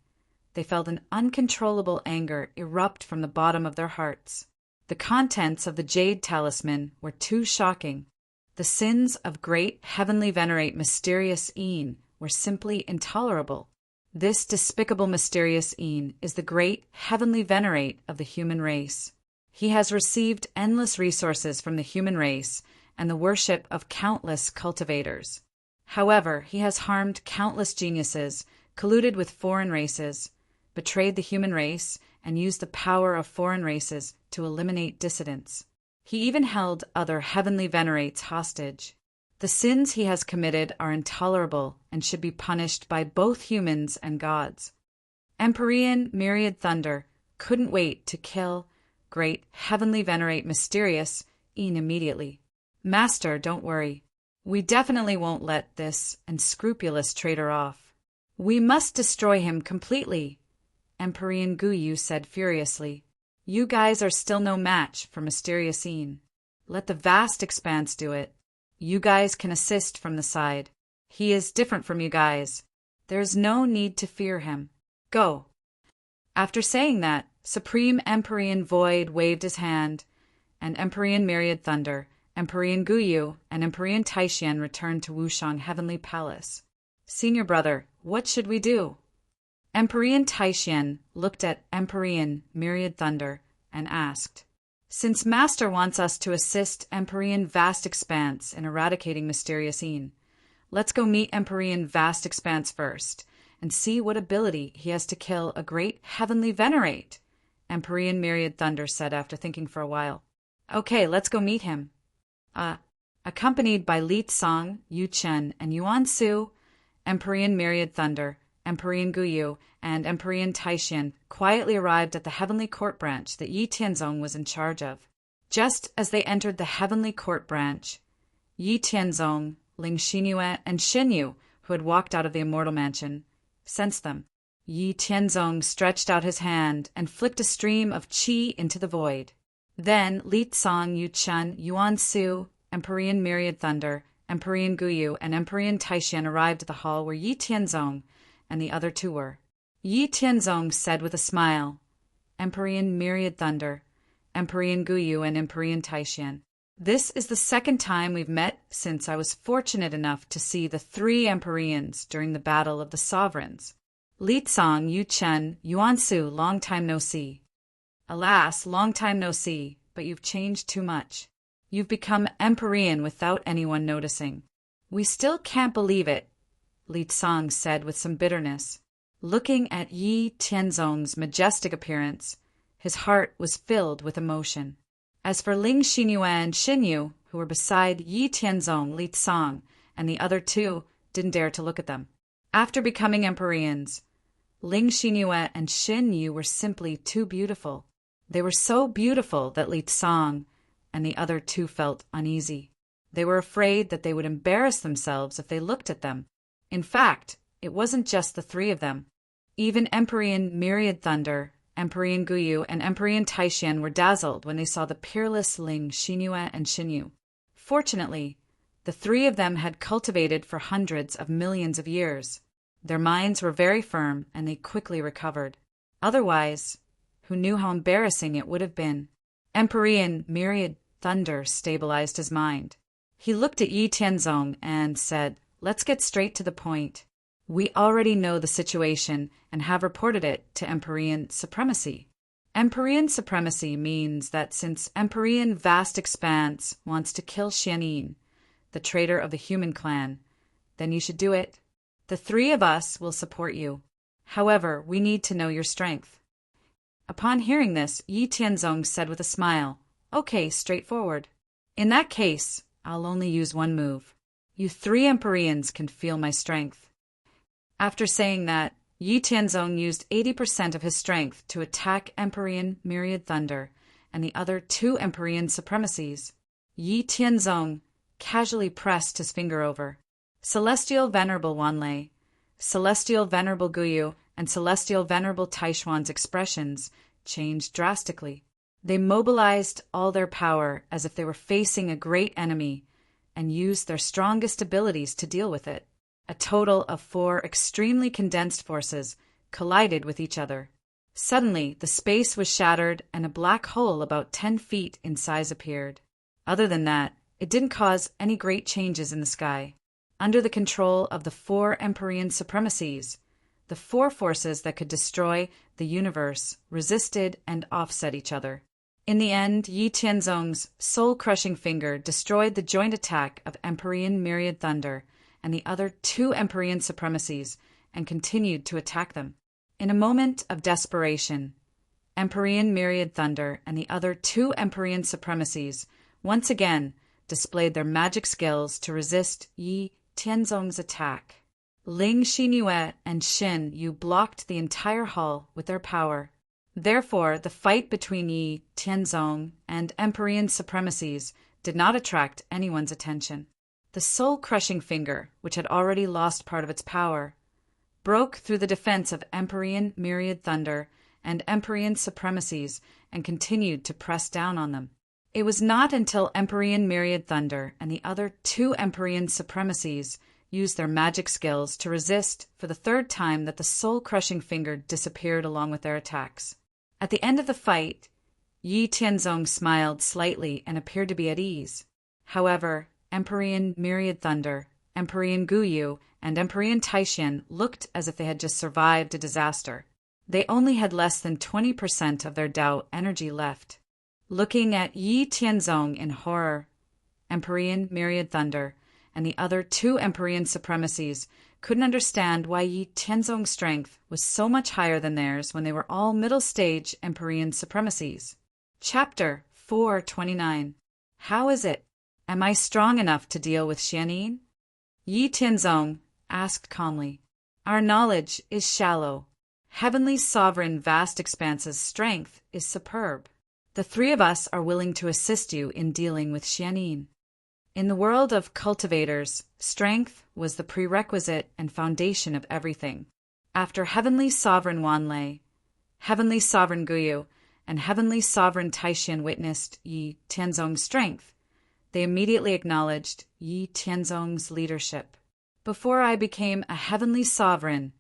they felt an uncontrollable anger erupt from the bottom of their hearts. The contents of the jade talisman were too shocking. The sins of great Heavenly Venerate Mysterious Een were simply intolerable. This despicable Mysterious Een is the great Heavenly Venerate of the human race. He has received endless resources from the human race and the worship of countless cultivators. However, he has harmed countless geniuses, colluded with foreign races, betrayed the human race, and used the power of foreign races to eliminate dissidents. He even held other Heavenly Venerates hostage. The sins he has committed are intolerable and should be punished by both humans and gods. Empyrean Myriad Thunder couldn't wait to kill great Heavenly Venerate Mysterious Een immediately. "Master, don't worry. We definitely won't let this unscrupulous traitor off. We must destroy him completely," Empyrean Guyu said furiously. "You guys are still no match for Mysterious Een. Let the vast expanse do it. You guys can assist from the side. He is different from you guys. There's no need to fear him. Go." After saying that, Supreme Empyrean Void waved his hand, and Empyrean Myriad Thunder, Empyrean Guyu, and Empyrean Taishan returned to Wushang Heavenly Palace. "Senior brother, what should we do?" Empyrean Taishan looked at Empyrean Myriad Thunder and asked, "Since Master wants us to assist Empyrean Vast Expanse in eradicating Mysterious Een, let's go meet Empyrean Vast Expanse first and see what ability he has to kill a great Heavenly Venerate," Empyrean Myriad Thunder said after thinking for a while. "Okay, let's go meet him." Accompanied by Li Tsang, Yu Chen, and Yuan Su, Empyrean Myriad Thunder, Empyrean Guyu, and Empyrean Taishan quietly arrived at the Heavenly Court branch that Yi Tianzong was in charge of. Just as they entered the Heavenly Court branch, Yi Tianzong, Ling Xinyue, and Shenyu, who had walked out of the Immortal Mansion, sensed them. Yi Tianzong stretched out his hand and flicked a stream of qi into the void. Then Li Tsang, Yu Chen, Yuan Su, Empyrean Myriad Thunder, Empyrean Guyu, and Empyrean Taishan arrived at the hall where Yi Tianzong and the other two were. Yi Tianzong said with a smile, "Empyrean Myriad Thunder, Empyrean Guyu, and Empyrean Taishan, this is the second time we've met since I was fortunate enough to see the three Empyreans during the Battle of the Sovereigns. Li Tsang, Yu Chen, Yuan Su, long time no see." "Alas, long time no see, but you've changed too much. You've become Empyrean without anyone noticing. We still can't believe it. Li Tsang said with some bitterness. Looking at Yi Tianzong's majestic appearance, his heart was filled with emotion. As for Ling Xinyue and Xinyu, who were beside Yi Tianzong, Li Tsang, and the other two didn't dare to look at them. After becoming Emperorians, Ling Xinyue and Xinyu were simply too beautiful. They were so beautiful that Li Tsang and the other two felt uneasy. They were afraid that they would embarrass themselves if they looked at them. In fact, it wasn't just the three of them. Even Empyrean Myriad Thunder, Empyrean Guyu, and Empyrean Taishan were dazzled when they saw the peerless Ling Xinyue and Xinyu. Fortunately, the three of them had cultivated for hundreds of millions of years. Their minds were very firm, and they quickly recovered. Otherwise, who knew how embarrassing it would have been? Empyrean Myriad Thunder stabilized his mind. He looked at Yi Tianzong and said, "Let's get straight to the point. We already know the situation and have reported it to Empyrean Supremacy." Empyrean Supremacy means that since Empyrean Vast Expanse wants to kill Xianin, the traitor of the human clan, then you should do it. The three of us will support you. However, we need to know your strength. Upon hearing this, Yi Tianzong said with a smile, "Okay, straightforward. In that case, I'll only use one move. You three Empyreans can feel my strength." After saying that, Yi Tianzong used 80% of his strength to attack Empyrean Myriad Thunder and the other two Empyrean Supremacies. Yi Tianzong casually pressed his finger over. Celestial Venerable Wanlei, Celestial Venerable Guyu, and Celestial Venerable Taishuan's expressions changed drastically. They mobilized all their power as if they were facing a great enemy and used their strongest abilities to deal with it. A total of 4 extremely condensed forces collided with each other. Suddenly, the space was shattered and a black hole about 10 feet in size appeared. Other than that, it didn't cause any great changes in the sky. Under the control of the 4 Empyrean Supremacies, the 4 forces that could destroy the universe resisted and offset each other. In the end, Yi Tianzong's soul-crushing finger destroyed the joint attack of Empyrean Myriad Thunder and the other 2 Empyrean Supremacies and continued to attack them. In a moment of desperation, Empyrean Myriad Thunder and the other 2 Empyrean Supremacies once again displayed their magic skills to resist Yi Tianzong's attack. Ling Xinyue and Xin Yu blocked the entire hall with their power. Therefore, the fight between Yi Tianzong and Empyrean Supremacies did not attract anyone's attention. The soul-crushing finger, which had already lost part of its power, broke through the defense of Empyrean Myriad Thunder and Empyrean Supremacies and continued to press down on them. It was not until Empyrean Myriad Thunder and the other 2 Empyrean Supremacies used their magic skills to resist for the 3rd time that the soul-crushing finger disappeared along with their attacks. At the end of the fight, Yi Tianzong smiled slightly and appeared to be at ease. However, Empyrean Myriad Thunder, Empyrean Guyu, and Empyrean Taishan looked as if they had just survived a disaster. They only had less than 20% of their Dao energy left. Looking at Yi Tianzong in horror, Empyrean Myriad Thunder and the other 2 Empyrean Supremacies couldn't understand why Yi Tianzong's strength was so much higher than theirs when they were all middle-stage Empyrean Supremacies. Chapter 429. How is it? Am I strong enough to deal with Xianin? Yi Tianzong asked calmly. Our knowledge is shallow. Heavenly Sovereign Vast Expanse's strength is superb. The 3 of us are willing to assist you in dealing with Xianin. In the world of cultivators, strength was the prerequisite and foundation of everything. After Heavenly Sovereign Wanlei, Heavenly Sovereign Guyu, and Heavenly Sovereign Taishan witnessed Yi Tianzong's strength, they immediately acknowledged Yi Tianzong's leadership. Before I became a Heavenly Sovereign,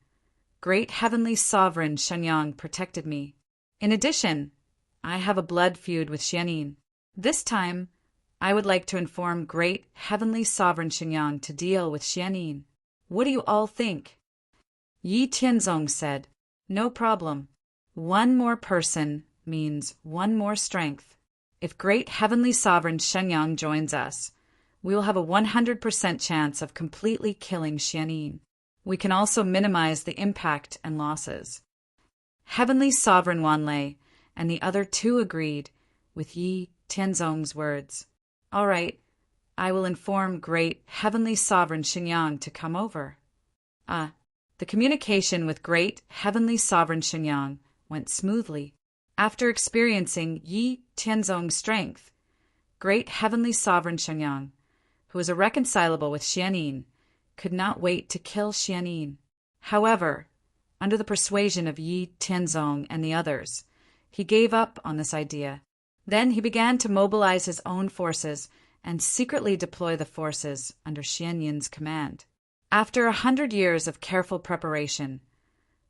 Great Heavenly Sovereign Shenyang protected me. In addition, I have a blood feud with Xianin. This time, I would like to inform Great Heavenly Sovereign Shenyang to deal with Xianin. What do you all think? Yi Tianzong said, No problem. 1 more person means 1 more strength. If Great Heavenly Sovereign Shenyang joins us, we will have a 100% chance of completely killing Xianin. we can also minimize the impact and losses. Heavenly Sovereign Wanlei and the other two agreed with Yi Tianzong's words. All right, I will inform great Heavenly Sovereign Shenyang to come over. The communication with great Heavenly Sovereign Shenyang went smoothly. After experiencing Yi Tianzong's strength, great Heavenly Sovereign Shenyang, who was irreconcilable with Xianyin, could not wait to kill Xianyin. However, under the persuasion of Yi Tianzong and the others, he gave up on this idea. Then he began to mobilize his own forces and secretly deploy the forces under Xianyin's command. After 100 years of careful preparation,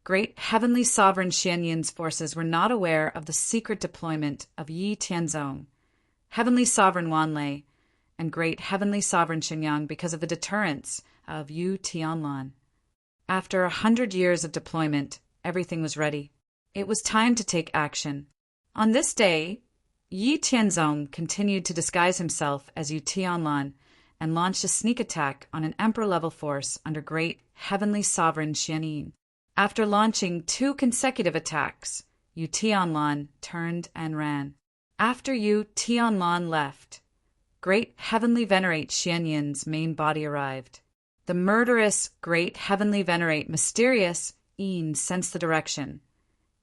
great Heavenly Sovereign Xianyin's forces were not aware of the secret deployment of Yi Tianzong, Heavenly Sovereign Wanlei, and great Heavenly Sovereign Shenyang because of the deterrence of Yu Tianlan. After 100 years of deployment, everything was ready. It was time to take action. On this day, Yi Tianzong continued to disguise himself as Yu Tianlan and launched a sneak attack on an emperor-level force under great Heavenly Sovereign Xianyin. After launching 2 consecutive attacks, Yu Tianlan turned and ran. After Yu Tianlan left, great Heavenly Venerate Xianyin's main body arrived. The murderous great Heavenly Venerate Mysterious Yin sensed the direction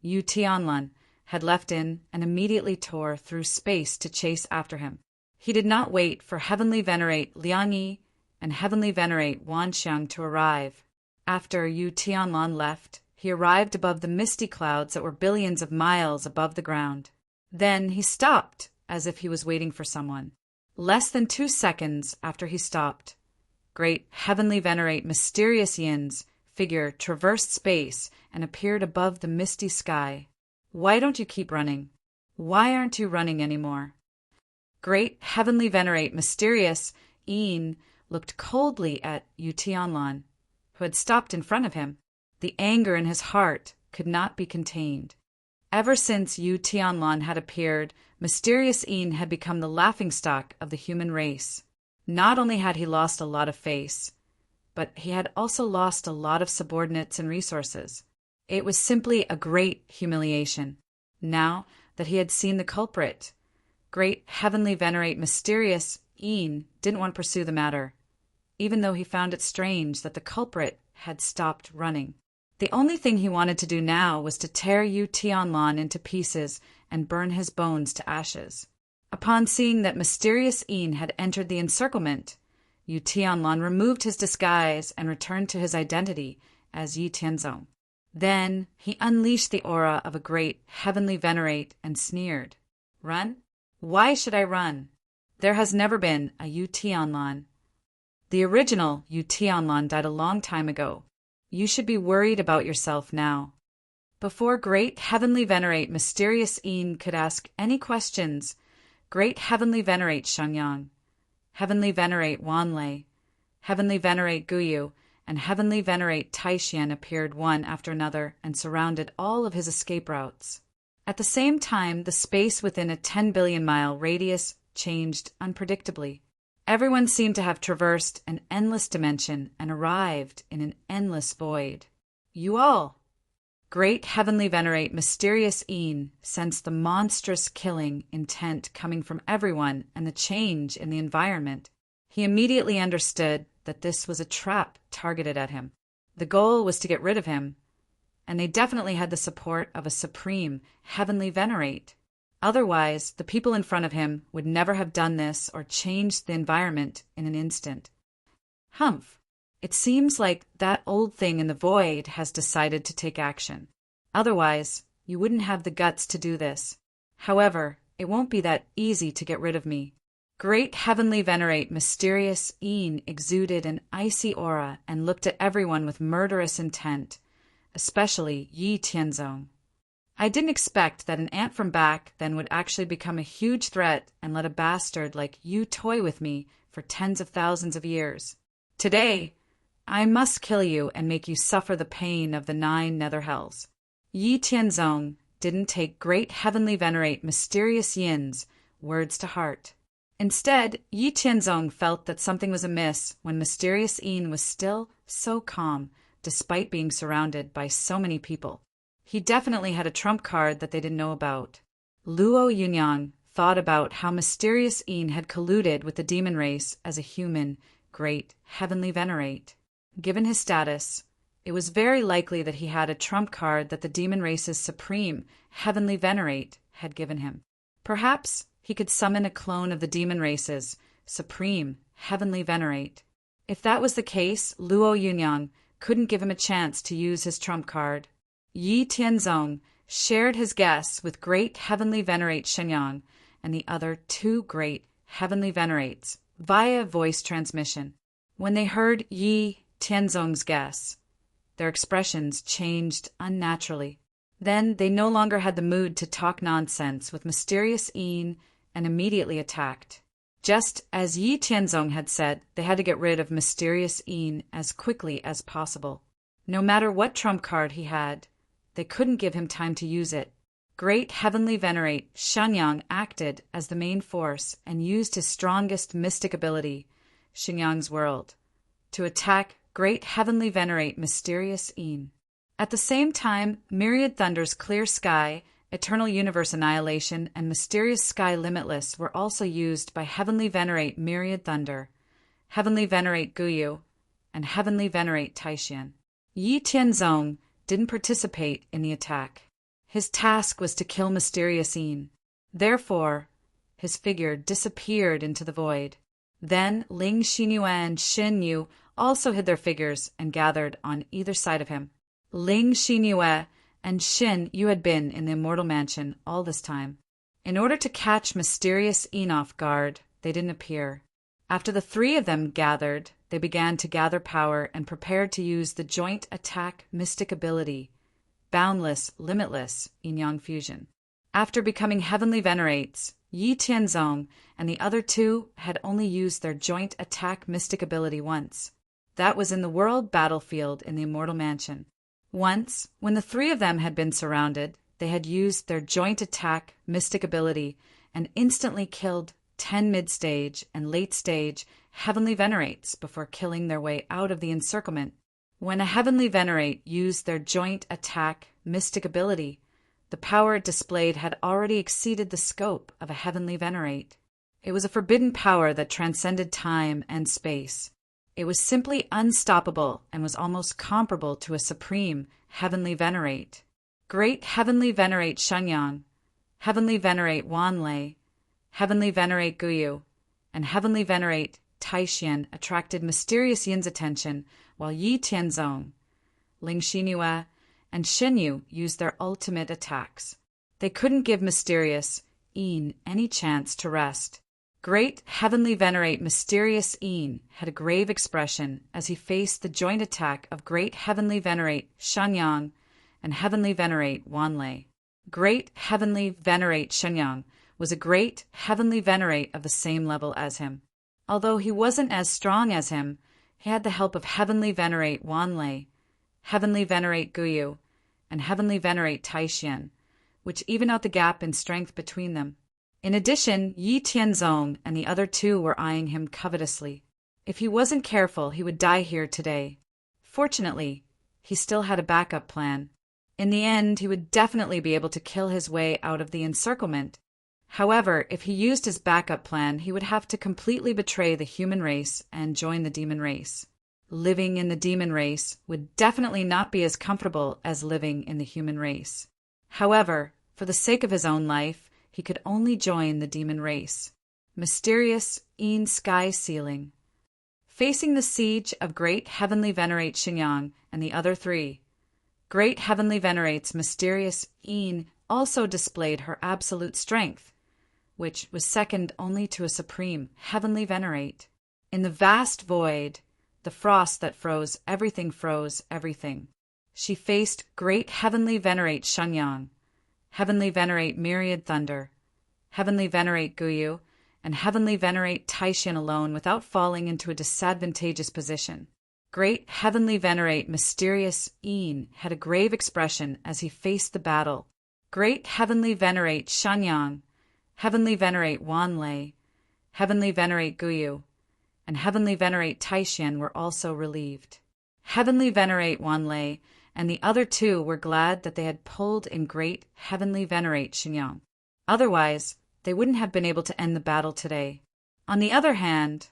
Yu Tianlan had left in and immediately tore through space to chase after him. He did not wait for Heavenly Venerate Liangyi and Heavenly Venerate Wanxiang to arrive. After Yu Tianlan left, he arrived above the misty clouds that were billions of miles above the ground. Then he stopped, as if he was waiting for someone. Less than 2 seconds after he stopped, great Heavenly Venerate Mysterious Yin's figure traversed space and appeared above the misty sky. Why don't you keep running? Why aren't you running anymore? Great Heavenly Venerate Mysterious Yin looked coldly at Yu Tianlan, who had stopped in front of him. The anger in his heart could not be contained. Ever since Yu Tianlan had appeared, Mysterious Yin had become the laughingstock of the human race. Not only had he lost a lot of face, but he had also lost a lot of subordinates and resources. It was simply a great humiliation. Now that he had seen the culprit, great Heavenly Venerate Mysterious Yin didn't want to pursue the matter, even though he found it strange that the culprit had stopped running. The only thing he wanted to do now was to tear Yu Tianlan into pieces and burn his bones to ashes. Upon seeing that Mysterious Yin had entered the encirclement, Yu Tianlan removed his disguise and returned to his identity as Yi Tianzong. Then he unleashed the aura of a great Heavenly Venerate and sneered. Run? Why should I run? There has never been a Yu Tianlan. The original Yu Tianlan died a long time ago. You should be worried about yourself now. Before great Heavenly Venerate Mysterious Yin could ask any questions, great Heavenly Venerate Shenyang, Heavenly Venerate Wanlei, Heavenly Venerate Guyu, and Heavenly Venerate Taishian appeared one after another and surrounded all of his escape routes. At the same time, the space within a 10 billion-mile radius changed unpredictably. Everyone seemed to have traversed an endless dimension and arrived in an endless void. You all! Great Heavenly Venerate Mysterious Yin sensed the monstrous killing intent coming from everyone and the change in the environment. He immediately understood that this was a trap targeted at him. The goal was to get rid of him, and they definitely had the support of a supreme Heavenly Venerate. Otherwise, the people in front of him would never have done this or changed the environment in an instant. Humph! It seems like that old thing in the void has decided to take action. Otherwise, you wouldn't have the guts to do this. However, it won't be that easy to get rid of me. Great Heavenly Venerate Mysterious Yin exuded an icy aura and looked at everyone with murderous intent, especially Yi Tianzong. I didn't expect that an ant from back then would actually become a huge threat and let a bastard like you toy with me for tens of thousands of years. Today, I must kill you and make you suffer the pain of the 9 nether hells. Yi Tianzong didn't take great Heavenly Venerate Mysterious Yin's words to heart. Instead, Yi Tianzong felt that something was amiss when Mysterious Yin was still so calm, despite being surrounded by so many people. He definitely had a trump card that they didn't know about. Luo Yunyang thought about how mysterious Yin had colluded with the demon race as a human, great, heavenly venerate. Given his status, it was very likely that he had a trump card that the demon race's supreme, heavenly venerate had given him. Perhaps he could summon a clone of the demon race's supreme, heavenly venerate. If that was the case, Luo Yunyang couldn't give him a chance to use his trump card. Yi Tianzong shared his guess with great heavenly venerate Shenyang and the other two great heavenly venerates via voice transmission. When they heard Yi Tianzong's guess, their expressions changed unnaturally. Then they no longer had the mood to talk nonsense with mysterious Yin and immediately attacked. Just as Yi Tianzong had said, they had to get rid of mysterious Yin as quickly as possible. No matter what trump card he had, they couldn't give him time to use it. Great heavenly venerate Shenyang acted as the main force and used his strongest mystic ability, Shenyang's world, to attack great heavenly venerate mysterious Yin. At the same time, Myriad Thunder's clear sky, eternal universe annihilation, and mysterious sky limitless were also used by heavenly venerate Myriad Thunder, heavenly venerate Guyu, and heavenly venerate Taishian. Yi Tianzong didn't participate in the attack. His task was to kill mysterious Yin. Therefore, his figure disappeared into the void. Then Ling Xinyue and Xin Yu also hid their figures and gathered on either side of him. Ling Xinyue and Xin Yu had been in the Immortal Mansion all this time. In order to catch mysterious Yin off guard, they didn't appear. After the three of them gathered, they began to gather power and prepared to use the joint attack mystic ability, boundless, limitless yin-yang fusion. After becoming heavenly venerates, Yi Tianzong and the other two had only used their joint attack mystic ability once. That was in the world battlefield in the Immortal Mansion. Once, when the three of them had been surrounded, they had used their joint attack mystic ability and instantly killed 10 mid-stage and late-stage heavenly venerates before killing their way out of the encirclement. When a heavenly venerate used their joint attack mystic ability, the power it displayed had already exceeded the scope of a heavenly venerate. It was a forbidden power that transcended time and space. It was simply unstoppable and was almost comparable to a supreme heavenly venerate. Great heavenly venerate Shenyang, heavenly venerate Wanlei, heavenly venerate Guyu, and heavenly venerate Taishian attracted mysterious Yin's attention, while Yi Tianzong, Ling Xinyue, and Xin Yu used their ultimate attacks. They couldn't give mysterious Yin any chance to rest. Great heavenly venerate mysterious Yin had a grave expression as he faced the joint attack of great heavenly venerate Shenyang and heavenly venerate Wanlei. Great heavenly venerate Shenyang was a great heavenly venerate of the same level as him. Although he wasn't as strong as him, he had the help of heavenly venerate Wanlei, heavenly venerate Guyu, and heavenly venerate Taishian, which even out the gap in strength between them. In addition, Yi Tianzong and the other two were eyeing him covetously. If he wasn't careful, he would die here today. Fortunately, he still had a backup plan. In the end, he would definitely be able to kill his way out of the encirclement. However, if he used his backup plan, he would have to completely betray the human race and join the demon race. Living in the demon race would definitely not be as comfortable as living in the human race. However, for the sake of his own life, he could only join the demon race. Mysterious Yin sky ceiling. Facing the siege of great heavenly venerate Shenyang and the other three, great heavenly venerates mysterious Yin also displayed her absolute strength, which was second only to a supreme heavenly venerate. In the vast void, the frost that froze everything. She faced great heavenly venerate Shenyang, heavenly venerate Myriad Thunder, heavenly venerate Guyu, and heavenly venerate Taishian alone without falling into a disadvantageous position. Great heavenly venerate mysterious Yin had a grave expression as he faced the battle. Great heavenly venerate Shenyang, heavenly venerate Wanlei, heavenly venerate Guyu, and heavenly venerate Taishian were also relieved. heavenly venerate Wanlei, and the other two were glad that they had pulled in great heavenly venerate Xinyang. Otherwise, they wouldn't have been able to end the battle today. On the other hand,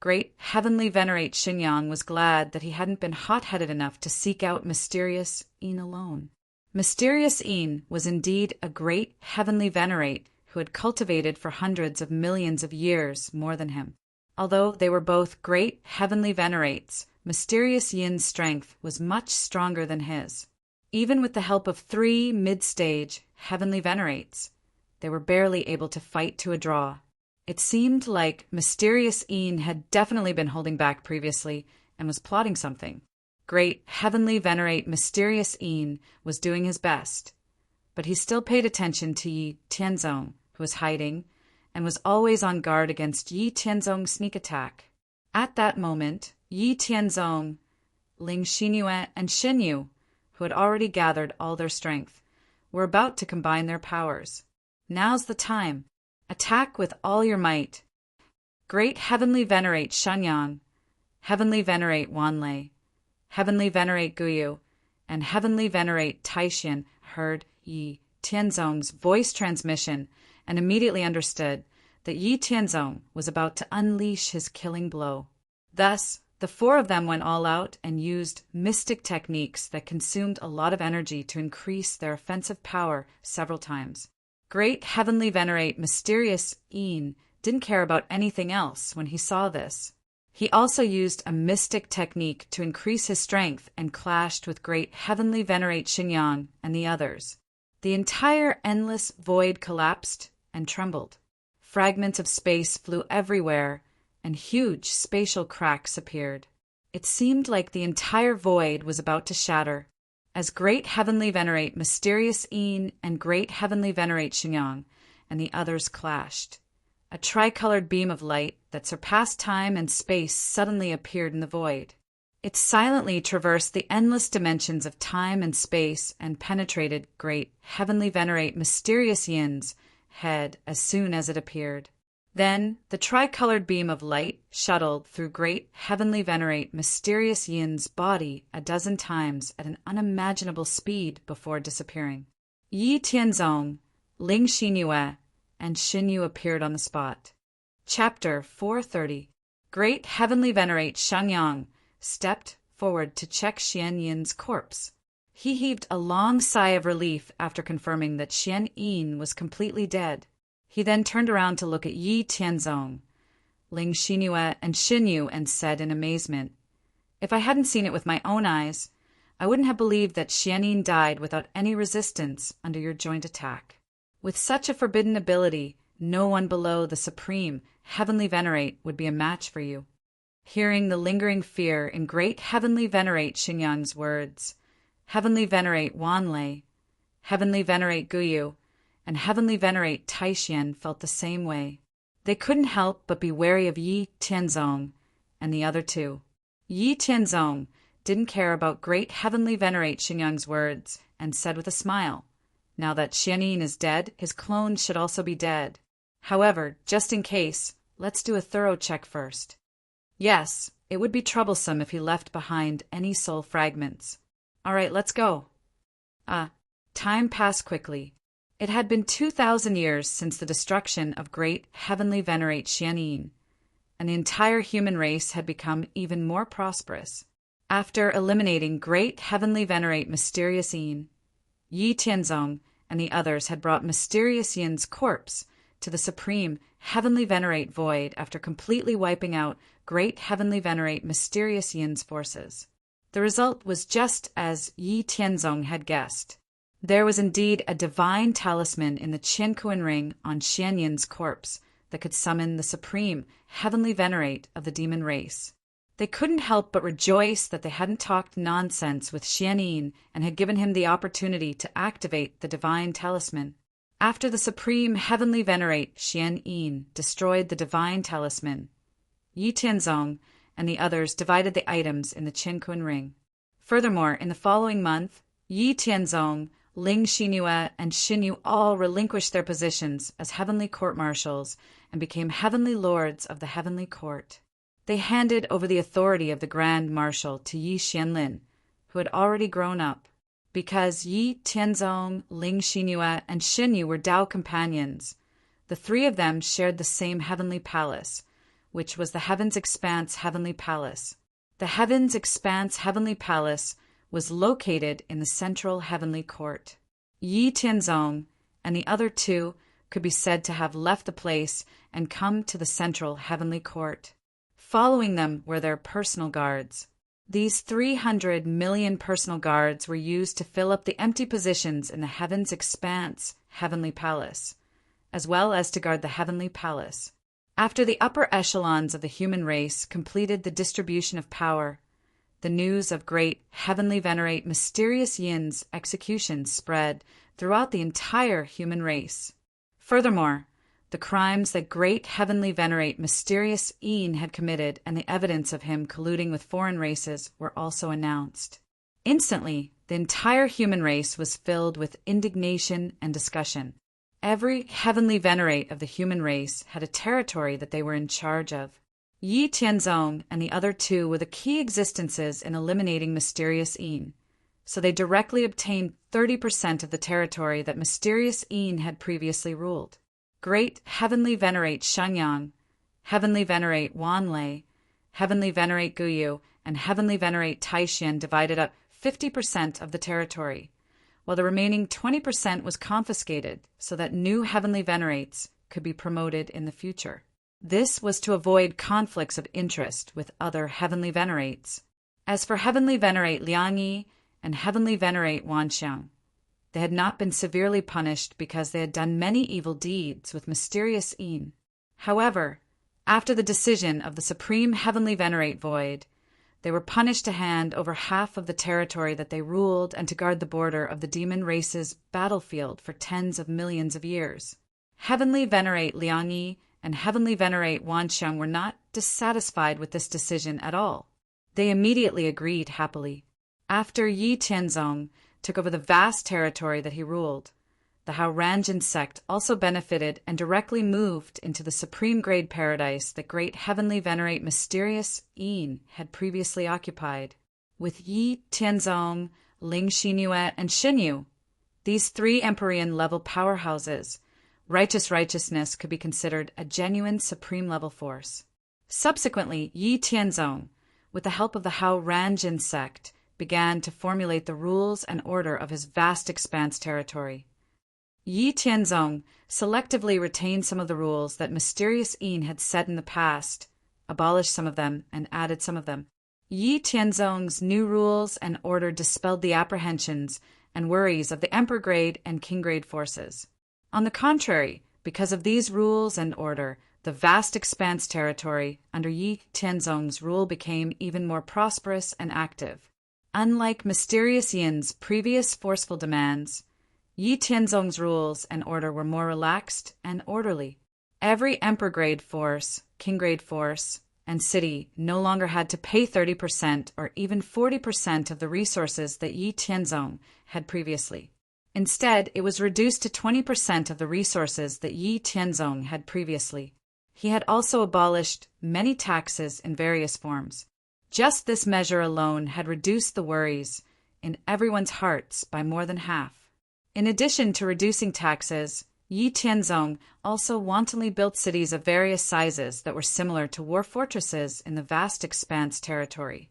great heavenly venerate Xinyang was glad that he hadn't been hot-headed enough to seek out mysterious Yin alone. Mysterious Yin was indeed a great heavenly venerate who had cultivated for hundreds of millions of years more than him. Although they were both great heavenly venerates, Mysterious Yin's strength was much stronger than his. Even with the help of 3 mid-stage heavenly venerates, they were barely able to fight to a draw. It seemed like Mysterious Yin had definitely been holding back previously and was plotting something. Great heavenly venerate Mysterious Yin was doing his best, but he still paid attention to Yi Tianzong, who was hiding, and was always on guard against Yi Tianzong's sneak attack. At that moment, Yi Tianzong, Ling Xinyue, and Xinyu, who had already gathered all their strength, were about to combine their powers. Now's the time. Attack with all your might. Great heavenly venerate Shanyang, heavenly venerate Wanlei, heavenly venerate Guyu, and heavenly venerate Taishan heard Yi Tianzong's voice transmission and immediately understood that Yi Tianzong was about to unleash his killing blow. Thus, the 4 of them went all out and used mystic techniques that consumed a lot of energy to increase their offensive power several times. Great heavenly venerate Mysterious Yin didn't care about anything else when he saw this. He also used a mystic technique to increase his strength and clashed with great heavenly venerate Xinyang and the others. The entire endless void collapsed and trembled. Fragments of space flew everywhere, and huge spatial cracks appeared. It seemed like the entire void was about to shatter, as great heavenly venerate Mysterious Yin and great heavenly venerate Xinyang and the others clashed. A tricolored beam of light that surpassed time and space suddenly appeared in the void. It silently traversed the endless dimensions of time and space and penetrated great heavenly venerate Mysterious Yin's head as soon as it appeared. Then the tricolored beam of light shuttled through great heavenly venerate Mysterious Yin's body a dozen times at an unimaginable speed before disappearing. Yi Tianzong, Ling Xinyue, and Xinyu appeared on the spot. Chapter 430. Great heavenly venerate Shanyang stepped forward to check Xian Yin's corpse. He heaved a long sigh of relief after confirming that Xian Yin was completely dead. He then turned around to look at Yi Tianzong, Ling Xinyue, and Xinyu and said in amazement, "If I hadn't seen it with my own eyes, I wouldn't have believed that Xian Yin died without any resistance under your joint attack. With such a forbidden ability, no one below the supreme heavenly venerate would be a match for you." Hearing the lingering fear in great heavenly venerate Xinyang's words, heavenly venerate Wanlei, heavenly venerate Guyu, and heavenly venerate Taishan felt the same way. They couldn't help but be wary of Yi Tianzong and the other 2. Yi Tianzong didn't care about great heavenly venerate Xinyang's words and said with a smile, "Now that Xian Yin is dead, his clones should also be dead. However, just in case, let's do a thorough check first. Yes, it would be troublesome if he left behind any soul fragments. All right, let's go." Time passed quickly. It had been 2,000 years since the destruction of great heavenly venerate Xian Yin, and the entire human race had become even more prosperous. After eliminating great heavenly venerate Mysterious Yin, Yi Tianzong and the others had brought Mysterious Yin's corpse to the supreme heavenly venerate void after completely wiping out great heavenly venerate Mysterious Yin's forces. The result was just as Yi Tianzong had guessed. There was indeed a divine talisman in the Qiankuan ring on Xian Yin's corpse that could summon the supreme heavenly venerate of the demon race. They couldn't help but rejoice that they hadn't talked nonsense with Xian Yin and had given him the opportunity to activate the divine talisman. After the supreme heavenly venerate Xian Yin destroyed the divine talisman, Yi Tianzong and the others divided the items in the Qiankuan ring. Furthermore, in the following month, Yi Tianzong, Ling Xinyue, and Xinyu all relinquished their positions as heavenly court-marshals and became heavenly lords of the heavenly court. They handed over the authority of the Grand Marshal to Yi Xianlin, who had already grown up. Because Yi Tianzong, Ling Xinyue, and Xinyu were Dao companions, the three of them shared the same heavenly palace, which was the Heaven's Expanse Heavenly Palace. The Heaven's Expanse Heavenly Palace was located in the central heavenly court. Yi Tianzong and the other two could be said to have left the place and come to the central heavenly court. Following them were their personal guards. These 300 million personal guards were used to fill up the empty positions in the Heaven's Expanse Heavenly Palace, as well as to guard the Heavenly Palace. After the upper echelons of the human race completed the distribution of power, the news of great Heavenly Venerate Mysterious Yin's execution spread throughout the entire human race. Furthermore, the crimes that great Heavenly Venerate Mysterious Yin had committed and the evidence of him colluding with foreign races were also announced. Instantly, the entire human race was filled with indignation and discussion. Every Heavenly Venerate of the human race had a territory that they were in charge of. Yi Tianzong and the other two were the key existences in eliminating Mysterious Yin, so they directly obtained 30% of the territory that Mysterious Yin had previously ruled. Great Heavenly Venerate Shenyang, Heavenly Venerate Wanlei, Heavenly Venerate Guyu, and Heavenly Venerate Taishan divided up 50% of the territory, while the remaining 20% was confiscated so that new Heavenly Venerates could be promoted in the future. This was to avoid conflicts of interest with other Heavenly Venerates. As for Heavenly Venerate Liangyi and Heavenly Venerate Wanxiang, they had not been severely punished because they had done many evil deeds with Mysterious Yin. However, after the decision of the Supreme Heavenly Venerate Void, they were punished to hand over half of the territory that they ruled and to guard the border of the demon race's battlefield for tens of millions of years. Heavenly Venerate Liangyi and Heavenly Venerate Wanxiang were not dissatisfied with this decision at all. They immediately agreed happily. After Yi Tianzong took over the vast territory that he ruled, the Hao Ranjin sect also benefited and directly moved into the supreme grade paradise that great Heavenly Venerate Mysterious Yin had previously occupied. With Yi Tianzong, Ling Xinyue, and Xinyu, these three Empyrean level powerhouses, righteousness could be considered a genuine supreme level force. Subsequently, Yi Tianzong, with the help of the Hao Ranjin sect, began to formulate the rules and order of his vast expanse territory. Yi Tianzong selectively retained some of the rules that Mysterious Yin had set in the past, abolished some of them, and added some of them. Yi Tianzong's new rules and order dispelled the apprehensions and worries of the Emperor grade and King grade forces. On the contrary, because of these rules and order, the vast expanse territory under Yi Tianzong's rule became even more prosperous and active. Unlike Mysterious Yin's previous forceful demands, Yi Tianzong's rules and order were more relaxed and orderly. Every Emperor grade force, King grade force, and city no longer had to pay 30% or even 40% of the resources that Yi Tianzong had previously. Instead, it was reduced to 20% of the resources that Yi Tianzong had previously. He had also abolished many taxes in various forms. Just this measure alone had reduced the worries in everyone's hearts by more than half. In addition to reducing taxes, Yi Tianzong also wantonly built cities of various sizes that were similar to war fortresses in the vast expanse territory.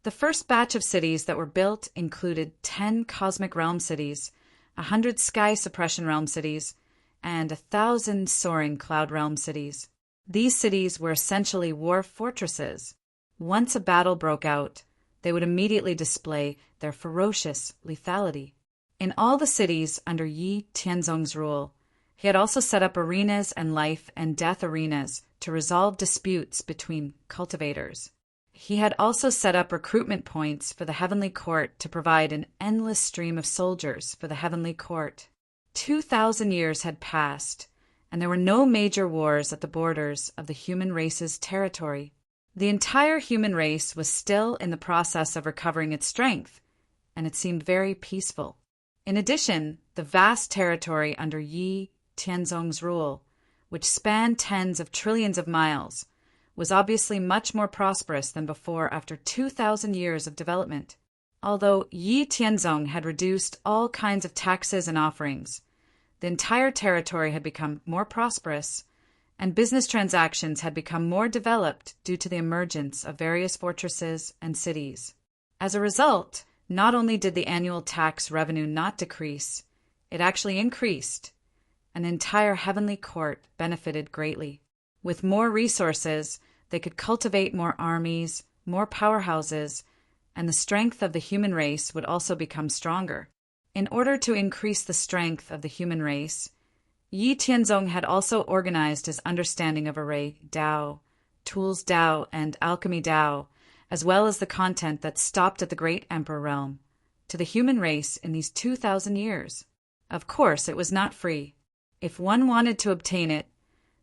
The first batch of cities that were built included 10 cosmic realm cities, 100 sky suppression realm cities, and 1,000 soaring cloud realm cities. These cities were essentially war fortresses. Once a battle broke out, they would immediately display their ferocious lethality. In all the cities under Yi Tianzong's rule, he had also set up arenas and life and death arenas to resolve disputes between cultivators. He had also set up recruitment points for the Heavenly Court to provide an endless stream of soldiers for the Heavenly Court. 2,000 years had passed, and there were no major wars at the borders of the human race's territory. The entire human race was still in the process of recovering its strength, and it seemed very peaceful. In addition, the vast territory under Yi Tianzong's rule, which spanned tens of trillions of miles, was obviously much more prosperous than before after 2,000 years of development. Although Yi Tianzong had reduced all kinds of taxes and offerings, the entire territory had become more prosperous, and business transactions had become more developed due to the emergence of various fortresses and cities. As a result, not only did the annual tax revenue not decrease, it actually increased, and the entire heavenly court benefited greatly. With more resources, they could cultivate more armies, more powerhouses, and the strength of the human race would also become stronger. In order to increase the strength of the human race, Yi Tianzong had also organized his understanding of array Dao, tools Dao, and alchemy Dao, as well as the content that stopped at the great emperor realm, to the human race in these 2,000 years. Of course, it was not free. If one wanted to obtain it,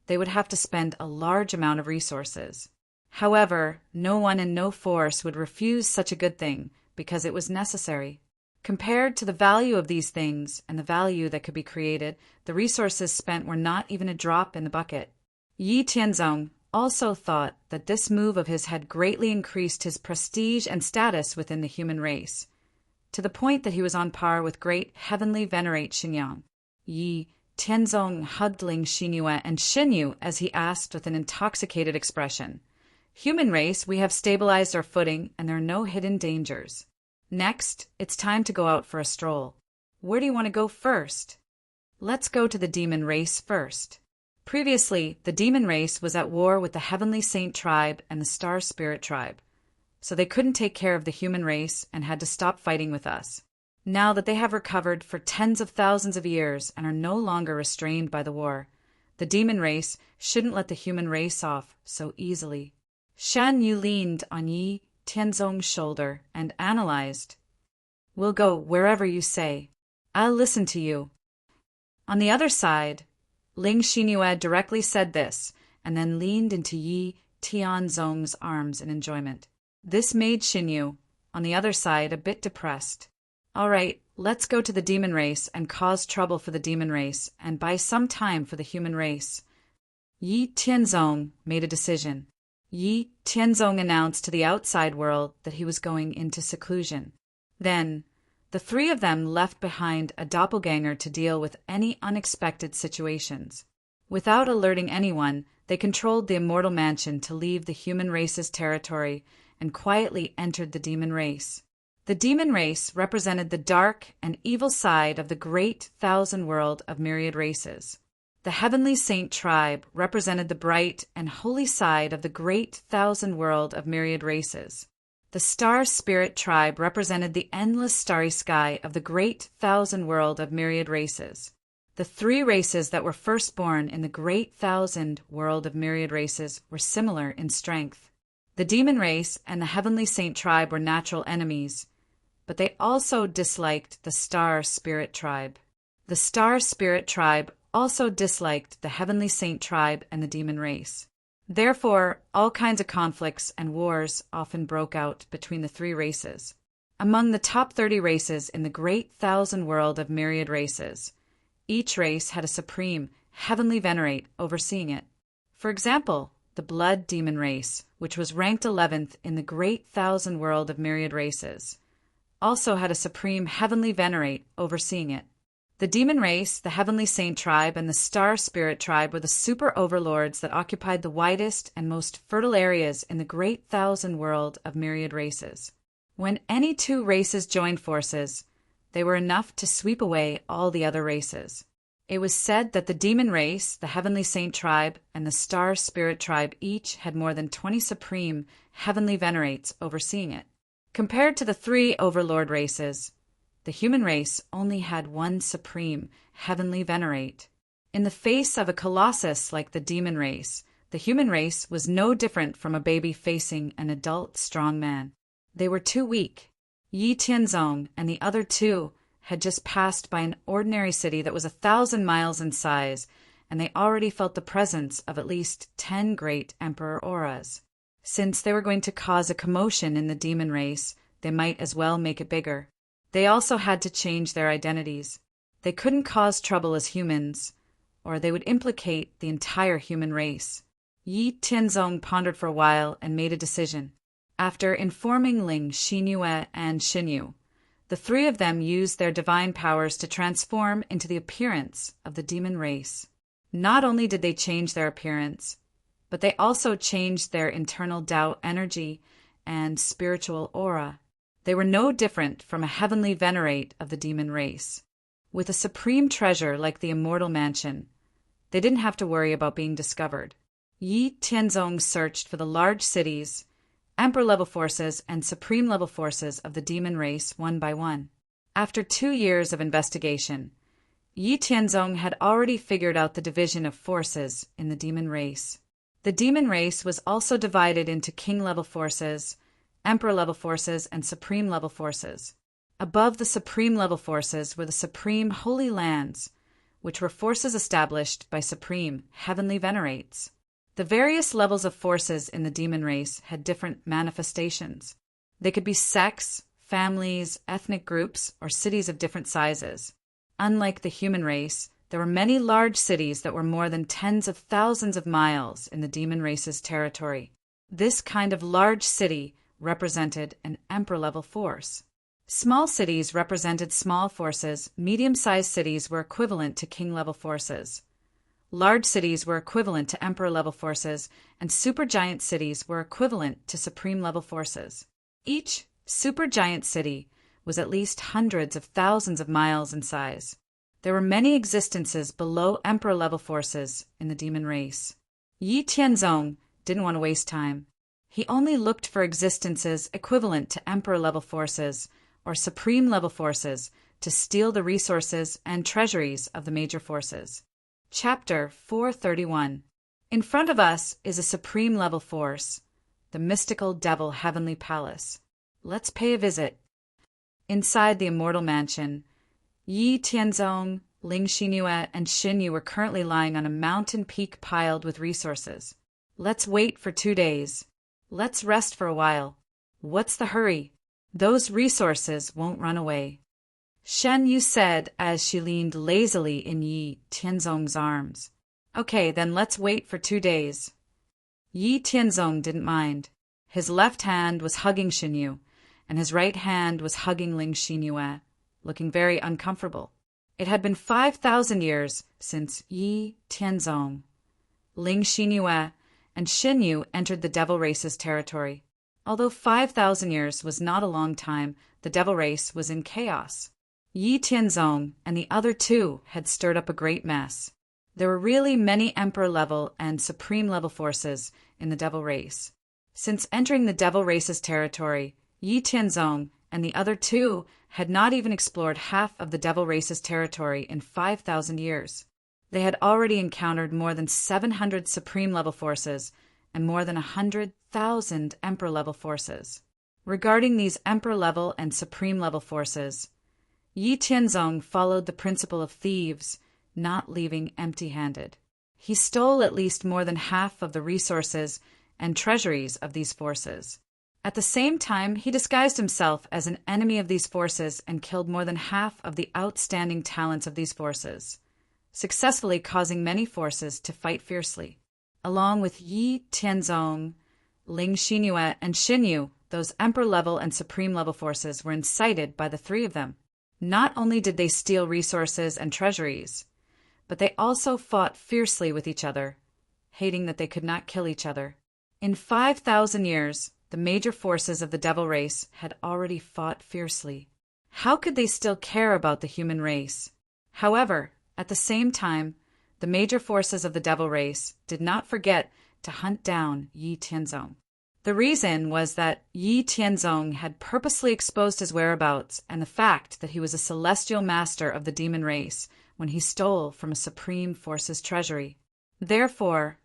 they would have to spend a large amount of resources. However, no one and no force would refuse such a good thing because it was necessary. Compared to the value of these things and the value that could be created, the resources spent were not even a drop in the bucket. Yi Tianzong also thought that this move of his had greatly increased his prestige and status within the human race, to the point that he was on par with great heavenly venerate Xinyang. Yi Tianzong hugged Ling Xinyue and Xinyu as he asked with an intoxicated expression, "Human race, we have stabilized our footing and there are no hidden dangers. Next, it's time to go out for a stroll. Where do you want to go first?" "Let's go to the demon race first." Previously, the demon race was at war with the heavenly saint tribe and the star spirit tribe, so they couldn't take care of the human race and had to stop fighting with us. Now that they have recovered for tens of thousands of years and are no longer restrained by the war, the demon race shouldn't let the human race off so easily. Shan Yu leaned on Yi Tianzong's shoulder and analyzed. "We'll go wherever you say. I'll listen to you." On the other side, Ling Xinyue directly said this, and then leaned into Yi Tianzong's arms in enjoyment. This made Xinyu, on the other side, a bit depressed. "All right, let's go to the demon race and cause trouble for the demon race, and buy some time for the human race." Yi Tianzong made a decision. Yi Tianzong announced to the outside world that he was going into seclusion. Then, the three of them left behind a doppelganger to deal with any unexpected situations. Without alerting anyone, they controlled the immortal mansion to leave the human race's territory and quietly entered the demon race. The demon race represented the dark and evil side of the great thousand world of myriad races. The heavenly saint tribe represented the bright and holy side of the great thousand world of myriad races. The star spirit tribe represented the endless starry sky of the great thousand world of myriad races. The three races that were first born in the great thousand world of myriad races were similar in strength. The demon race and the heavenly saint tribe were natural enemies, but they also disliked the star spirit tribe. The star spirit tribe also disliked the heavenly saint tribe and the demon race. Therefore, all kinds of conflicts and wars often broke out between the three races. Among the top 30 races in the great thousand world of myriad races, each race had a supreme, heavenly venerate overseeing it. For example, the blood demon race, which was ranked 11th in the great thousand world of myriad races, also had a supreme heavenly venerate overseeing it. The demon race, the heavenly saint tribe, and the star spirit tribe were the super overlords that occupied the widest and most fertile areas in the great thousand world of myriad races. When any two races joined forces, they were enough to sweep away all the other races. It was said that the demon race, the heavenly saint tribe, and the star spirit tribe each had more than 20 supreme heavenly venerates overseeing it. Compared to the three overlord races, the human race only had one supreme heavenly venerate. In the face of a colossus like the demon race, the human race was no different from a baby facing an adult strong man. They were too weak. Yi Tianzong and the other two had just passed by an ordinary city that was 1,000 miles in size, and they already felt the presence of at least 10 great emperor auras. Since they were going to cause a commotion in the demon race, they might as well make it bigger. They also had to change their identities. They couldn't cause trouble as humans, or they would implicate the entire human race. Yi Tianzong pondered for a while and made a decision. After informing Ling Xinyue and Xinyu, the three of them used their divine powers to transform into the appearance of the demon race. Not only did they change their appearance, but they also changed their internal Tao energy and spiritual aura. They were no different from a heavenly venerate of the demon race. With a supreme treasure like the immortal mansion, they didn't have to worry about being discovered. Yi Tianzong searched for the large cities, emperor-level forces, and supreme-level forces of the demon race one by one. After 2 years of investigation, Yi Tianzong had already figured out the division of forces in the demon race. The demon race was also divided into king-level forces, emperor-level forces, and supreme-level forces. Above the supreme-level forces were the supreme holy lands, which were forces established by supreme heavenly venerates. The various levels of forces in the demon race had different manifestations. They could be sects, families, ethnic groups, or cities of different sizes. Unlike the human race, there were many large cities that were more than tens of thousands of miles in the demon race's territory. This kind of large city represented an emperor-level force. Small cities represented small forces, medium-sized cities were equivalent to king-level forces. Large cities were equivalent to emperor-level forces, and supergiant cities were equivalent to supreme-level forces. Each supergiant city was at least hundreds of thousands of miles in size. There were many existences below emperor-level forces in the demon race. Yi Tianzong didn't want to waste time. He only looked for existences equivalent to emperor-level forces or supreme-level forces to steal the resources and treasuries of the major forces. Chapter 431. In front of us is a supreme-level force, the mystical devil heavenly palace. Let's pay a visit. Inside the immortal mansion, Yi Tianzong, Ling Xinyue, and Xinyu were currently lying on a mountain peak piled with resources. Let's wait for 2 days. Let's rest for a while. What's the hurry? Those resources won't run away. Shen Yu said as she leaned lazily in Yi Tianzong's arms. Okay, then let's wait for 2 days. Yi Tianzong didn't mind. His left hand was hugging Xinyu, and his right hand was hugging Ling Xinyue, looking very uncomfortable. It had been 5,000 years since Yi Tianzong, Ling Xinyue, and Xinyu entered the devil race's territory. Although 5,000 years was not a long time, the devil race was in chaos. Yi Tianzong and the other two had stirred up a great mess. There were really many emperor-level and supreme-level forces in the devil race. Since entering the devil race's territory, Yi Tianzong and the other two had not even explored half of the devil race's territory in 5,000 years. They had already encountered more than 700 supreme-level forces and more than 100,000 emperor-level forces. Regarding these emperor-level and supreme-level forces, Yi Tianzong followed the principle of thieves, not leaving empty-handed. He stole at least more than half of the resources and treasuries of these forces. At the same time, he disguised himself as an enemy of these forces and killed more than half of the outstanding talents of these forces, successfully causing many forces to fight fiercely. Along with Yi Tianzong, Ling Xinyue, and Xinyu, those emperor-level and supreme-level forces were incited by the three of them. Not only did they steal resources and treasuries, but they also fought fiercely with each other, hating that they could not kill each other. In 5,000 years, the major forces of the devil race had already fought fiercely. How could they still care about the human race? However, at the same time, the major forces of the devil race did not forget to hunt down Yi Tianzong. The reason was that Yi Tianzong had purposely exposed his whereabouts and the fact that he was a celestial master of the demon race when he stole from a supreme force's treasury. Therefore,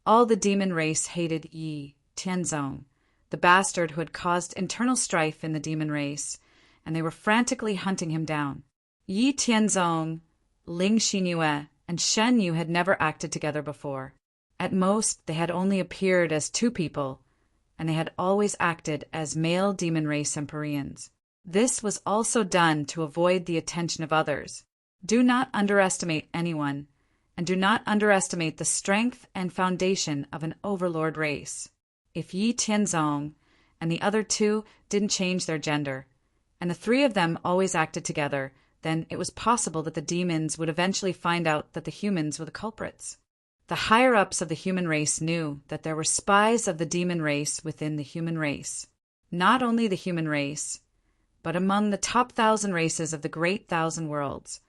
all the demon race hated Yi Tianzong, the bastard who had caused internal strife in the demon race, and they were frantically hunting him down. Yi Tianzong, Ling Xinyue, and Shen Yu had never acted together before. At most, they had only appeared as two people, and they had always acted as male demon race Empyreans. This was also done to avoid the attention of others. Do not underestimate anyone, and do not underestimate the strength and foundation of an overlord race. If Yi Tianzong and the other two didn't change their gender, and the three of them always acted together, then it was possible that the demons would eventually find out that the humans were the culprits. The higher-ups of the human race knew that there were spies of the demon race within the human race. Not only the human race, but among the top 1,000 races of the great 1,000 worlds,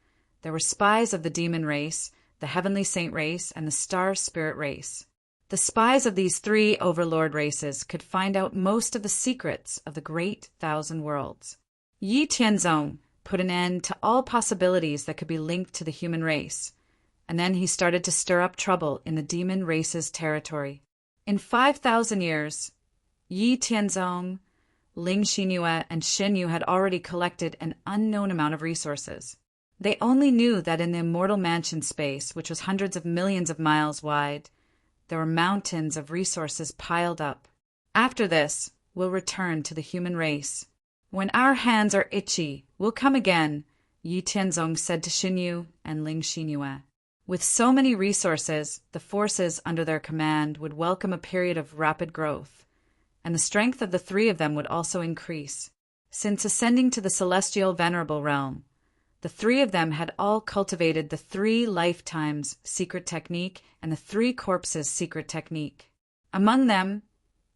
there were spies of the demon race, the heavenly saint race, and the star spirit race. The spies of these three overlord races could find out most of the secrets of the great 1,000 worlds. Yi Tianzong put an end to all possibilities that could be linked to the human race, and then he started to stir up trouble in the demon race's territory. In 5,000 years, Yi Tianzong, Ling Xinyue, and Shen Yu had already collected an unknown amount of resources. They only knew that in the immortal mansion space, which was hundreds of millions of miles wide, there were mountains of resources piled up. After this, we'll return to the human race. When our hands are itchy, we'll come again, Yi Tianzong said to Shen Yu and Ling Xinyue. With so many resources, the forces under their command would welcome a period of rapid growth, and the strength of the three of them would also increase. Since ascending to the celestial venerable realm, the three of them had all cultivated the 3 lifetimes secret technique and the 3 corpses secret technique. Among them,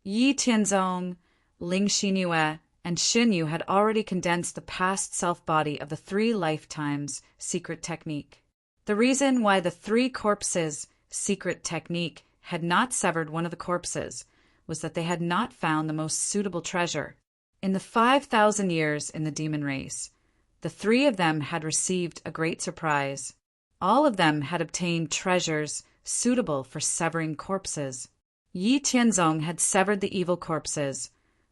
Yi Tianzong, Ling Xinyue, and Shen Yu had already condensed the past self-body of the 3 lifetimes secret technique. The reason why the 3 corpses secret technique had not severed one of the corpses was that they had not found the most suitable treasure. In the 5,000 years in the demon race, the 3 of them had received a great surprise. All of them had obtained treasures suitable for severing corpses. Yi Tianzong had severed the evil corpses,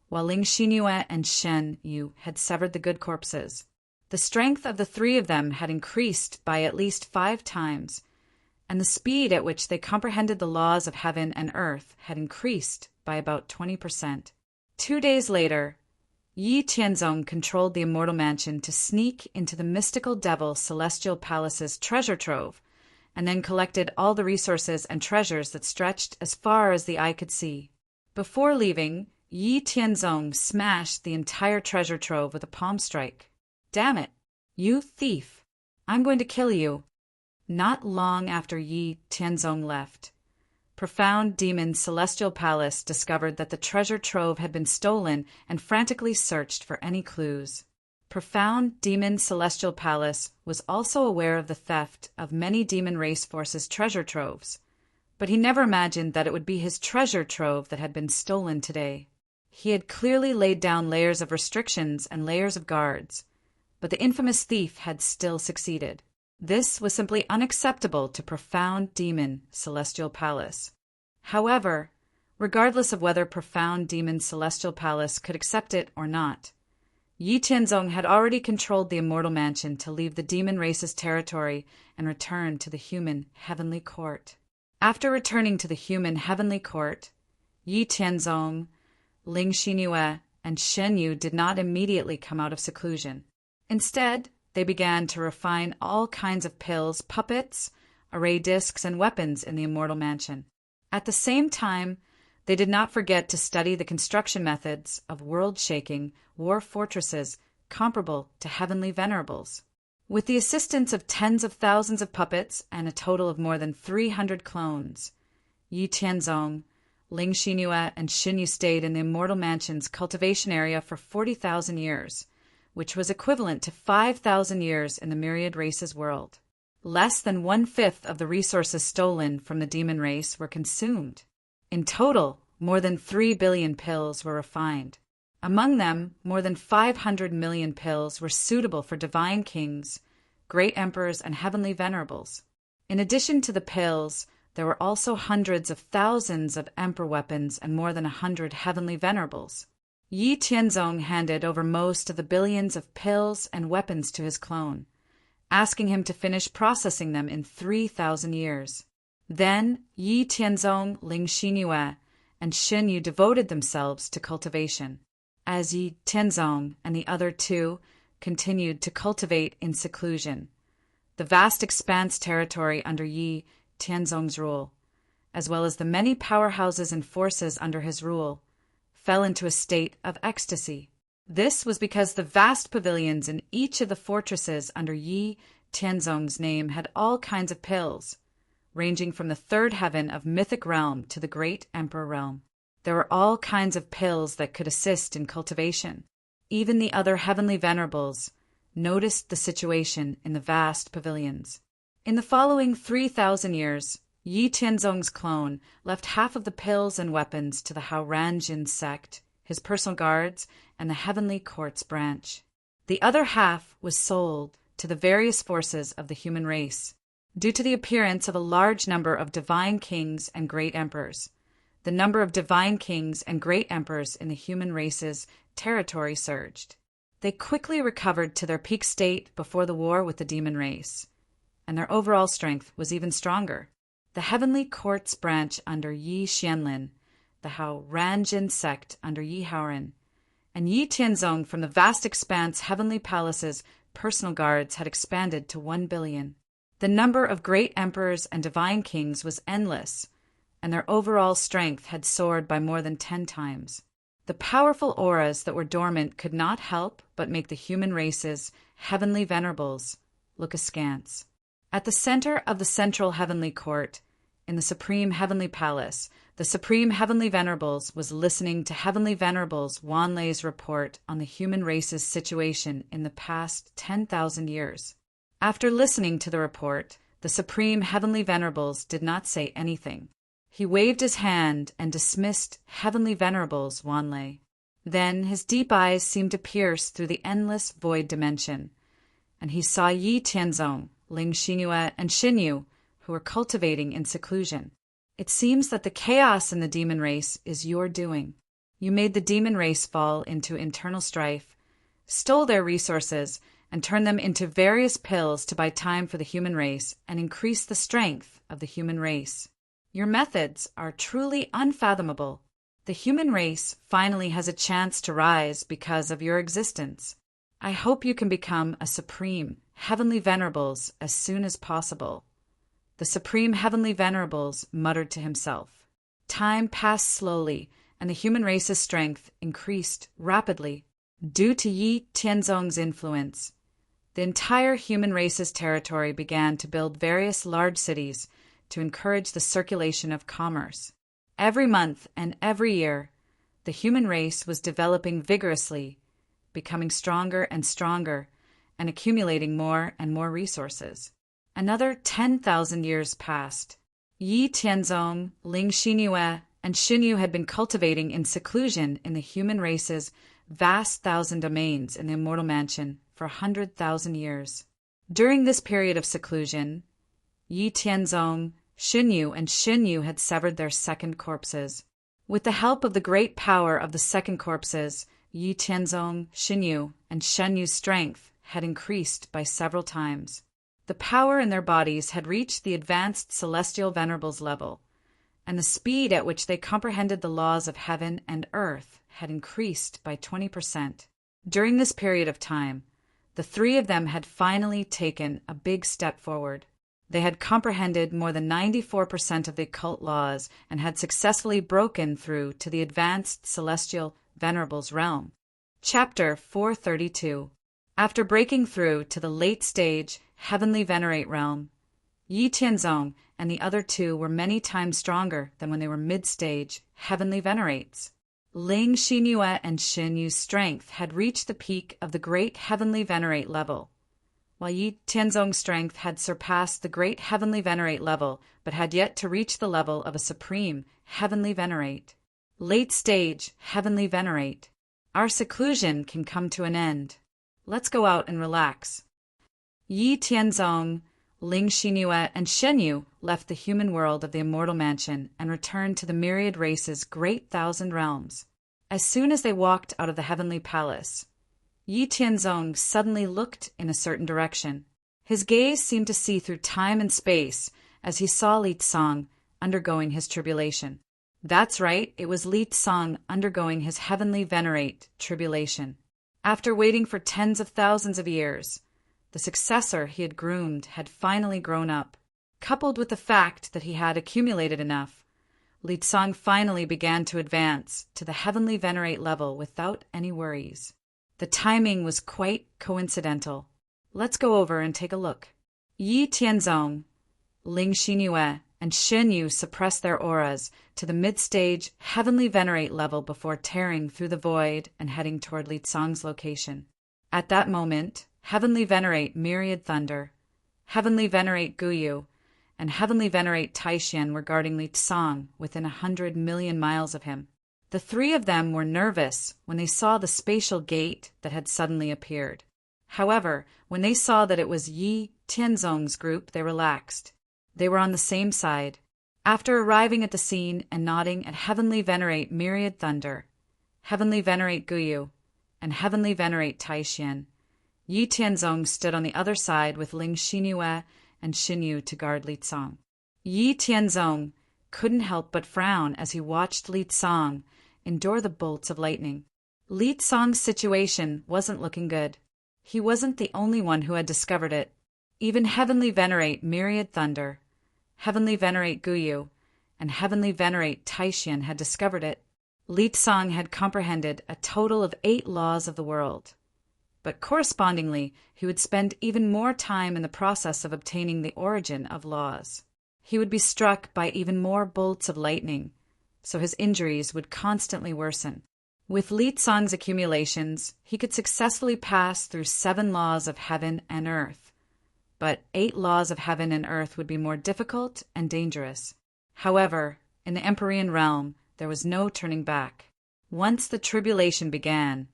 while Ling Xinyue and Shen Yu had severed the good corpses. The strength of the 3 of them had increased by at least 5 times, and the speed at which they comprehended the laws of heaven and earth had increased by about 20%. 2 days later, Yi Tianzong controlled the immortal mansion to sneak into the mystical devil Celestial Palace's treasure trove, and then collected all the resources and treasures that stretched as far as the eye could see. Before leaving, Yi Tianzong smashed the entire treasure trove with a palm strike. "Damn it, you thief! I'm going to kill you." Not long after Yi Tianzong left, Profound Demon's Celestial Palace discovered that the treasure trove had been stolen and frantically searched for any clues. Profound Demon's Celestial Palace was also aware of the theft of many demon race forces' treasure troves, but he never imagined that it would be his treasure trove that had been stolen today. He had clearly laid down layers of restrictions and layers of guards, but the infamous thief had still succeeded. This was simply unacceptable to Profound Demon Celestial Palace. However, regardless of whether Profound Demon Celestial Palace could accept it or not, Yi Tianzong had already controlled the immortal mansion to leave the demon race's territory and return to the human heavenly court. After returning to the human heavenly court, Yi Tianzong, Ling Xinyue, and Shen Yu did not immediately come out of seclusion. Instead, they began to refine all kinds of pills, puppets, array discs, and weapons in the immortal mansion. At the same time, they did not forget to study the construction methods of world-shaking war fortresses comparable to heavenly venerables. With the assistance of tens of thousands of puppets and a total of more than 300 clones, Yi Tianzong, Ling Xinyue, and Shen Yu stayed in the immortal mansion's cultivation area for 40,000 years, which was equivalent to 5,000 years in the myriad races world. Less than 1/5 of the resources stolen from the demon race were consumed. In total, more than 3 billion pills were refined. Among them, more than 500 million pills were suitable for divine kings, great emperors, and heavenly venerables. In addition to the pills, there were also hundreds of thousands of emperor weapons and more than 100 heavenly venerables. Yi Tianzong handed over most of the billions of pills and weapons to his clone, asking him to finish processing them in 3,000 years. Then Yi Tianzong, Ling Xinyue, and Shen Yu devoted themselves to cultivation. As Yi Tianzong and the other 2 continued to cultivate in seclusion, the vast expanse territory under Yi Tianzong's rule, as well as the many powerhouses and forces under his rule, fell into a state of ecstasy. This was because the vast pavilions in each of the fortresses under Yi Tianzong's name had all kinds of pills, ranging from the third heaven of mythic realm to the great emperor realm. There were all kinds of pills that could assist in cultivation. Even the other heavenly venerables noticed the situation in the vast pavilions. In the following 3,000 years, Yi Tianzong's clone left half of the pills and weapons to the Hao Ranjin sect, his personal guards, and the Heavenly Courts branch. The other half was sold to the various forces of the human race. Due to the appearance of a large number of divine kings and great emperors, the number of divine kings and great emperors in the human race's territory surged. They quickly recovered to their peak state before the war with the demon race, and their overall strength was even stronger. The Heavenly Courts branch under Yi Xianlin, the Hao Ranjin sect under Yi Haoren, and Yi Tianzong from the vast expanse Heavenly Palace's personal guards had expanded to 1 billion. The number of great emperors and divine kings was endless, and their overall strength had soared by more than 10 times. The powerful auras that were dormant could not help but make the human race's heavenly venerables look askance. At the center of the central heavenly court, in the Supreme Heavenly Palace, the Supreme Heavenly Venerables was listening to Heavenly Venerables Wanlei's report on the human race's situation in the past 10,000 years. After listening to the report, the Supreme Heavenly Venerables did not say anything. He waved his hand and dismissed Heavenly Venerables Wanlei. Then his deep eyes seemed to pierce through the endless void dimension, and he saw Yi Tianzong, Ling Xingyue, and Xinyu, who were cultivating in seclusion. It seems that the chaos in the demon race is your doing. You made the demon race fall into internal strife, stole their resources, and turned them into various pills to buy time for the human race and increase the strength of the human race. Your methods are truly unfathomable. The human race finally has a chance to rise because of your existence. I hope you can become a supreme Heavenly Venerables as soon as possible. The Supreme Heavenly Venerables muttered to himself. Time passed slowly, and the human race's strength increased rapidly. Due to Yi Tianzong's influence, the entire human race's territory began to build various large cities to encourage the circulation of commerce. Every month and every year, the human race was developing vigorously, becoming stronger and stronger, and accumulating more and more resources. Another 10,000 years passed. Yi Tianzong, Ling Xingyue, and Xinyu had been cultivating in seclusion in the human race's vast thousand domains in the Immortal Mansion for 100,000 years. During this period of seclusion, Yi Tianzong, Xinyu, and Xinyu had severed their second corpses. With the help of the great power of the second corpses, Yi Tianzong, Xinyu, and Shenyu's strength had increased by several times. The power in their bodies had reached the advanced celestial venerables level, and the speed at which they comprehended the laws of heaven and earth had increased by 20%. During this period of time, the three of them had finally taken a big step forward. They had comprehended more than 94% of the occult laws and had successfully broken through to the advanced celestial venerables realm. Chapter 432. After breaking through to the late-stage Heavenly Venerate realm, Yi Tianzong and the other two were many times stronger than when they were mid-stage Heavenly Venerates. Ling Xingyue and Xinyu's strength had reached the peak of the great Heavenly Venerate level, while Yi Tianzong's strength had surpassed the great Heavenly Venerate level but had yet to reach the level of a supreme Heavenly Venerate. Late-stage Heavenly Venerate. Our seclusion can come to an end. Let's go out and relax. Yi Tianzong, Ling Xingyue, and Xinyu left the human world of the Immortal Mansion and returned to the myriad race's great thousand realms. As soon as they walked out of the Heavenly Palace, Yi Tianzong suddenly looked in a certain direction. His gaze seemed to see through time and space as he saw Li Tsong undergoing his tribulation. That's right, it was Li Tsong undergoing his Heavenly Venerate tribulation. After waiting for tens of thousands of years, The successor he had groomed had finally grown up. Coupled with the fact that he had accumulated enough, Li Tsang finally began to advance to the heavenly venerate level without any worries. The timing was quite coincidental. Let's go over and take a look. Yi Tianzong, Ling Xinyue, and Xin Yu suppressed their auras to the mid-stage heavenly venerate level before tearing through the void and heading toward Li Tsang's location. At that moment, heavenly venerate Myriad Thunder, heavenly venerate Guyu, and heavenly venerate Taishan were guarding Li Tsang within 100 million miles of him. The three of them were nervous when they saw the spatial gate that had suddenly appeared. However, when they saw that it was Yi Tianzong's group, they relaxed. They were on the same side. After arriving at the scene and nodding at heavenly venerate Myriad Thunder, heavenly venerate Guyu, and heavenly venerate Taishan, Yi Tianzong stood on the other side with Ling Xinyue and Xin Yu to guard Li Tsang. Yi Tianzong couldn't help but frown as he watched Li Tsang endure the bolts of lightning. Li Tsang's situation wasn't looking good. He wasn't the only one who had discovered it. Even heavenly venerate Myriad Thunder, heavenly venerate Guyu, and heavenly venerate Taishan had discovered it. Li Tsang had comprehended a total of 8 laws of the world. But correspondingly, he would spend even more time in the process of obtaining the origin of laws. He would be struck by even more bolts of lightning, so his injuries would constantly worsen. With Li Tsang's accumulations, he could successfully pass through 7 laws of heaven and earth. But 8 laws of heaven and earth would be more difficult and dangerous. However, in the Empyrean realm, there was no turning back. Once the tribulation began,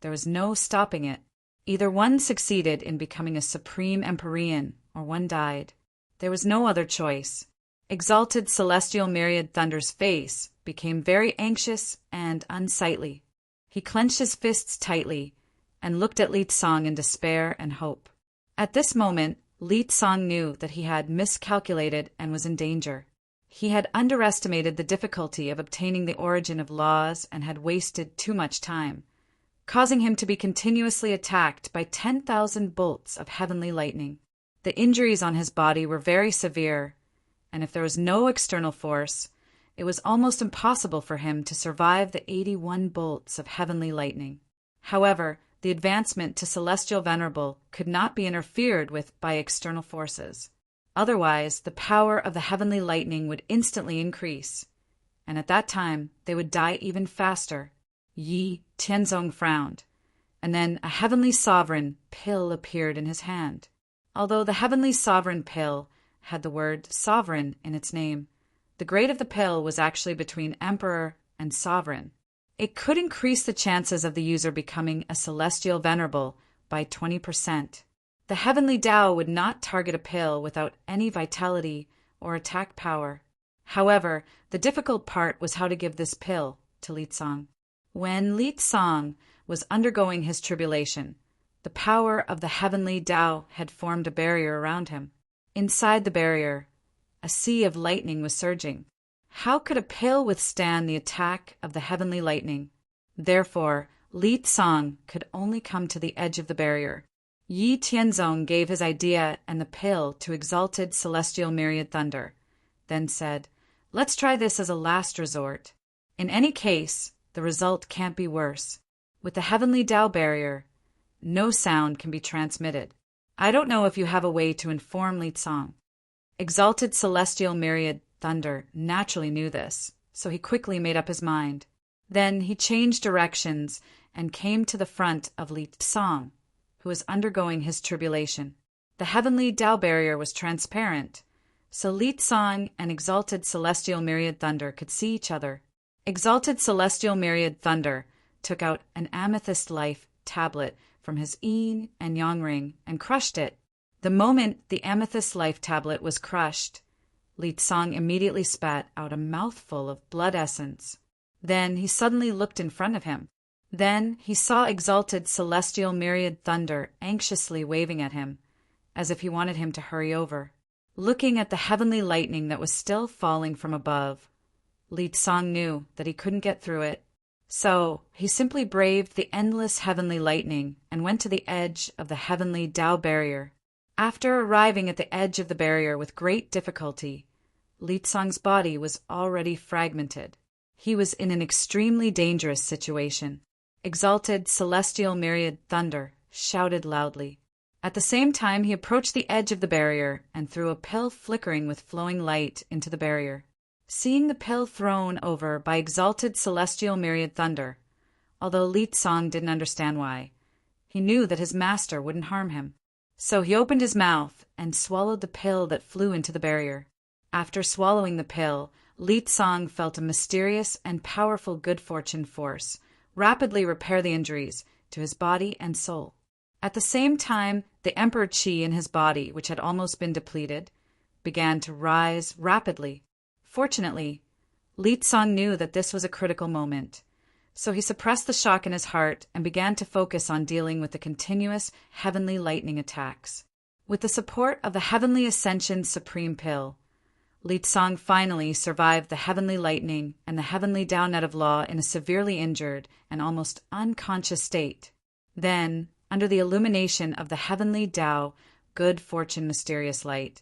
there was no stopping it. Either one succeeded in becoming a supreme Empyrean, or one died. There was no other choice. Exalted Celestial Myriad Thunder's face became very anxious and unsightly. He clenched his fists tightly and looked at Li Tsang in despair and hope. At this moment, Li Tsang knew that he had miscalculated and was in danger. He had underestimated the difficulty of obtaining the origin of laws and had wasted too much time, causing him to be continuously attacked by 10,000 bolts of heavenly lightning. The injuries on his body were very severe, and if there was no external force, it was almost impossible for him to survive the 81 bolts of heavenly lightning. However, the advancement to Celestial Venerable could not be interfered with by external forces. Otherwise, the power of the heavenly lightning would instantly increase, and at that time they would die even faster. Yi Tianzong frowned, and then a heavenly sovereign pill appeared in his hand. Although the heavenly sovereign pill had the word sovereign in its name, the grade of the pill was actually between emperor and sovereign. It could increase the chances of the user becoming a celestial venerable by 20%. The heavenly Tao would not target a pill without any vitality or attack power. However, the difficult part was how to give this pill to Li Tsang. When Li Tsang was undergoing his tribulation, the power of the heavenly Tao had formed a barrier around him. Inside the barrier, a sea of lightning was surging. How could a pill withstand the attack of the heavenly lightning? Therefore, Li Tsang could only come to the edge of the barrier. Yi Tianzong gave his idea and the pill to Exalted Celestial Myriad Thunder, then said, "Let's try this as a last resort. In any case, the result can't be worse. With the heavenly Tao barrier, no sound can be transmitted. I don't know if you have a way to inform Li Tsang." Exalted Celestial Myriad Thunder naturally knew this, so he quickly made up his mind. Then he changed directions and came to the front of Li Tsang, who was undergoing his tribulation. The heavenly Tao barrier was transparent, so Li Tsang and Exalted Celestial Myriad Thunder could see each other. Exalted Celestial Myriad Thunder took out an amethyst life tablet from his yin and yang ring and crushed it. The moment the amethyst life tablet was crushed, Li Tsang immediately spat out a mouthful of blood essence. Then he suddenly looked in front of him. Then he saw Exalted Celestial Myriad Thunder anxiously waving at him, as if he wanted him to hurry over. Looking at the heavenly lightning that was still falling from above, Li Tsang knew that he couldn't get through it, So he simply braved the endless heavenly lightning and went to the edge of the heavenly Tao barrier. After arriving at the edge of the barrier with great difficulty, Li Tsong's body was already fragmented. He was in an extremely dangerous situation. Exalted celestial myriad thunder shouted loudly. At the same time, he approached the edge of the barrier and threw a pill flickering with flowing light into the barrier. Seeing the pill thrown over by exalted celestial myriad thunder, although Li Tsong didn't understand why, he knew that his master wouldn't harm him. So he opened his mouth and swallowed the pill that flew into the barrier. After swallowing the pill, Li Tsong felt a mysterious and powerful good fortune force rapidly repair the injuries to his body and soul. At the same time, the emperor qi in his body, which had almost been depleted, began to rise rapidly. Fortunately, Li Tsong knew that this was a critical moment, so he suppressed the shock in his heart and began to focus on dealing with the continuous heavenly lightning attacks. With the support of the Heavenly Ascension Supreme Pill, Li Tsong finally survived the heavenly lightning and the heavenly Tao net of law in a severely injured and almost unconscious state. Then, under the illumination of the heavenly Tao, good fortune mysterious light,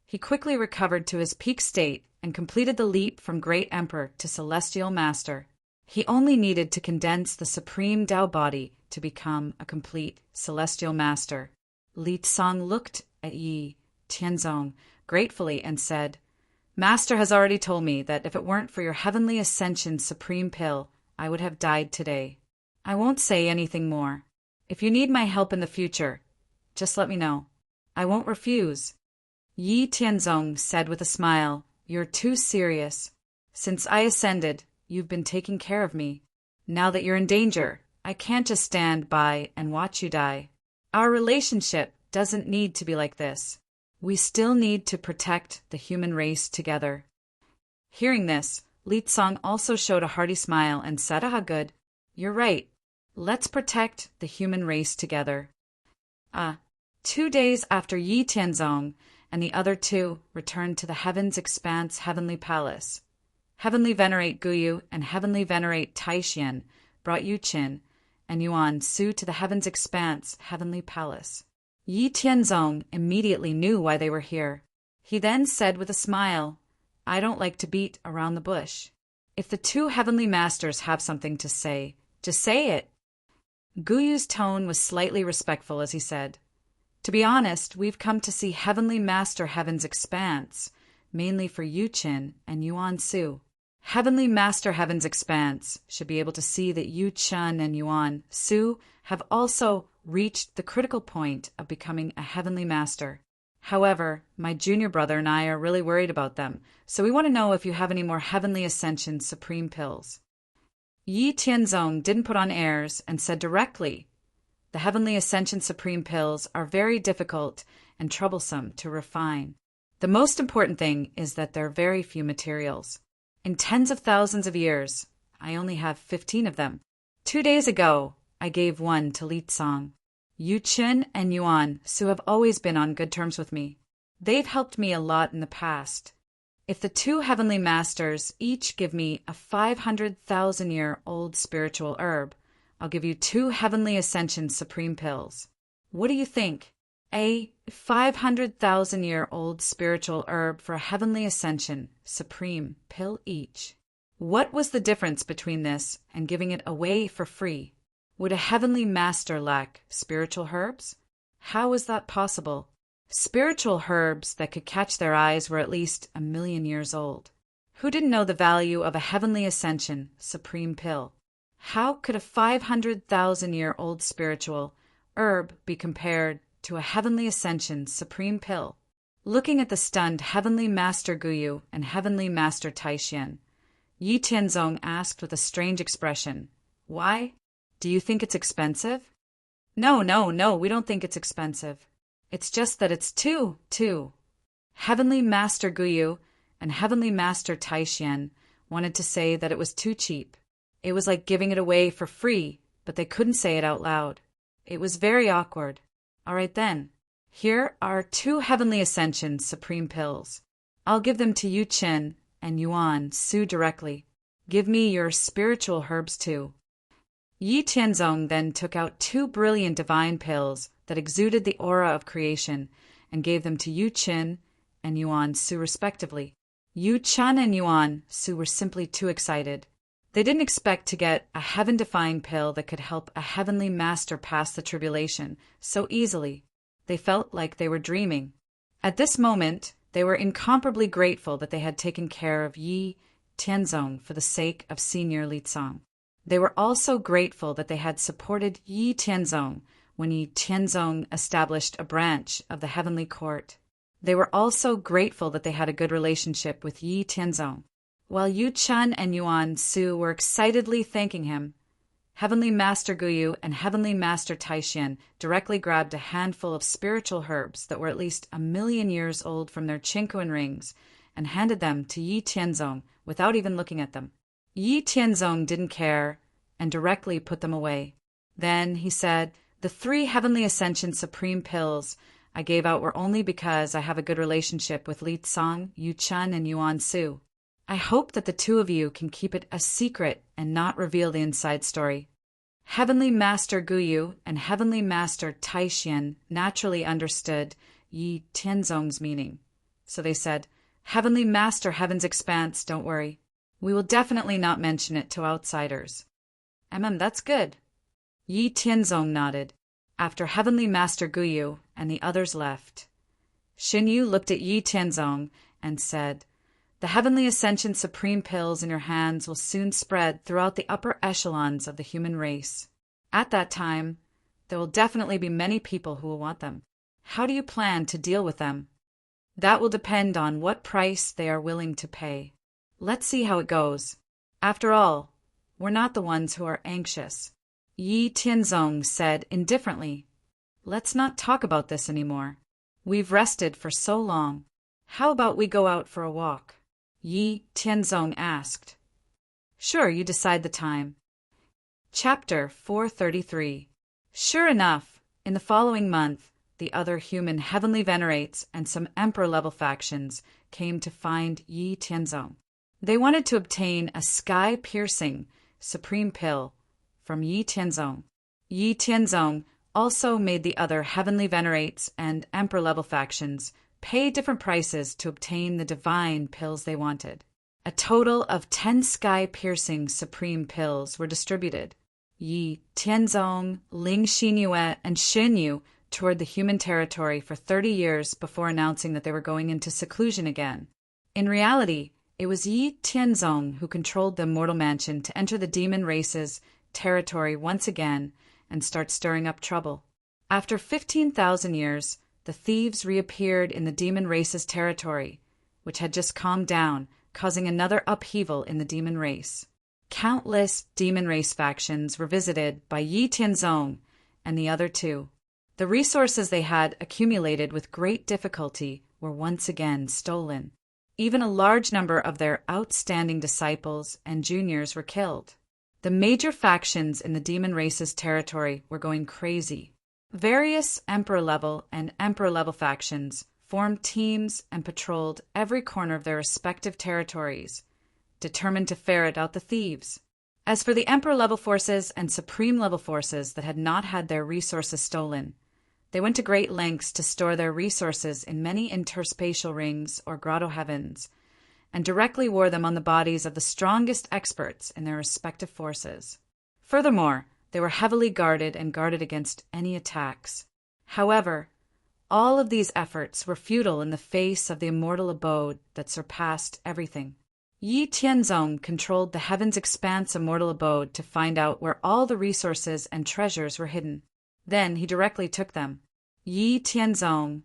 he quickly recovered to his peak state and completed the leap from Great Emperor to Celestial Master. He only needed to condense the Supreme Tao body to become a complete Celestial Master. Li Tsong looked at Yi Tianzong gratefully and said, "Master has already told me that if it weren't for your Heavenly Ascension Supreme Pill, I would have died today. I won't say anything more. If you need my help in the future, just let me know. I won't refuse." Yi Tianzong said with a smile, "You're too serious. Since I ascended, you've been taking care of me. Now that you're in danger, I can't just stand by and watch you die. Our relationship doesn't need to be like this. We still need to protect the human race together." Hearing this, Li Tsong also showed a hearty smile and said, "Ah, good. You're right. Let's protect the human race together." 2 days after Yi Tianzong and the other two returned to the Heaven's Expanse Heavenly Palace, Heavenly Venerate Guyu and Heavenly Venerate Taishian brought Yu Qin and Yuan Su to the Heaven's Expanse Heavenly Palace. Yi Tianzong immediately knew why they were here. He then said with a smile, "I don't like to beat around the bush. If the two heavenly masters have something to say, just say it." Guyu's tone was slightly respectful as he said, "To be honest, we've come to see Heavenly Master Heaven's Expanse, mainly for Yu Qin and Yuan Su. Heavenly Master Heaven's Expanse should be able to see that Yu Qin and Yuan Su have also reached the critical point of becoming a Heavenly Master. However, my junior brother and I are really worried about them, so we want to know if you have any more Heavenly Ascension Supreme Pills." Yi Tianzong didn't put on airs and said directly, "The Heavenly Ascension Supreme Pills are very difficult and troublesome to refine. The most important thing is that there are very few materials. In tens of thousands of years, I only have 15 of them. 2 days ago, I gave one to Li Tsong. Yu Qin and Yuan Su have always been on good terms with me. They've helped me a lot in the past. If the two heavenly masters each give me a 500,000-year-old spiritual herb, I'll give you 2 Heavenly Ascension Supreme Pills. What do you think? A 500,000-year-old spiritual herb for a Heavenly Ascension Supreme Pill each. What was the difference between this and giving it away for free? Would a Heavenly Master lack spiritual herbs? How is that possible? Spiritual herbs that could catch their eyes were at least 1,000,000 years old. Who didn't know the value of a Heavenly Ascension Supreme Pill? How could a 500,000-year-old spiritual herb be compared to a Heavenly Ascension Supreme Pill? Looking at the stunned Heavenly Master Guyu and Heavenly Master Taishian, Yi Tianzong asked with a strange expression, "Why? Do you think it's expensive?" No, we don't think it's expensive. It's just that it's too. Heavenly Master Guyu and Heavenly Master Taishian wanted to say that it was too cheap. It was like giving it away for free, but they couldn't say it out loud. It was very awkward. All right then, here are 2 Heavenly Ascension Supreme Pills. I'll give them to Yu Qin and Yuan Su directly. Give me your spiritual herbs too. Yi Tianzong then took out 2 brilliant divine pills that exuded the aura of creation and gave them to Yu Qin and Yuan Su respectively. Yu Chen and Yuan Su were simply too excited. They didn't expect to get a heaven-defying pill that could help a heavenly master pass the tribulation so easily. They felt like they were dreaming. At this moment, they were incomparably grateful that they had taken care of Yi Tianzong for the sake of Senior Litsang. They were also grateful that they had supported Yi Tianzong when Yi Tianzong established a branch of the heavenly court. They were also grateful that they had a good relationship with Yi Tianzong. While Yu Chen and Yuan Su were excitedly thanking him, Heavenly Master Guyu and Heavenly Master Taishan directly grabbed a handful of spiritual herbs that were at least 1,000,000 years old from their Qingquan rings and handed them to Yi Tianzong without even looking at them. Yi Tianzong didn't care and directly put them away. Then he said, "The 3 Heavenly Ascension Supreme Pills I gave out were only because I have a good relationship with Li Tsang, Yu Chen, and Yuan Su. I hope that the 2 of you can keep it a secret and not reveal the inside story." Heavenly Master Guyu and Heavenly Master Taishan naturally understood Yi Tianzong's meaning. So they said, "Heavenly Master Heaven's Expanse, don't worry. We will definitely not mention it to outsiders." That's good. Yi Tianzong nodded. After Heavenly Master Guyu and the others left, Xin Yu looked at Yi Tianzong and said, "The Heavenly Ascension Supreme Pills in your hands will soon spread throughout the upper echelons of the human race. At that time, there will definitely be many people who will want them. How do you plan to deal with them? That will depend on what price they are willing to pay. Let's see how it goes. After all, we're not the ones who are anxious." Yi Tianzong said indifferently, "Let's not talk about this anymore. We've rested for so long. How about we go out for a walk?" Yi Tianzong asked. "Sure, you decide the time." Chapter 433. Sure enough, in the following month, the other human heavenly venerates and some emperor-level factions came to find Yi Tianzong. They wanted to obtain a sky-piercing supreme pill from Yi Tianzong. Yi Tianzong also made the other heavenly venerates and emperor-level factions pay different prices to obtain the divine pills they wanted. A total of 10 sky-piercing supreme pills were distributed. Yi Tianzong, Ling Xinyue, and Xin Yu toured the human territory for 30 years before announcing that they were going into seclusion again. In reality, it was Yi Tianzong who controlled the Immortal Mansion to enter the demon race's territory once again and start stirring up trouble. After 15,000 years, the thieves reappeared in the demon race's territory, which had just calmed down, causing another upheaval in the demon race. Countless demon race factions were visited by Yi Tianzong and the other 2. The resources they had accumulated with great difficulty were once again stolen. Even a large number of their outstanding disciples and juniors were killed. The major factions in the demon race's territory were going crazy. Various emperor-level and emperor-level factions formed teams and patrolled every corner of their respective territories, determined to ferret out the thieves. As for the emperor-level forces and supreme-level forces that had not had their resources stolen, they went to great lengths to store their resources in many interspatial rings or grotto heavens, and directly wore them on the bodies of the strongest experts in their respective forces. Furthermore, they were heavily guarded and guarded against any attacks. However, all of these efforts were futile in the face of the immortal abode that surpassed everything. Yi Tianzong controlled the Heaven's Expanse immortal abode to find out where all the resources and treasures were hidden. Then he directly took them. Yi Tianzong,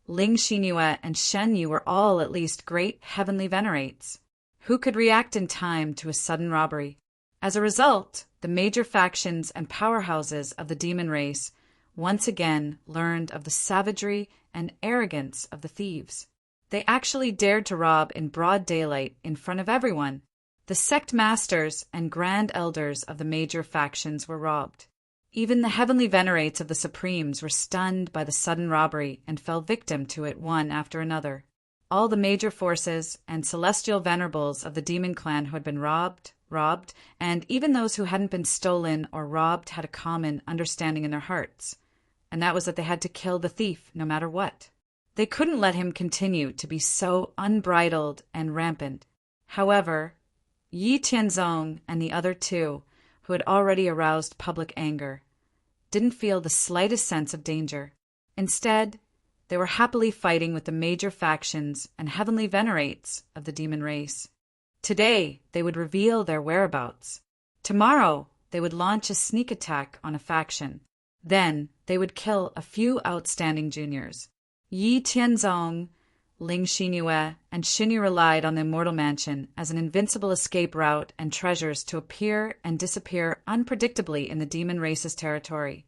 Ling Xinyue, and Shen Yu were all at least great heavenly venerates, who could react in time to a sudden robbery. As a result, the major factions and powerhouses of the demon race once again learned of the savagery and arrogance of the thieves. They actually dared to rob in broad daylight in front of everyone. The sect masters and grand elders of the major factions were robbed. Even the heavenly venerates of the Supremes were stunned by the sudden robbery and fell victim to it one after another. All the major forces and celestial venerables of the demon clan who had been robbed robbed, and even those who hadn't been stolen or robbed had a common understanding in their hearts, and that was that they had to kill the thief no matter what. They couldn't let him continue to be so unbridled and rampant. However, Yi Tianzong and the other two, who had already aroused public anger, didn't feel the slightest sense of danger. Instead, they were happily fighting with the major factions and heavenly venerates of the demon race. Today, they would reveal their whereabouts. Tomorrow, they would launch a sneak attack on a faction. Then, they would kill a few outstanding juniors. Yi Tianzong, Ling Xinyue, and Xinyu relied on the Immortal Mansion as an invincible escape route and treasures to appear and disappear unpredictably in the demon race's territory,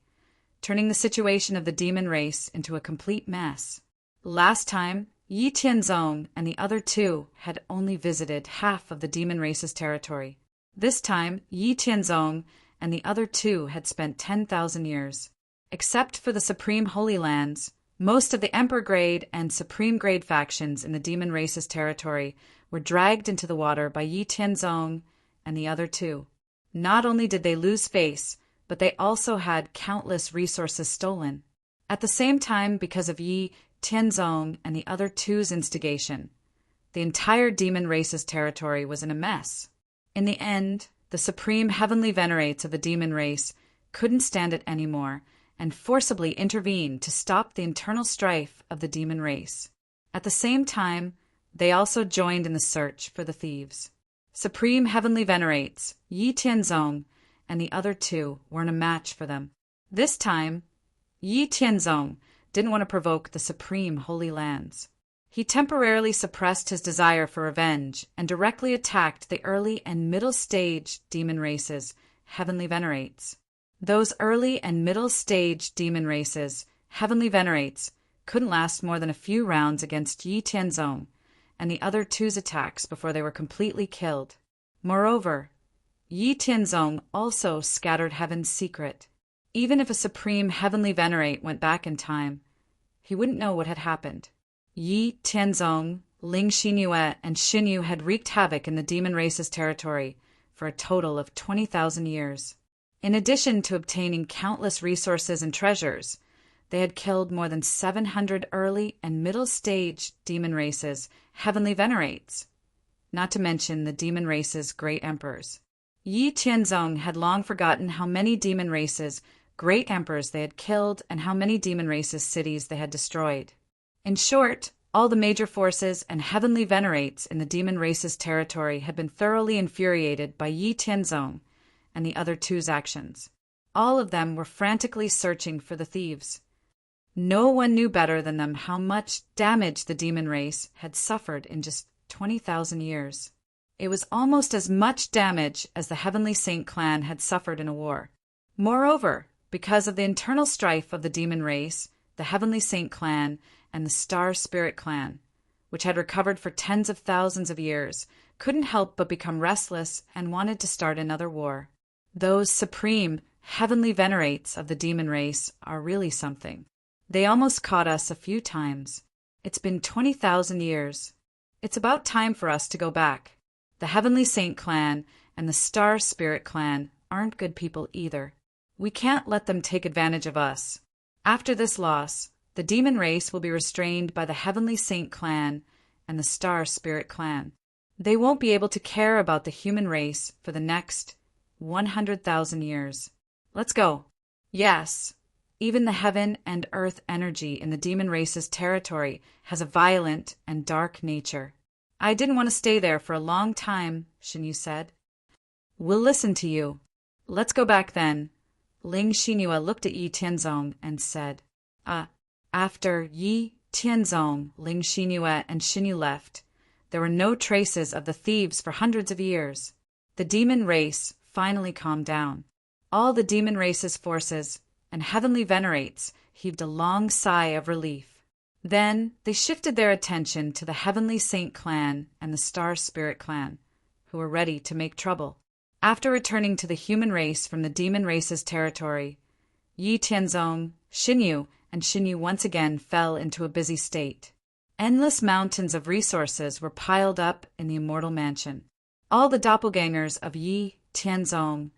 turning the situation of the demon race into a complete mess. Last time, Yi Tianzong and the other two had only visited half of the demon race's territory. This time, Yi Tianzong and the other two had spent 10,000 years. Except for the Supreme Holy Lands, most of the Emperor Grade and Supreme Grade factions in the demon race's territory were dragged into the water by Yi Tianzong and the other two. Not only did they lose face, but they also had countless resources stolen. At the same time, because of Yi Tianzong and the other two's instigation, the entire demon race's territory was in a mess. In the end, the supreme heavenly venerates of the demon race couldn't stand it anymore and forcibly intervened to stop the internal strife of the demon race. At the same time, they also joined in the search for the thieves. Supreme heavenly venerates, Yi Tianzong, and the other two weren't a match for them. This time, Yi Tianzong didn't want to provoke the Supreme Holy Lands. He temporarily suppressed his desire for revenge and directly attacked the early and middle stage demon races, heavenly venerates. Those early and middle stage demon races, heavenly venerates, couldn't last more than a few rounds against Yi Tianzong and the other two's attacks before they were completely killed. Moreover, Yi Tianzong also scattered heaven's secret. Even if a supreme heavenly venerate went back in time, he wouldn't know what had happened. Yi Tianzong, Ling Xinyue, and Xinyu had wreaked havoc in the demon race's territory for a total of 20,000 years. In addition to obtaining countless resources and treasures, they had killed more than 700 early and middle stage demon races, heavenly venerates, not to mention the demon race's great emperors. Yi Tianzong had long forgotten how many demon races, great emperors they had killed and how many demon races' cities they had destroyed. In short, all the major forces and heavenly venerates in the demon race's territory had been thoroughly infuriated by Yi Tianzong and the other two's actions. All of them were frantically searching for the thieves. No one knew better than them how much damage the demon race had suffered in just 20,000 years. It was almost as much damage as the Heavenly Saint clan had suffered in a war. Moreover, because of the internal strife of the demon race, the Heavenly Saint clan and the Star Spirit clan, which had recovered for tens of thousands of years, couldn't help but become restless and wanted to start another war. Those supreme heavenly venerates of the demon race are really something. They almost caught us a few times. It's been 20,000 years. It's about time for us to go back. The Heavenly Saint clan and the Star Spirit clan aren't good people either. We can't let them take advantage of us. After this loss, the demon race will be restrained by the Heavenly Saint clan and the Star Spirit clan. They won't be able to care about the human race for the next 100,000 years. Let's go. Yes, even the heaven and earth energy in the demon race's territory has a violent and dark nature. I didn't want to stay there for a long time, Xinyu said. We'll listen to you. Let's go back then. Ling Xinyue looked at Yi Tianzong and said, After Yi Tianzong, Ling Xinyue, and Xinyu left, there were no traces of the thieves for hundreds of years. The demon race finally calmed down. All the demon race's forces and heavenly venerates heaved a long sigh of relief. Then they shifted their attention to the Heavenly Saint clan and the Star Spirit clan, who were ready to make trouble. After returning to the human race from the demon race's territory, Yi Tianzong, Xinyu, and Xinyu once again fell into a busy state. Endless mountains of resources were piled up in the Immortal Mansion. All the doppelgangers of Yi Tianzong,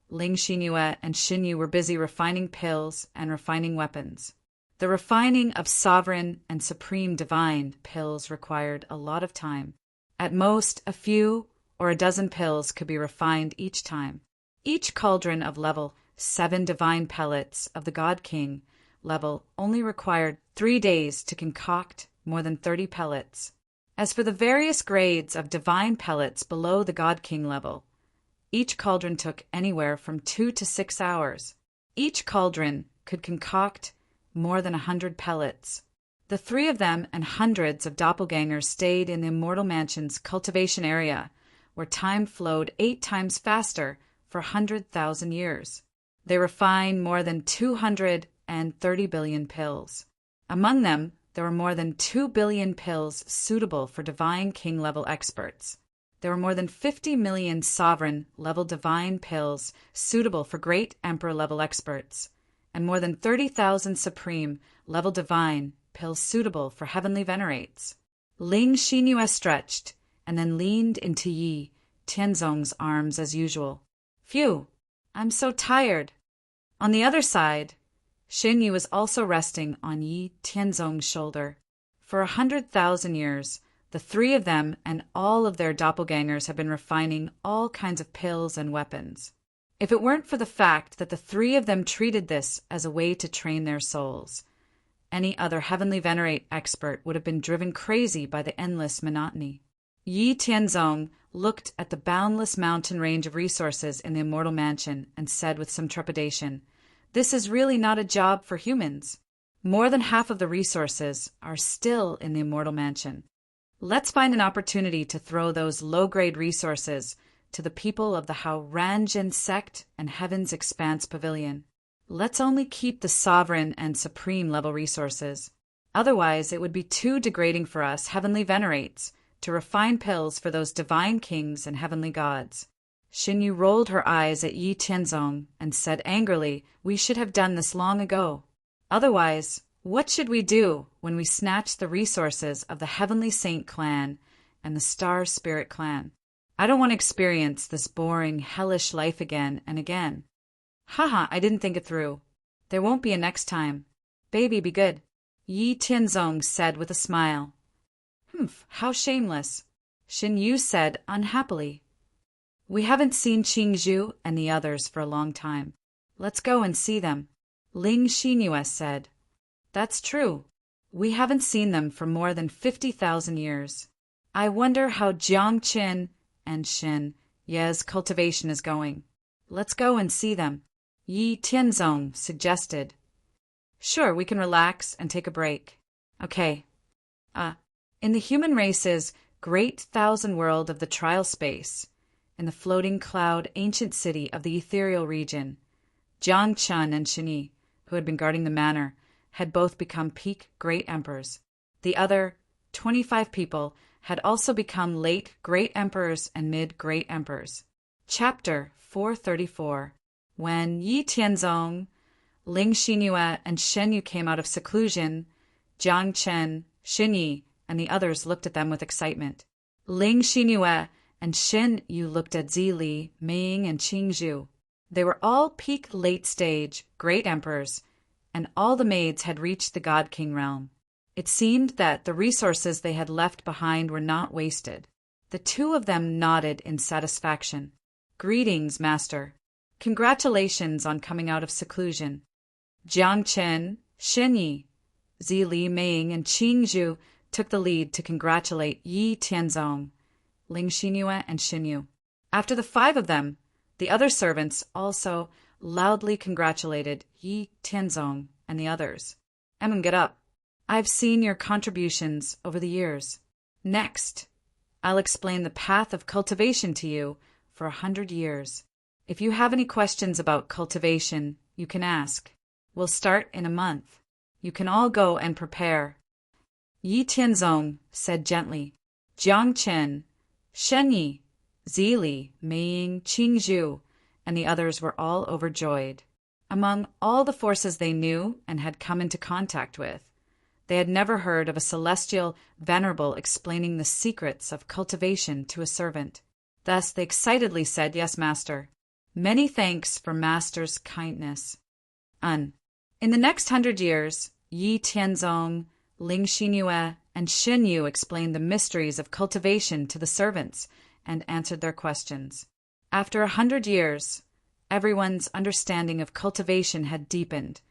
Ling Xinyue, and Xinyu were busy refining pills and refining weapons. The refining of sovereign and supreme divine pills required a lot of time. At most, a few or a dozen pills could be refined each time. Each cauldron of level 7 divine pellets of the God King level only required 3 days to concoct more than 30 pellets. As for the various grades of divine pellets below the God King level, each cauldron took anywhere from 2 to 6 hours. Each cauldron could concoct more than 100 pellets. The 3 of them and hundreds of doppelgangers stayed in the Immortal Mansion's cultivation area, where time flowed 8 times faster for 100,000 years. They refined more than 230 billion pills. Among them, there were more than 2 billion pills suitable for divine king-level experts. There were more than 50 million sovereign-level divine pills suitable for great emperor-level experts, and more than 30,000 supreme-level divine pills suitable for heavenly venerates. Ling Xinyue stretched, and then leaned into Yi Tianzong's arms as usual. Phew, I'm so tired. On the other side, Xinyu was also resting on Yi Tianzong's shoulder. For 100,000 years, the 3 of them and all of their doppelgangers have been refining all kinds of pills and weapons. If it weren't for the fact that the 3 of them treated this as a way to train their souls, any other heavenly venerate expert would have been driven crazy by the endless monotony. Yi Tianzong looked at the boundless mountain range of resources in the Immortal Mansion and said with some trepidation, "This is really not a job for humans. More than half of the resources are still in the Immortal Mansion. Let's find an opportunity to throw those low-grade resources to the people of the Hao Ranjin sect and Heaven's Expanse Pavilion. Let's only keep the sovereign and supreme level resources. Otherwise, it would be too degrading for us heavenly venerates to refine pills for those divine kings and heavenly gods." Xinyu rolled her eyes at Yi Tianzong and said angrily, "We should have done this long ago. Otherwise, what should we do when we snatch the resources of the Heavenly Saint clan and the Star Spirit clan? I don't want to experience this boring, hellish life again and again. Haha, I didn't think it through. There won't be a next time. Baby, be good," Yi Tianzong said with a smile. "Humph, how shameless," Xinyu said unhappily. "We haven't seen Qingzhu and the others for a long time. Let's go and see them," Ling Xinyue said. "That's true. We haven't seen them for more than 50,000 years. I wonder how Jiangqin and Xin Ye's cultivation is going. Let's go and see them," Yi Tianzong suggested. "Sure, we can relax and take a break. Okay. In the human race's great thousand world of the trial space, in the floating cloud ancient city of the ethereal region, Jiang Chun and Shini, who had been guarding the manor, had both become peak great emperors. The other 25 people had also become late great emperors and mid great emperors. Chapter 434. When Yi Tianzong, Ling Xinyue, and Shenyu came out of seclusion, Jiang Chen, Xinyi, and the others looked at them with excitement. Ling Xinyue and Xin Yu looked at Zili, Ming, and Qingzhu. They were all peak late-stage great emperors, and all the maids had reached the God King realm. It seemed that the resources they had left behind were not wasted. The 2 of them nodded in satisfaction. "Greetings, Master. Congratulations on coming out of seclusion." Jiang Chen, Xinyi, Zili, Ming, and Qingzhu took the lead to congratulate Yi Tianzong, Ling Xinyue, and Xinyu. After the 5 of them, the other servants also loudly congratulated Yi Tianzong and the others. "Get up. I've seen your contributions over the years. Next, I'll explain the path of cultivation to you for 100 years. If you have any questions about cultivation, you can ask. We'll start in a month. You can all go and prepare." Yi Tianzong said gently. Jiang Chen, Shenyi, Zili, Ming, Qingzhu, and the others were all overjoyed. Among all the forces they knew and had come into contact with, they had never heard of a celestial venerable explaining the secrets of cultivation to a servant. Thus they excitedly said, "Yes, master. Many thanks for master's kindness." In the next 100 years, Yi Tianzong, Ling Xinyue, and Xin Yu explained the mysteries of cultivation to the servants and answered their questions. After 100 years, everyone's understanding of cultivation had deepened,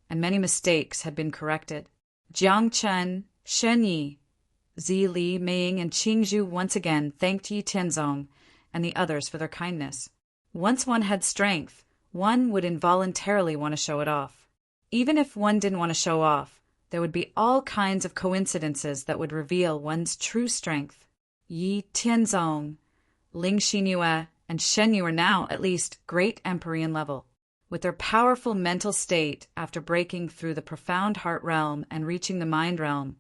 and many mistakes had been corrected. Jiang Chen, Shen Yi, Zi Li, Meiying, and Qing Zhu once again thanked Yi Tianzong and the others for their kindness. Once one had strength, one would involuntarily want to show it off. Even if one didn't want to show off, there would be all kinds of coincidences that would reveal one's true strength. Yi Tianzong, Ling Xinyue, and Shen Yu are now, at least, great Empyrean level. With their powerful mental state after breaking through the profound heart realm and reaching the mind realm,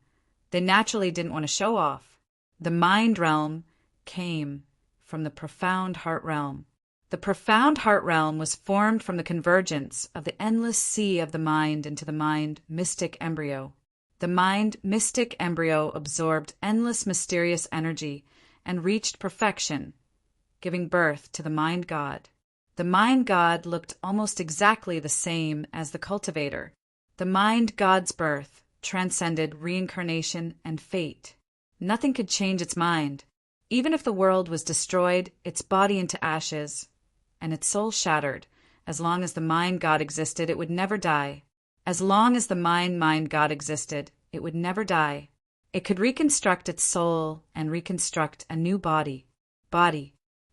they naturally didn't want to show off. The mind realm came from the profound heart realm. The profound heart realm was formed from the convergence of the endless sea of the mind into the mind mystic embryo. The mind mystic embryo absorbed endless mysterious energy and reached perfection, giving birth to the mind god. The mind god looked almost exactly the same as the cultivator. The mind god's birth transcended reincarnation and fate. Nothing could change its mind. Even if the world was destroyed, its body into ashes, and its soul shattered, as long as the mind god existed, it would never die. As long as the mind god existed, it would never die. It could reconstruct its soul and reconstruct a new body.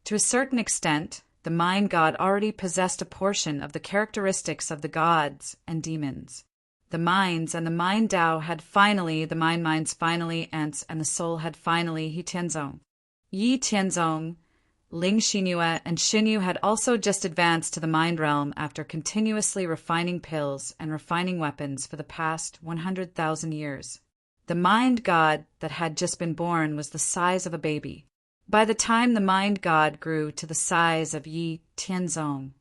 To a certain extent, the mind god already possessed a portion of the characteristics of the gods and demons. The minds and the mind Tao had finally, the minds finally, and the soul had finally Yi Tianzong. Yi Tianzong, Ling Xinyue, and Xin Yu had also just advanced to the mind realm after continuously refining pills and refining weapons for the past 100,000 years. The mind god that had just been born was the size of a baby. By the time the mind god grew to the size of Yi Tianzong,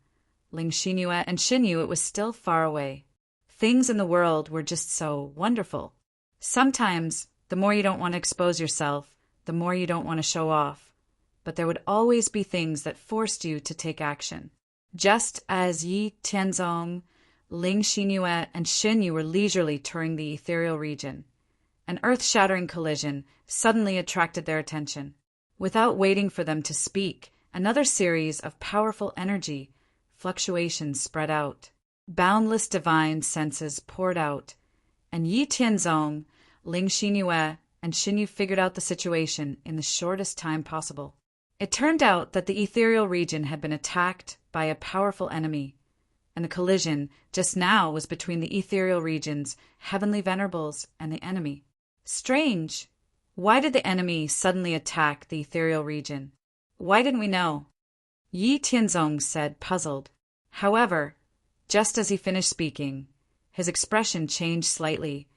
Ling Xinyue, and Xin Yu, it was still far away. Things in the world were just so wonderful. Sometimes, the more you don't want to expose yourself, the more you don't want to show off. But there would always be things that forced you to take action. Just as Yi Tianzong, Ling Xinyue, and Xin Yu were leisurely touring the ethereal region, an earth-shattering collision suddenly attracted their attention. Without waiting for them to speak, another series of powerful energy fluctuations spread out. Boundless divine senses poured out, and Yi Tianzong, Ling Xinyue, and Xin Yu figured out the situation in the shortest time possible. It turned out that the ethereal region had been attacked by a powerful enemy, and the collision just now was between the ethereal region's heavenly venerables and the enemy. Strange! Why did the enemy suddenly attack the ethereal region? Why didn't we know? Yi Tianzong said, puzzled. However, just as he finished speaking, his expression changed slightly,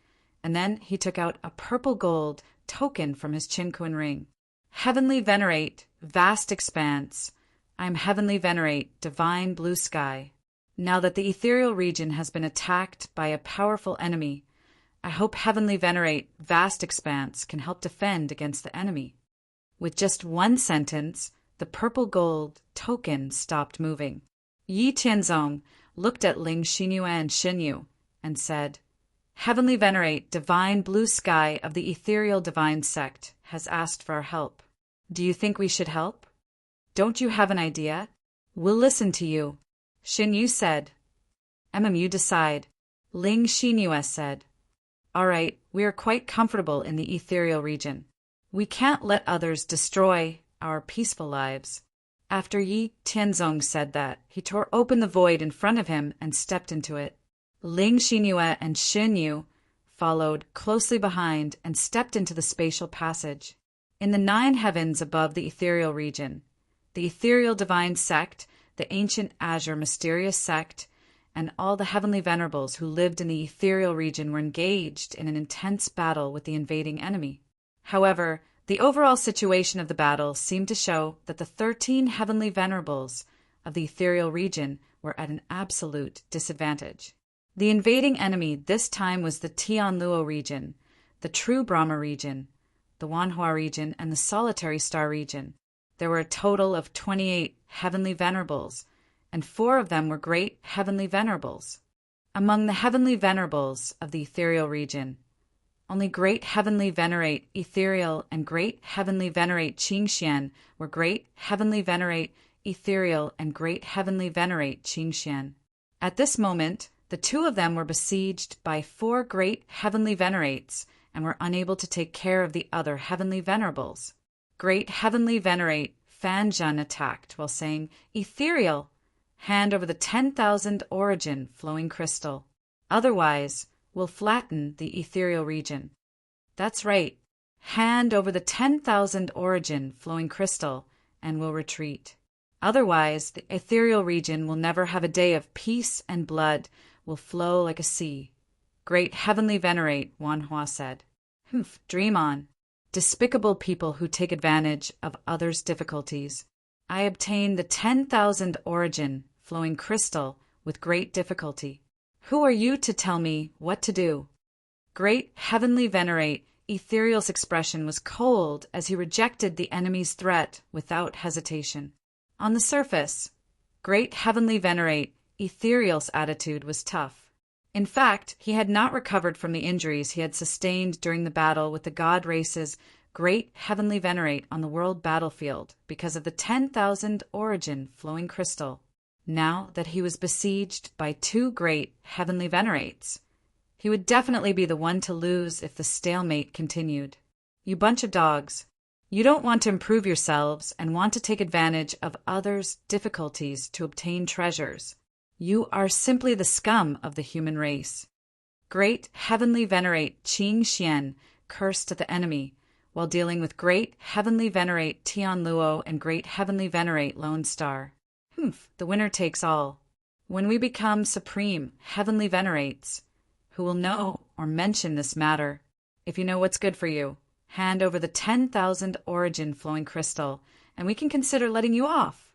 and then he took out a purple gold token from his Qinquan ring. Heavenly venerate, vast expanse. I am heavenly venerate, divine blue sky. Now that the ethereal region has been attacked by a powerful enemy, I hope heavenly venerate, vast expanse can help defend against the enemy. With just one sentence, the purple gold token stopped moving. Yi Tianzong looked at Ling Xinyue and Xin Yu and said, Heavenly venerate, divine blue sky of the ethereal divine sect has asked for our help. Do you think we should help? Don't you have an idea? We'll listen to you. Xin Yu said. You decide. Ling Xinyue said. All right, we are quite comfortable in the ethereal region. We can't let others destroy our peaceful lives. After Yi Tianzong said that, he tore open the void in front of him and stepped into it. Ling Xinyue and Xin Yu followed closely behind and stepped into the spatial passage. In the 9 heavens above the ethereal region, the ethereal divine sect, the ancient azure mysterious sect, and all the heavenly venerables who lived in the ethereal region were engaged in an intense battle with the invading enemy. However, the overall situation of the battle seemed to show that the 13 heavenly venerables of the ethereal region were at an absolute disadvantage. The invading enemy this time was the Tianluo region, the true Brahma region, the Wanhua region, and the solitary star region. There were a total of 28 heavenly venerables, and 4 of them were great heavenly venerables. Among the heavenly venerables of the ethereal region, only great heavenly venerate ethereal and great heavenly venerate Qingxian were great heavenly venerate ethereal and great heavenly venerate Qingxian. At this moment, the 2 of them were besieged by 4 great heavenly venerates and were unable to take care of the other heavenly venerables. Great heavenly venerate Fanjun attacked while saying, "Ethereal, hand over the 10,000 origin flowing crystal. Otherwise, we'll flatten the ethereal region." That's right. Hand over the 10,000 origin flowing crystal and we'll retreat. Otherwise, the ethereal region will never have a day of peace and blood will flow like a sea. Great heavenly venerate, Wanhua said. Dream on. Despicable people who take advantage of others' difficulties. I obtained the 10,000 origin flowing crystal with great difficulty. Who are you to tell me what to do? Great heavenly venerate Ethereal's expression was cold as he rejected the enemy's threat without hesitation. On the surface, great heavenly venerate Ethereal's attitude was tough. In fact, he had not recovered from the injuries he had sustained during the battle with the god race's great heavenly venerate on the world battlefield because of the 10,000 origin flowing crystal. Now that he was besieged by 2 great heavenly venerates, he would definitely be the one to lose if the stalemate continued. You bunch of dogs. You don't want to improve yourselves and want to take advantage of others' difficulties to obtain treasures. You are simply the scum of the human race. Great heavenly venerate Qing Xian cursed at the enemy while dealing with great heavenly venerate Tian Luo and great heavenly venerate Lone Star. The winner takes all. When we become supreme heavenly venerates, who will know or mention this matter? If you know what's good for you, hand over the 10,000 origin flowing crystal, and we can consider letting you off.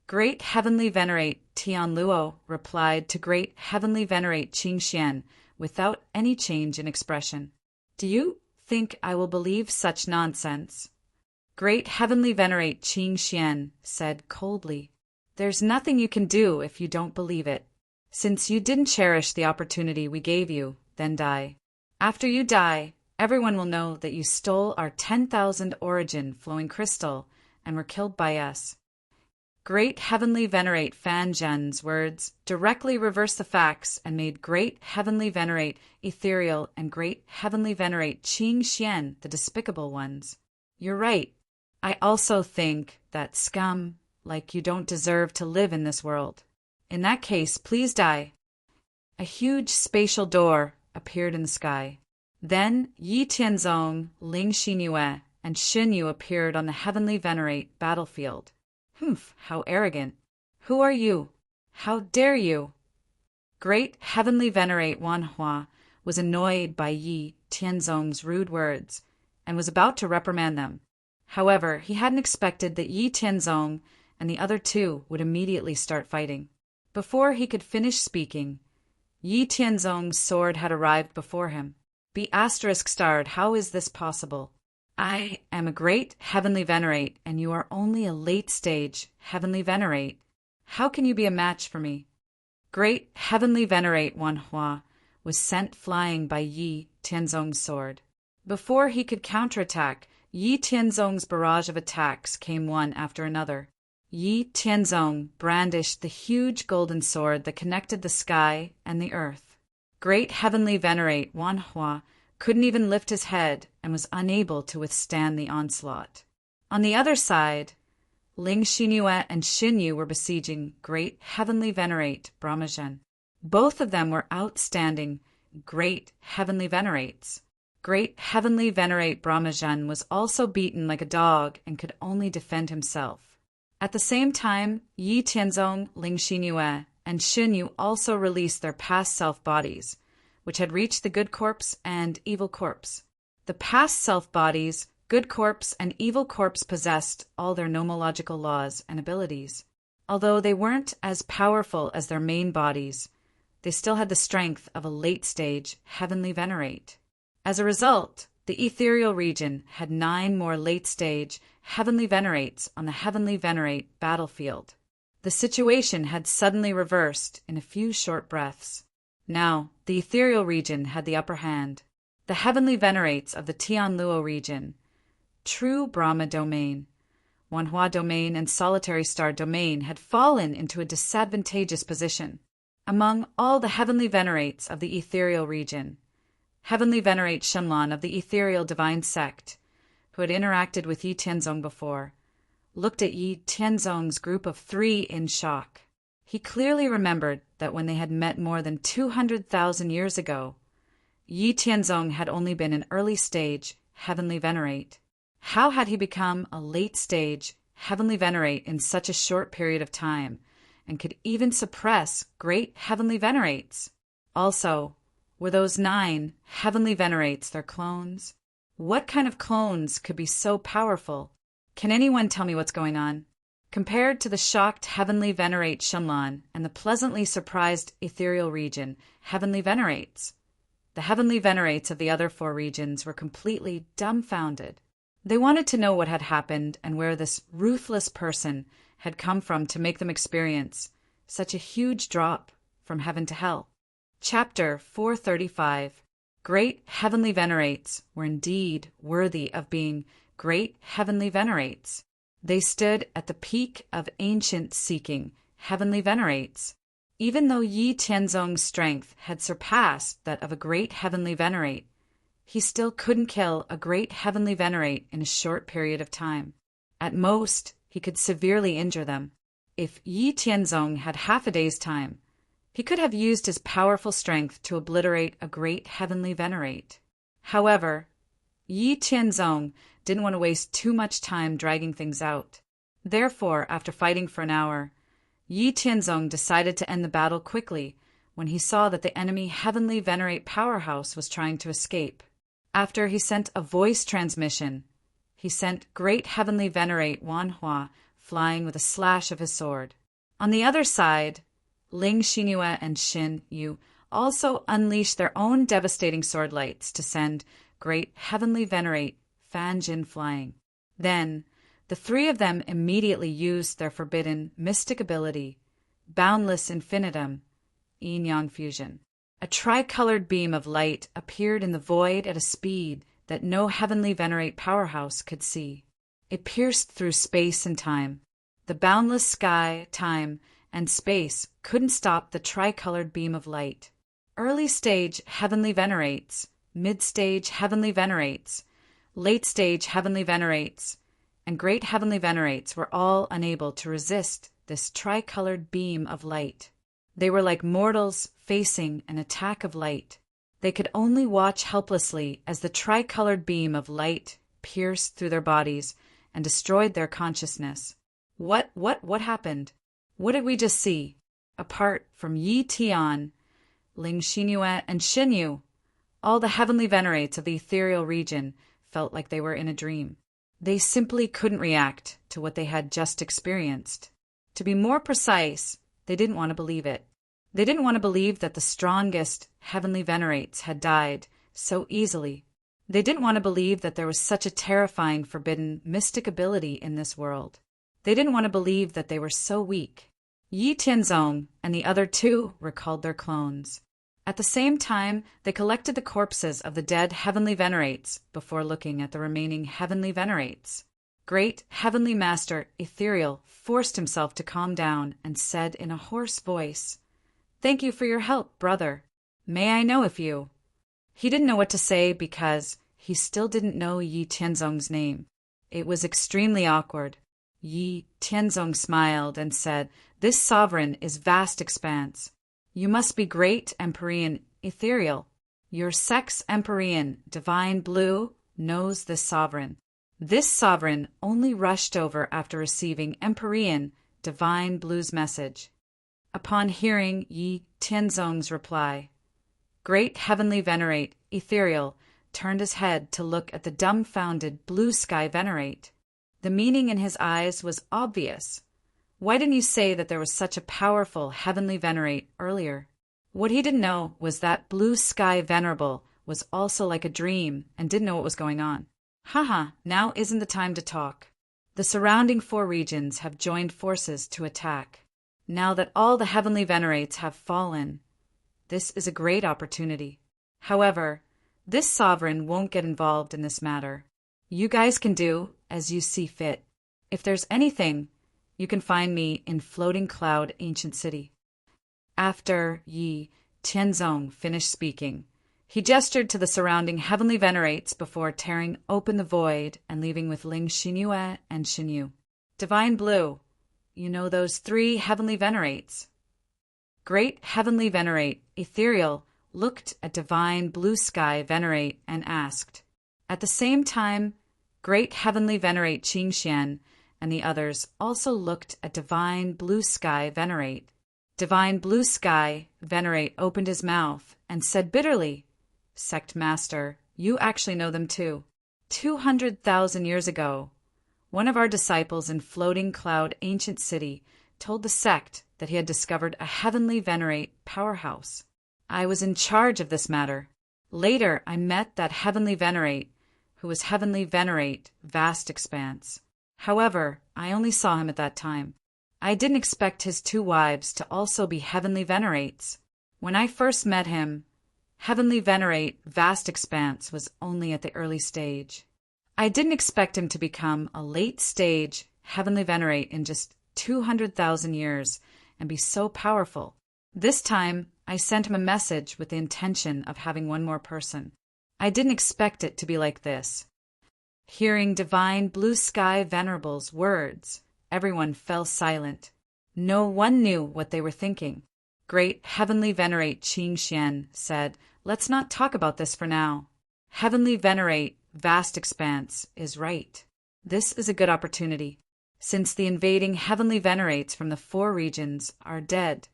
Great heavenly venerate Tian Luo replied to great heavenly venerate Qing Xian without any change in expression. Do you think I will believe such nonsense? Great heavenly venerate Qing Xian said coldly, "There's nothing you can do if you don't believe it. Since you didn't cherish the opportunity we gave you, then die. After you die, everyone will know that you stole our 10,000 origin flowing crystal and were killed by us." Great heavenly venerate Fan Zhen's words directly reversed the facts and made great heavenly venerate Ethereal and great heavenly venerate Qing Xian the despicable ones. You're right. I also think that scum like you don't deserve to live in this world. In that case, please die. A huge spatial door appeared in the sky. Then Yi Tianzong, Ling Xinyue, and Xin Yu appeared on the heavenly venerate battlefield. How arrogant. Who are you? How dare you? Great heavenly venerate Wanhua was annoyed by Yi Tianzong's rude words and was about to reprimand them. However, he hadn't expected that Yi Tianzong and the other 2 would immediately start fighting. Before he could finish speaking, Yi Tianzong's sword had arrived before him. Be *starred, how is this possible? I am a great heavenly venerate, and you are only a late-stage heavenly venerate. How can you be a match for me? Great heavenly venerate Wanhua was sent flying by Yi Tianzong's sword. Before he could counterattack, Yi Tianzong's barrage of attacks came one after another. Yi Tianzong brandished the huge golden sword that connected the sky and the earth. Great heavenly venerate Wanhua couldn't even lift his head and was unable to withstand the onslaught. On the other side, Ling Xinyue and Xin Yu were besieging great heavenly venerate Brahmajan. Both of them were outstanding great heavenly venerates. Great heavenly venerate Brahmajan was also beaten like a dog and could only defend himself. At the same time, Yi Tianzong, Ling Xinyue, and Xin Yu also released their past self bodies, which had reached the good corpse and evil corpse. The past self bodies, good corpse, and evil corpse possessed all their nomological laws and abilities. Although they weren't as powerful as their main bodies, they still had the strength of a late-stage heavenly venerate. As a result, The ethereal region had 9 more late-stage heavenly venerates on the heavenly venerate battlefield. The situation had suddenly reversed in a few short breaths. Now, the ethereal region had the upper hand. The heavenly venerates of the Tianluo region, true Brahma domain, Wanhua domain, and solitary star domain had fallen into a disadvantageous position. Among all the heavenly venerates of the ethereal region, Heavenly Venerate Shenlong of the ethereal divine sect, who had interacted with Yi Tianzong before, looked at Yi Tianzong's group of 3 in shock. He clearly remembered that when they had met more than 200,000 years ago, Yi Tianzong had only been an early-stage Heavenly Venerate. How had he become a late-stage Heavenly Venerate in such a short period of time, and could even suppress great Heavenly Venerates? Also, were those 9 Heavenly Venerates their clones? What kind of clones could be so powerful? Can anyone tell me what's going on? Compared to the shocked Heavenly Venerate Shenlong and the pleasantly surprised ethereal region Heavenly Venerates, the Heavenly Venerates of the other 4 regions were completely dumbfounded. They wanted to know what had happened and where this ruthless person had come from to make them experience such a huge drop from heaven to hell. Chapter 435. Great Heavenly Venerates were indeed worthy of being great Heavenly Venerates. They stood at the peak of ancient seeking Heavenly Venerates. Even though Yi Tianzong's strength had surpassed that of a great Heavenly Venerate, he still couldn't kill a great Heavenly Venerate in a short period of time. At most, he could severely injure them. If Yi Tianzong had half a day's time, he could have used his powerful strength to obliterate a great Heavenly Venerate. However, Yi Tianzong didn't want to waste too much time dragging things out. Therefore, after fighting for an hour, Yi Tianzong decided to end the battle quickly when he saw that the enemy Heavenly Venerate powerhouse was trying to escape. After he sent a voice transmission, he sent great Heavenly Venerate Wanhua flying with a slash of his sword. On the other side, Ling Xinyue and Xin Yu also unleashed their own devastating sword lights to send great Heavenly Venerate Fan Jin flying. Then, the 3 of them immediately used their forbidden mystic ability, Boundless Infinitum, Yin-Yang Fusion. A tricolored beam of light appeared in the void at a speed that no Heavenly Venerate powerhouse could see. It pierced through space and time. The boundless sky, time, and space couldn't stop the tricolored beam of light. Early-stage Heavenly Venerates, mid-stage Heavenly Venerates, late-stage Heavenly Venerates, and great Heavenly Venerates were all unable to resist this tricolored beam of light. They were like mortals facing an attack of light. They could only watch helplessly as the tricolored beam of light pierced through their bodies and destroyed their consciousness. What happened? What did we just see? Apart from Yi Tian, Ling Xinyue, and Xin Yu, all the Heavenly Venerates of the ethereal region felt like they were in a dream. They simply couldn't react to what they had just experienced. To be more precise, they didn't want to believe it. They didn't want to believe that the strongest Heavenly Venerates had died so easily. They didn't want to believe that there was such a terrifying forbidden mystic ability in this world. They didn't want to believe that they were so weak. Yi Tianzong and the other 2 recalled their clones. At the same time, they collected the corpses of the dead Heavenly Venerates before looking at the remaining Heavenly Venerates. Great Heavenly Master Ethereal forced himself to calm down and said in a hoarse voice, "Thank you for your help, brother. May I know if you—" He didn't know what to say because he still didn't know Yi Tianzong's name. It was extremely awkward. Yi Tianzong smiled and said, "This sovereign is vast expanse. You must be great Empyrean Ethereal. Your sex Empyrean Divine Blue knows this sovereign. This sovereign only rushed over after receiving Empyrean Divine Blue's message." Upon hearing Yi Tianzong's reply, great Heavenly Venerate Ethereal turned his head to look at the dumbfounded Blue Sky Venerate. The meaning in his eyes was obvious. Why didn't you say that there was such a powerful Heavenly Venerate earlier? What he didn't know was that Blue Sky Venerable was also like a dream and didn't know what was going on. Haha, now isn't the time to talk. The surrounding 4 regions have joined forces to attack. Now that all the heavenly venerates have fallen, this is a great opportunity. However, this sovereign won't get involved in this matter. You guys can do as you see fit. If there's anything, you can find me in Floating Cloud Ancient City. After Yi Tianzong finished speaking, he gestured to the surrounding heavenly venerates before tearing open the void and leaving with Ling Xinyue and Xinyu. Divine Blue, you know those 3 heavenly venerates. Great Heavenly Venerate, Ethereal, looked at Divine Blue Sky Venerate and asked. At the same time, Great Heavenly Venerate Qingxian and the others also looked at Divine Blue Sky Venerate. Divine Blue Sky Venerate opened his mouth and said bitterly, Sect Master, you actually know them too. 200,000 years ago, one of our disciples in Floating Cloud Ancient City told the sect that he had discovered a heavenly venerate powerhouse. I was in charge of this matter. Later, I met that heavenly venerate, who was heavenly venerate, vast expanse. However, I only saw him at that time. I didn't expect his 2 wives to also be heavenly venerates. When I first met him, heavenly venerate, vast expanse was only at the early stage. I didn't expect him to become a late-stage heavenly venerate in just 200,000 years and be so powerful. This time, I sent him a message with the intention of having one more person. I didn't expect it to be like this. Hearing Divine Blue Sky Venerable's words, everyone fell silent. No one knew what they were thinking. Great Heavenly Venerate Qingxian said, Let's not talk about this for now. Heavenly Venerate, Vast Expanse, is right. This is a good opportunity. Since the invading heavenly venerates from the 4 regions are dead,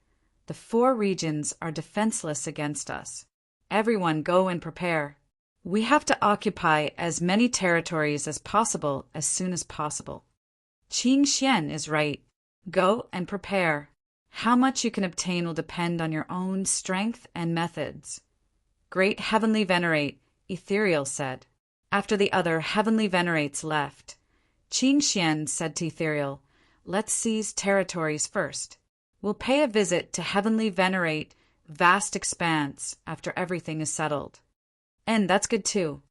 the 4 regions are defenseless against us. Everyone go and prepare. We have to occupy as many territories as possible as soon as possible. Qingxian is right. Go and prepare. How much you can obtain will depend on your own strength and methods. Great Heavenly Venerate, Ethereal said. After the other heavenly venerates left, Qingxian said to Ethereal, Let's seize territories first. We'll pay a visit to Heavenly Venerate, Vast Expanse after everything is settled. And that's good too.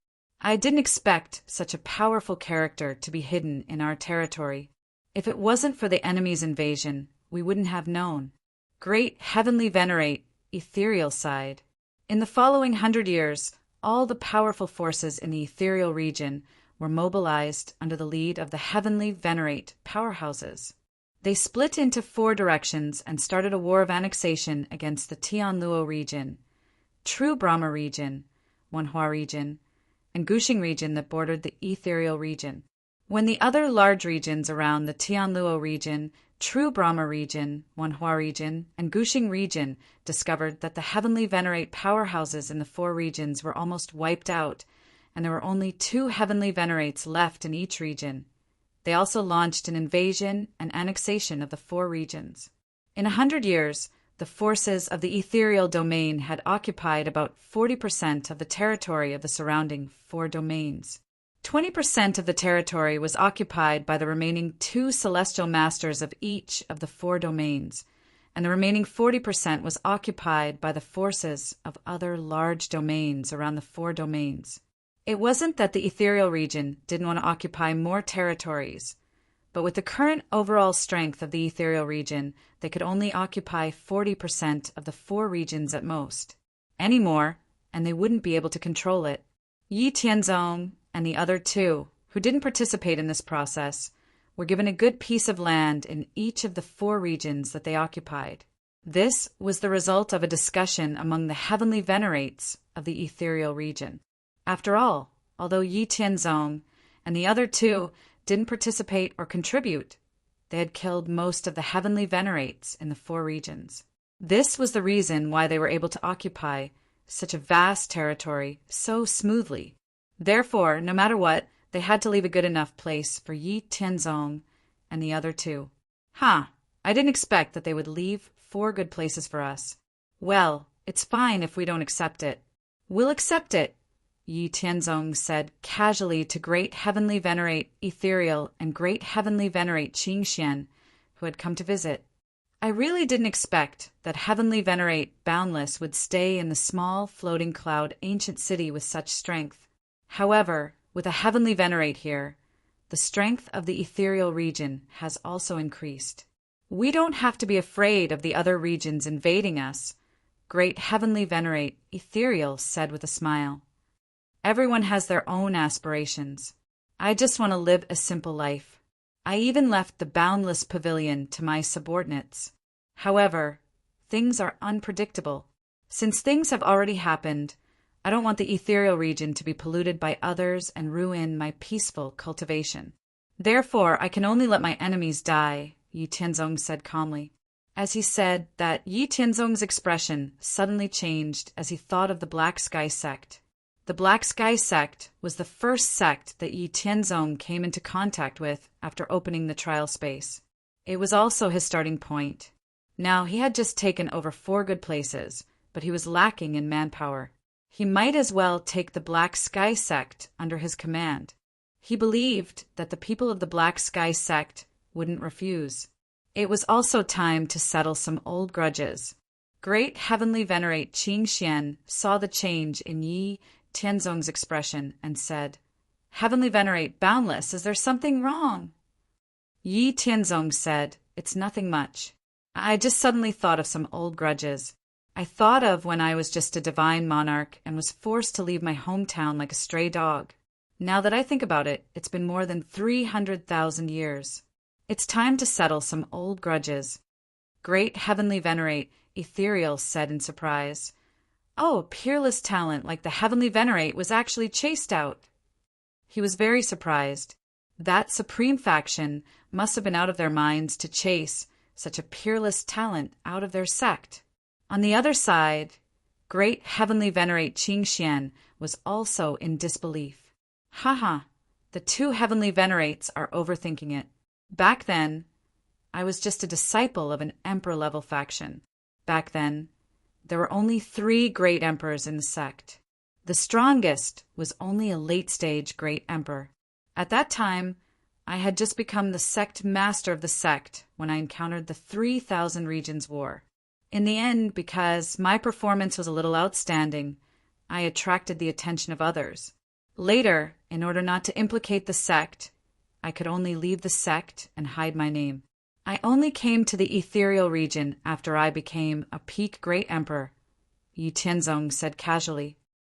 I didn't expect such a powerful character to be hidden in our territory. If it wasn't for the enemy's invasion, we wouldn't have known. Great Heavenly Venerate, Ethereal sighed. In the following 100 years, all the powerful forces in the ethereal region were mobilized under the lead of the Heavenly Venerate powerhouses. They split into 4 directions and started a war of annexation against the Tianluo region, True Brahma region, Wanhua region, and Guxing region that bordered the ethereal region. When the other large regions around the Tianluo region, True Brahma region, Wanhua region, and Guxing region discovered that the Heavenly Venerate powerhouses in the 4 regions were almost wiped out, and there were only 2 Heavenly Venerates left in each region. They also launched an invasion and annexation of the 4 regions. In 100 years, the forces of the ethereal domain had occupied about 40% of the territory of the surrounding 4 domains. 20% of the territory was occupied by the remaining 2 celestial masters of each of the 4 domains, and the remaining 40% was occupied by the forces of other large domains around the 4 domains. It wasn't that the ethereal region didn't want to occupy more territories, but with the current overall strength of the ethereal region, they could only occupy 40% of the 4 regions at most. Any more, and they wouldn't be able to control it. Yi Tianzong and the other 2, who didn't participate in this process, were given a good piece of land in each of the 4 regions that they occupied. This was the result of a discussion among the heavenly venerates of the ethereal region. After all, although Yi Tianzong and the other 2 didn't participate or contribute, they had killed most of the heavenly venerates in the 4 regions. This was the reason why they were able to occupy such a vast territory so smoothly. Therefore, no matter what, they had to leave a good enough place for Yi Tianzong and the other 2. I didn't expect that they would leave 4 good places for us. Well, it's fine if we don't accept it. We'll accept it, Yi Tianzong said casually to Great Heavenly Venerate Ethereal and Great Heavenly Venerate Qingxian, who had come to visit. I really didn't expect that Heavenly Venerate Boundless would stay in the small, floating cloud ancient city with such strength. However, with a Heavenly Venerate here, the strength of the ethereal region has also increased. We don't have to be afraid of the other regions invading us, Great Heavenly Venerate Ethereal said with a smile. Everyone has their own aspirations. I just want to live a simple life. I even left the boundless pavilion to my subordinates. However, things are unpredictable. Since things have already happened, I don't want the ethereal region to be polluted by others and ruin my peaceful cultivation. Therefore, I can only let my enemies die, Yi Tianzong said calmly. As he said that, Yi Tianzong's expression suddenly changed as he thought of the Black Sky sect. The Black Sky sect was the first sect that Yi Tianzong came into contact with after opening the trial space. It was also his starting point. Now, he had just taken over 4 good places, but he was lacking in manpower. He might as well take the Black Sky sect under his command. He believed that the people of the Black Sky sect wouldn't refuse. It was also time to settle some old grudges. Great Heavenly Venerate Qingxian saw the change in Yi Tianzong's expression and said, Heavenly Venerate Boundless, is there something wrong? Yi Tianzong said, It's nothing much. I just suddenly thought of some old grudges. I thought of when I was just a divine monarch and was forced to leave my hometown like a stray dog. Now that I think about it, it's been more than 300,000 years. It's time to settle some old grudges. Great Heavenly Venerate Ethereal said in surprise, Oh, a peerless talent like the Heavenly Venerate was actually chased out. He was very surprised. That supreme faction must have been out of their minds to chase such a peerless talent out of their sect. On the other side, Great Heavenly Venerate Qingxian was also in disbelief. Haha, the 2 Heavenly Venerates are overthinking it. Back then, I was just a disciple of an emperor-level faction. Back then, there were only 3 great emperors in the sect. The strongest was only a late-stage great emperor. At that time, I had just become the sect master of the sect when I encountered the 3,000 Regions War. In the end, because my performance was a little outstanding, I attracted the attention of others. Later, in order not to implicate the sect, I could only leave the sect and hide my name. I only came to the ethereal region after I became a peak great emperor, Yi Tianzong said casually.